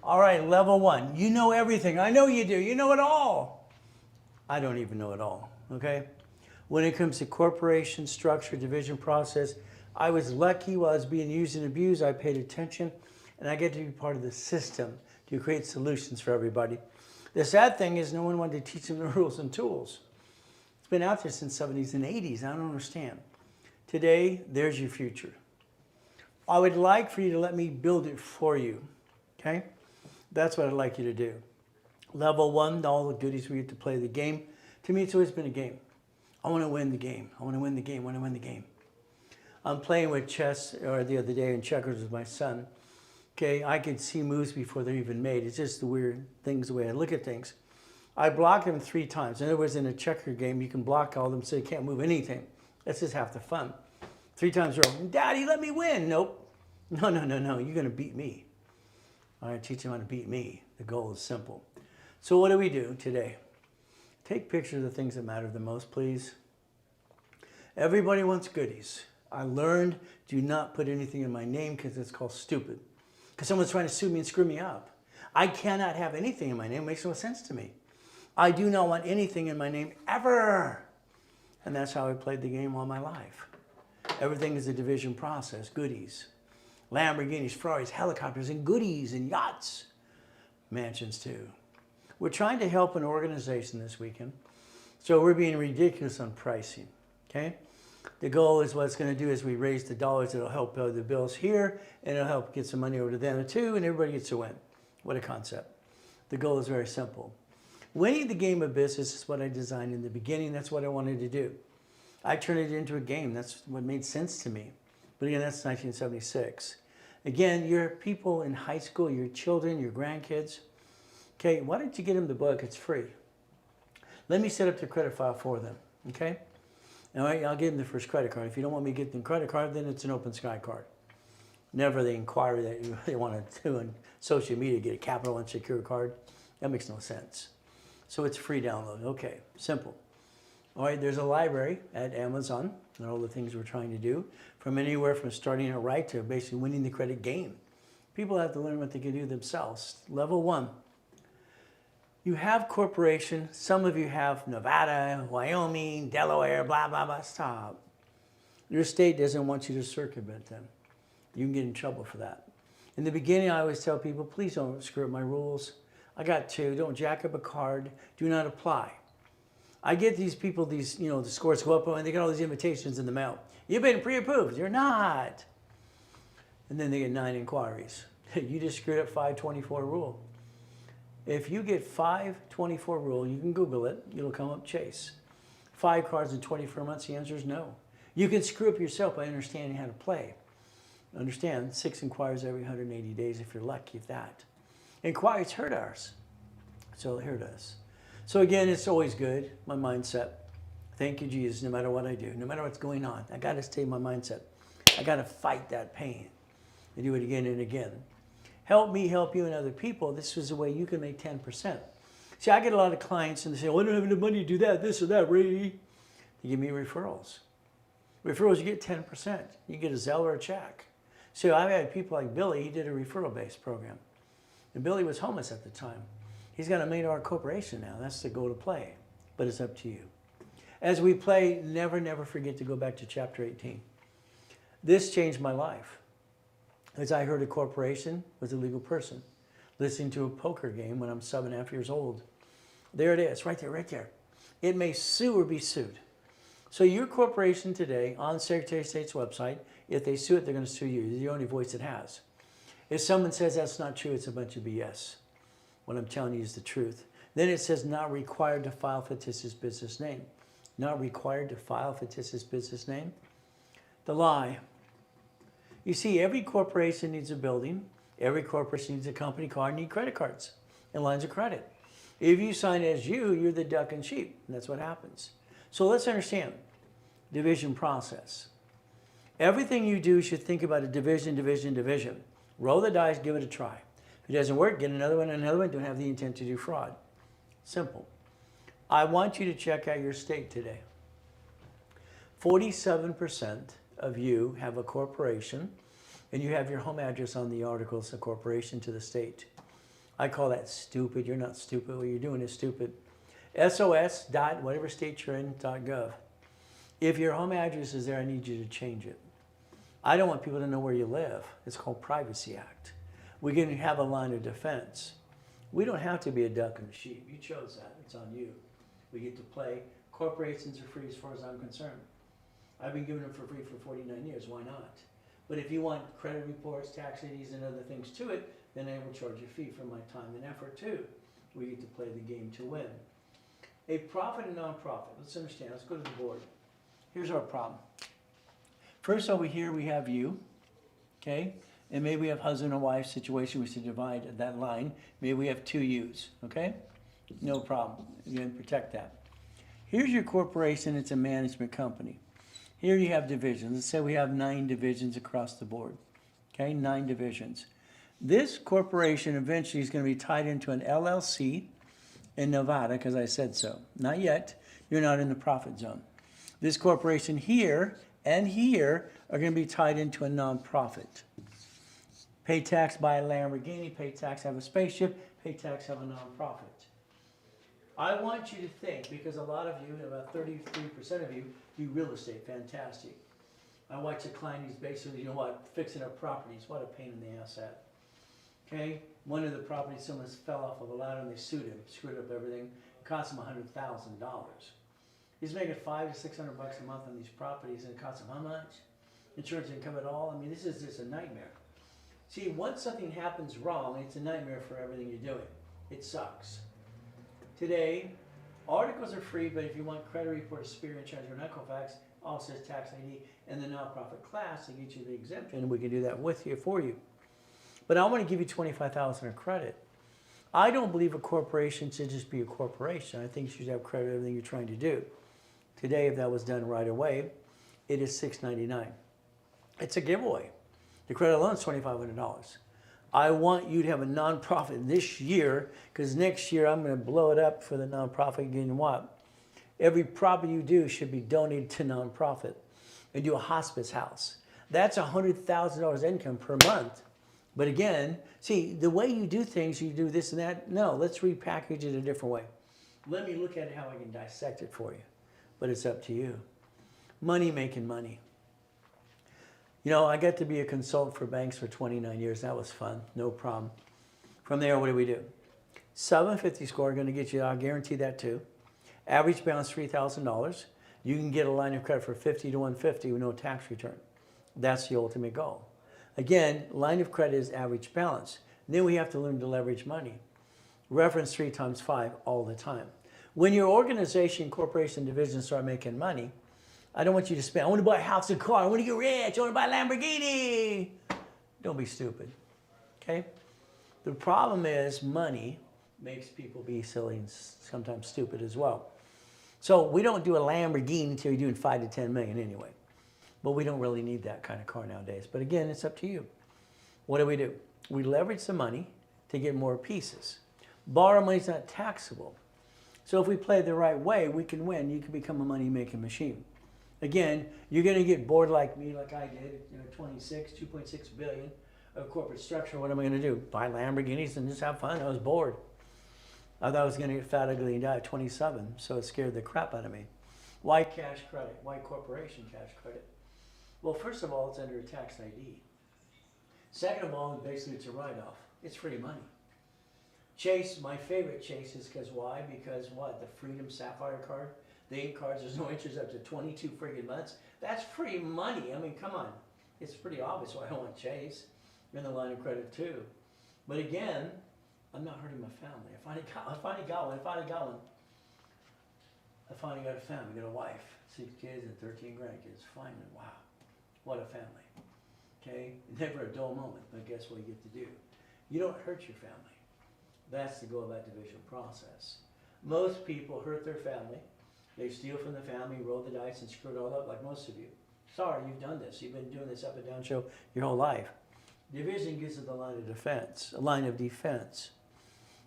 All right, level one. You know everything. I know you do. You know it all. I don't even know it all, okay? When it comes to corporation structure, division process, I was lucky while I was being used and abused. I paid attention, and I get to be part of the system to create solutions for everybody. The sad thing is no one wanted to teach them the rules and tools. It's been out there since the 70s and 80s. I don't understand. Today, there's your future. I would like for you to let me build it for you, okay? That's what I'd like you to do. Level one, all the goodies we get to play the game. To me, it's always been a game. I want to win the game. I want to win the game. I want to win the game. I'm playing with chess or the other day and checkers with my son. Okay, I could see moves before they're even made. It's just the weird things, the way I look at things. I blocked him 3 times. In other words, in a checker game, you can block all of them so you can't move anything. That's just half the fun. 3 times in a row. Daddy, let me win. Nope. No. You're going to beat me. All right, teach him how to beat me. The goal is simple. So what do we do today? Take pictures of the things that matter the most, please. Everybody wants goodies. I learned do not put anything in my name because it's called stupid. Because someone's trying to sue me and screw me up. I cannot have anything in my name. It makes no sense to me. I do not want anything in my name ever. And that's how I played the game all my life. Everything is a division process, goodies. Lamborghinis, Ferraris, helicopters, and goodies, and yachts. Mansions too. We're trying to help an organization this weekend. So we're being ridiculous on pricing, okay? The goal is what it's going to do is we raise the dollars that'll help pay the bills here, and it'll help get some money over to them too, and everybody gets to win. What a concept. The goal is very simple. Winning the game of business is what I designed in the beginning. That's what I wanted to do. I turned it into a game. That's what made sense to me. But again, that's 1976. Again, your people in high school, your children, your grandkids, okay, why don't you get them the book? It's free. Let me set up the credit file for them, okay? All right, I'll give them the first credit card. If you don't want me to get them credit card, then it's an open sky card. Never the inquiry that you really want to do on social media, get a capital unsecured card. That makes no sense. So it's free download. Okay, simple. All right, there's a library at Amazon and all the things we're trying to do, from anywhere from starting it right to basically winning the credit game. People have to learn what they can do themselves. Level one. You have corporation. Some of you have Nevada, Wyoming, Delaware, blah, blah, blah. Stop. Your state doesn't want you to circumvent them. You can get in trouble for that. In the beginning, I always tell people, please don't screw up my rules. I got 2. Don't jack up a card. Do not apply. I get these people, the scores go up and they get all these invitations in the mail. You've been pre-approved. You're not. And then they get 9 inquiries. You just screwed up 524 rule. If you get 524 rule, you can Google it. It'll come up Chase. 5 cards in 24 months, the answer is no. You can screw up yourself by understanding how to play. Understand, 6 inquiries every 180 days if you're lucky at that. Inquiries hurt ours. So it hurt us. So again, it's always good, my mindset. Thank you, Jesus, no matter what I do, no matter what's going on. I got to stay in my mindset. I got to fight that pain and do it again and again. Help me help you and other people. This is a way you can make 10%. See, I get a lot of clients and they say, well, I don't have enough money to do that, this or that, Ray. They give me referrals. Referrals, you get 10%. You get a Zelle or a check. So I've had people like Billy, he did a referral-based program. And Billy was homeless at the time. He's got a $1 million corporation now. That's the goal to play. But it's up to you. As we play, never forget to go back to chapter 18. This changed my life. As I heard a corporation was a legal person. Listening to a poker game when I'm 7.5 years old. There it is, right there. It may sue or be sued. So your corporation today, on Secretary of State's website, if they sue it, they're going to sue you. You're the only voice it has. If someone says that's not true, it's a bunch of BS. What I'm telling you is the truth. Then it says not required to file fictitious business name. Not required to file fictitious business name. The lie. You see, every corporation needs a building. Every corporation needs a company car, need credit cards and lines of credit. If you sign as you're the duck and sheep. And that's what happens. So let's understand division process. Everything you do, you should think about a division. Roll the dice, give it a try. If it doesn't work, get another one. Don't have the intent to do fraud. Simple. I want you to check out your state today. 47% of you have a corporation, and you have your home address on the articles of corporation to the state. I call that stupid. You're not stupid. What you're doing is stupid. SOS dot whatever state you're in .gov. If your home address is there, I need you to change it. I don't want people to know where you live. It's called Privacy Act. We can have a line of defense. We don't have to be a duck and a sheep. You chose that. It's on you. We get to play. Corporations are free as far as I'm concerned. I've been giving them for free for 49 years. Why not? But if you want credit reports, tax IDs, and other things to it, then I will charge a fee for my time and effort too. We get to play the game to win. A profit and non-profit. Let's understand. Let's go to the board. Here's our problem. First over here we have you, okay? And maybe we have husband and wife situation. We should divide that line. Maybe we have 2 U's, okay? No problem. You can protect that. Here's your corporation. It's a management company. Here you have divisions. Let's say we have 9 divisions across the board, okay? 9 divisions. This corporation eventually is going to be tied into an LLC in Nevada because I said so. Not yet. You're not in the profit zone. This corporation here and here are going to be tied into a nonprofit. Pay tax, buy a Lamborghini, pay tax, have a spaceship, pay tax, have a nonprofit. I want you to think, because a lot of you, about 33% of you, do real estate, fantastic. I watch a client who's basically, you know what, fixing up properties. What a pain in the ass that. Okay, one of the properties, someone fell off of a ladder and they sued him, screwed up everything. It cost him $100,000. He's making $500 to $600 a month on these properties, and it costs him how much? Insurance didn't cover it all. I mean, this is just a nightmare. See, once something happens wrong, it's a nightmare for everything you're doing. It sucks. Today, articles are free, but if you want credit report, Superior Insurance, or Equifax, all says tax ID, and the nonprofit class to get you the exemption, and we can do that with you for you. But I want to give you $25,000 of credit. I don't believe a corporation should just be a corporation. I think you should have credit for everything you're trying to do. Today, if that was done right away, it is $699. It's a giveaway. The credit alone is $2,500. I want you to have a nonprofit this year, because next year I'm going to blow it up for the nonprofit. You know what? Every property you do should be donated to nonprofit. And do a hospice house. That's $100,000 income per month. But again, see, the way you do things, you do this and that. No, let's repackage it a different way. Let me look at it how I can dissect it for you. But it's up to you. Money making money. You know, I got to be a consultant for banks for 29 years. That was fun. No problem. From there, what do we do? 750 score, going to get you, I'll guarantee that too. Average balance $3,000. You can get a line of credit for 50 to 150 with no tax return. That's the ultimate goal. Again, line of credit is average balance. Then we have to learn to leverage money. Reference 3 times 5 all the time. When your organization, corporation, division start making money, I don't want you to spend, I want to buy a house and car, I want to get rich, I want to buy a Lamborghini. Don't be stupid, okay? The problem is money makes people be silly and sometimes stupid as well. So we don't do a Lamborghini until you're doing 5 to 10 million anyway. But we don't really need that kind of car nowadays. But again, it's up to you. What do? We leverage the money to get more pieces. Borrow money is not taxable. So if we play the right way, we can win. You can become a money-making machine. Again, you're going to get bored like me, like I did, 2.6 billion of corporate structure. What am I going to do? Buy Lamborghinis and just have fun? I was bored. I thought I was going to get fat, ugly, and die at 27, so it scared the crap out of me. Why cash credit? Why corporation cash credit? Well, first of all, it's under a tax ID. Second of all, basically it's a write-off. It's free money. Chase, my favorite Chase is because why? Because what? The Freedom Sapphire card, the ink cards, there's no interest up to 22 friggin' months. That's free money. I mean, come on. It's pretty obvious why I want Chase. You're in the line of credit too. But again, I'm not hurting my family. I finally got one. I finally got a family. I got a wife, 6 kids and 13 grandkids. Finally, wow. What a family. Okay? Never a dull moment, but guess what you get to do? You don't hurt your family. That's the goal of that division process. Most people hurt their family. They steal from the family, roll the dice, and screw it all up like most of you. Sorry, you've done this. You've been doing this up and down show your whole life. Division gives it the line of defense, a line of defense.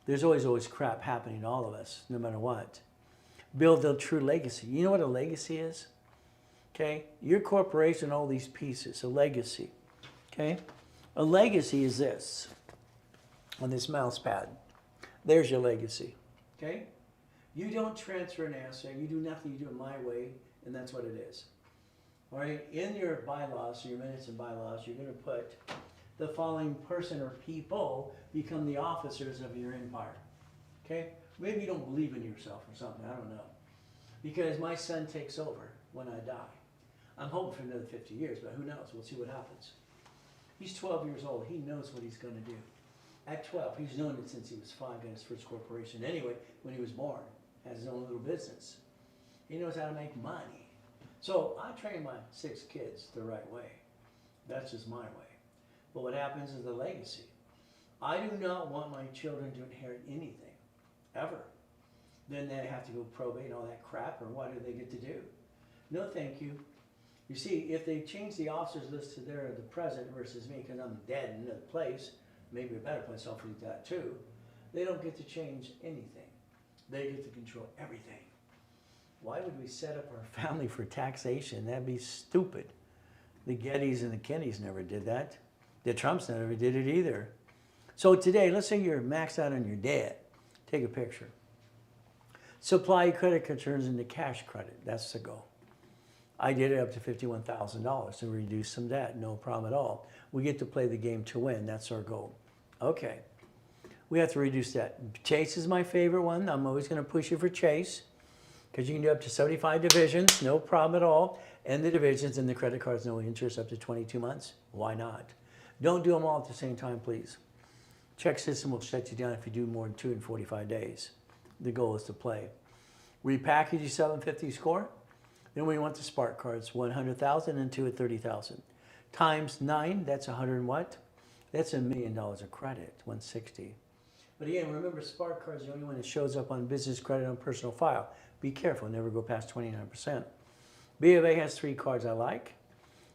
There's always crap happening to all of us, no matter what. Build a true legacy. You know what a legacy is? Okay? Your corporation, all these pieces, a legacy. Okay? A legacy is this, on this mouse pad. There's your legacy. Okay? You don't transfer an asset. You do nothing. You do it my way, and that's what it is. All right? In your bylaws, your minutes and bylaws, you're going to put the following person or people become the officers of your empire. Okay? Maybe you don't believe in yourself or something. I don't know. Because my son takes over when I die. I'm hoping for another 50 years, but who knows? We'll see what happens. He's 12 years old. He knows what he's going to do. At 12, he's known it since he was 5, got his first corporation. Anyway, when he was born, has his own little business. He knows how to make money. So I train my 6 kids the right way. That's just my way. But what happens is the legacy. I do not want my children to inherit anything, ever. Then they have to go probate and all that crap, or what do they get to do? No, thank you. You see, if they change the officers list to there the present versus me, because I'm dead in another place, maybe a better place, I'll freak that too, they don't get to change anything. They get to control everything. Why would we set up our family for taxation? That'd be stupid. The Gettys and the Kennedys never did that. The Trumps never did it either. So today, let's say you're maxed out on your debt. Take a picture. Supply your credit card turns into cash credit. That's the goal. I did it up to $51,000 to reduce some debt. No problem at all. We get to play the game to win. That's our goal. Okay. We have to reduce debt. Chase is my favorite one. I'm always going to push you for Chase because you can do up to 75 divisions. No problem at all. And the divisions and the credit cards, no interest up to 22 months. Why not? Don't do them all at the same time, please. Check system will shut you down if you do more than 2 in 45 days. The goal is to play. Repackage your 750 score. Then we want the Spark cards, 100,000 and 2 at 30,000. Times 9, that's 100 and what? That's $1 million of credit, 160. But again, remember Spark cards are the only one that shows up on business credit on personal file. Be careful, never go past 29%. B of A has 3 cards I like.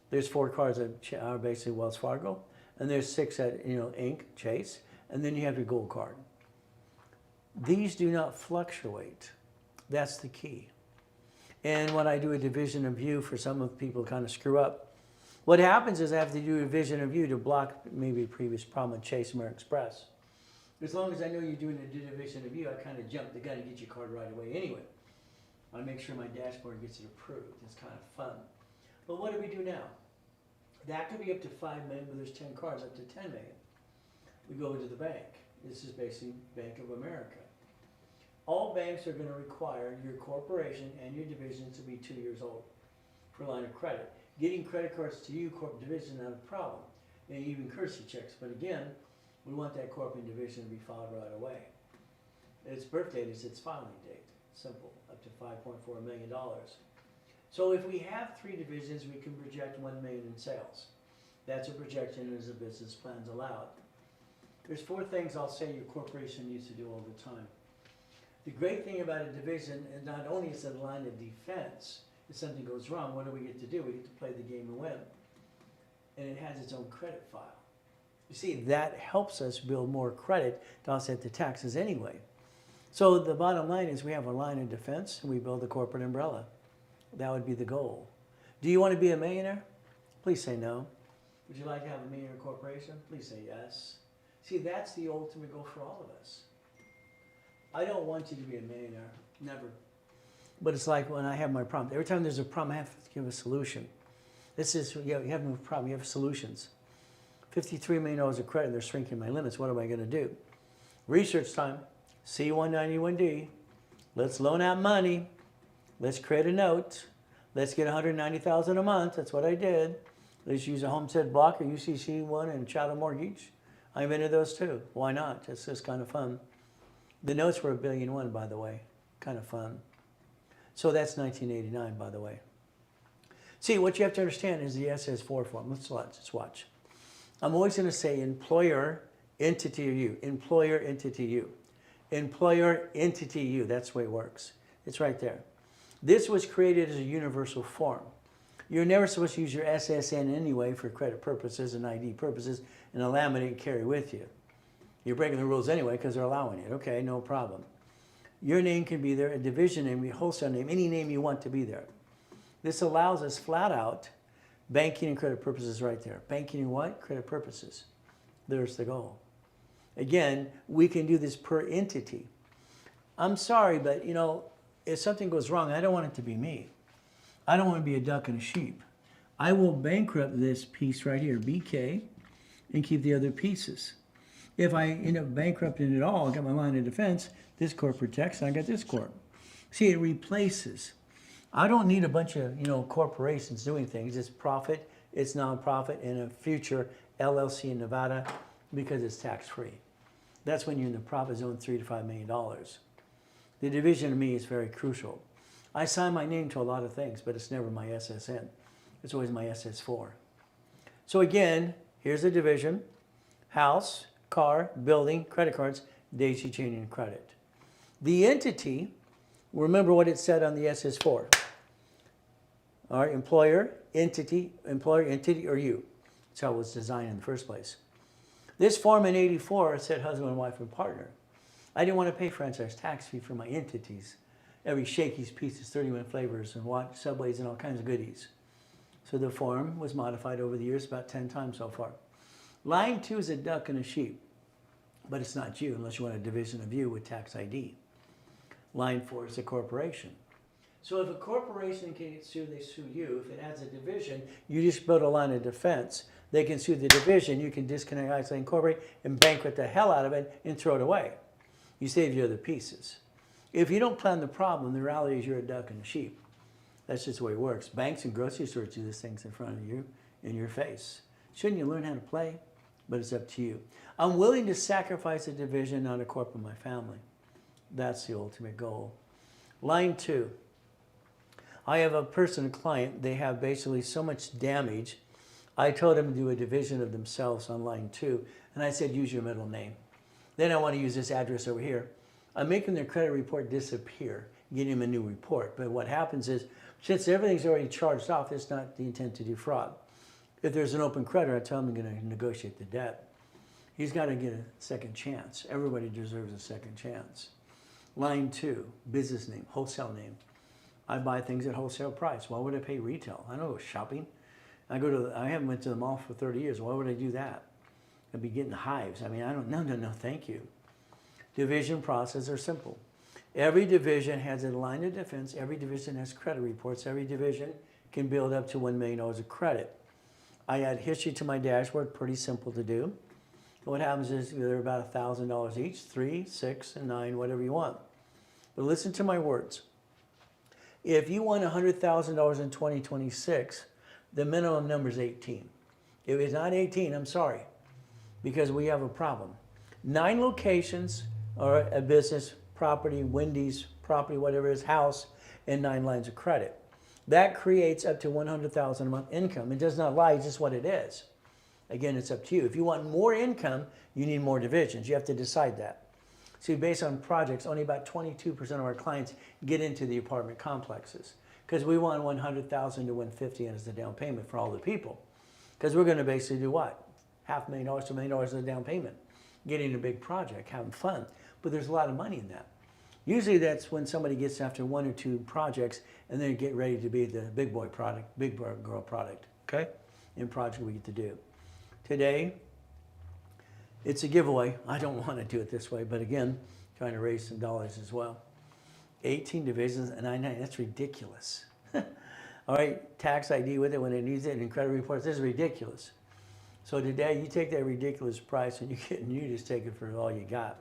There's 4 cards that are basically Wells Fargo, and there's 6 at Inc, Chase, and then you have your gold card. These do not fluctuate. That's the key. And when I do a division of view, for some of people kind of screw up, what happens is I have to do a division of view to block maybe a previous problem with Chase American Express. As long as I know you're doing a division of view, I kind of jump the gun and get your card right away anyway. I make sure my dashboard gets it approved. It's kind of fun. But what do we do now? That could be up to 5 million, but there's 10 cards up to 10 million. We go to the bank. This is basically Bank of America. All banks are going to require your corporation and your division to be 2 years old for line of credit. Getting credit cards to you, corporate division, not a problem. And even courtesy checks. But again, we want that corporate division to be filed right away. Its birth date is its filing date. Simple, up to $5.4 million. So if we have 3 divisions, we can project 1 million in sales. That's a projection as a business plan's allowed. There's 4 things I'll say your corporation needs to do all the time. The great thing about a division is not only is it a line of defense, if something goes wrong, what do we get to do? We get to play the game and win. And it has its own credit file. You see, that helps us build more credit to offset the taxes anyway. So the bottom line is we have a line of defense and we build a corporate umbrella. That would be the goal. Do you want to be a millionaire? Please say no. Would you like to have a millionaire corporation? Please say yes. See, that's the ultimate goal for all of us. I don't want you to be a millionaire, never. But it's like when I have my problem. Every time there's a problem, I have to give a solution. This is, you have no problem, you have solutions. $53 million of credit, they're shrinking my limits. What am I going to do? Research time, C191D. Let's loan out money. Let's create a note. Let's get $190,000 a month. That's what I did. Let's use a homestead block or UCC one and chattel mortgage. I invented those too. Why not? It's just kind of fun. The notes were $1.1 billion, by the way. Kind of fun. So that's 1989, by the way. See, what you have to understand is the SS4 form. Let's watch. I'm always going to say employer, entity, you. Employer, entity, you. Employer, entity, you. That's the way it works. It's right there. This was created as a universal form. You're never supposed to use your SSN anyway for credit purposes and ID purposes and laminate and carry with you. You're breaking the rules anyway because they're allowing it. Okay, no problem. Your name can be there, a division name, a wholesale name, any name you want to be there. This allows us flat out banking and credit purposes right there. Banking and what? Credit purposes. There's the goal. Again, we can do this per entity. I'm sorry, but if something goes wrong, I don't want it to be me. I don't want to be a duck and a sheep. I will bankrupt this piece right here, BK, and keep the other pieces. If I end up bankrupting it all, I got my line of defense, this corp protects, and I got this corp. See, it replaces. I don't need a bunch of corporations doing things. It's profit, it's nonprofit, and a future LLC in Nevada because it's tax-free. That's when you're in the profit zone, $3 to $5 million. The division to me is very crucial. I sign my name to a lot of things, but it's never my SSN. It's always my SS4. So again, here's the division: house, car, building, credit cards, days you change in credit. The entity, remember what it said on the SS4. All right, employer, entity, or you. That's how it was designed in the first place. This form in 84 said husband, wife, and partner. I didn't want to pay franchise tax fee for my entities. Every Shakey's Pieces, 31 flavors, and Subways, and all kinds of goodies. So the form was modified over the years about 10 times so far. Line 2 is a duck and a sheep, but it's not you unless you want a division of you with tax ID. Line 4 is a corporation. So if a corporation can get sued, they sue you. If it has a division, you just build a line of defense. They can sue the division. You can disconnect, isolate, incorporate, and bankrupt the hell out of it and throw it away. You save your other pieces. If you don't plan the problem, the reality is you're a duck and a sheep. That's just the way it works. Banks and grocery stores do these things in front of you, in your face. Shouldn't you learn how to play? But it's up to you. I'm willing to sacrifice a division, not a corp of my family. That's the ultimate goal. Line 2. I have a person, a client, they have basically so much damage. I told them to do a division of themselves on line 2, and I said, use your middle name. Then I want to use this address over here. I'm making their credit report disappear, getting them a new report. But what happens is, since everything's already charged off, it's not the intent to defraud. If there's an open creditor, I tell him I'm going to negotiate the debt. He's got to get a second chance. Everybody deserves a second chance. Line 2, business name, wholesale name. I buy things at wholesale price. Why would I pay retail? I don't go shopping. I haven't went to the mall for 30 years. Why would I do that? I'd be getting hives. No, thank you. Division process are simple. Every division has a line of defense. Every division has credit reports. Every division can build up to $1 million of credit. I add history to my dashboard, pretty simple to do. What happens is they're about $1,000 each, 3, 6, and 9, whatever you want. But listen to my words. If you want $100,000 in 2026, the minimum number is 18. If it's not 18, I'm sorry, because we have a problem. 9 locations are a business, property, Wendy's, property, whatever it is, house, and 9 lines of credit. That creates up to $100,000 a month income. It does not lie, it's just what it is. Again, it's up to you. If you want more income, you need more divisions. You have to decide that. See, based on projects, only about 22% of our clients get into the apartment complexes because we want $100,000 to $150,000 as the down payment for all the people. Because we're going to basically do what? $500,000 to $1 million as a down payment. Getting a big project, having fun. But there's a lot of money in that. Usually that's when somebody gets after 1 or 2 projects and then get ready to be the big boy product, big boy girl product, okay? In project we get to do. Today, it's a giveaway. I don't want to do it this way, but again, trying to raise some dollars as well. 18 divisions and 99, that's ridiculous. All right, tax ID with it when it needs it and credit reports, this is ridiculous. So today, you take that ridiculous price and you just take it for all you got.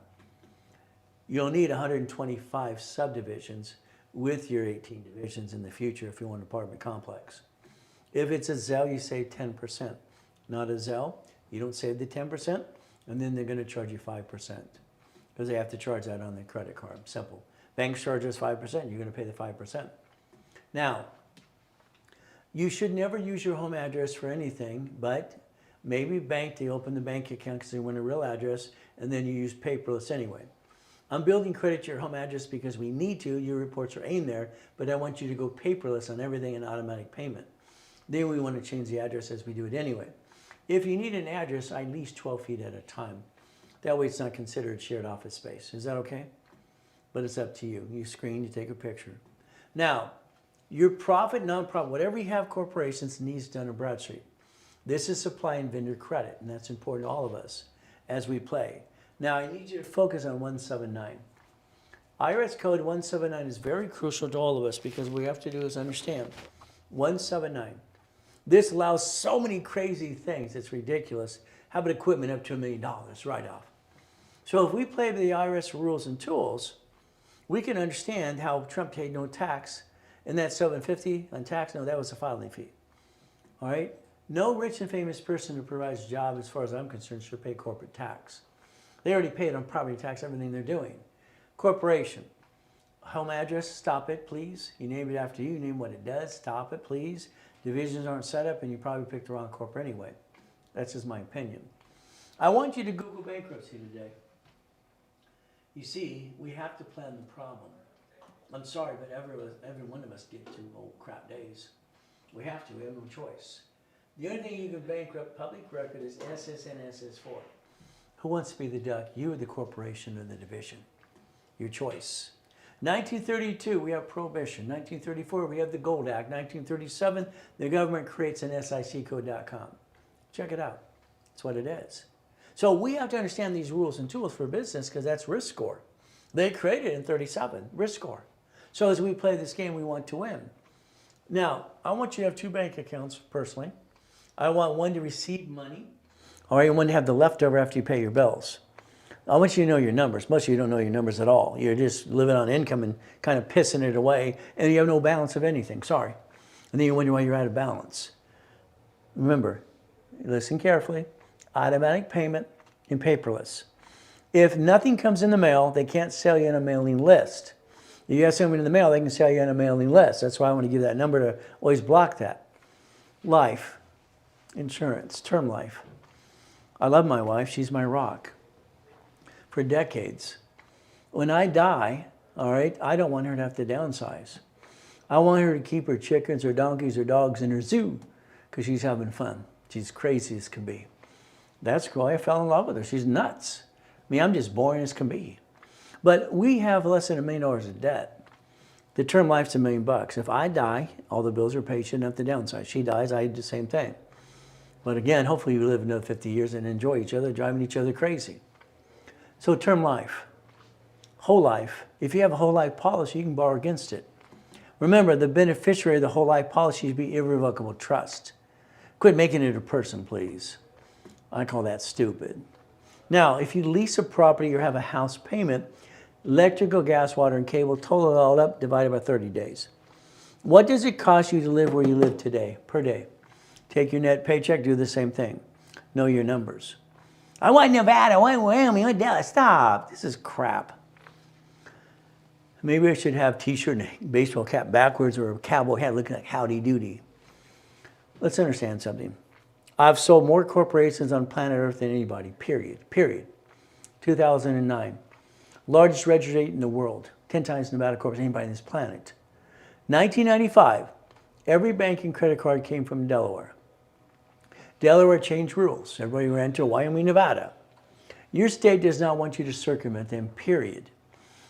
You'll need 125 subdivisions with your 18 divisions in the future if you want an apartment complex. If it's a Zelle, you save 10%. Not a Zelle, you don't save the 10%, and then they're going to charge you 5% because they have to charge that on the credit card. Simple. Banks charge us 5%, you're going to pay the 5%. Now, you should never use your home address for anything, but maybe they open the bank account because they want a real address, and then you use paperless anyway. I'm building credit to your home address because we need to. Your reports are aimed there, but I want you to go paperless on everything in automatic payment. Then we want to change the address as we do it anyway. If you need an address, I lease 12 feet at a time. That way it's not considered shared office space. Is that okay? But it's up to you. You screen, you take a picture. Now, your profit, nonprofit, whatever you have corporations needs done in Bradstreet. This is supply and vendor credit, and that's important to all of us as we play. Now, I need you to focus on 179. IRS code 179 is very crucial to all of us because what we have to do is understand 179. This allows so many crazy things. It's ridiculous. How about equipment up to $1 million write-off? So if we play by the IRS rules and tools, we can understand how Trump paid no tax. And that $750 on tax, no, that was a filing fee. All right? No rich and famous person who provides a job, as far as I'm concerned, should pay corporate tax. They already paid on property tax, everything they're doing. Corporation. Home address, stop it, please. You named it after you, name what it does, stop it, please. Divisions aren't set up, and you probably picked the wrong corporate anyway. That's just my opinion. I want you to Google bankruptcy today. You see, we have to plan the problem. I'm sorry, but every one of us get to old crap days. We have to, we have no choice. The only thing you can bankrupt public record is SS and SS4. Who wants to be the duck? You or the corporation or the division? Your choice. 1932, we have prohibition. 1934, we have the Gold Act. 1937, the government creates an SIC-code.com. Check it out. That's what it is. So we have to understand these rules and tools for business because that's risk score. They created it in 37, risk score. So as we play this game, we want to win. Now, I want you to have two bank accounts personally. I want one to receive money, or I want to have the leftover after you pay your bills. I want you to know your numbers. Most of you don't know your numbers at all. You're just living on income and kind of pissing it away, and you have no balance of anything. Sorry. And then you wonder why you're out of balance. Remember, listen carefully. Automatic payment and paperless. If nothing comes in the mail, they can't sell you on a mailing list. If you have something in the mail, they can sell you on a mailing list. That's why I want to give that number to always block that. Life, insurance, term life. I love my wife. She's my rock. For decades. When I die, all right, I don't want her to have to downsize. I want her to keep her chickens or donkeys or dogs in her zoo because she's having fun. She's crazy as can be. That's why I fell in love with her. She's nuts. I mean, I'm just boring as can be. But we have less than $1 million of debt. The term life's $1 million. If I die, all the bills are paid. She shouldn't have to downsize. She dies, I do the same thing. But again, hopefully you live another 50 years and enjoy each other, driving each other crazy. So term life, whole life. If you have a whole life policy, you can borrow against it. Remember, the beneficiary of the whole life policy should be irrevocable trust. Quit making it a person, please. I call that stupid. Now, if you lease a property or have a house payment, electrical, gas, water, and cable, total it all up, divided by 30 days. What does it cost you to live where you live today, per day? Take your net paycheck, do the same thing. Know your numbers. I want Nevada, I want Wyoming, I want Dallas. Stop. This is crap. Maybe I should have t-shirt and baseball cap backwards or a cowboy hat looking like Howdy Doody. Let's understand something. I've sold more corporations on planet Earth than anybody, period. 2009. Largest registered rate in the world. 10 times Nevada corporation anybody on this planet. 1995. Every bank and credit card came from Delaware. Delaware changed rules. Everybody ran to Wyoming, Nevada. Your state does not want you to circumvent them, period.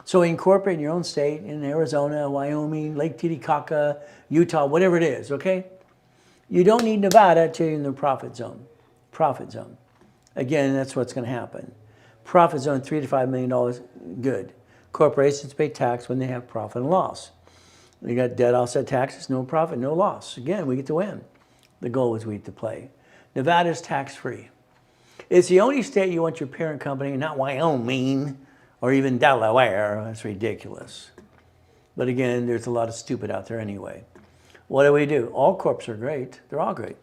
So incorporate in your own state, in Arizona, Wyoming, Lake Titicaca, Utah, whatever it is, okay? You don't need Nevada until you're in the profit zone. Profit zone. Again, that's what's going to happen. Profit zone, $3 to $5 million, good. Corporations pay tax when they have profit and loss. You got debt offset taxes, no profit, no loss. Again, we get to win. The goal is we get to play. Nevada is tax-free. It's the only state you want your parent company, not Wyoming or even Delaware. That's ridiculous. But again, there's a lot of stupid out there anyway. What do? All corps are great. They're all great.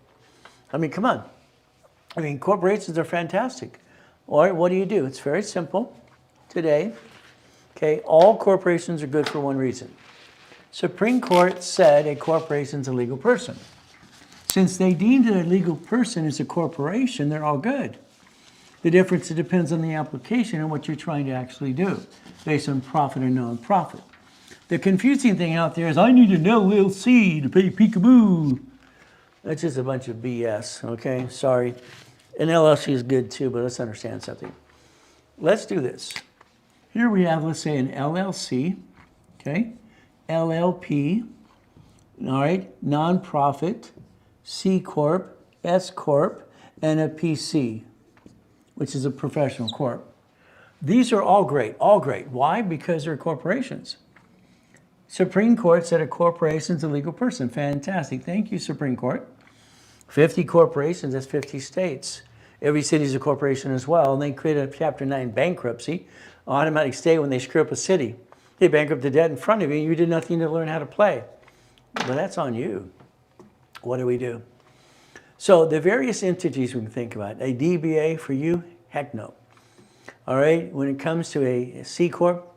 I mean, come on. I mean, corporations are fantastic. All right, what do? It's very simple today. Okay, all corporations are good for one reason. Supreme Court said a corporation is a legal person. Since they deemed it a legal person as a corporation, they're all good. The difference, it depends on the application and what you're trying to actually do, based on profit or non-profit. The confusing thing out there is, I need an LLC to pay peekaboo. That's just a bunch of BS, okay? Sorry. An LLC is good too, but let's understand something. Let's do this. Here we have, let's say, an LLC, okay? LLP, all right? Non-profit, C Corp, S Corp, and a PC, which is a professional corp. These are all great, all great. Why? Because they're corporations. Supreme Court said a corporation is a legal person. Fantastic. Thank you, Supreme Court. 50 corporations, that's 50 states. Every city is a corporation as well. And they created a Chapter 9 bankruptcy, automatic stay when they screw up a city. They bankrupt the debt in front of you, and you did nothing to learn how to play. But that's on you. What do we do? So the various entities we can think about. A DBA for you? Heck no. All right, when it comes to a C Corp,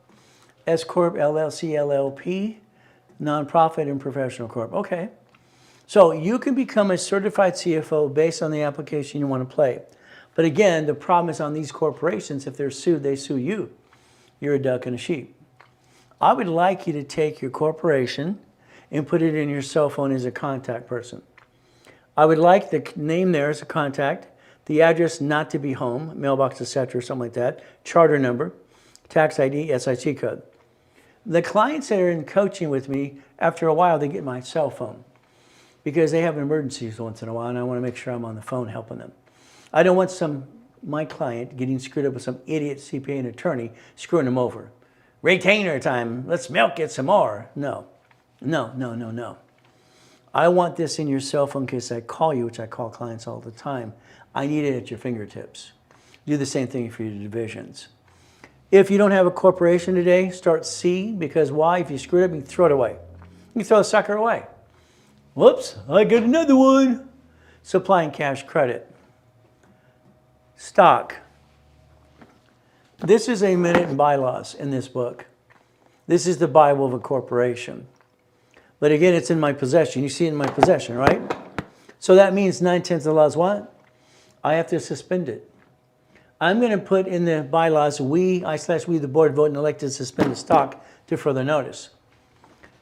S Corp, LLC, LLP, nonprofit, and professional corp. Okay. So you can become a certified CFO based on the application you want to play. But again, the problem is on these corporations, if they're sued, they sue you. You're a duck and a sheep. I would like you to take your corporation and put it in your cell phone as a contact person. I would like the name there as a contact, the address not to be home, mailbox, etc., something like that, charter number, tax ID, SIC code. The clients that are in coaching with me, after a while, they get my cell phone because they have emergencies once in a while, and I want to make sure I'm on the phone helping them. I don't want my client getting screwed up with some idiot CPA and attorney screwing them over. Retainer time, let's milk it some more. No. I want this in your cell phone in case I call you, which I call clients all the time. I need it at your fingertips. Do the same thing for your divisions. If you don't have a corporation today, start C, because why? If you screw it up, you can throw it away. You can throw the sucker away. Whoops, I got another one. Supply and cash credit. Stock. This is a minute in bylaws in this book. This is the Bible of a corporation. But again, it's in my possession. You see it in my possession, right? So that means 9/10 of the law is what? I have to suspend it. I'm going to put in the bylaws, we, the board, vote and elect to suspend the stock to further notice.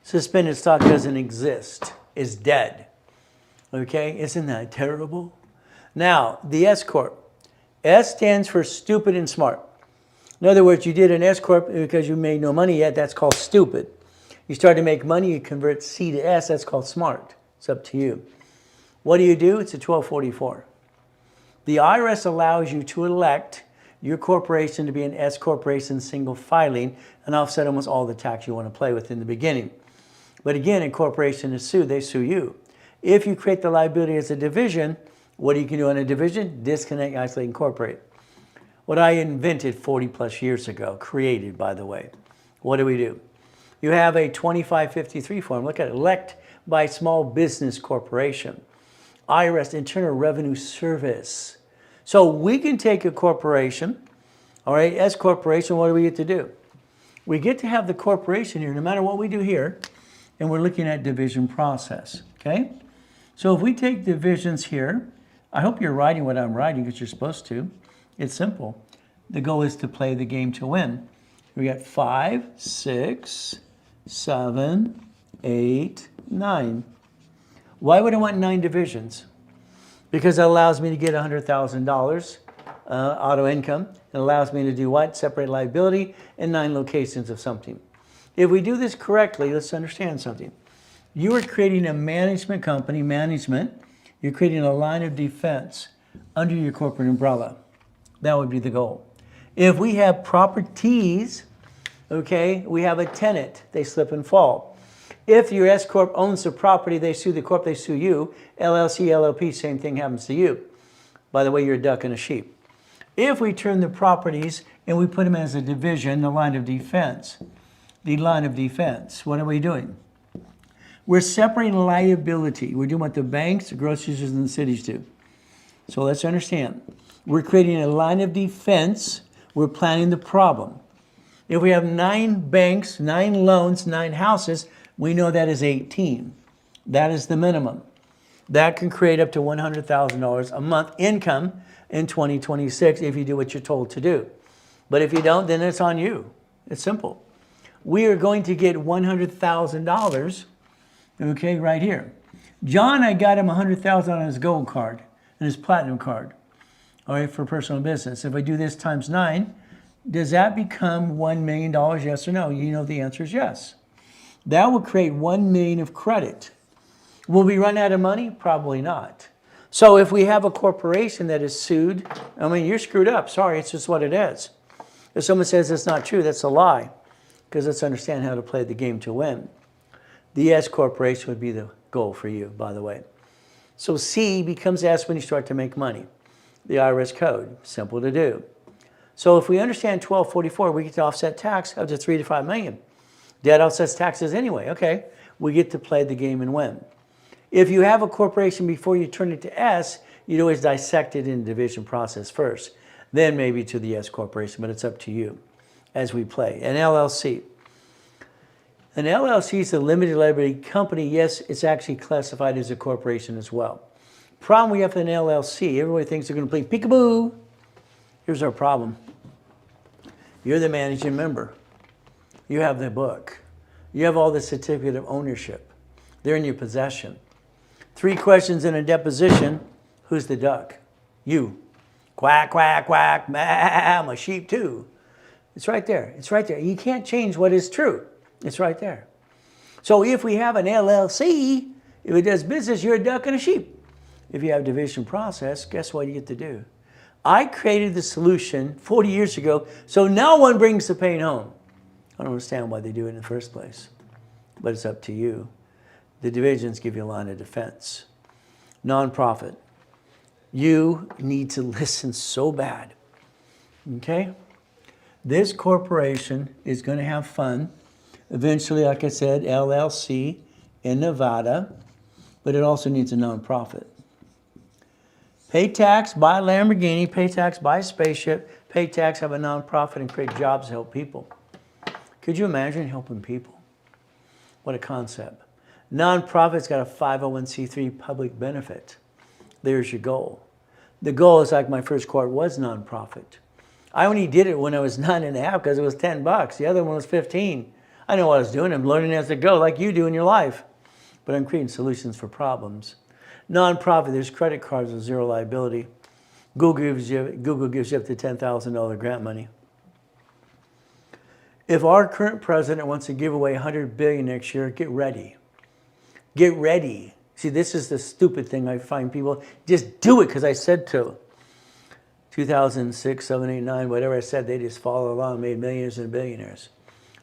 Suspended stock doesn't exist. It's dead. Okay? Isn't that terrible? Now, the S Corp. S stands for stupid and smart. In other words, you did an S Corp because you made no money yet. That's called stupid. You start to make money, you convert C to S. That's called smart. It's up to you. What do? It's a 1244. The IRS allows you to elect your corporation to be an S corporation, single filing, and offset almost all the tax you want to play with in the beginning. But again, a corporation is sued, they sue you. If you create the liability as a division, what do you can do on a division? Disconnect, isolate, incorporate. What I invented 40 plus years ago, created by the way. What do? You have a 2553 form. Look at it, elect by small business corporation. IRS, Internal Revenue Service. So we can take a corporation, all right, S corporation, what do we get to do? We get to have the corporation here, no matter what we do here, and we're looking at division process, okay? So if we take divisions here, I hope you're writing what I'm writing because you're supposed to. It's simple. The goal is to play the game to win. We got 5, 6, 7, 8, 9. Why would I want 9 divisions? Because it allows me to get $100,000 auto income. It allows me to do what? Separate liability in 9 locations of something. If we do this correctly, let's understand something. You are creating a management company, you're creating a line of defense under your corporate umbrella. That would be the goal. If we have properties, okay, we have a tenant, they slip and fall. If your S Corp owns the property, they sue the corp, they sue you. LLC, LLP, same thing happens to you. By the way, you're a duck and a sheep. If we turn the properties and we put them as a division, the line of defense, what are we doing? We're separating liability. We're doing what the banks, the groceries, and the cities do. So let's understand. We're creating a line of defense. We're planning the problem. If we have 9 banks, 9 loans, 9 houses, we know that is 18. That is the minimum. That can create up to $100,000 a month income in 2026 if you do what you're told to do. But if you don't, then it's on you. It's simple. We are going to get $100,000, okay, right here. John, I got him $100,000 on his gold card and his platinum card, all right, for personal business. If I do this times 9, does that become $1 million, yes or no? You know the answer is yes. That will create $1 million of credit. Will we run out of money? Probably not. So if we have a corporation that is sued, I mean, you're screwed up. Sorry, it's just what it is. If someone says it's not true, that's a lie. Because let's understand how to play the game to win. The S corporation would be the goal for you, by the way. So C becomes S when you start to make money. The IRS code, simple to do. So if we understand 1244, we get to offset tax up to 3 to 5 million. Debt offsets taxes anyway. Okay, we get to play the game and win. If you have a corporation before you turn it to S, you'd always dissect it in the division process first, then maybe to the S corporation, but it's up to you as we play. An LLC. An LLC is a limited liability company. Yes, it's actually classified as a corporation as well. Problem we have with an LLC, everybody thinks they're going to play peekaboo. Here's our problem. You're the managing member. You have the book. You have all the certificate of ownership. They're in your possession. 3 questions in a deposition. Who's the duck? You. Quack, quack, quack. I'm a sheep too. It's right there. It's right there. You can't change what is true. It's right there. So if we have an LLC, if it does business, you're a duck and a sheep. If you have division process, guess what you get to do? I created the solution 40 years ago, so no one brings the pain home. I don't understand why they do it in the first place, but it's up to you. The divisions give you a line of defense. Nonprofit. You need to listen so bad, okay? This corporation is going to have fun. Eventually, like I said, LLC in Nevada, but it also needs a nonprofit. Pay tax, buy a Lamborghini, pay tax, buy a spaceship, pay tax, have a nonprofit, and create jobs to help people. Could you imagine helping people? What a concept. Nonprofit's got a 501c3 public benefit. There's your goal. The goal is like my first court was nonprofit. I only did it when I was 9.5 because it was $10. The other one was 15. I know what I was doing. I'm learning as I go, like you do in your life. But I'm creating solutions for problems. Nonprofit, there's credit cards with zero liability. Google gives you up to $10,000 grant money. If our current president wants to give away $100 billion next year, get ready. Get ready. See, this is the stupid thing I find people, just do it because I said to. 2006, 7, 8, 9, whatever I said, they just follow along, made millions and billionaires.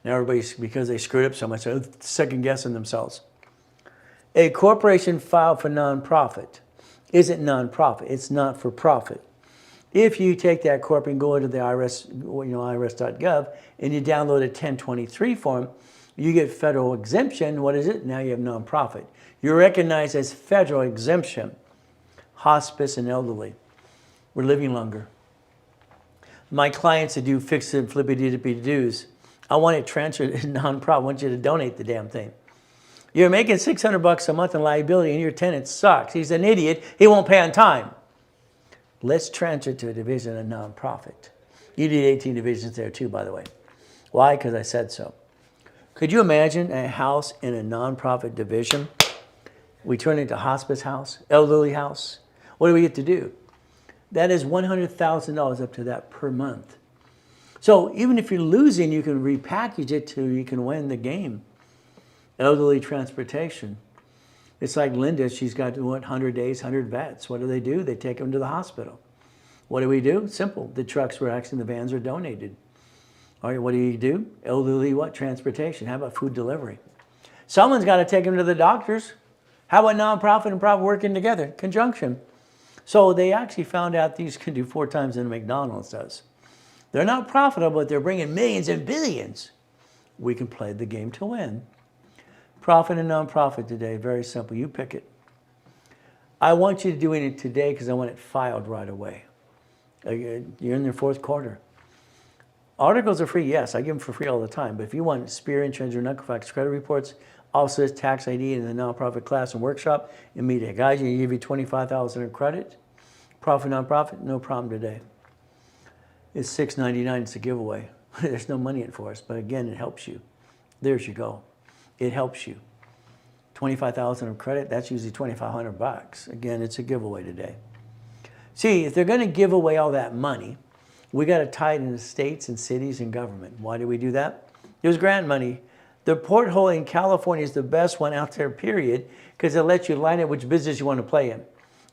Now everybody's, because they screwed up so much, they're second guessing themselves. A corporation filed for nonprofit isn't nonprofit, it's not for profit. If you take that corp and go into the IRS, irs.gov, and you download a 1023 form, you get federal exemption. What is it? Now you have nonprofit. You're recognized as federal exemption. Hospice and elderly. We're living longer. My clients that do fix and flippity-dippity-doos, I want it transferred to nonprofit. I want you to donate the damn thing. You're making $600 a month in liability and your tenant sucks. He's an idiot. He won't pay on time. Let's transfer it to a division of nonprofit. You need 18 divisions there too, by the way. Why? Because I said so. Could you imagine a house in a nonprofit division? We turn it into hospice house, elderly house. What do we get to do? That is $100,000 up to that per month. So even if you're losing, you can repackage it to you can win the game. Elderly transportation. It's like Linda, she's got 100 days, 100 vets. What do? They take them to the hospital. What do we do? Simple. The trucks were actually, the vans are donated. All right, what do you do? Elderly what? Transportation. How about food delivery? Someone's got to take them to the doctors. How about nonprofit and profit working together? Conjunction. So they actually found out these can do 4 times than McDonald's does. They're not profitable, but they're bringing millions and billions. We can play the game to win. Profit and nonprofit today, very simple. You pick it. I want you to do it today because I want it filed right away. You're in your 4th quarter. Articles are free, yes. I give them for free all the time. But if you want Spear Insurance or Knucklefax credit reports, also tax ID in the nonprofit class and workshop, immediate guide you, give you $25,000 in credit. Profit, nonprofit, no problem today. It's $6.99. It's a giveaway. There's no money in it for us, but again, it helps you. There's your goal. It helps you. $25,000 of credit, that's usually $2,500. Again, it's a giveaway today. See, if they're going to give away all that money, we got to tie it into states and cities and government. Why do we do that? There's grant money. The porthole in California is the best one out there, period, because it lets you line up which business you want to play in.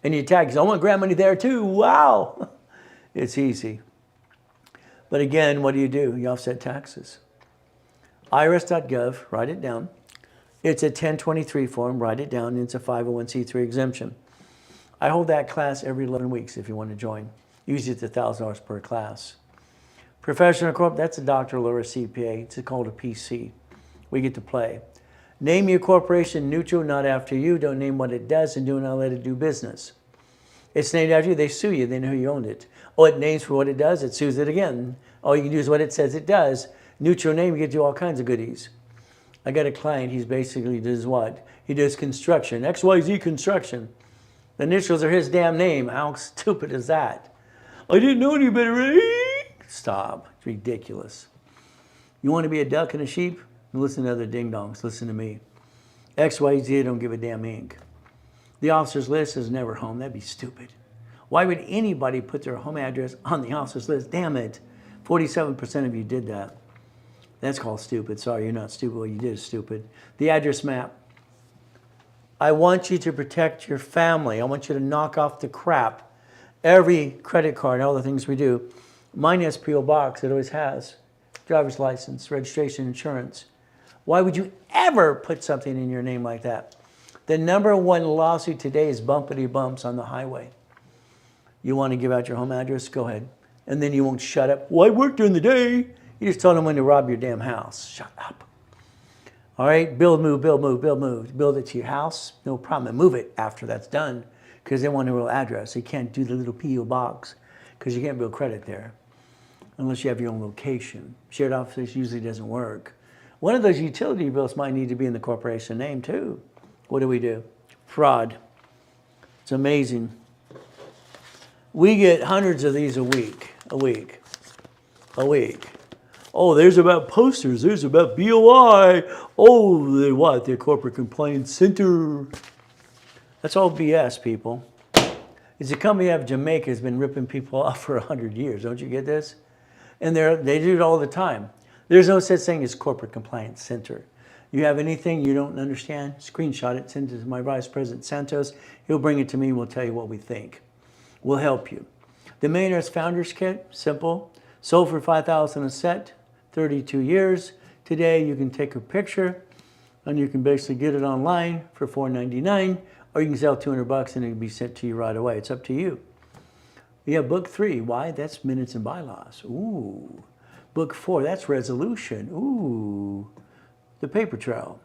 And you tag, I want grant money there too. Wow. It's easy. But again, what do? You offset taxes. IRS.gov, write it down. It's a 1023 form, write it down. It's a 501c3 exemption. I hold that class every 11 weeks if you want to join. Usually it's $1,000 per class. Professional corp, that's a doctoral or a CPA. It's called a PC. We get to play. Name your corporation neutral, not after you. Don't name what it does and do not let it do business. It's named after you, they sue you, they know who owned it. Oh, it names for what it does, it sues it again. All you can do is what it says it does. Neutral name, you get you all kinds of goodies. I got a client, he's basically does what? He does construction, XYZ construction. The initials are his damn name. How stupid is that? I didn't know any better. Stop, it's ridiculous. You want to be a duck and a sheep? Listen to other ding-dongs, listen to me. XYZ don't give a damn ink. The officer's list is never home. That'd be stupid. Why would anybody put their home address on the officer's list? Damn it. 47% of you did that. That's called stupid. Sorry, you're not stupid. What you did is stupid. The address map. I want you to protect your family. I want you to knock off the crap. Every credit card, all the things we do. Mine has P.O. Box. It always has. Driver's license, registration, insurance. Why would you ever put something in your name like that? The #1 lawsuit today is bumpity bumps on the highway. You want to give out your home address? Go ahead. And then you won't shut up. Well, I work during the day. You just told them when to rob your damn house. Shut up. All right, build, move, build, move, build, move. Build it to your house, no problem. And move it after that's done because they want a real address. You can't do the little P.O. box because you can't build credit there unless you have your own location. Shared office usually doesn't work. One of those utility bills might need to be in the corporation name too. What do? Fraud. It's amazing. We get hundreds of these a week. Oh, there's about posters. There's about BOI. Oh, they what? The Corporate Compliance Center. That's all BS, people. It's a company out of Jamaica has been ripping people off for 100 years. Don't you get this? And they do it all the time. There's no such thing as Corporate Compliance Center. You have anything you don't understand, screenshot it, send it to my Vice President Santos. He'll bring it to me. We'll tell you what we think. We'll help you. The Millionaires Founders Kit, simple. Sold for $5,000 a set, 32 years. Today you can take a picture and you can basically get it online for $4.99, or you can sell $200 and it can be sent to you right away. It's up to you. You have book 3. Why? That's minutes and bylaws. Ooh. Book 4, that's resolution. Ooh. The paper trail.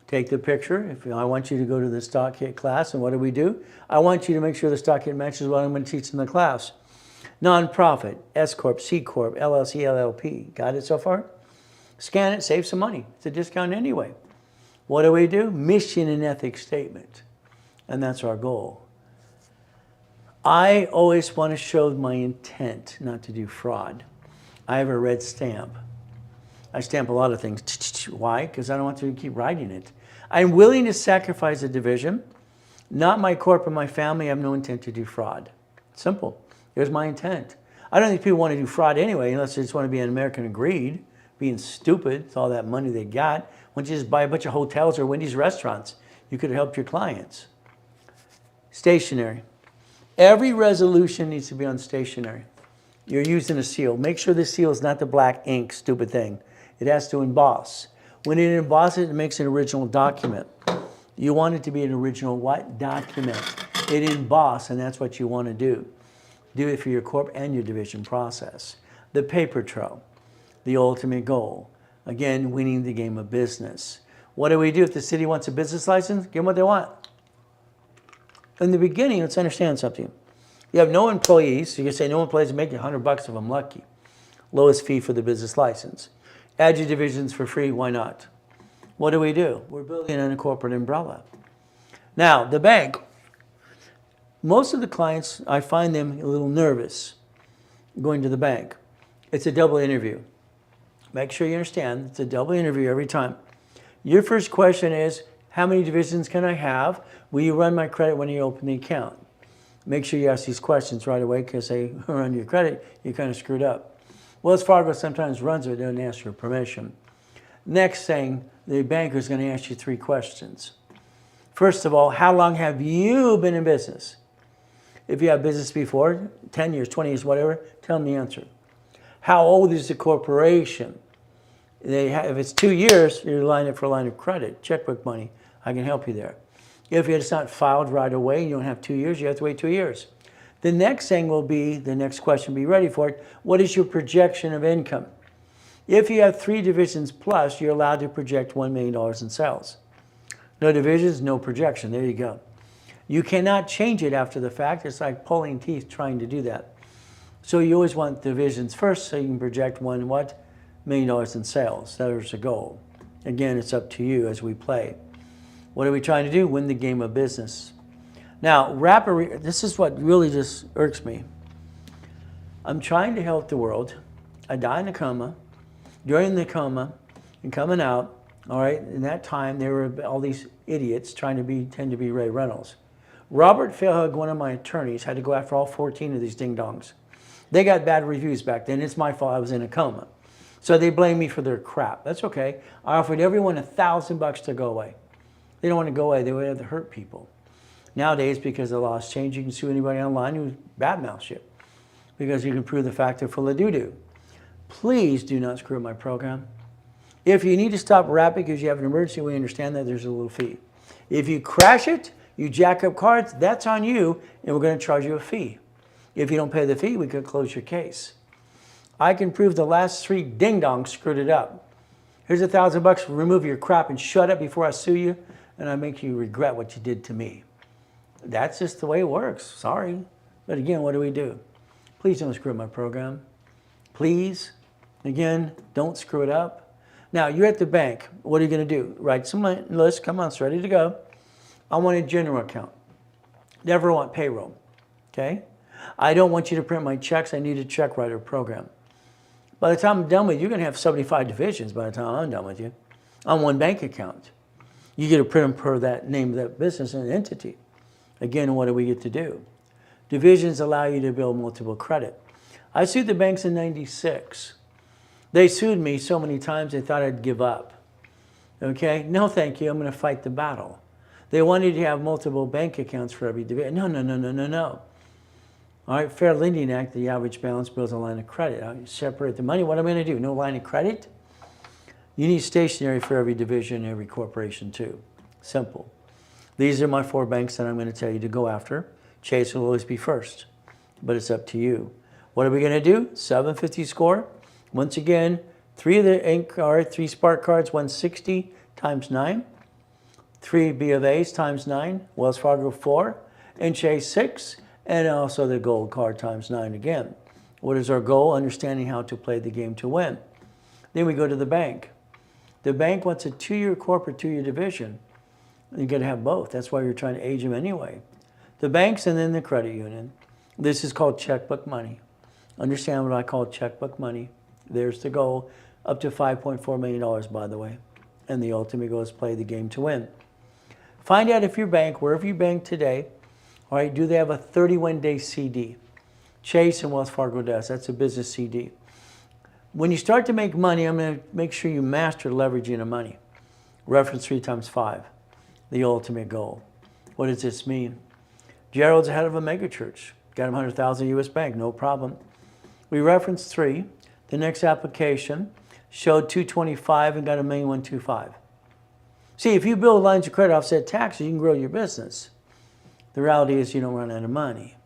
Take the picture. If I want you to go to the stock kit class, and what do? I want you to make sure the stock kit matches what I'm going to teach in the class. Nonprofit, S Corp, C Corp, LLC, LLP. Got it so far? Scan it, save some money. It's a discount anyway. What do? Mission and ethics statement. And that's our goal. I always want to show my intent not to do fraud. I have a red stamp. I stamp a lot of things. Why? Because I don't want to keep writing it. I'm willing to sacrifice a division, not my corp and my family. I have no intent to do fraud. Simple. Here's my intent. I don't think people want to do fraud anyway, unless they just want to be an American greed, being stupid with all that money they got. Why don't you just buy a bunch of hotels or Wendy's restaurants? You could have helped your clients. Stationery. Every resolution needs to be on stationery. You're using a seal. Make sure the seal is not the black ink, stupid thing. It has to emboss. When it embosses, it makes an original document. You want it to be an original what? Document. It emboss, and that's what you want to do. Do it for your corp and your division process. The paper trail, the ultimate goal. Again, winning the game of business. What do? If the city wants a business license, give them what they want. In the beginning, let's understand something. You have no employees, so you can say no employees are making $100 if I'm lucky. Lowest fee for the business license. Add your divisions for free, why not? What do? We're building in a corporate umbrella. Now, the bank. Most of the clients, I find them a little nervous going to the bank. It's a double interview. Make sure you understand, it's a double interview every time. Your first question is, how many divisions can I have? Will you run my credit when you open the account? Make sure you ask these questions right away, because they run your credit, you're kind of screwed up. Wells Fargo sometimes runs it, doesn't ask for permission. Next thing, the banker is going to ask you 3 questions. First of all, how long have you been in business? If you have business before, 10 years, 20 years, whatever, tell them the answer. How old is the corporation? If it's 2 years, you're lining up for a line of credit, checkbook money. I can help you there. If it's not filed right away, you don't have 2 years, you have to wait 2 years. The next thing will be, the next question, be ready for it. What is your projection of income? If you have 3 divisions plus, you're allowed to project $1 million in sales. No divisions, no projection. There you go. You cannot change it after the fact. It's like pulling teeth trying to do that. So you always want divisions first so you can project $1 million in sales. That is the goal. Again, it's up to you as we play. What are we trying to do? Win the game of business. Now, this is what really just irks me. I'm trying to help the world. I die in a coma. During the coma and coming out, all right, in that time, there were all these idiots trying to pretend to be Ray Reynolds. Robert Failhug, one of my attorneys, had to go after all 14 of these ding-dongs. They got bad reviews back then. It's my fault. I was in a coma. So they blame me for their crap. That's okay. I offered everyone $1,000 to go away. They don't want to go away. They would have to hurt people. Nowadays, because the law is changed, you can sue anybody online who badmouths you because you can prove the fact they're full of doo-doo. Please do not screw up my program. If you need to stop rapping because you have an emergency, we understand that there's a little fee. If you crash it, you jack up cards, that's on you, and we're going to charge you a fee. If you don't pay the fee, we could close your case. I can prove the last 3 ding-dongs screwed it up. Here's $1,000, remove your crap and shut up before I sue you, and I make you regret what you did to me. That's just the way it works. Sorry. But again, what do? Please don't screw up my program. Please. Again, don't screw it up. Now, you're at the bank. What are you going to do? Write some list. Come on, it's ready to go. I want a general account. Never want payroll. Okay? I don't want you to print my checks. I need a check writer program. By the time I'm done with you, you're going to have 75 divisions by the time I'm done with you on one bank account. You get to print them per that name of that business and entity. Again, what do we get to do? Divisions allow you to build multiple credit. I sued the banks in '96. They sued me so many times they thought I'd give up. Okay? No, thank you. I'm going to fight the battle. They wanted you to have multiple bank accounts for every division. No. All right, Fair Lending Act, the average balance builds a line of credit. I separate the money. What am I going to do? No line of credit? You need stationery for every division, every corporation too. Simple. These are my 4 banks that I'm going to tell you to go after. Chase will always be first, but it's up to you. What are we going to do? 750 score. Once again, 3 of the ink cards, 3 Spark cards, 160 times 9. 3 B of A's times 9. Wells Fargo 4. And Chase 6. And also the gold card times 9 again. What is our goal? Understanding how to play the game to win. Then we go to the bank. The bank wants a 2-year corporate, 2-year division. You got to have both. That's why you're trying to age them anyway. The banks and then the credit union. This is called checkbook money. Understand what I call checkbook money. There's the goal. Up to $5.4 million, by the way. And the ultimate goal is play the game to win. Find out if your bank, wherever you bank today, all right, do they have a 31-day CD? Chase and Wells Fargo does. That's a business CD. When you start to make money, I'm going to make sure you master leveraging of money. Reference 3 times 5. The ultimate goal. What does this mean? Gerald's head of a megachurch. Got him 100,000 U.S. bank, no problem. We referenced 3. The next application showed 225 and got $1,125,000. See, if you build lines of credit offset taxes, you can grow your business. The reality is you don't run out of money.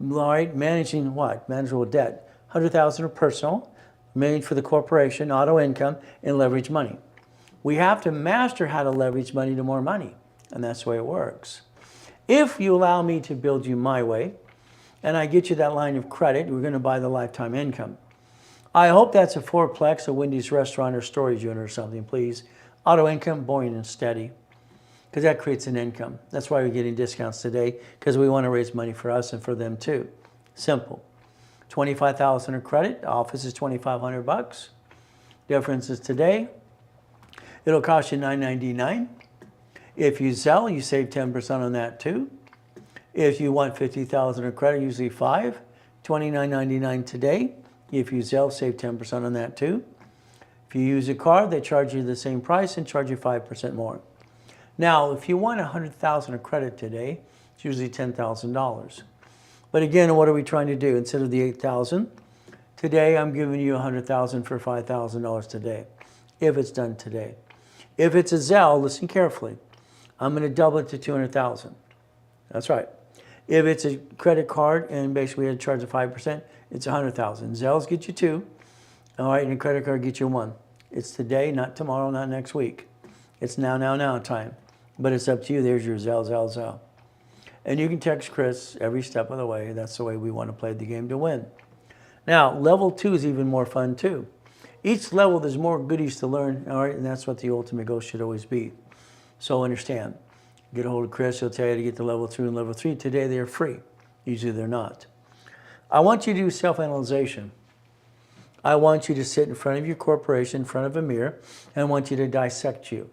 All right, managing what? Manageable debt. 100,000 of personal, $1 million for the corporation, auto income, and leverage money. We have to master how to leverage money to more money, and that's the way it works. If you allow me to build you my way, and I get you that line of credit, we're going to buy the lifetime income. I hope that's a 4-plex, a Wendy's restaurant or storage unit or something, please. Auto income, boring and steady, because that creates an income. That's why we're getting discounts today, because we want to raise money for us and for them too. Simple. 25,000 of credit, office is $2,500. Difference is today, it'll cost you $9.99. If you sell, you save 10% on that too. If you want 50,000 of credit, usually 5, $29.99 today. If you sell, save 10% on that too. If you use a card, they charge you the same price and charge you 5% more. Now, if you want 100,000 of credit today, it's usually $10,000. But again, what are we trying to do? Instead of the 8,000, Today, I'm giving you $100,000 for $5,000 today, if it's done today. If it's a Zelle, listen carefully. I'm going to double it to $200,000. That's right. If it's a credit card and basically we had to charge a 5%, it's $100,000. Zells get you 2, all right, and a credit card gets you 1. It's today, not tomorrow, not next week. It's now time. But it's up to you. There's your Zelle. And you can text Chris every step of the way. That's the way we want to play the game to win. Now, level 2 is even more fun too. Each level, there's more goodies to learn, all right, and that's what the ultimate goal should always be. So understand. Get a hold of Chris. He'll tell you to get to level 2 and level 3. Today, they're free. Usually, they're not. I want you to do self-analyzation. I want you to sit in front of your corporation, in front of a mirror, and I want you to dissect you.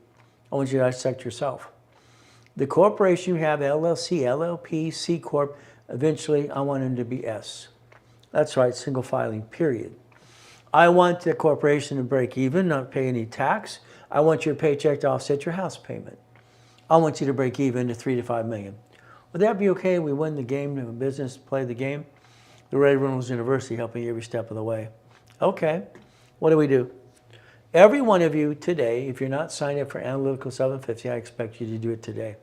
I want you to dissect yourself. The corporation you have, LLC, LLP, C Corp, eventually I want them to be S. That's right, single filing, period. I want the corporation to break even, not pay any tax. I want your paycheck to offset your house payment. I want you to break even to 3 to 5 million. Would that be okay? We win the game, the business, play the game. The Reynolds University helping you every step of the way. Okay, what do we do? Every one of you today, if you're not signed up for Analytical 750, I expect you to do it today.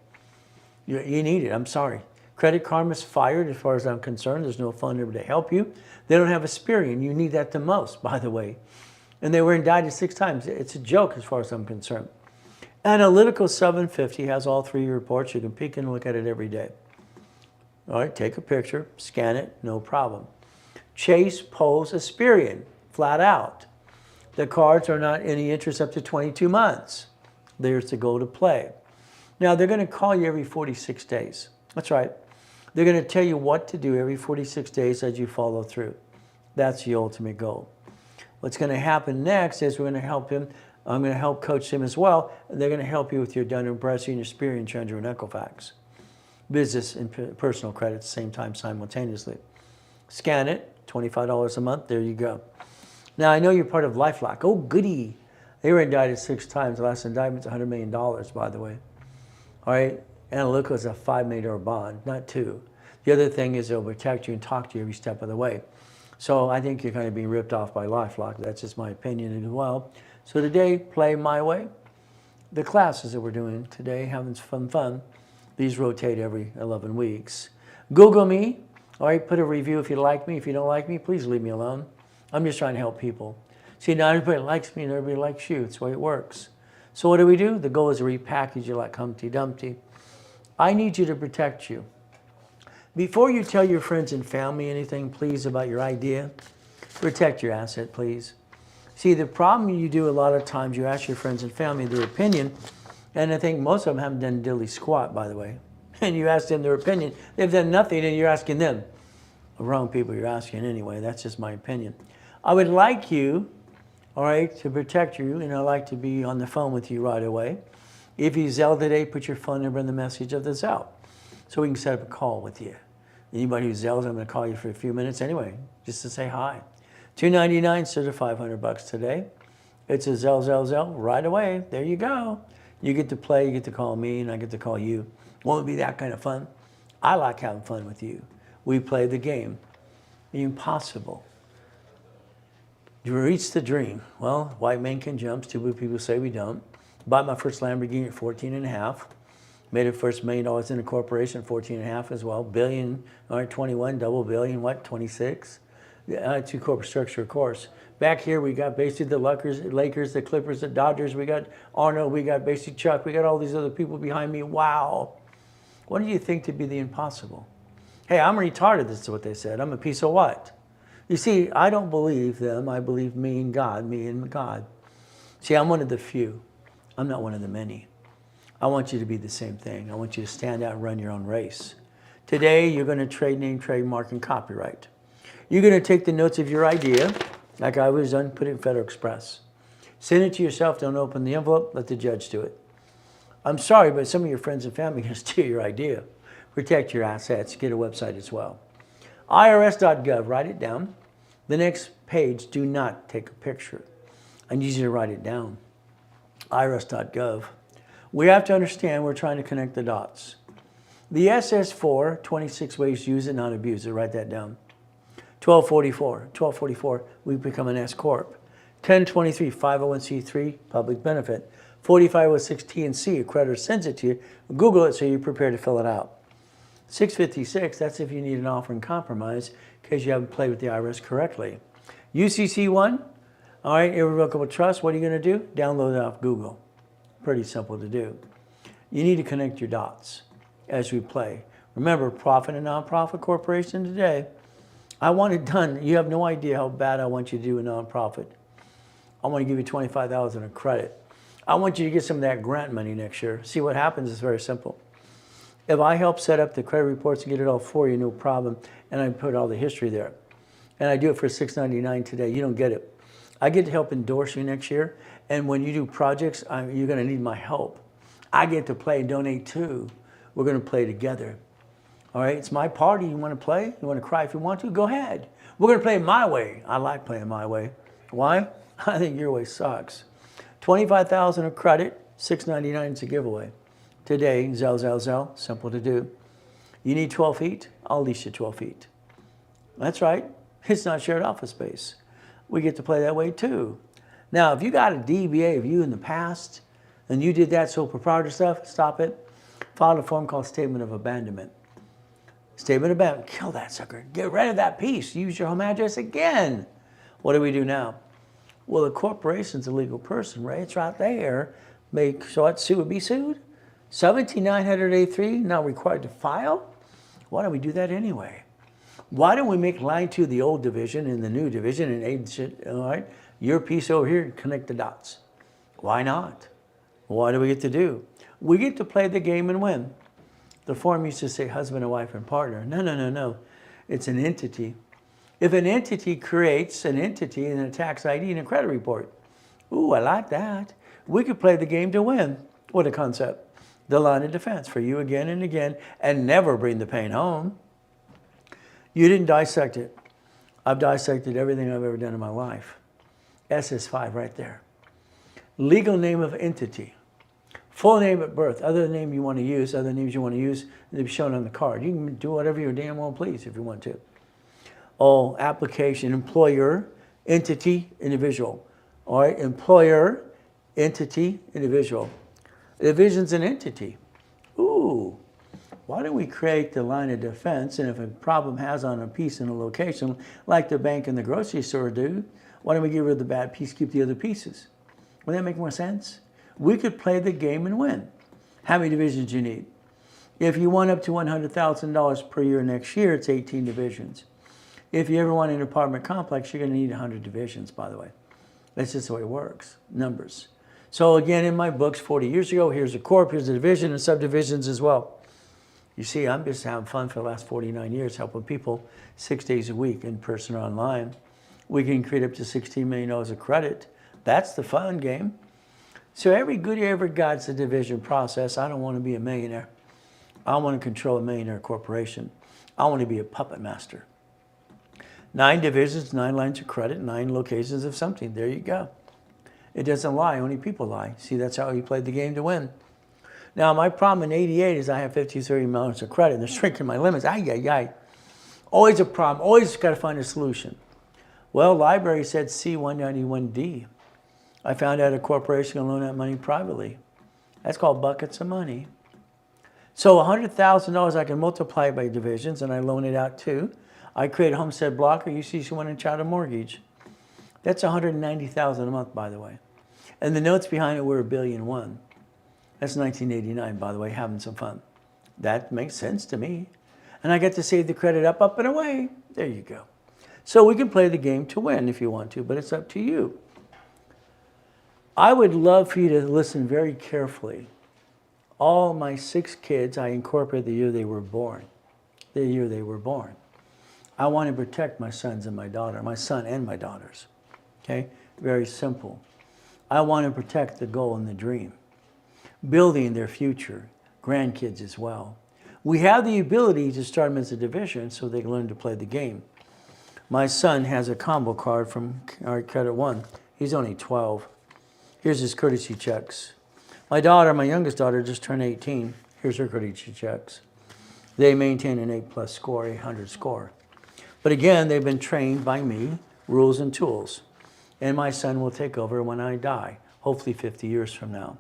You need it, I'm sorry. Credit Karma's fired as far as I'm concerned. There's no phone number to help you. They don't have Aspirion. You need that the most, by the way. And they were indicted 6 times. It's a joke as far as I'm concerned. Analytical 750 has all 3 reports. You can peek and look at it every day. All right, take a picture, scan it, no problem. Chase pulls Aspirion, flat out. The cards are not any interest up to 22 months. There's the goal to play. Now, they're going to call you every 46 days. That's right. They're going to tell you what to do every 46 days as you follow through. That's the ultimate goal. What's going to happen next is we're going to help him. I'm going to help coach him as well. And they're going to help you with your Dun & Bradstreet, your Aspirion, Challenger, and Equifax. Business and personal credit at the same time simultaneously. Scan it, $25 a month. There you go. Now, I know you're part of LifeLock. Oh, goody. They were indicted 6 times. The last indictment's $100 million, by the way. All right. Analytical is a $5 million bond, not 2. The other thing is they'll protect you and talk to you every step of the way. So I think you're kind of being ripped off by LifeLock. That's just my opinion as well. So today, play my way. The classes that we're doing today, having some fun. These rotate every 11 weeks. Google me. All right, put a review if you like me. If you don't like me, please leave me alone. I'm just trying to help people. See, not everybody likes me and everybody likes you. It's the way it works. So what do? The goal is to repackage you like Humpty Dumpty. I need you to protect you. Before you tell your friends and family anything, please, about your idea, protect your asset, please. See, the problem you do a lot of times, you ask your friends and family their opinion, and I think most of them haven't done diddly squat, by the way. And you ask them their opinion, they've done nothing, and you're asking them. The wrong people you're asking anyway, that's just my opinion. I would like you, all right, to protect you, and I'd like to be on the phone with you right away. If you Zelle today, put your phone number in the message of the Zelle so we can set up a call with you. Anybody who Zells, I'm going to call you for a few minutes anyway, just to say hi. $299 instead of $500 today. It's a Zelle right away. There you go. You get to play, you get to call me, and I get to call you. Won't it be that kind of fun? I like having fun with you. We play the game. The impossible. You reach the dream. Well, white men can jump. Stupid people say we don't. Bought my first Lamborghini at 14 and a half. Made a first $1 million in a corporation at 14 and a half as well. Billion, all right, 21, double billion, what, 26? 2 corporate structure, of course. Back here, we got basically the Lakers, the Clippers, the Dodgers. We got Arnold, we got basically Chuck. We got all these other people behind me. Wow. What do you think to be the impossible? Hey, I'm retarded, this is what they said. I'm a piece of what? You see, I don't believe them. I believe me and God, me and God. See, I'm one of the few. I'm not one of the many. I want you to be the same thing. I want you to stand out and run your own race. Today, you're going to trade name, trademark, and copyright. You're going to take the notes of your idea, like I was done, put it in Federal Express. Send it to yourself. Don't open the envelope. Let the judge do it. I'm sorry, but some of your friends and family are going to steal your idea. Protect your assets. Get a website as well. IRS.gov. Write it down. The next page, do not take a picture. I need you to write it down. IRS.gov. We have to understand we're trying to connect the dots. The SS4, 26 ways to use it, not abuse it. Write that down. 1244, we become an S Corp. 1023, 501c3, public benefit. 4506 T and C, a creditor sends it to you. Google it so you're prepared to fill it out. 656, that's if you need an offer in compromise because you haven't played with the IRS correctly. UCC1, all right, irrevocable trust, what are you going to do? Download it off Google. Pretty simple to do. You need to connect your dots as we play. Remember, profit and nonprofit corporation today. I want it done. You have no idea how bad I want you to do a nonprofit. I want to give you $25,000 of credit. I want you to get some of that grant money next year. See what happens is very simple. If I help set up the credit reports and get it all for you, no problem, and I put all the history there, and I do it for $6.99 today, you don't get it. I get to help endorse you next year, and when you do projects, you're going to need my help. I get to play and donate too. We're going to play together. All right, it's my party. You want to play? You want to cry if you want to? Go ahead. We're going to play my way. I like playing my way. Why? I think your way sucks. $25,000 of credit, $6.99 is a giveaway. Today, Zell, simple to do. You need 12 feet? I'll lease you 12 feet. That's right. It's not shared office space. We get to play that way too. Now, if you got a DBA of you in the past, and you did that sole proprietor stuff, stop it. File a form called Statement of Abandonment. Statement of Abandonment, kill that sucker. Get rid of that piece. Use your home address again. What do we do now? Well, the corporation's a legal person, right? It's right there. So what, sue or be sued? 17983, not required to file? Why don't we do that anyway? Why don't we make line 2 the old division and the new division and agent, all right? Your piece over here, connect the dots. Why not? What do we get to do? We get to play the game and win. The form used to say husband and wife and partner. No. It's an entity. If an entity creates an entity and a tax ID and a credit report, ooh, I like that. We could play the game to win. What a concept. The line of defense for you again and again, and never bring the pain home. You didn't dissect it. I've dissected everything I've ever done in my life. SS5 right there. Legal name of entity. Full name at birth, other name you want to use, other names you want to use, they'll be shown on the card. You can do whatever you damn well please if you want to. Oh, application, employer, entity, individual. All right, employer, entity, individual. Division's an entity. Ooh, why don't we create the line of defense, and if a problem has on a piece in a location, like the bank and the grocery store do, why don't we get rid of the bad piece, keep the other pieces? Would that make more sense? We could play the game and win. How many divisions you need? If you want up to $100,000 per year next year, it's 18 divisions. If you ever want an apartment complex, you're going to need 100 divisions, by the way. That's just the way it works, numbers. So again, in my books 40 years ago, here's a corp, here's a division, and subdivisions as well. You see, I'm just having fun for the last 49 years, helping people 6 days a week, in person or online. We can create up to $16 million of credit. That's the fun game. So every good you ever got's a division process. I don't want to be a millionaire. I want to control a millionaire corporation. I want to be a puppet master. 9 divisions, 9 lines of credit, 9 locations of something. There you go. It doesn't lie, only people lie. See, that's how you play the game to win. Now, my problem in 88 is I have 30 million of credit, and they're shrinking my limits. Ay. Always a problem, always got to find a solution. Well, library said C191D. I found out a corporation can loan out money privately. That's called buckets of money. So $100,000 I can multiply by divisions, and I loan it out too. I create a homestead blocker, UCC1 and child mortgage. That's $190,000 a month, by the way. And the notes behind it were $1.1 billion. That's 1989, by the way, having some fun. That makes sense to me. And I get to save the credit up and away. There you go. So we can play the game to win if you want to, but it's up to you. I would love for you to listen very carefully. All my 6 kids, I incorporated the year they were born. The year they were born. I want to protect my sons and my daughter, my son and my daughters. Okay? Very simple. I want to protect the goal and the dream. Building their future, grandkids as well. We have the ability to start them as a division so they can learn to play the game. My son has a combo card from Credit One. He's only 12. Here's his courtesy checks. My daughter, my youngest daughter, just turned 18. Here's her courtesy checks. They maintain an A+ score, 800 score. But again, they've been trained by me, rules and tools. And my son will take over when I die, hopefully 50 years from now.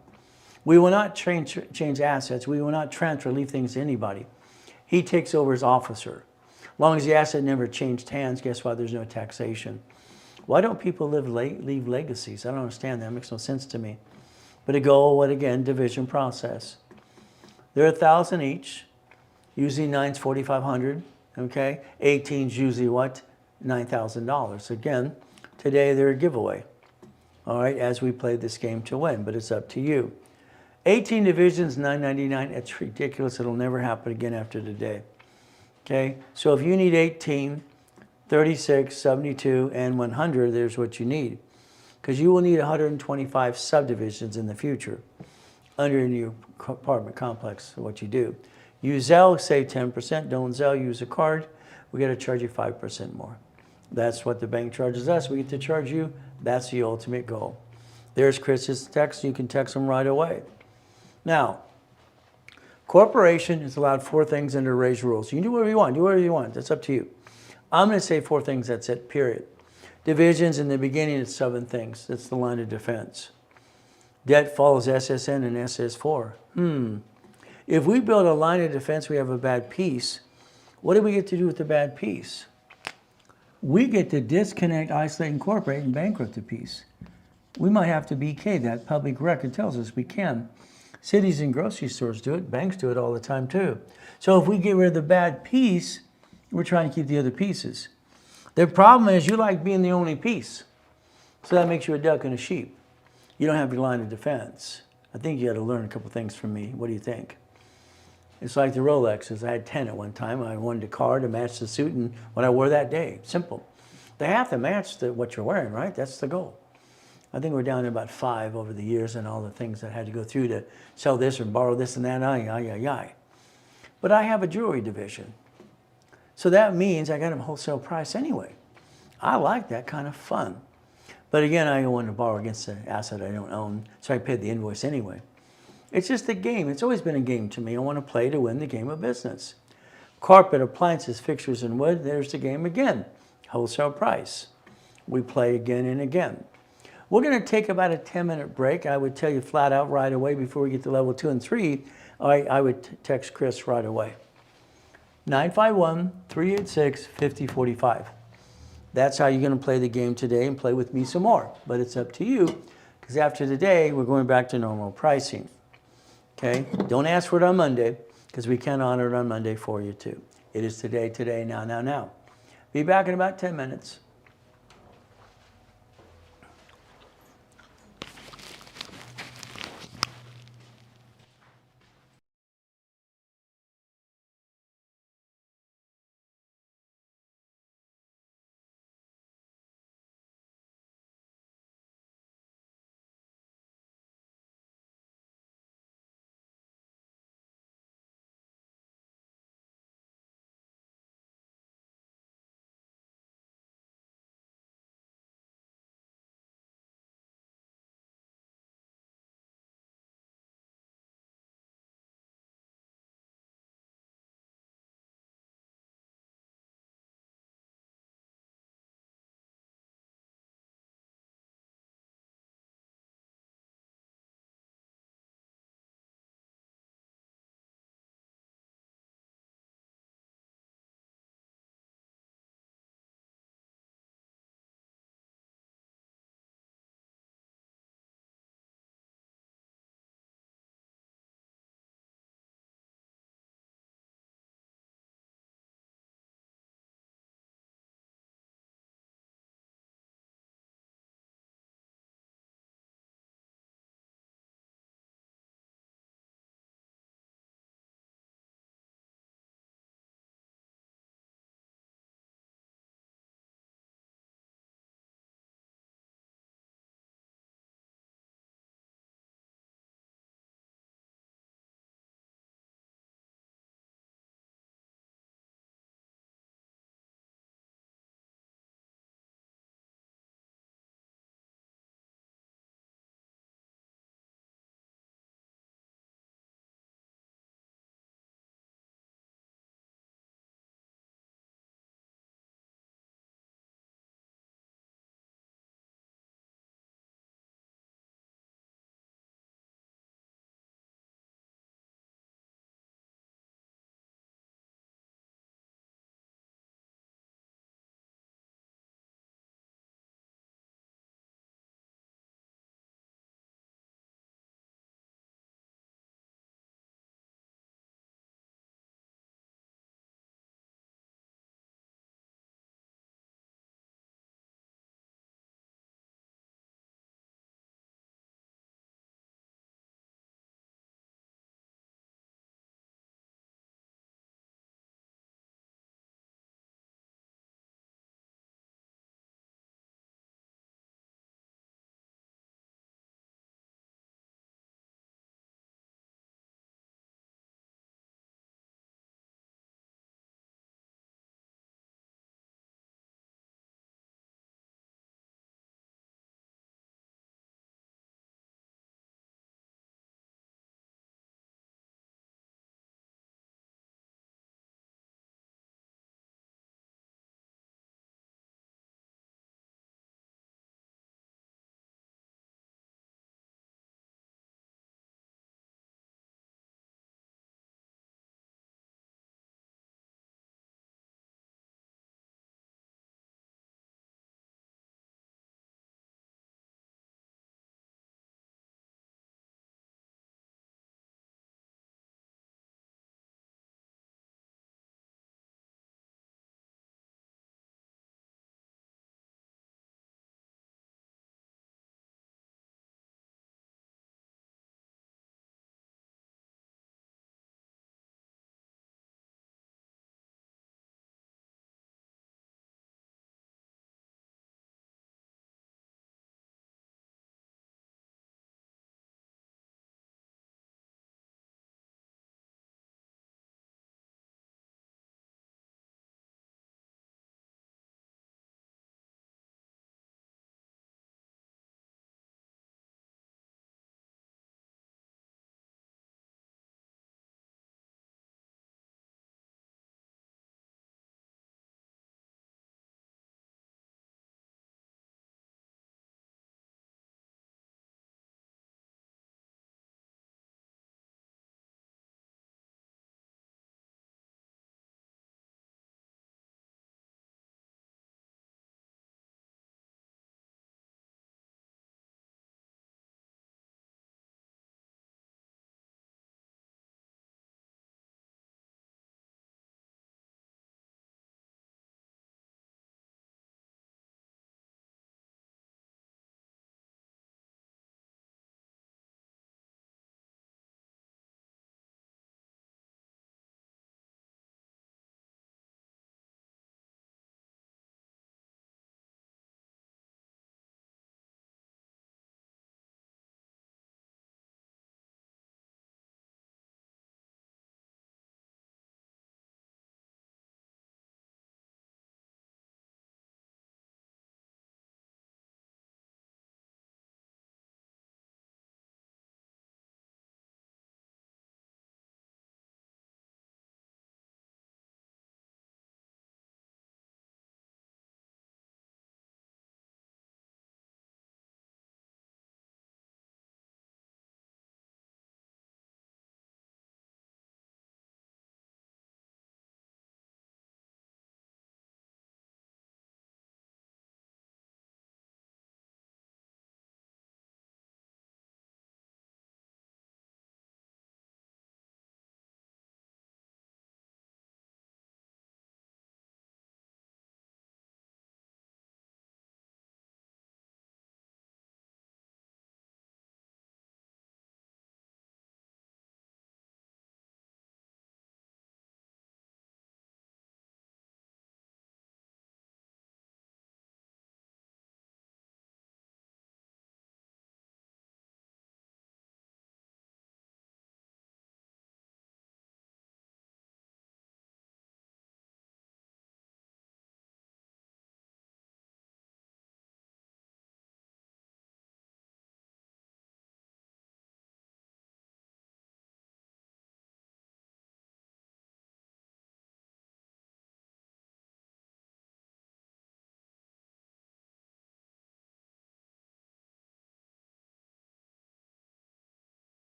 We will not change assets. We will not transfer, leave things to anybody. He takes over as officer. As long as the asset never changed hands, guess what? There's no taxation. Why don't people leave legacies? I don't understand that. It makes no sense to me. But a goal, what again? Division process. They're 1,000 each. Usually 9's 4,500. Okay, 18's usually what? $9,000. Again, today they're a giveaway. All right, as we play this game to win, but it's up to you. 18 divisions, $9.99. It's ridiculous. It'll never happen again after today. Okay, so if you need 18, 36, 72, and 100, there's what you need. Because you will need 125 subdivisions in the future under your apartment complex, what you do. Use Zelle, save 10%. Don't Zelle, use a card. We got to charge you 5% more. That's what the bank charges us. We get to charge you. That's the ultimate goal. There's Chris's text. You can text them right away. Now, corporation is allowed 4 things under raised rules. You can do whatever you want. Do whatever you want. That's up to you. I'm going to say 4 things. That's it, period. Divisions in the beginning, it's 7 things. That's the line of defense. Debt follows SSN and SS4. If we build a line of defense, we have a bad piece. What do we get to do with the bad piece? We get to disconnect, isolate, incorporate, and bankrupt the piece. We might have to BK that. Public record tells us we can. Cities and grocery stores do it. Banks do it all the time too. So if we get rid of the bad piece, we're trying to keep the other pieces. The problem is you like being the only piece. So that makes you a duck and a sheep. You don't have your line of defense. I think you got to learn a couple things from me. What do you think? It's like the Rolexes. I had 10 at one time. I wanted a car to match the suit and what I wore that day. Simple. They have to match what you're wearing, right? That's the goal. I think we're down to about 5 over the years and all the things that I had to go through to sell this or borrow this and that. But I have a jewelry division. So that means I got them wholesale price anyway. I like that kind of fun. But again, I don't want to borrow against an asset I don't own, so I paid the invoice anyway. It's just a game. It's always been a game to me. I want to play to win the game of business. Carpet, appliances, fixtures, and wood, there's the game again. Wholesale price. We play again and again. We're going to take about a 10-minute break. I would tell you flat out right away before we get to level 2 and 3, I would text Chris right away. 951-386-5045. That's how you're going to play the game today and play with me some more. But it's up to you, because after today, we're going back to normal pricing. Okay? Don't ask for it on Monday, because we can honor it on Monday for you too. It is today, now. Be back in about 10 minutes.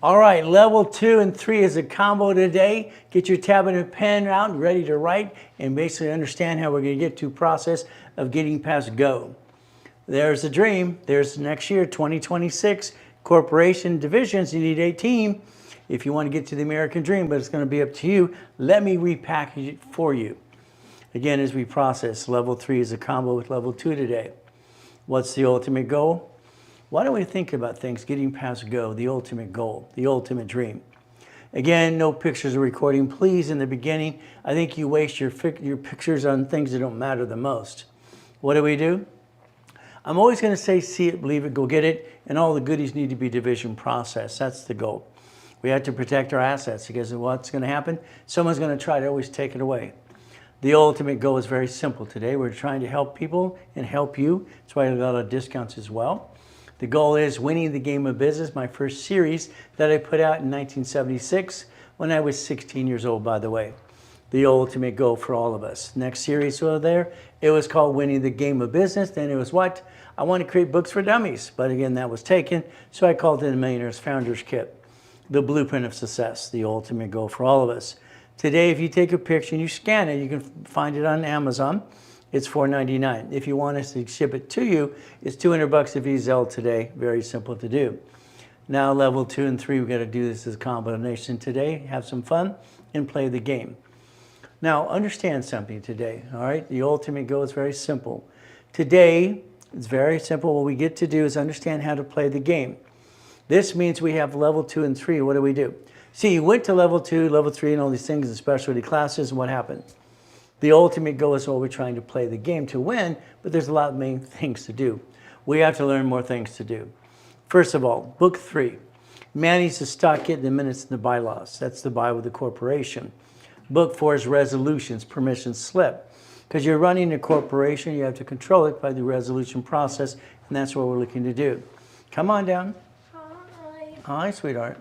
All right, level 2 and 3 is a combo today. Get your tablet and pen out, ready to write, and basically understand how we're going to get to process of getting past go. There's the dream. There's next year, 2026, corporation divisions. You need 18 if you want to get to the American dream, but it's going to be up to you. Let me repackage it for you. Again, as we process, level 3 is a combo with level 2 today. What's the ultimate goal? Why don't we think about things getting past go, the ultimate goal, the ultimate dream? Again, no pictures or recording. Please, in the beginning, I think you waste your pictures on things that don't matter the most. What do? I'm always going to say, see it, believe it, go get it, and all the goodies need to be division processed. That's the goal. We have to protect our assets because what's going to happen? Someone's going to try to always take it away. The ultimate goal is very simple today. We're trying to help people and help you. That's why I got a lot of discounts as well. The goal is winning the game of business, my first series that I put out in 1976 when I was 16 years old, by the way. The ultimate goal for all of us. Next series over there, it was called Winning the Game of Business. Then it was what? I want to create books for dummies. But again, that was taken, so I called it the Millionaires Founders Kit. The blueprint of success, the ultimate goal for all of us. Today, if you take a picture and you scan it, you can find it on Amazon. It's $4.99. If you want us to ship it to you, it's $200 if you Zelle today. Very simple to do. Now, level 2 and 3, we've got to do this as a combination today. Have some fun and play the game. Now, understand something today, all right? The ultimate goal is very simple. Today, it's very simple. What we get to do is understand how to play the game. This means we have level 2 and 3. What do? See, you went to level 2, level 3, and all these things in specialty classes, and what happened? The ultimate goal is what we're trying to play the game to win, but there's a lot of main things to do. We have to learn more things to do. First of all, book 3. Man needs to start getting the minutes and the bylaws. That's the bylaw of the corporation. Book 4 is resolutions, permission slip. Because you're running a corporation, you have to control it by the resolution process, and that's what we're looking to do. Come on down. Hi. Hi, sweetheart.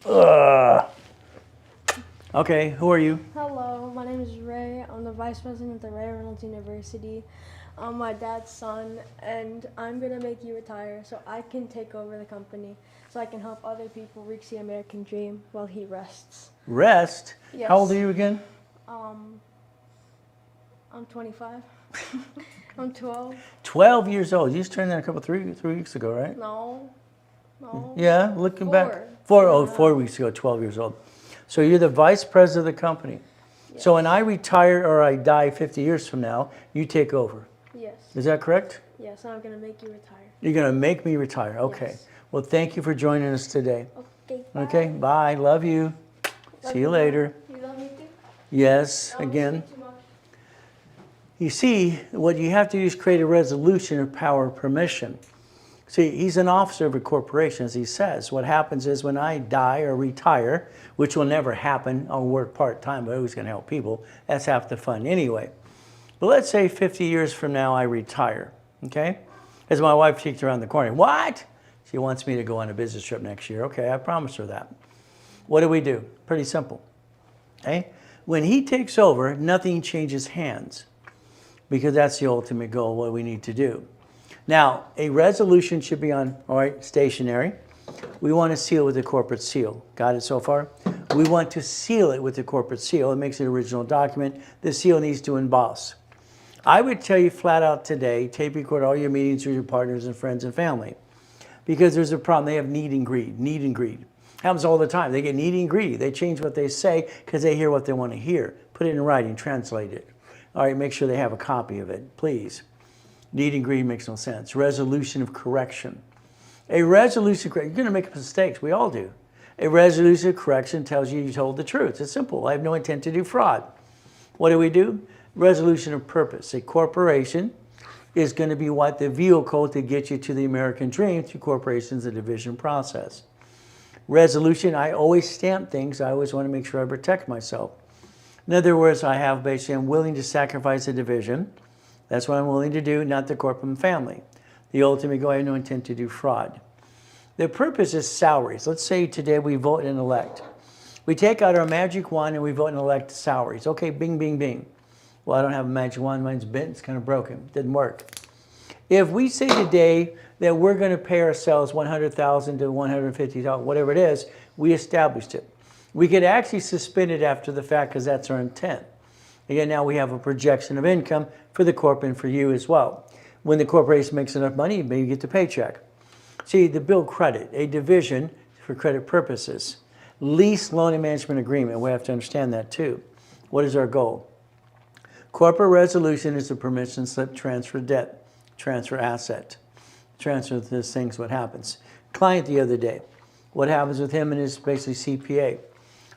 Ugh. Okay, who are you? Hello, my name is Ray. I'm the vice president at the Reynolds University. I'm my dad's son, and I'm going to make you retire so I can take over the company, so I can help other people reach the American dream while he rests. Rest? Yes. How old are you again? I'm 25. I'm 12. 12 years old. You just turned that three weeks ago, right? No. Yeah, looking 4. back. 4 weeks ago, 12 years old. So you're the vice president of the company. Yes. So when I retire or I die 50 years from now, you take over. Yes. Is that correct? Yes, I'm going to make you retire. You're going to make me retire. Okay. Yes. Well, thank you for joining us today. Okay, bye. Okay, bye. Love you. See you later. You love me too? Yes, Don't again. speak too much. You see, what you have to do is create a resolution of power of permission. See, he's an officer of a corporation, as he says. What happens is when I die or retire, which will never happen, I'll work part-time, but I'm always going to help people. That's half the fun anyway. But let's say 50 years from now I retire, okay? As my wife peeked around the corner. What? She wants me to go on a business trip next year. Okay, I promised her that. What do? Pretty simple, okay? When he takes over, nothing changes hands because that's the ultimate goal, what we need to do. Now, a resolution should be on, all right, stationery. We want to seal with the corporate seal. Got it so far? We want to seal it with the corporate seal. It makes it an original document. The seal needs to emboss. I would tell you flat out today, tape record all your meetings with your partners and friends and family. Because there's a problem. They have need and greed. Happens all the time. They get needy and greedy. They change what they say because they hear what they want to hear. Put it in writing, translate it. All right, make sure they have a copy of it, please. Need and greed makes no sense. Resolution of correction. A resolution of correction, you're going to make mistakes. We all do. A resolution of correction tells you you told the truth. It's simple. I have no intent to do fraud. What do? Resolution of purpose. A corporation is going to be what? The vehicle to get you to the American dream through corporations, the division process. Resolution, I always stamp things. I always want to make sure I protect myself. In other words, I have basically, I'm willing to sacrifice a division. That's what I'm willing to do, not the corporate and family. The ultimate goal, I have no intent to do fraud. The purpose is salaries. Let's say today we vote and elect. We take out our magic wand and we vote and elect salaries. Okay, bing, bing, bing. Well, I don't have a magic wand. Mine's bent. It's kind of broken. Didn't work. If we say today that we're going to pay ourselves $100,000 to $150,000, whatever it is, we established it. We could actually suspend it after the fact because that's our intent. Again, now we have a projection of income for the corp and for you as well. When the corporation makes enough money, maybe you get the paycheck. See, the bill credit, a division for credit purposes. Lease, loan, and management agreement. We have to understand that too. What is our goal? Corporate resolution is a permission slip, transfer debt, transfer asset. Transfer this thing's what happens. Client the other day. What happens with him and his basically CPA?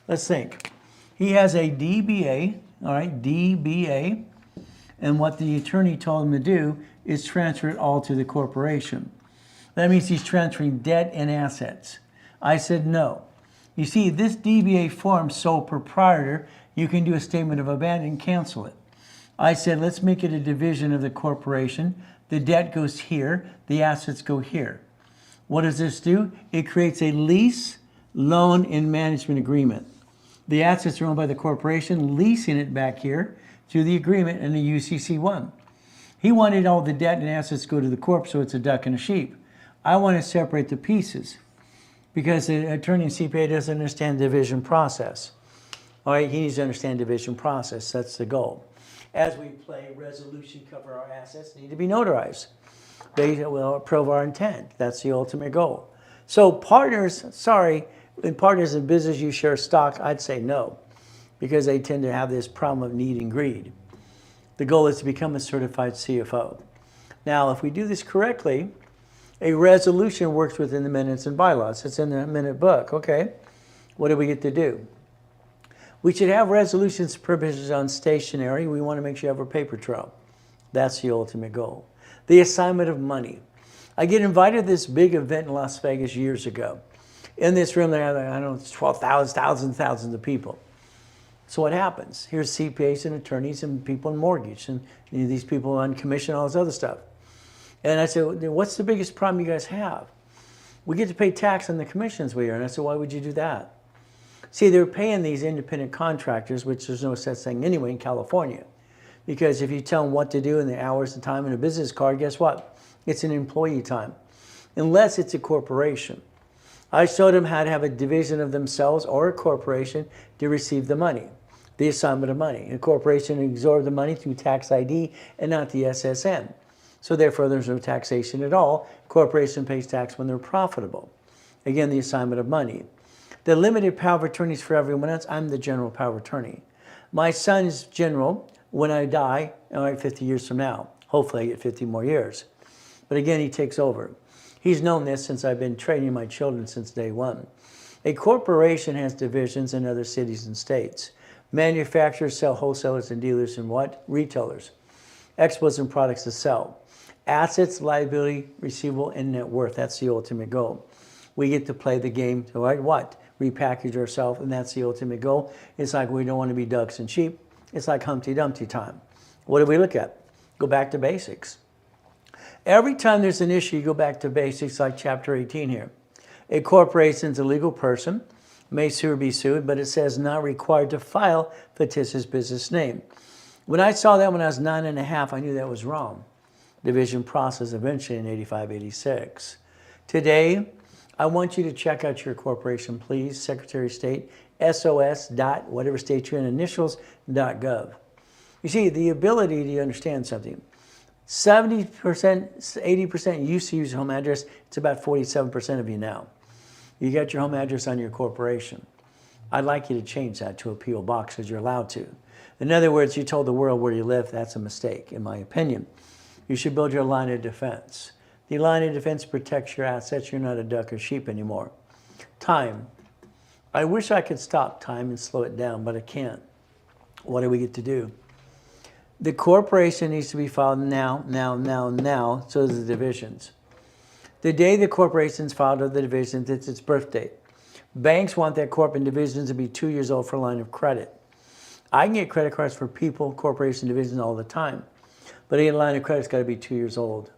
Let's think. He has a DBA, all right, DBA, and what the attorney told him to do is transfer it all to the corporation. That means he's transferring debt and assets. I said no. You see, this DBA form, sole proprietor, you can do a statement of abandon and cancel it. I said, let's make it a division of the corporation. The debt goes here, the assets go here. What does this do? It creates a lease, loan, and management agreement. The assets are owned by the corporation, leasing it back here through the agreement and the UCC1. He wanted all the debt and assets to go to the corp, so it's a duck and a sheep. I want to separate the pieces because the attorney and CPA doesn't understand the division process. All right, he needs to understand division process. That's the goal. As we play resolution, cover our assets need to be notarized. They will prove our intent. That's the ultimate goal. So partners, when partners in business you share stock, I'd say no, because they tend to have this problem of need and greed. The goal is to become a certified CFO. Now, if we do this correctly, a resolution works within the minutes and bylaws. It's in the minute book. Okay, what do we get to do? We should have resolutions provisions on stationery. We want to make sure you have a paper trail. That's the ultimate goal. The assignment of money. I get invited to this big event in Las Vegas years ago. In this room, there are, I don't know, 12,000, thousands of people. So what happens? Here's CPAs and attorneys and people in mortgage and these people on commission, all this other stuff. And I said, what's the biggest problem you guys have? We get to pay tax on the commissions we earn. I said, why would you do that? See, they're paying these independent contractors, which there's no such thing anyway in California. Because if you tell them what to do in the hours and time in a business card, guess what? It's an employee time, unless it's a corporation. I showed them how to have a division of themselves or a corporation to receive the money, the assignment of money. A corporation absorbs the money through tax ID and not the SSN. So therefore, there's no taxation at all. Corporation pays tax when they're profitable. Again, the assignment of money. The limited power of attorney is for everyone else. I'm the general power of attorney. My son's general when I die, all right, 50 years from now. Hopefully I get 50 more years. But again, he takes over. He's known this since I've been training my children since day one. A corporation has divisions in other cities and states. Manufacturers sell wholesalers and dealers and what? Retailers. Exports and products to sell. Assets, liability, receivable, and net worth. That's the ultimate goal. We get to play the game to like what? Repackage ourselves, and that's the ultimate goal. It's like we don't want to be ducks and sheep. It's like Humpty Dumpty time. What do we look at? Go back to basics. Every time there's an issue, you go back to basics like chapter 18 here. A corporation is a legal person, may sue or be sued, but it says not required to file fictitious business name. When I saw that when I was 9.5, I knew that was wrong. Division process eventually in 85, 86. Today, I want you to check out your corporation, please. Secretary of State, SOS dot, whatever state you're in, initials.gov. You see, the ability to understand something. 70%, 80% used to use home address. It's about 47% of you now. You got your home address on your corporation. I'd like you to change that to a P.O. box because you're allowed to. In other words, you told the world where you live. That's a mistake, in my opinion. You should build your line of defense. The line of defense protects your assets. You're not a duck or sheep anymore. Time. I wish I could stop time and slow it down, but I can't. What do we get to do? The corporation needs to be filed now, so does the divisions. The day the corporation's filed with the divisions, it's its birth date. Banks want their corp and divisions to be 2 years old for a line of credit. I can get credit cards for people, corporation, divisions all the time. But a line of credit's got to be 2 years old.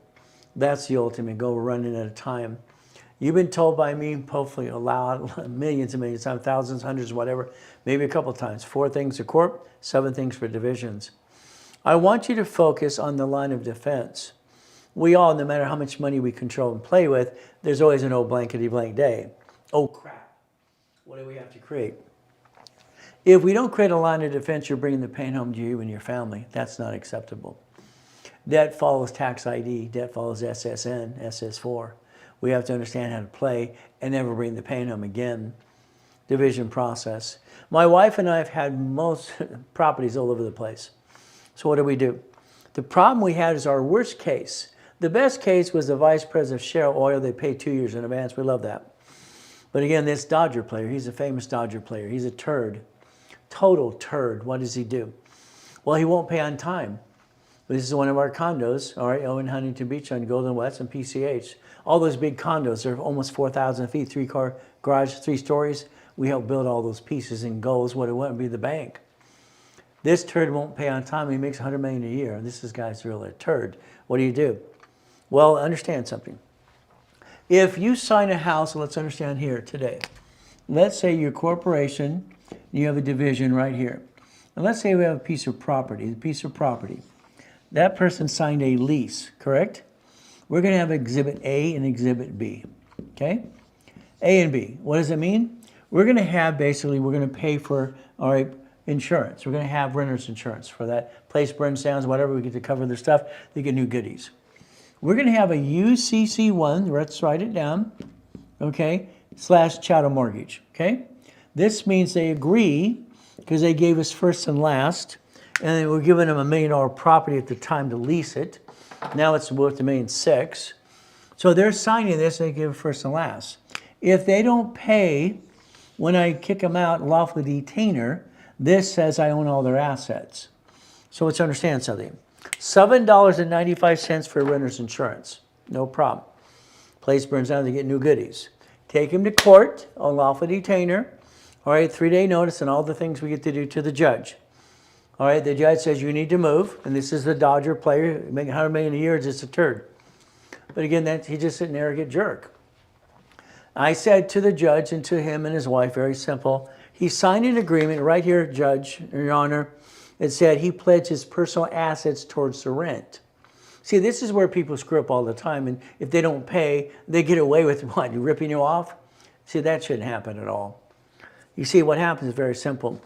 That's the ultimate goal. We're running out of time. You've been told by me, hopefully a lot, millions and millions of times, thousands, hundreds, whatever, maybe a couple of times. 4 things for corp, 7 things for divisions. I want you to focus on the line of defense. We all, no matter how much money we control and play with, there's always an old blankety blank day. Oh crap, what do we have to create? If we don't create a line of defense, you're bringing the pain home to you and your family. That's not acceptable. Debt follows tax ID, debt follows SSN, SS4. We have to understand how to play and never bring the pain home again. Division process. My wife and I have had most properties all over the place. So what do? The problem we had is our worst case. The best case was the vice president of Shell Oil. They paid 2 years in advance. We love that. But again, this Dodger player, he's a famous Dodger player. He's a turd. Total turd. What does he do? Well, he won't pay on time. This is one of our condos, all right, in Huntington Beach on Golden West and PCH. All those big condos, they're almost 4,000 feet, 3-car garage, 3 stories. We helped build all those pieces and goals, what it wouldn't be the bank. This turd won't pay on time. He makes $100 million a year. This guy's really a turd. What do? Well, understand something. If you sign a house, let's understand here today. Let's say your corporation, you have a division right here. And let's say we have a piece of property, That person signed a lease, correct? We're going to have Exhibit A and Exhibit B, okay? A and B. What does it mean? We're going to have, basically, we're going to pay for, all right, insurance. We're going to have renter's insurance for that place burns down, whatever, we get to cover their stuff. They get new goodies. We're going to have a UCC1, let's write it down, okay, / chattel mortgage, okay? This means they agree, because they gave us first and last, and we're giving them $1 million property at the time to lease it. Now it's worth $1.6 million. So they're signing this, they give first and last. If they don't pay, when I kick them out, lawful detainer, this says I own all their assets. So let's understand something. $7.95 for renter's insurance. No problem. Place burns down, they get new goodies. Take him to court on lawful detainer. All right, 3-day notice and all the things we get to do to the judge. All right, the judge says you need to move, and this is the Dodger player, making $100 million a year is just a turd. But again, he's just an arrogant jerk. I said to the judge and to him and his wife, very simple, he signed an agreement right here, Judge, Your Honor. It said he pledged his personal assets towards the rent. See, this is where people screw up all the time, and if they don't pay, they get away with what, ripping you off? See, that shouldn't happen at all. You see, what happens is very simple.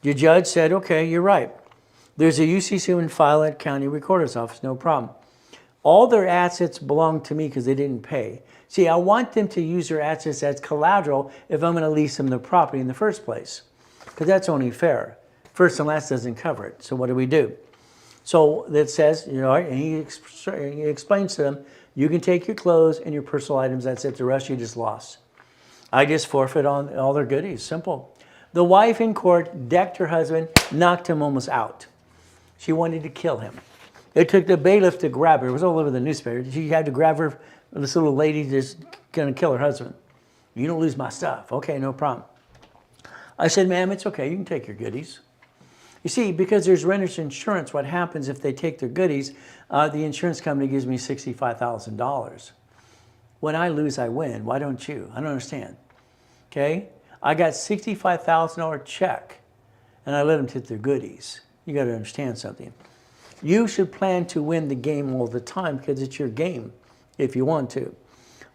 The judge said, okay, you're right. There's a UCC1 file at county recorder's office, no problem. All their assets belong to me because they didn't pay. See, I want them to use their assets as collateral if I'm going to lease them the property in the first place, because that's only fair. First and last doesn't cover it. So what do? So that says, you know, and he explains to them, you can take your clothes and your personal items, that's it. The rest you just lost. I just forfeit on all their goodies, simple. The wife in court decked her husband, knocked him almost out. She wanted to kill him. It took the bailiff to grab her. It was all over the newspaper. She had to grab her, this little lady just going to kill her husband. You don't lose my stuff. Okay, no problem. I said, ma'am, it's okay. You can take your goodies. You see, because there's renter's insurance, what happens if they take their goodies, the insurance company gives me $65,000. When I lose, I win. Why don't you? I don't understand. Okay? I got $65,000 check, and I let them take their goodies. You got to understand something. You should plan to win the game all the time because it's your game if you want to.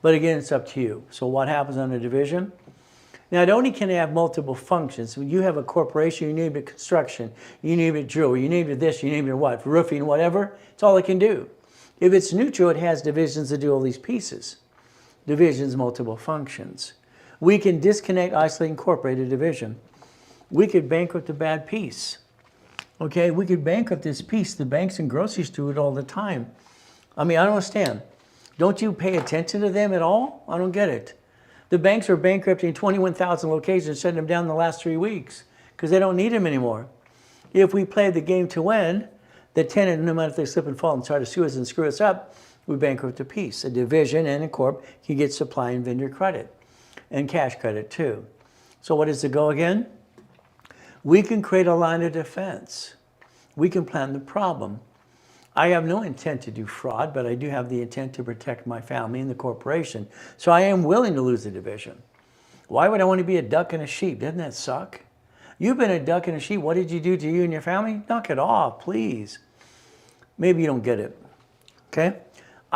But again, it's up to you. So what happens on a division? Now, not only can it have multiple functions. When you have a corporation, you name it construction, you name it jewelry, you name it this, you name it what, roofing, whatever. It's all it can do. If it's neutral, it has divisions that do all these pieces. Divisions, multiple functions. We can disconnect, isolate, incorporate a division. We could bankrupt a bad piece. Okay, we could bankrupt this piece. The banks and groceries do it all the time. I mean, I don't understand. Don't you pay attention to them at all? I don't get it. The banks are bankrupting 21,000 locations, shutting them down in the last 3 weeks because they don't need them anymore. If we play the game to win, the tenant, no matter if they slip and fall and try to sue us and screw us up, we bankrupt a piece. A division and a corp can get supply and vendor credit and cash credit too. So what is the goal again? We can create a line of defense. We can plan the problem. I have no intent to do fraud, but I do have the intent to protect my family and the corporation. So I am willing to lose the division. Why would I want to be a duck and a sheep? Doesn't that suck? You've been a duck and a sheep. What did you do to you and your family? Knock it off, please. Maybe you don't get it. Okay?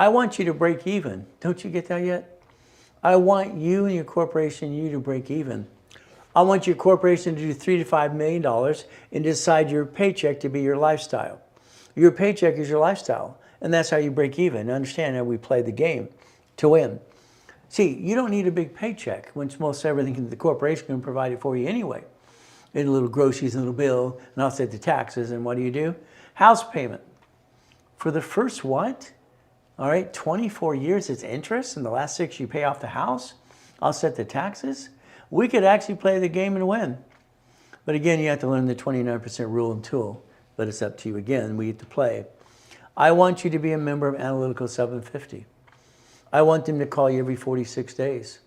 I want you to break even. Don't you get that yet? I want you and your corporation, you to break even. I want your corporation to do $3 to $5 million and decide your paycheck to be your lifestyle. Your paycheck is your lifestyle, and that's how you break even. Understand how we play the game to win. See, you don't need a big paycheck, which most everything the corporation can provide it for you anyway. And a little groceries, and a little bill, and offset the taxes. And what do? House payment. For the first what? All right, 24 years it's interest, and the last 6 you pay off the house. Offset the taxes. We could actually play the game and win. But again, you have to learn the 29% rule and tool. But it's up to you again. We get to play. I want you to be a member of Analytical 750. I want them to call you every 46 days.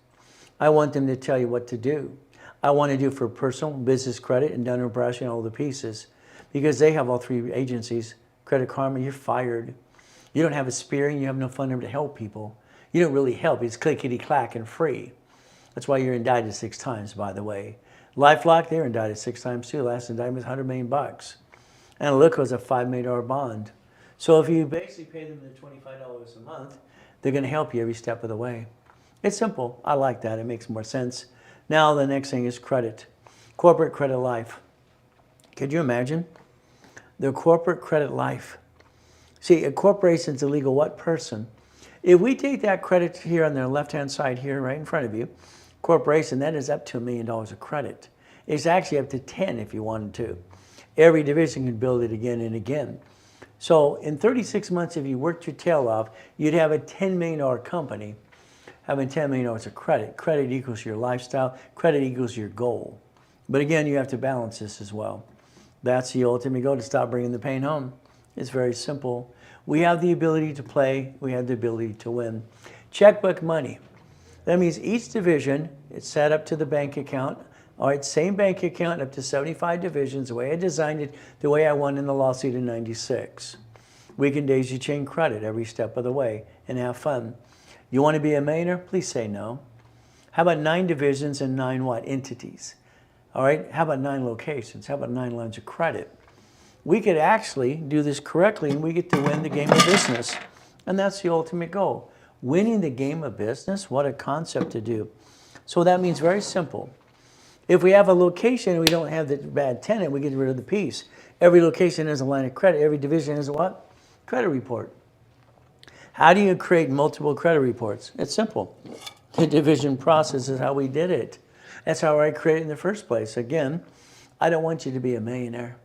I want them to tell you what to do. I want to do it for personal, business credit, and Dun & Bradstreet and all the pieces. Because they have all 3 agencies. Credit Karma, you're fired. You don't have a spearing, you have no fund to help people. You don't really help. It's clickety-clack and free. That's why you're indicted 6 times, by the way. LifeLock, they're indicted 6 times too. Last indictment was $100 million. Analytical is a $5 million bond. So if you basically pay them the $25 a month, they're going to help you every step of the way. It's simple. I like that. It makes more sense. Now the next thing is credit. Corporate credit life. Could you imagine? The corporate credit life. See, a corporation's a legal what person? If we take that credit here on the left-hand side here, right in front of you, corporation, that is up to $1 million of credit. It's actually up to 10 if you wanted to. Every division can build it again and again. So in 36 months, if you worked your tail off, you'd have a $10 million company having $10 million of credit. Credit equals your lifestyle. Credit equals your goal. But again, you have to balance this as well. That's the ultimate goal, to stop bringing the pain home. It's very simple. We have the ability to play. We have the ability to win. Checkbook money. That means each division is set up to the bank account. All right, same bank account up to 75 divisions, the way I designed it, the way I won in the lawsuit in '96. We can daisy chain credit every step of the way and have fun. You want to be a millionaire? Please say no. How about 9 divisions and 9 what? Entities. All right, how about 9 locations? How about 9 lines of credit? We could actually do this correctly and we get to win the game of business. And that's the ultimate goal. Winning the game of business, what a concept to do. So that means very simple. If we have a location and we don't have the bad tenant, we get rid of the piece. Every location has a line of credit. Every division has a what? Credit report. How do you create multiple credit reports? It's simple. The division process is how we did it. That's how I created in the first place. Again, I don't want you to be a millionaire.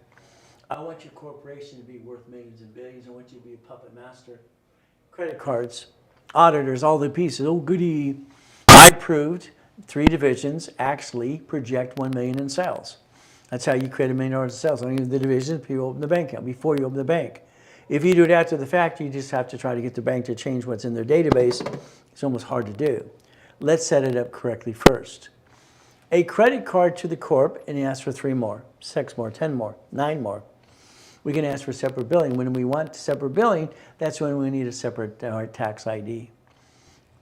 I want your corporation to be worth millions and billions. I want you to be a puppet master. Credit cards, auditors, all the pieces. Oh, goody. I proved 3 divisions actually project 1 million in sales. That's how you create $1 million in sales. Only the divisions, people open the bank account before you open the bank. If you do it after the fact, you just have to try to get the bank to change what's in their database. It's almost hard to do. Let's set it up correctly first. A credit card to the corp, and you ask for 3 more, 6 more, 10 more, 9 more. We can ask for separate billing. When we want separate billing, that's when we need a separate tax ID.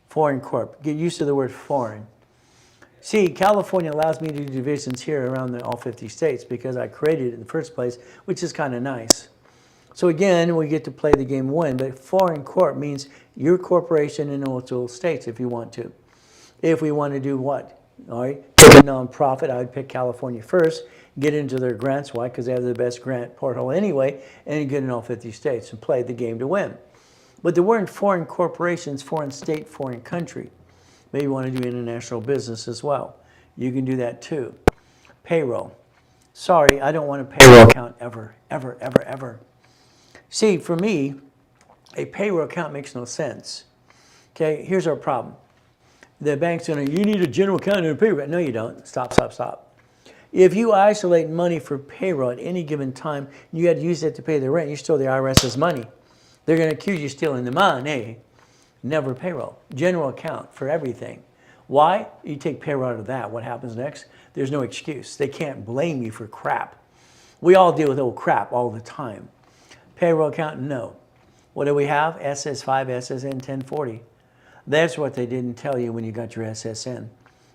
Foreign corp. Get used to the word foreign. See, California allows me to do divisions here around all 50 states because I created it in the first place, which is kind of nice. So again, we get to play the game and win, but foreign corp means your corporation in multiple states if you want to. If we want to do what? All right, pick a nonprofit, I would pick California first, get into their grants. Why? Because they have the best grant portal anyway, and get in all 50 states and play the game to win. But the word foreign corporations, foreign state, foreign country. Maybe you want to do international business as well. You can do that too. Payroll. Sorry, I don't want a payroll account ever, ever, ever, ever. See, for me, a payroll account makes no sense. Okay, here's our problem. The bank's going to, you need a general account and a payroll account. No, you don't. Stop, stop, stop. If you isolate money for payroll at any given time, you had to use it to pay the rent, you stole the IRS's money. They're going to accuse you of stealing the money. Never payroll. General account for everything. Why? You take payroll out of that. What happens next? There's no excuse. They can't blame you for crap. We all deal with old crap all the time. Payroll account, no. What do we have? SS5, SSN 1040. That's what they didn't tell you when you got your SSN.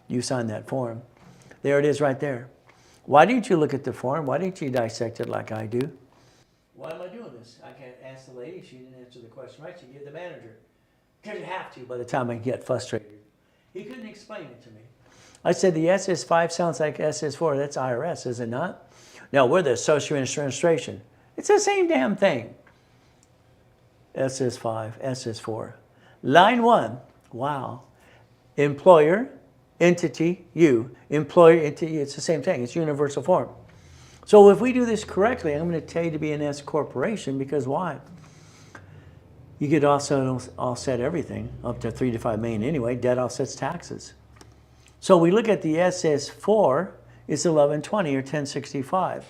You signed that form. There it is right there. Why didn't you look at the form? Why didn't you dissect it like I do? Why am I doing this? I can't ask the lady. She didn't answer the question right. She gave the manager. Because you have to by the time I get frustrated. He couldn't explain it to me. I said, the SS5 sounds like SS4. That's IRS, is it not? No, we're the Social Administration. It's the same damn thing. SS5, SS4. Line 1, wow. Employer, entity, you. Employer, entity, it's the same thing. It's universal form. So if we do this correctly, I'm going to tell you to be an S corporation because why? You could also offset everything up to 3 to 5 million anyway. Debt offsets taxes. So we look at the SS4, it's 1120 or 1065.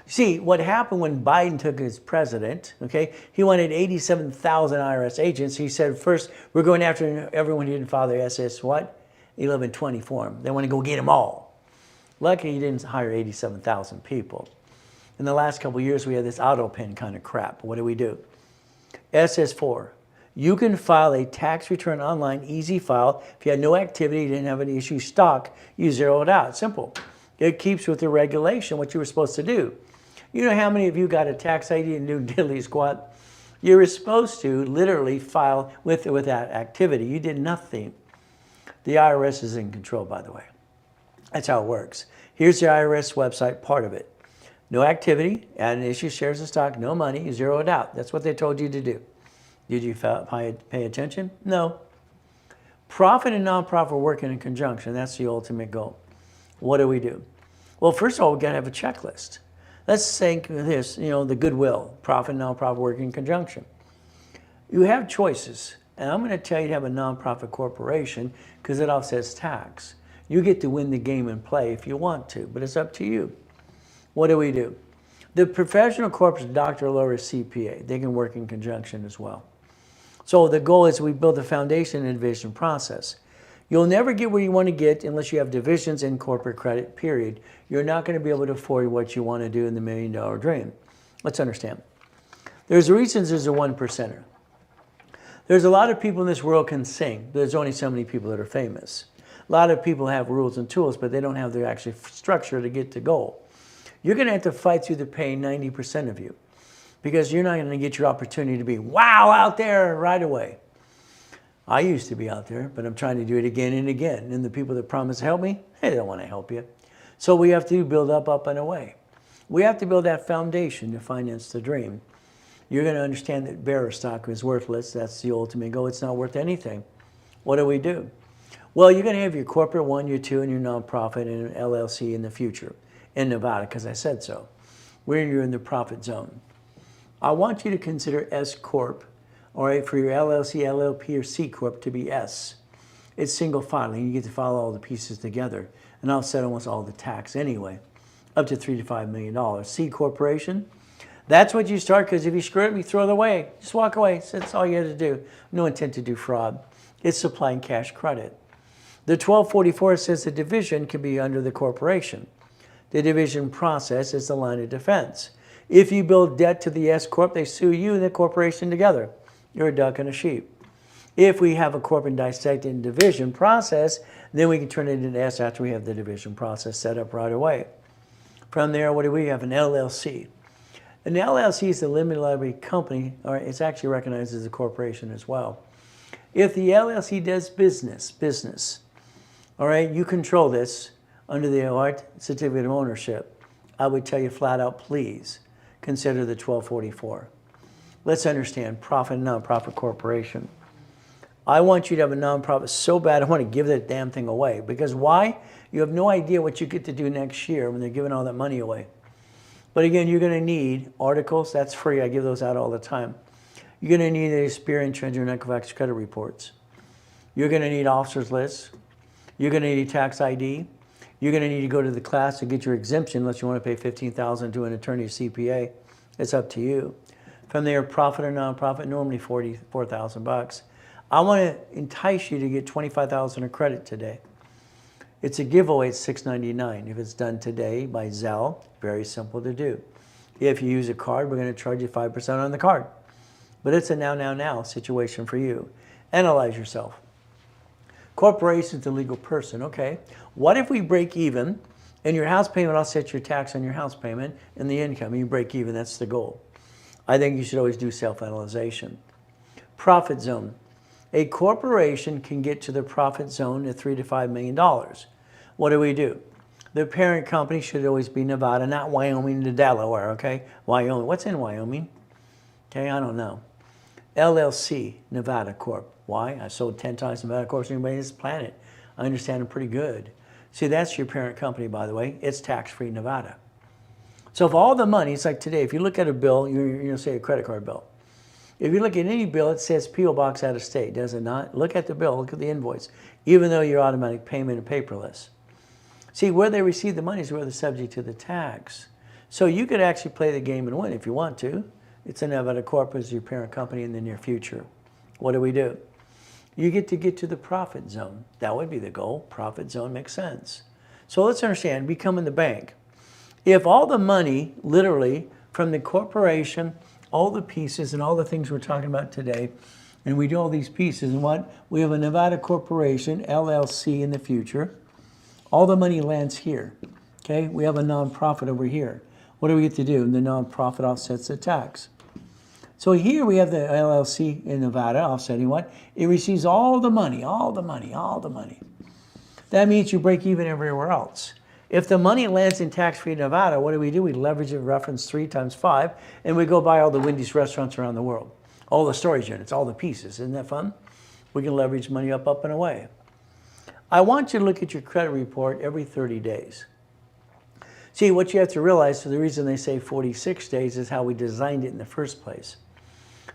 See, what happened when Biden took his president, okay, he wanted 87,000 IRS agents. He said, first, we're going after everyone who didn't file their SS what? 1120 form. They want to go get them all. Luckily, he didn't hire 87,000 people. In the last couple of years, we had this auto pen kind of crap. What do? SS4. You can file a tax return online, easy file. If you had no activity, you didn't have any issue stock, you zero it out. Simple. It keeps with the regulation what you were supposed to do. You know how many of you got a tax ID and do diddly squat? You were supposed to literally file with that activity. You did nothing. The IRS is in control, by the way. That's how it works. Here's the IRS website, part of it. No activity, add an issue, shares of stock, no money, you zero it out. That's what they told you to do. Did you pay attention? No. Profit and nonprofit are working in conjunction. That's the ultimate goal. What do? Well, first of all, we've got to have a checklist. Let's think of this, the goodwill, profit and nonprofit working in conjunction. You have choices, and I'm going to tell you to have a nonprofit corporation because it offsets tax. You get to win the game and play if you want to, but it's up to you. What do? The professional corporate doctor, lawyer, CPA, they can work in conjunction as well. So the goal is we build a foundation and division process. You'll never get where you want to get unless you have divisions in corporate credit, period. You're not going to be able to afford what you want to do in the $1 million dream. Let's understand. There's reasons there's a 1%er. There's a lot of people in this world can sing, but there's only so many people that are famous. A lot of people have rules and tools, but they don't have the actual structure to get to goal. You're going to have to fight through the pain, 90% of you, because you're not going to get your opportunity to be wow out there right away. I used to be out there, but I'm trying to do it again and again. And the people that promise to help me, they don't want to help you. So we have to build up and away. We have to build that foundation to finance the dream. You're going to understand that bearer stock is worthless. That's the ultimate goal. It's not worth anything. What do? Well, you're going to have your corporate one, your two, and your nonprofit and an LLC in the future in Nevada, because I said so, where you're in the profit zone. I want you to consider S Corp, all right, for your LLC, LLP, or C Corp to be S. It's single filing. You get to file all the pieces together, and I'll set almost all the tax anyway, up to $3 to $5 million. C Corporation, that's what you start, because if you screw it, you throw it away. Just walk away. That's all you have to do. No intent to do fraud. It's supplying cash credit. The 1244 says the division can be under the corporation. The division process is the line of defense. If you build debt to the S Corp, they sue you and the corporation together. You're a duck and a sheep. If we have a corporate dissected and division process, then we can turn it into S after we have the division process set up right away. From there, what do we have? An LLC. An LLC is a limited liability company, or it's actually recognized as a corporation as well. If the LLC does business, all right, you control this under the certificate of ownership. I would tell you flat out, please consider the 1244. Let's understand profit and nonprofit corporation. I want you to have a nonprofit so bad I want to give that damn thing away. Because why? You have no idea what you get to do next year when they're giving all that money away. But again, you're going to need articles. That's free. I give those out all the time. You're going to need a Experian Treasury and Equifax credit reports. You're going to need officers lists. You're going to need a tax ID. You're going to need to go to the class to get your exemption unless you want to pay $15,000 to an attorney or CPA. It's up to you. From there, profit or nonprofit, normally $44,000. I want to entice you to get $25,000 of credit today. It's a giveaway at $6.99. If it's done today by Zelle, very simple to do. If you use a card, we're going to charge you 5% on the card. But it's a now situation for you. Analyze yourself. Corporation's a legal person. Okay, what if we break even and your house payment offsets your tax on your house payment and the income, and you break even? That's the goal. I think you should always do self-analyzation. Profit zone. A corporation can get to the profit zone at $3 to $5 million. What do? The parent company should always be Nevada, not Wyoming to Delaware, okay? Wyoming, what's in Wyoming? Okay, I don't know. LLC, Nevada Corp. Why? I sold 10 times Nevada Corp to anybody on this planet. I understand them pretty good. See, that's your parent company, by the way. It's tax-free in Nevada. So if all the money, it's like today, if you look at a bill, you're say a credit card bill. If you look at any bill, it says P.O. Box out of state, does it not? Look at the bill, look at the invoice, even though your automatic payment is paperless. See, where they receive the money is where they're subject to the tax. So you could actually play the game and win if you want to. It's a Nevada Corp as your parent company in the near future. What do? You get to the profit zone. That would be the goal. Profit zone makes sense. So let's understand, becoming the bank. If all the money, literally, from the corporation, all the pieces and all the things we're talking about today, and we do all these pieces, and what? We have a Nevada corporation, LLC in the future. All the money lands here, okay? We have a nonprofit over here. What do we get to do? The nonprofit offsets the tax. So here we have the LLC in Nevada offsetting what? It receives all the money, all the money, all the money. That means you break even everywhere else. If the money lands in tax-free Nevada, what do? We leverage it, reference 3 times 5, and we go buy all the Wendy's restaurants around the world. All the storage units, all the pieces. Isn't that fun? We can leverage money up, and away. I want you to look at your credit report every 30 days. See, what you have to realize, so the reason they say 46 days is how we designed it in the first place.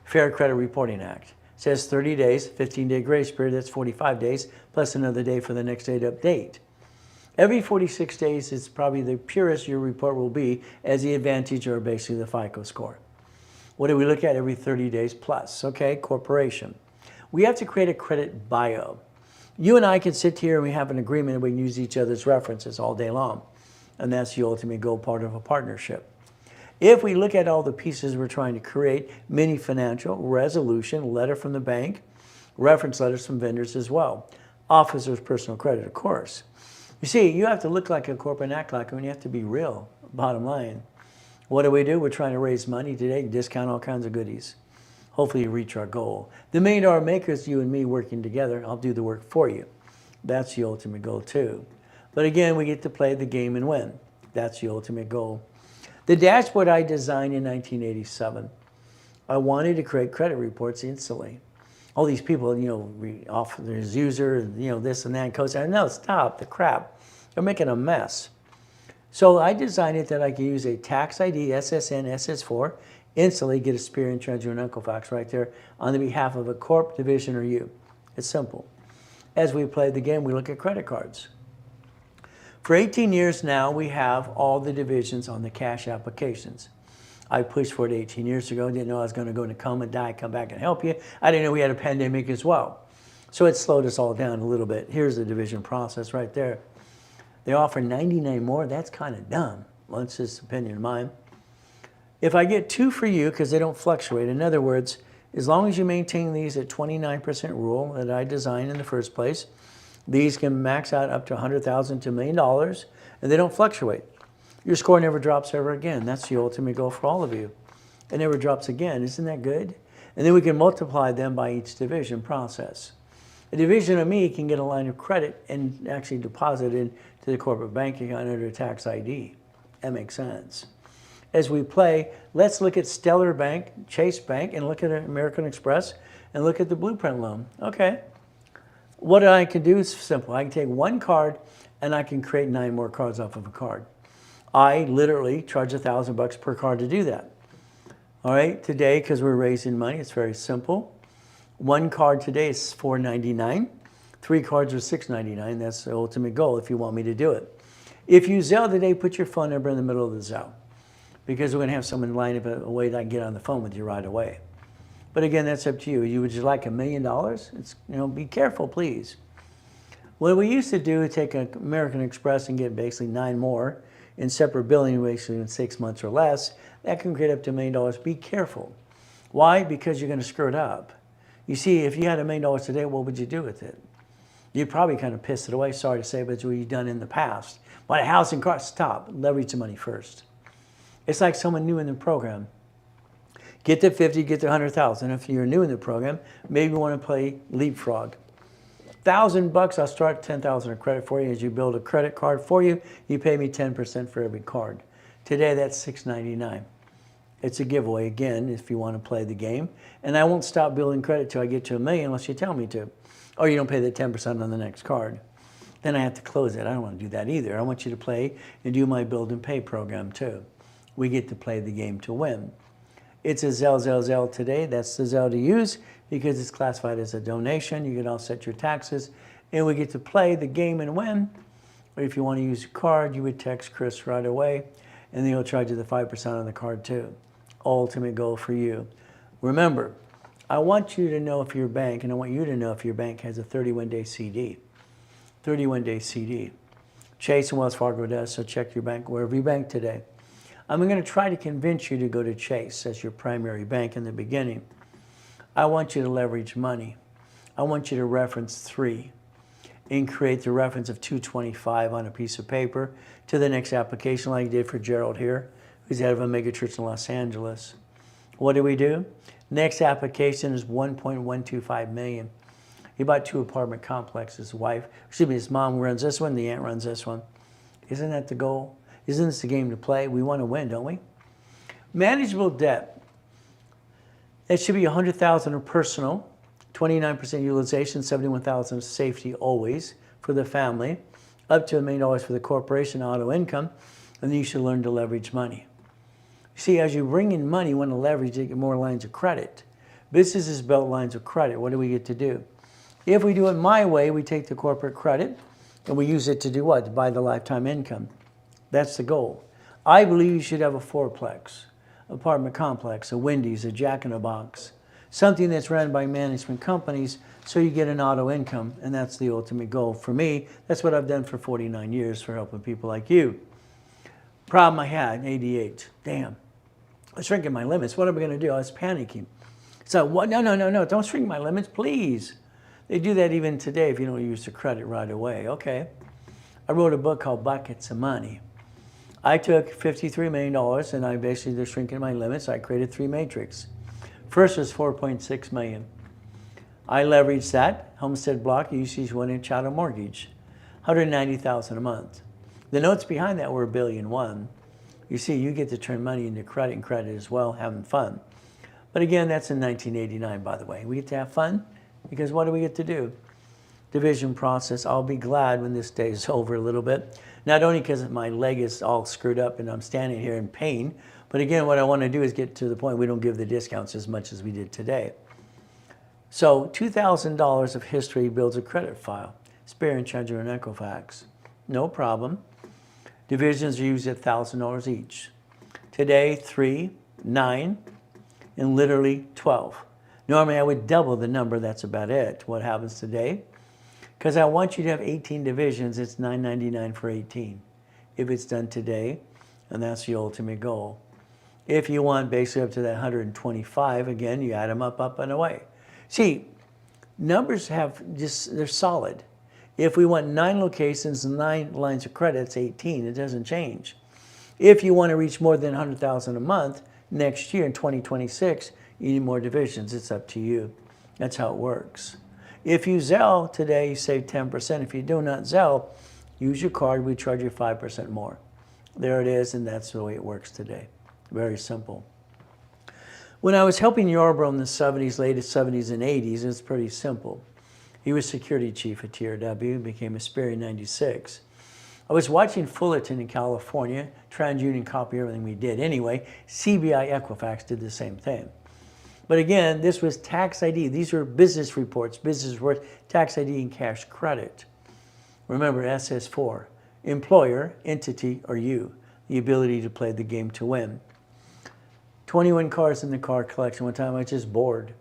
Fair Credit Reporting Act. It says 30 days, 15-day grace period, that's 45 days, plus another day for the next day to update. Every 46 days is probably the purest your report will be as the advantage or basically the FICO score. What do we look at every 30 days plus? Okay, corporation. We have to create a credit bio. You and I can sit here and we have an agreement and we can use each other's references all day long. And that's the ultimate goal part of a partnership. If we look at all the pieces we're trying to create, mini financial, resolution, letter from the bank, reference letters from vendors as well. Officer's personal credit, of course. You see, you have to look like a corporate and act like one. You have to be real, bottom line. What do? We're trying to raise money today, discount all kinds of goodies. Hopefully you reach our goal. The $1 million maker is you and me working together. I'll do the work for you. That's the ultimate goal too. But again, we get to play the game and win. That's the ultimate goal. The dashboard I designed in 1987, I wanted to create credit reports instantly. All these people, offer their user, this and that, coach. No, stop the crap. They're making a mess. So I designed it that I could use a tax ID, SSN, SS4, instantly get a Superior Treasurer and Equifax right there on the behalf of a corp, division, or you. It's simple. As we play the game, we look at credit cards. For 18 years now, we have all the divisions on the cash applications. I pushed for it 18 years ago. Didn't know I was going to go into coma, die, come back and help you. I didn't know we had a pandemic as well. So it slowed us all down a little bit. Here's the division process right there. They offer 99 more. That's kind of dumb. Well, it's just opinion of mine. If I get 2 for you, because they don't fluctuate, in other words, as long as you maintain these at 29% rule that I designed in the first place, these can max out up to $100,000 to $1 million, and they don't fluctuate. Your score never drops ever again. That's the ultimate goal for all of you. It never drops again. Isn't that good? And then we can multiply them by each division process. A division of me can get a line of credit and actually deposit it into the corporate bank account under a tax ID. That makes sense. As we play, let's look at Stellar Bank, Chase Bank, and look at American Express, and look at the Blueprint loan. Okay. What I can do is simple. I can take one card, and I can create 9 more cards off of a card. I literally charge $1,000 per card to do that. All right, today, because we're raising money, it's very simple. One card today is $4.99. 3 cards are $6.99. That's the ultimate goal if you want me to do it. If you Zelle today, put your phone number in the middle of the Zelle, because we're going to have someone line up a way that I can get on the phone with you right away. But again, that's up to you. Would you like $1 million? It's, be careful, please. What we used to do is take an American Express and get basically 9 more in separate billing, basically in 6 months or less. That can create up to $1 million. Be careful. Why? Because you're going to screw it up. You see, if you had $1 million today, what would you do with it? You'd probably kind of piss it away. Sorry to say, but it's what you've done in the past. Buy a house and car. Stop. Leverage the money first. It's like someone new in the program. Get to 50, get to 100,000. If you're new in the program, maybe you want to play leapfrog. $1,000, I'll start 10,000 of credit for you. As you build a credit card for you, you pay me 10% for every card. Today, that's $6.99. It's a giveaway, again, if you want to play the game. And I won't stop building credit till I get to $1 million unless you tell me to. Or you don't pay the 10% on the next card. Then I have to close it. I don't want to do that either. I want you to play and do my build and pay program too. We get to play the game to win. It's a Zelle today. That's the Zelle to use because it's classified as a donation. You can offset your taxes. And we get to play the game and win. Or if you want to use a card, you would text Chris right away. And then he'll charge you the 5% on the card too. Ultimate goal for you. Remember, I want you to know if your bank, and I want you to know if your bank has a 31-day CD. 31-day CD. Chase and Wells Fargo does, so check your bank wherever you bank today. I'm going to try to convince you to go to Chase as your primary bank in the beginning. I want you to leverage money. I want you to reference 3 and create the reference of 225 on a piece of paper to the next application like I did for Gerald here, who's head of a mega church in Los Angeles. What do? Next application is $1.125 million. He bought 2 apartment complexes. His mom runs this one, the aunt runs this one. Isn't that the goal? Isn't this the game to play? We want to win, don't we? Manageable debt. It should be $100,000 of personal, 29% utilization, $71,000 safety always for the family, up to $1 million for the corporation auto income, and then you should learn to leverage money. See, as you bring in money, you want to leverage it, get more lines of credit. Businesses built lines of credit. What do we get to do? If we do it my way, we take the corporate credit and we use it to do what? To buy the lifetime income. That's the goal. I believe you should have a 4-plex, apartment complex, a Wendy's, a Jack in the Box, something that's run by management companies so you get an auto income, and that's the ultimate goal for me. That's what I've done for 49 years for helping people like you. Problem I had, 88. Damn. I was shrinking my limits. What are we going to do? I was panicking. So, what? No, don't shrink my limits, please. They do that even today if you don't use the credit right away. Okay. I wrote a book called Buckets of Money. I took $53 million and I basically just shrinking my limits. I created 3 matrix. First was $4.6 million. I leveraged that. Homestead block, UC's 1-inch auto mortgage. $190,000 a month. The notes behind that were $1.1 billion. You see, you get to turn money into credit and credit as well, having fun. But again, that's in 1989, by the way. We get to have fun because what do we get to do? Division process. I'll be glad when this day is over a little bit. Not only because my leg is all screwed up and I'm standing here in pain, but again, what I want to do is get to the point we don't give the discounts as much as we did today. So $2,000 of history builds a credit file. Spare and Charger and Equifax. No problem. Divisions are used at $1,000 each. Today, 3, 9, and literally 12. Normally, I would double the number. That's about it. What happens today? Because I want you to have 18 divisions, it's $9.99 for 18. If it's done today, and that's the ultimate goal. If you want basically up to that 125, again, you add them up and away. See, numbers they're solid. If we want 9 locations and 9 lines of credit, it's 18. It doesn't change. If you want to reach more than 100,000 a month next year in 2026, you need more divisions. It's up to you. That's how it works. If you Zelle today, you save 10%. If you do not Zelle, use your card. We charge you 5% more. There it is, and that's the way it works today. Very simple. When I was helping Yarborough in the 70s, late 70s and 80s, it's pretty simple. He was security chief at TRW, became a Sperry in 96. I was watching Fullerton in California, TransUnion copy everything we did. Anyway, CBI Equifax did the same thing. But again, this was tax ID. These were business reports, business reports, tax ID and cash credit. Remember SS4, employer, entity, or you, the ability to play the game to win. 21 cars in the car collection. One time I was just bored.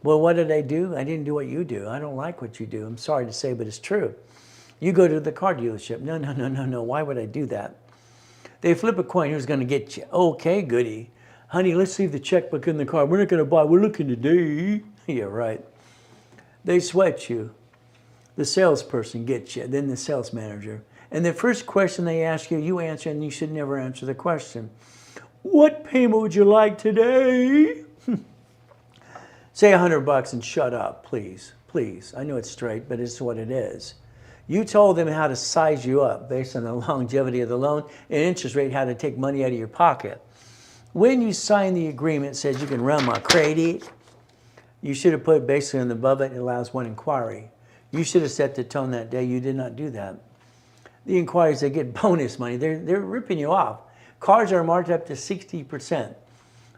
Well, what did I do? I didn't do what you do. I don't like what you do. I'm sorry to say, but it's true. You go to the car dealership. No. Why would I do that? They flip a coin. Who's going to get you? Okay, goody. Honey, let's leave the checkbook in the car. We're not going to buy. We're looking today. Yeah, right. They sweat you. The salesperson gets you, then the sales manager. And the first question they ask you, you answer, and you should never answer the question. What payment would you like today? Say $100 and shut up, please. Please. I know it's straight, but it's what it is. You told them how to size you up based on the longevity of the loan and interest rate, how to take money out of your pocket. When you sign the agreement, it says you can run my credit. You should have put basically on above it allows one inquiry. You should have set the tone that day. You did not do that. The inquiries, they get bonus money. They're ripping you off. Cars are marked up to 60%. I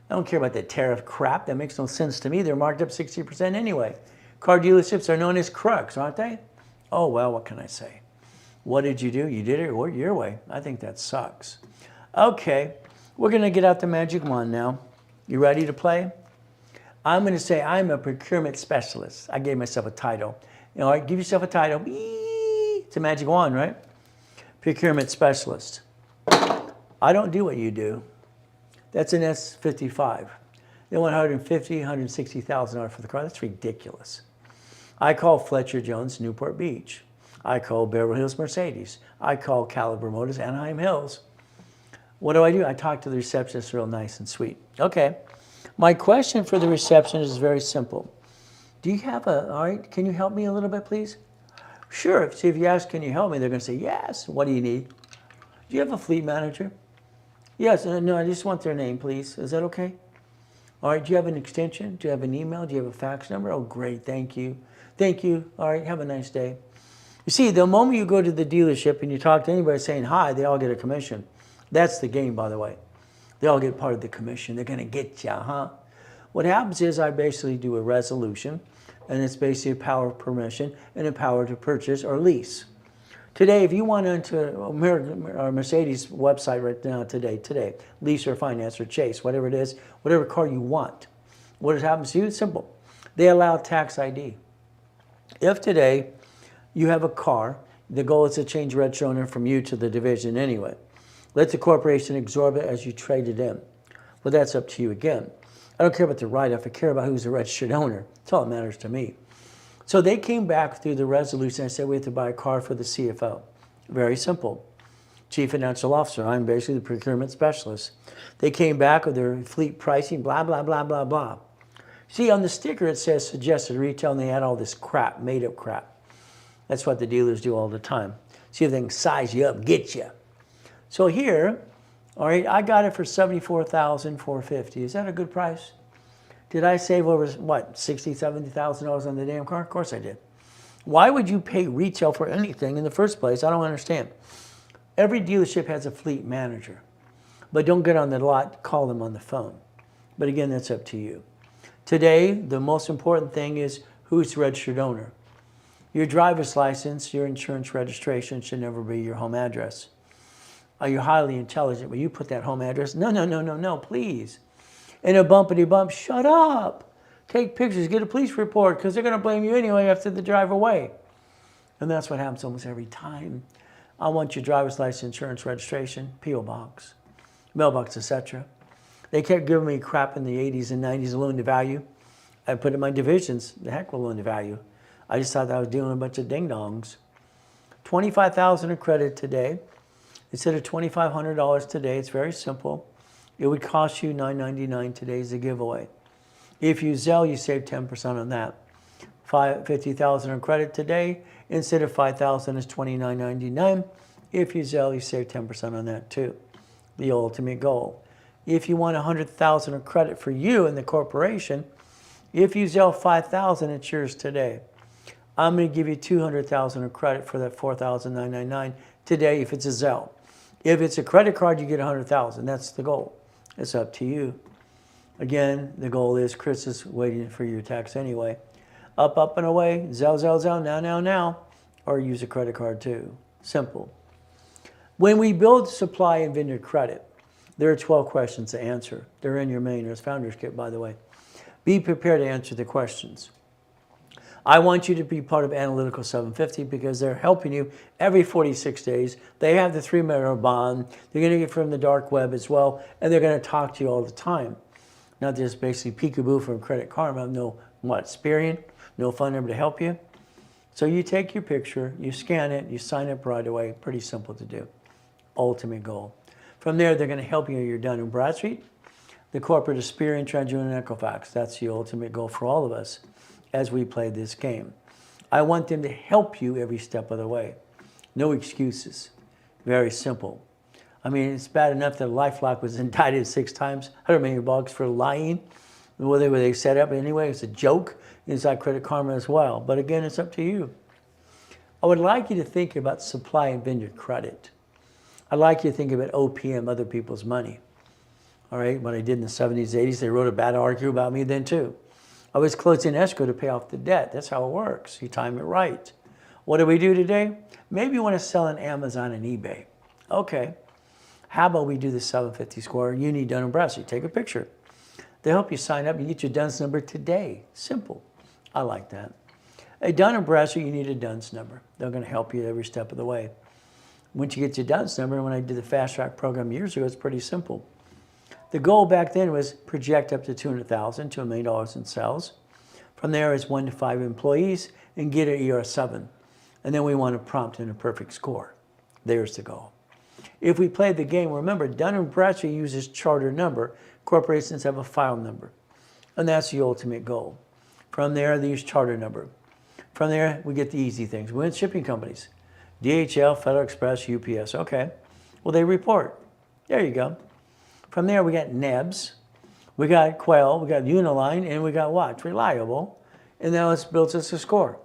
don't care about that tariff crap. That makes no sense to me. They're marked up 60% anyway. Car dealerships are known as crooks, aren't they? Oh, well, what can I say? What did you do? You did it your way. I think that sucks. Okay, we're going to get out the magic wand now. You ready to play? I'm going to say I'm a procurement specialist. I gave myself a title. All right, give yourself a title. It's a magic wand, right? Procurement specialist. I don't do what you do. That's an S55. They want $150,000, $160,000 for the car. That's ridiculous. I call Fletcher Jones Newport Beach. I call Beverly Hills Mercedes. I call Caliber Motors Anaheim Hills. What do? I talk to the receptionist real nice and sweet. Okay. My question for the receptionist is very simple. Do you have all right, can you help me a little bit, please? Sure. See, if you ask, can you help me? They're going to say, yes. What do you need? Do you have a fleet manager? Yes. No, I just want their name, please. Is that okay? All right. Do you have an extension? Do you have an email? Do you have a fax number? Oh, great. Thank you. Thank you. All right. Have a nice day. You see, the moment you go to the dealership and you talk to anybody saying hi, they all get a commission. That's the game, by the way. They all get part of the commission. They're going to get you, huh? What happens is I basically do a resolution, and it's basically a power of permission and a power to purchase or lease. Today, if you want to enter a Mercedes website right now, today, lease or finance or chase, whatever it is, whatever car you want, what happens to you? It's simple. They allow tax ID. If today you have a car, the goal is to change registered owner from you to the division anyway. Let the corporation absorb it as you trade it in. Well, that's up to you again. I don't care about the write-off. I care about who's the registered owner. That's all that matters to me. So they came back through the resolution and said we have to buy a car for the CFO. Very simple. Chief Financial Officer. I'm basically the procurement specialist. They came back with their fleet pricing, blah, blah, blah, blah, blah. See, on the sticker it says suggested retail, and they had all this crap, made-up crap. That's what the dealers do all the time. See if they can size you up, get you. So here, all right, I got it for $74,450. Is that a good price? Did I save over, what, $60,000, $70,000 on the damn car? Of course I did. Why would you pay retail for anything in the first place? I don't understand. Every dealership has a fleet manager. But don't get on the lot, call them on the phone. But again, that's up to you. Today, the most important thing is who's the registered owner. Your driver's license, your insurance registration should never be your home address. Are you highly intelligent? Will you put that home address? No, please. And a bumpity bump, shut up. Take pictures, get a police report, because they're going to blame you anyway after they drive away. And that's what happens almost every time. I want your driver's license, insurance registration, P.O. box, mailbox, etc. They kept giving me crap in the 80s and 90s, loan to value. I put in my divisions, the heck with loan to value. I just thought that I was dealing with a bunch of ding-dongs. $25,000 in credit today. Instead of $2,500 today, it's very simple. It would cost you $9.99 today as a giveaway. If you Zelle, you save 10% on that. $50,000 in credit today, instead of $5,000 is $29.99. If you Zelle, you save 10% on that too. The ultimate goal. If you want $100,000 in credit for you and the corporation, if you Zelle $5,000, it's yours today. I'm going to give you $200,000 in credit for that $4,999 today if it's a Zelle. If it's a credit card, you get $100,000. That's the goal. It's up to you. Again, the goal is Chris is waiting for your tax anyway. Up and away. Zelle, now. Or use a credit card too. Simple. When we build supply and vendor credit, there are 12 questions to answer. They're in your Millionaires Founders Kit, by the way. Be prepared to answer the questions. I want you to be part of Analytical 750 because they're helping you every 46 days. They have the 3-minute bond. They're going to get from the dark web as well, and they're going to talk to you all the time. Not just basically peekaboo from Credit Karma. No, Experian, no phone number to help you. So you take your picture, you scan it, you sign up right away. Pretty simple to do. Ultimate goal. From there, they're going to help you. You're done in Bradstreet. the corporate experience, Tribune, and Equifax. That's the ultimate goal for all of us as we play this game. I want them to help you every step of the way. No excuses. Very simple. I mean, it's bad enough that LifeLock was indicted 6 times, $100 million for lying. Whether they set up anyway, it's a joke inside Credit Karma as well. But again, it's up to you. I would like you to think about supply and vendor credit. I'd like you to think about OPM, other people's money. All right, what I did in the 70s, 80s, they wrote a bad article about me then too. I was closing escrow to pay off the debt. That's how it works. You time it right. What do we do today? Maybe you want to sell on Amazon and eBay. Okay. How about we do the 750 score? You need Dun & Bradstreet. Take a picture. They'll help you sign up and get your DUNS number today. Simple. I like that. A Dun & Bradstreet, you need a DUNS number. They're going to help you every step of the way. Once you get your DUNS number, when I did the Fast Track program years ago, it's pretty simple. The goal back then was project up to $200,000 to $1 million in sales. From there is 1 to 5 employees and get an ER7. And then we want a prompt and a perfect score. There's the goal. If we play the game, remember, Dun & Bradstreet uses charter number. Corporations have a file number. And that's the ultimate goal. From there, they use charter number. From there, we get the easy things. We went shipping companies. DHL, Federal Express, UPS. Okay. Well, they report. There you go. From there, we got NEBS. We got Quail. We got Uniline. And we got what? Reliable. And now it's built us a score.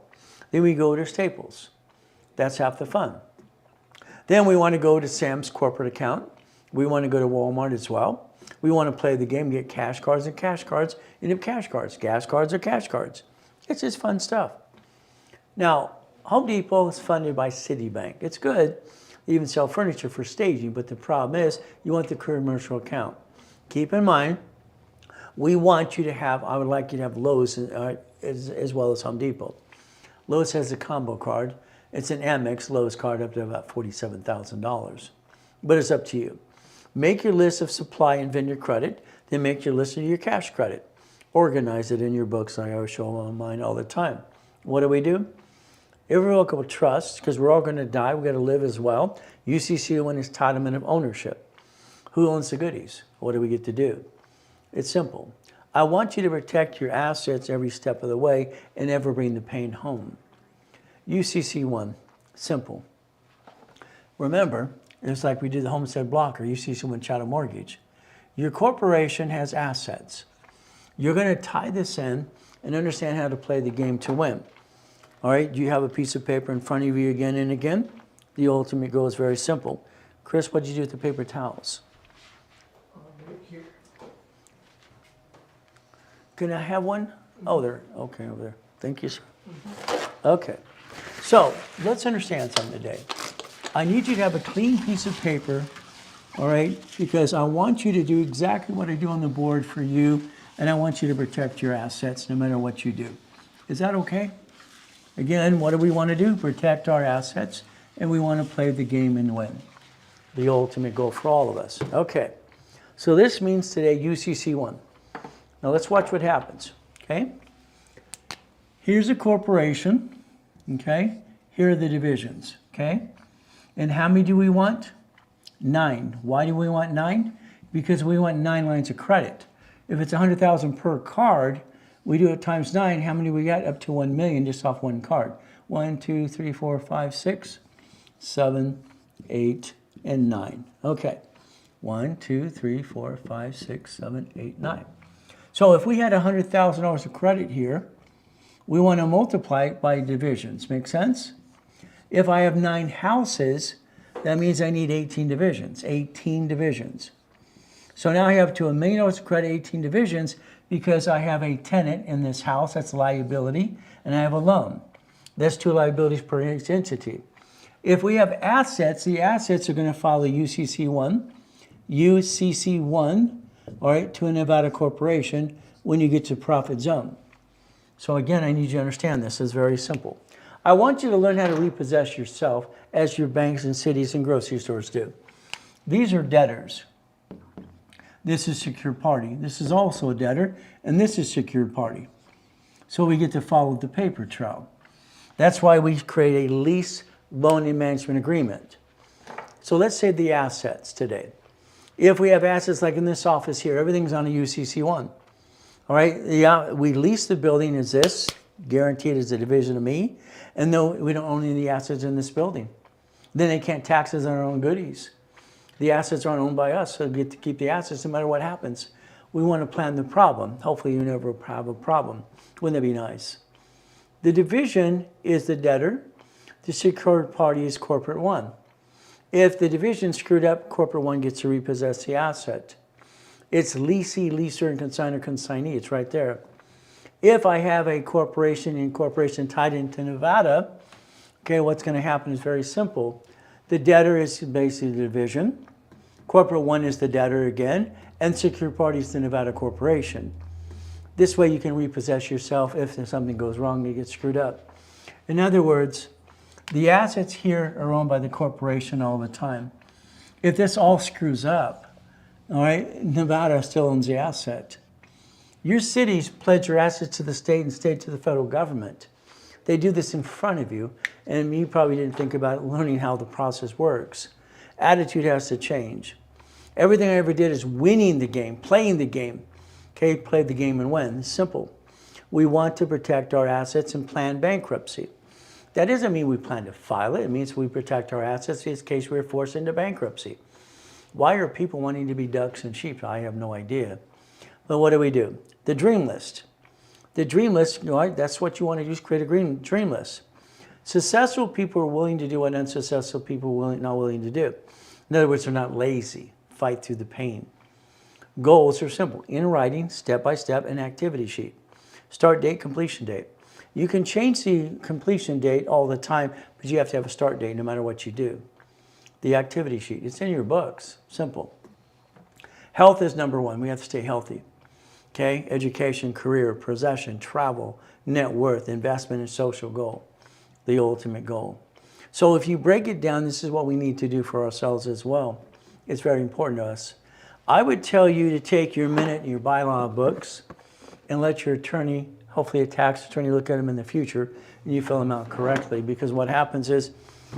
Then we go to Staples. That's half the fun. Then we want to go to Sam's corporate account. We want to go to Walmart as well. We want to play the game, get cash cards and cash cards, and if cash cards, gas cards or cash cards. It's just fun stuff. Now, Home Depot is funded by Citibank. It's good. They even sell furniture for staging, but the problem is you want the commercial account. Keep in mind, we want you to have, I would like you to have Lowe's as well as Home Depot. Lowe's has a combo card. It's an Amex Lowe's card up to about $47,000. But it's up to you. Make your list of supply and vendor credit, then make your list of your cash credit. Organize it in your books. I always show them on mine all the time. What do? Irrevocable trust, because we're all going to die. We've got to live as well. UCC1 is entitlement of ownership. Who owns the goodies? What do we get to do? It's simple. I want you to protect your assets every step of the way and never bring the pain home. UCC1, simple. Remember, it's like we did the homestead blocker, UCC1 chattel mortgage. Your corporation has assets. You're going to tie this in and understand how to play the game to win. All right, do you have a piece of paper in front of you again and again? The ultimate goal is very simple. Chris, what did you do with the paper towels? Here. Can I have one? Oh, there. Okay, over there. Thank you, sir. Okay. So let's understand something today. I need you to have a clean piece of paper, all right, because I want you to do exactly what I do on the board for you, and I want you to protect your assets no matter what you do. Is that okay? Again, what do we want to do? Protect our assets, and we want to play the game and win. The ultimate goal for all of us. Okay. So this means today UCC1. Now let's watch what happens, okay? Here's a corporation, okay? Here are the divisions, okay? And how many do we want? 9. Why do we want 9? Because we want 9 lines of credit. If it's $100,000 per card, we do it times 9. How many we got? Up to 1 million just off one card. 1, 2, 3, 4, 5, 6, 7, 8, and 9. Okay. 1, 2, 3, 4, 5, 6, 7, 8, 9. So if we had $100,000 of credit here, we want to multiply it by divisions. Make sense? If I have 9 houses, that means I need 18 divisions. 18 divisions. So now I have to $1 million of credit, 18 divisions, because I have a tenant in this house, that's liability, and I have a loan. That's 2 liabilities per entity. If we have assets, the assets are going to follow UCC1, all right, to a Nevada corporation when you get to profit zone. So again, I need you to understand this. It's very simple. I want you to learn how to repossess yourself as your banks and cities and grocery stores do. These are debtors. This is secured party. This is also a debtor, and this is secured party. So we get to follow the paper trail. That's why we create a lease loan and management agreement. So let's say the assets today. If we have assets like in this office here, everything's on a UCC1. All right, yeah, we lease the building as this, guaranteed as a division of me, and no, we don't own any assets in this building. Then they can't tax us on our own goodies. The assets aren't owned by us, so we get to keep the assets no matter what happens. We want to plan the problem. Hopefully you never have a problem. Wouldn't that be nice? The division is the debtor. The secured party is corporate one. If the division screwed up, corporate one gets to repossess the asset. It's leasee, leaser, and consignor, consignee. It's right there. If I have a corporation, incorporation tied into Nevada, okay, what's going to happen is very simple. The debtor is basically the division. Corporate one is the debtor again, and secured party is the Nevada corporation. This way you can repossess yourself if something goes wrong, you get screwed up. In other words, the assets here are owned by the corporation all the time. If this all screws up, all right, Nevada still owns the asset. Your cities pledge your assets to the state and state to the federal government. They do this in front of you, and you probably didn't think about learning how the process works. Attitude has to change. Everything I ever did is winning the game, playing the game. Okay, play the game and win. It's simple. We want to protect our assets and plan bankruptcy. That doesn't mean we plan to file it. It means we protect our assets in case we're forced into bankruptcy. Why are people wanting to be ducks and sheep? I have no idea. But what do? The dream list. The dream list, you know, that's what you want to do, is create a dream list. Successful people are willing to do what unsuccessful people are not willing to do. In other words, they're not lazy. Fight through the pain. Goals are simple. In writing, step by step, an activity sheet. Start date, completion date. You can change the completion date all the time, but you have to have a start date no matter what you do. The activity sheet, it's in your books. Simple. Health is number one. We have to stay healthy. Okay? Education, career, possession, travel, net worth, investment, and social goal. The ultimate goal. So if you break it down, this is what we need to do for ourselves as well. It's very important to us. I would tell you to take your minute and your bylaw books and let your attorney, hopefully a tax attorney, look at them in the future and you fill them out correctly, because what happens is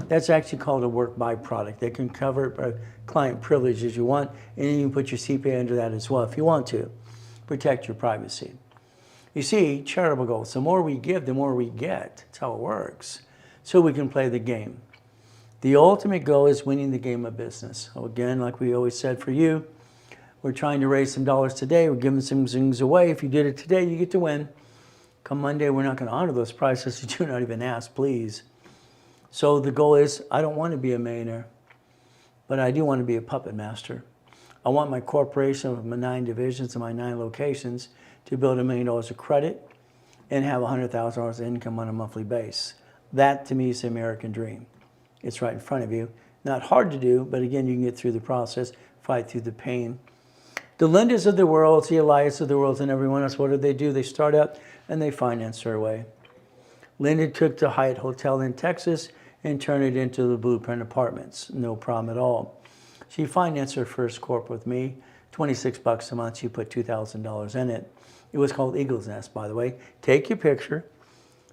that's actually called a work byproduct. They can cover client privilege as you want, and you can put your CPA under that as well if you want to. Protect your privacy. You see, charitable goals, the more we give, the more we get. That's how it works. So we can play the game. The ultimate goal is winning the game of business. So again, like we always said for you, we're trying to raise some dollars today. We're giving some things away. If you did it today, you get to win. Come Monday, we're not going to honor those prices. You do not even ask, please. So the goal is, I don't want to be a millionaire, but I do want to be a puppet master. I want my corporation with my 9 divisions and my 9 locations to build $1 million of credit and have $100,000 of income on a monthly base. That, to me, is the American dream. It's right in front of you. Not hard to do, but again, you can get through the process, fight through the pain. The Lindas of the world, the Elias of the world, and everyone else, what do? They start up and they finance their way. Linda took the Hyatt Hotel in Texas and turned it into the Blueprint Apartments. No problem at all. She financed her first corp with me, $26 a month. She put $2,000 in it. It was called Eagle's Nest, by the way. Take your picture.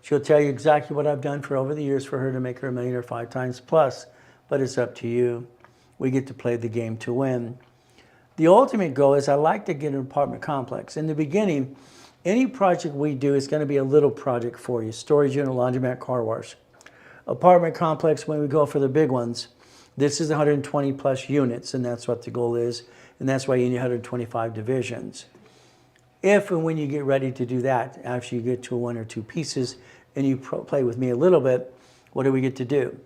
She'll tell you exactly what I've done for over the years for her to make her $1 million or 5 times plus, but it's up to you. We get to play the game to win. The ultimate goal is I like to get an apartment complex. In the beginning, any project we do is going to be a little project for you. Storage unit, laundromat, car wash. Apartment complex, when we go for the big ones, this is 120 plus units, and that's what the goal is, and that's why you need 125 divisions. If and when you get ready to do that, after you get to 1 or 2 pieces and you play with me a little bit, what do we get to do?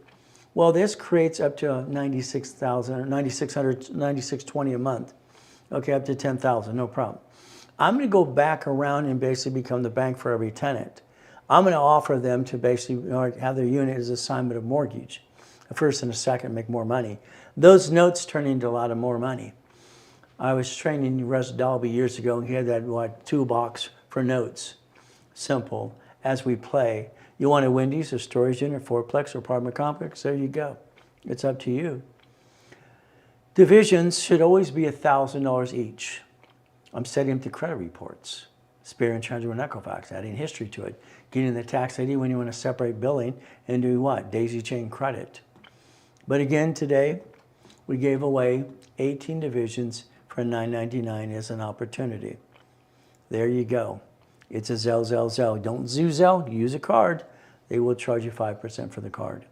Well, this creates up to $96,000, $9,620 a month. Okay, up to $10,000, no problem. I'm going to go back around and basically become the bank for every tenant. I'm going to offer them to basically have their unit as assignment of mortgage. A first and a second, make more money. Those notes turn into a lot of more money. I was training Russ Dalby years ago, and he had that toolbox for notes. Simple. As we play, you want a Wendy's, a storage unit, fourplex, or apartment complex? There you go. It's up to you. Divisions should always be $1,000 each. I'm setting up the credit reports. Spare and transfer and Equifax, adding history to it. Getting the tax ID when you want to separate billing and do what? Daisy chain credit. But again, today, we gave away 18 divisions for $9.99 as an opportunity. There you go. It's a Zelle, Zelle, Zelle. Don't do Zelle, use a card. They will charge you 5% for the card.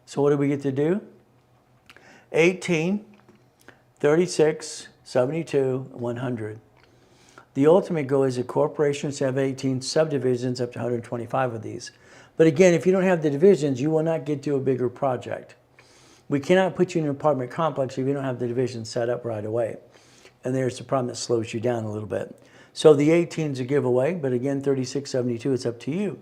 So what do we get to do? 18, 36, 72, 100. The ultimate goal is that corporations have 18 subdivisions up to 125 of these. But again, if you don't have the divisions, you will not get to a bigger project. We cannot put you in an apartment complex if you don't have the division set up right away. And there's the problem that slows you down a little bit. So the 18 is a giveaway, but again, 36, 72, it's up to you.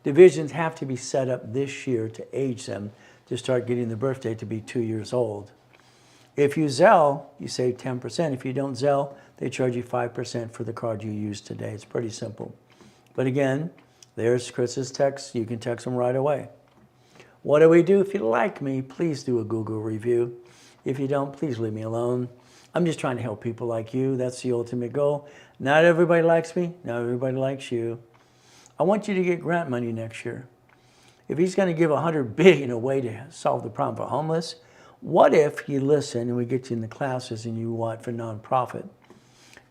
Divisions have to be set up this year to age them to start getting the birthday to be 2 years old. If you Zelle, you save 10%. If you don't Zelle, they charge you 5% for the card you used today. It's pretty simple. But again, there's Chris's text. You can text them right away. What do we do? If you like me, please do a Google review. If you don't, please leave me alone. I'm just trying to help people like you. That's the ultimate goal. Not everybody likes me. Not everybody likes you. I want you to get grant money next year. If he's going to give $100 billion away to solve the problem for homeless, what if you listen and we get you in the classes and you want for nonprofit?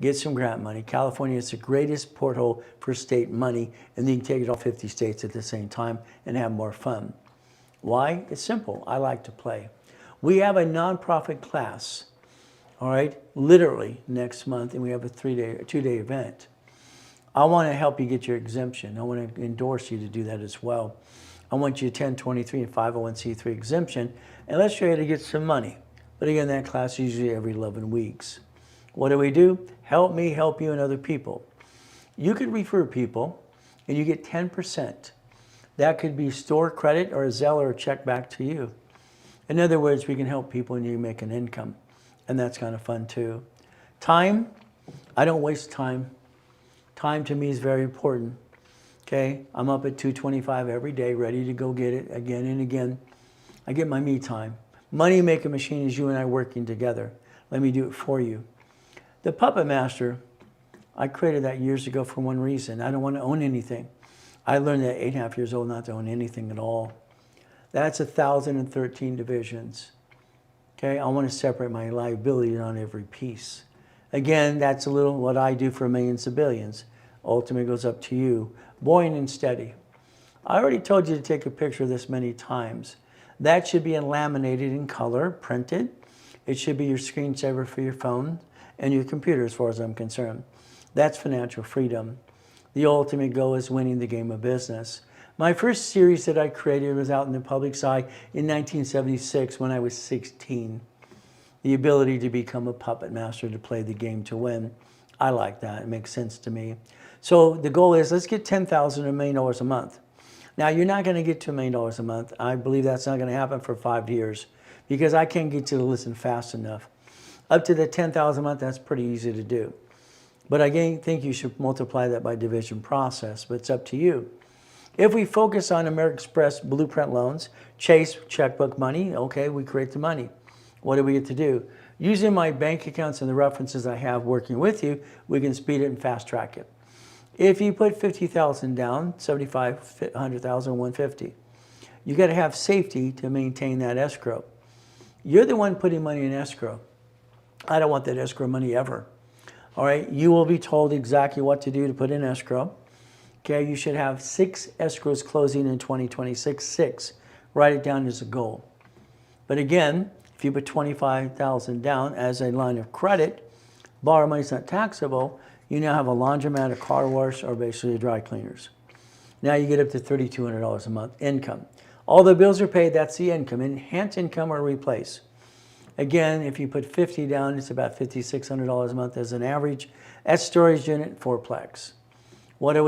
Get some grant money. California is the greatest porthole for state money, and then you can take it all 50 states at the same time and have more fun. Why? It's simple. I like to play. We have a nonprofit class, all right, literally next month, and we have a two-day event. I want to help you get your exemption. I want to endorse you to do that as well. I want you to 1023 and 501c3 exemption, and let's show you how to get some money. But again, that class is usually every 11 weeks. What do? Help me help you and other people. You could refer people, and you get 10%. That could be store credit or a Zelle or a check back to you. In other words, we can help people and you make an income. And that's kind of fun too. Time, I don't waste time. Time to me is very important. Okay, I'm up at 2:25 every day, ready to go get it again and again. I get my me time. Money making machine is you and I working together. Let me do it for you. The Puppet Master, I created that years ago for one reason. I don't want to own anything. I learned at 8.5 years old not to own anything at all. That's 1,013 divisions. Okay, I want to separate my liability on every piece. Again, that's a little what I do for millions of billions. Ultimately goes up to you. Buoyant and steady. I already told you to take a picture of this many times. That should be laminated in color, printed. It should be your screensaver for your phone and your computer as far as I'm concerned. That's financial freedom. The ultimate goal is winning the game of business. My first series that I created was out in the public's eye in 1976 when I was 16. The ability to become a puppet master, to play the game to win. I like that. It makes sense to me. So the goal is let's get $10,000 to $1 million a month. Now, you're not going to get to $1 million a month. I believe that's not going to happen for 5 years because I can't get you to listen fast enough. Up to the $10,000 a month, that's pretty easy to do. But I think you should multiply that by division process, but it's up to you. If we focus on American Express blueprint loans, Chase checkbook money, okay, we create the money. What do we get to do? Using my bank accounts and the references I have working with you, we can speed it and fast track it. If you put $50,000 down, $75,000, $100,000, $150,000, you got to have safety to maintain that escrow. You're the one putting money in escrow. I don't want that escrow money ever. All right, you will be told exactly what to do to put in escrow. Okay, you should have 6 escrows closing in 2026, 6. Write it down as a goal. But again, if you put $25,000 down as a line of credit, borrow money is not taxable, you now have a laundromat, a car wash, or basically a dry cleaners. Now you get up to $3,200 a month income. All the bills are paid, that's the income. Enhance income or replace. Again, if you put $50 down, it's about $5,600 a month as an average. That's storage unit, 4-plex. What do?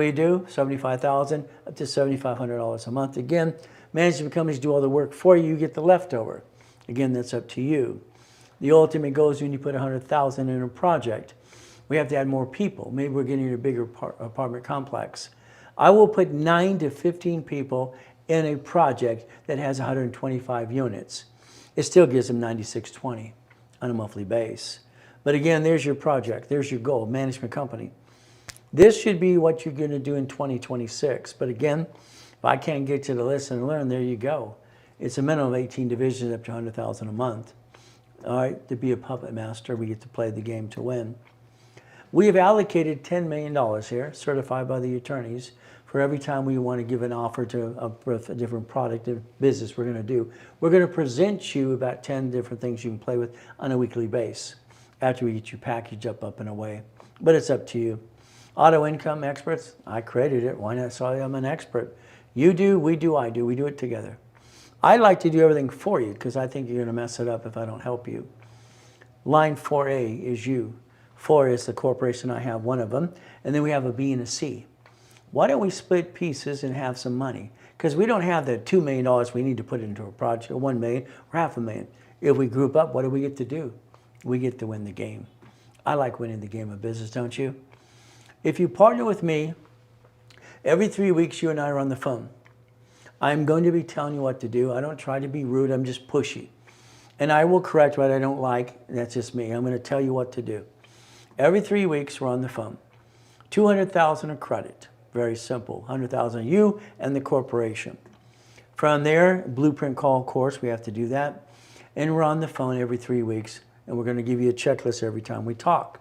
$75,000 up to $7,500 a month. Again, management companies do all the work for you. You get the leftover. Again, that's up to you. The ultimate goal is when you put $100,000 in a project. We have to add more people. Maybe we're getting a bigger apartment complex. I will put 9 to 15 people in a project that has 125 units. It still gives them $96.20 on a monthly base. But again, there's your project. There's your goal, management company. This should be what you're going to do in 2026. But again, if I can't get you to listen and learn, there you go. It's a minimum of 18 divisions up to $100,000 a month. all right, to be a puppet master. We get to play the game to win. We have allocated $10 million here, certified by the attorneys, for every time we want to give an offer to a different product or business we're going to do. We're going to present you about 10 different things you can play with on a weekly basis after we get you packaged up and away. But it's up to you. Auto income experts, I created it. Why not? So I'm an expert. You do, we do, I do. We do it together. I like to do everything for you because I think you're going to mess it up if I don't help you. Line 4A is you. 4 is the corporation I have, one of them. And then we have a B and a C. Why don't we split pieces and have some money? Because we don't have the $2 million we need to put into a project, or $1 million, or $500,000. If we group up, what do we get to do? We get to win the game. I like winning the game of business, don't you? If you partner with me, every 3 weeks you and I are on the phone. I'm going to be telling you what to do. I don't try to be rude, I'm just pushy. And I will correct what I don't like, that's just me. I'm going to tell you what to do. Every 3 weeks we're on the phone. $200,000 of credit. Very simple. $100,000 you and the corporation. From there, blueprint call course, we have to do that. And we're on the phone every 3 weeks, and we're going to give you a checklist every time we talk.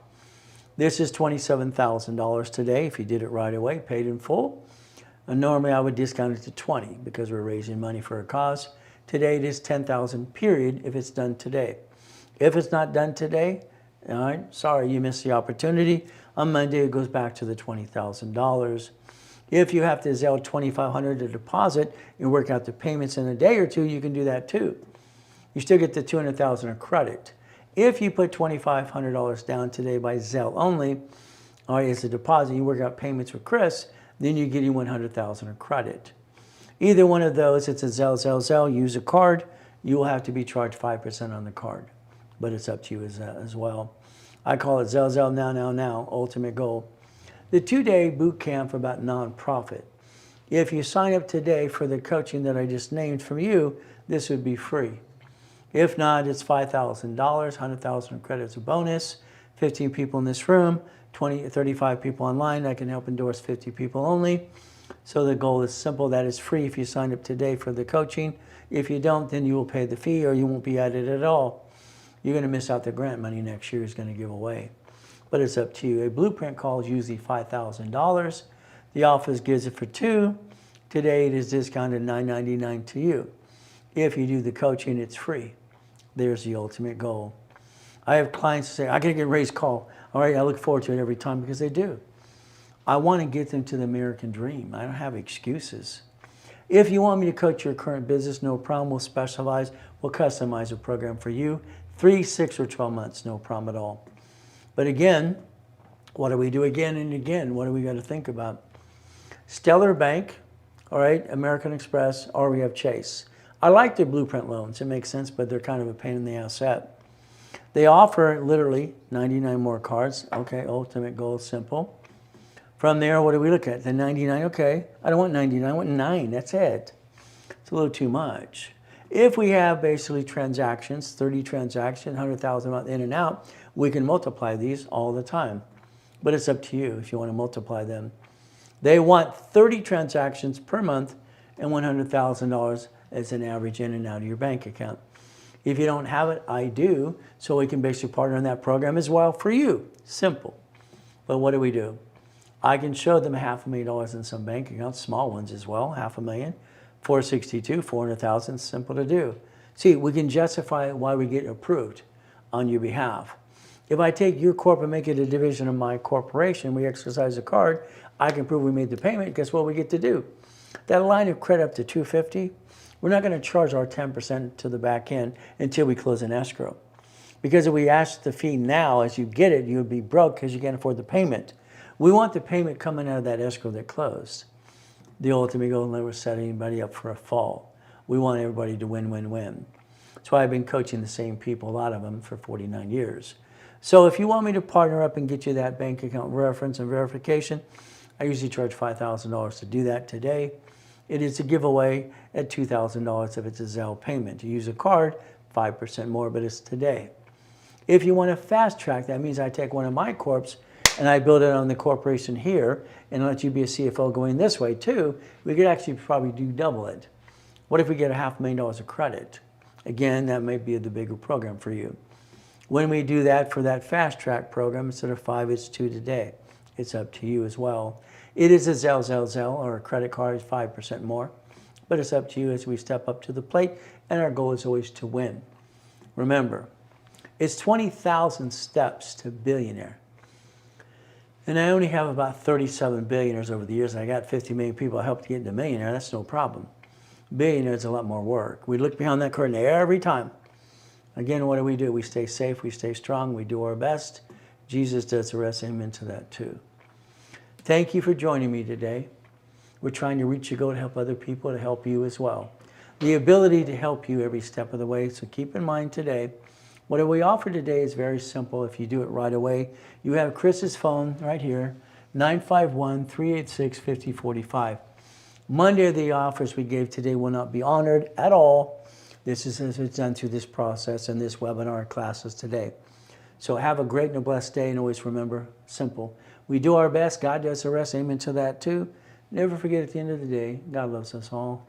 This is $27,000 today. If you did it right away, paid in full. And normally I would discount it to 20 because we're raising money for a cause. Today it is $10,000 period if it's done today. If it's not done today, all right, sorry, you missed the opportunity. On Monday it goes back to the $20,000. If you have to Zelle $2,500 to deposit and work out the payments in a day or two, you can do that too. You still get the $200,000 of credit. If you put $2,500 down today by Zelle only, or as a deposit, you work out payments with Chris, then you're getting $100,000 of credit. Either one of those, it's a Zelle, use a card, you will have to be charged 5% on the card. But it's up to you as well. I call it Zelle, now, ultimate goal. The 2-day boot camp about nonprofit. If you sign up today for the coaching that I just named from you, this would be free. If not, it's $5,000, $100,000 credits a bonus, 15 people in this room, 35 people online. I can help endorse 50 people only. So the goal is simple. That is free if you sign up today for the coaching. If you don't, then you will pay the fee or you won't be at it at all. You're going to miss out the grant money next year is going to give away. But it's up to you. A blueprint call is usually $5,000. The office gives it for $2,000. Today it is discounted $9.99 to you. If you do the coaching, it's free. There's the ultimate goal. I have clients who say, I gotta get Ray's call. All right, I look forward to it every time because they do. I want to get them to the American dream. I don't have excuses. If you want me to coach your current business, no problem. We'll specialize. We'll customize a program for you. 3, 6, or 12 months, no problem at all. But again, what do we do again and again? What do we got to think about? Stellar Bank, all right, American Express, or we have Chase. I like their blueprint loans. It makes sense, but they're kind of a pain in the asset. They offer literally 99 more cards. Okay, ultimate goal, simple. From there, what do we look at? The 99, okay. I don't want 99, I want 9, that's it. It's a little too much. If we have basically transactions, 30 transactions, 100,000 a month in and out, we can multiply these all the time. But it's up to you if you want to multiply them. They want 30 transactions per month and $100,000 as an average in and out of your bank account. If you don't have it, I do, so we can basically partner in that program as well for you. Simple. But what do? I can show them $500,000 in some bank accounts, small ones as well, $500,000, 462, 400,000, simple to do. See, we can justify why we get approved on your behalf. If I take your corp and make it a division of my corporation, we exercise a card, I can prove we made the payment, guess what we get to do? That line of credit up to $250, we're not going to charge our 10% to the back end until we close an escrow. Because if we ask the fee now, as you get it, you'll be broke because you can't afford the payment. We want the payment coming out of that escrow that closed. The ultimate goal, never set anybody up for a fall. We want everybody to win, win, win. That's why I've been coaching the same people, a lot of them, for 49 years. So if you want me to partner up and get you that bank account reference and verification, I usually charge $5,000 to do that today. It is a giveaway at $2,000 if it's a Zelle payment. You use a card, 5% more, but it's today. If you want to fast track, that means I take one of my corps and I build it on the corporation here and let you be a CFO going this way too. We could actually probably do double it. What if we get $500,000 of credit? Again, that might be the bigger program for you. When we do that for that fast track program, instead of 5, it's 2 today. It's up to you as well. It is a Zelle, or a credit card is 5% more. But it's up to you as we step up to the plate, and our goal is always to win. Remember, it's 20,000 steps to billionaire. And I only have about 37 billionaires over the years, and I got 50 million people I helped get into millionaire. That's no problem. Billionaire is a lot more work. We look behind that curtain every time. Again, what do? We stay safe, we stay strong, we do our best. Jesus does the rest. Amen to that too. Thank you for joining me today. We're trying to reach your goal to help other people, to help you as well. The ability to help you every step of the way. So keep in mind today, what we offer today is very simple. If you do it right away, you have Chris's phone right here, 951-386-5045. Monday of the offers we gave today will not be honored at all. This is as it's done through this process and this webinar classes today. So have a great and a blessed day, and always remember, simple. We do our best. God does the rest. Amen to that too. Never forget, at the end of the day, God loves us all.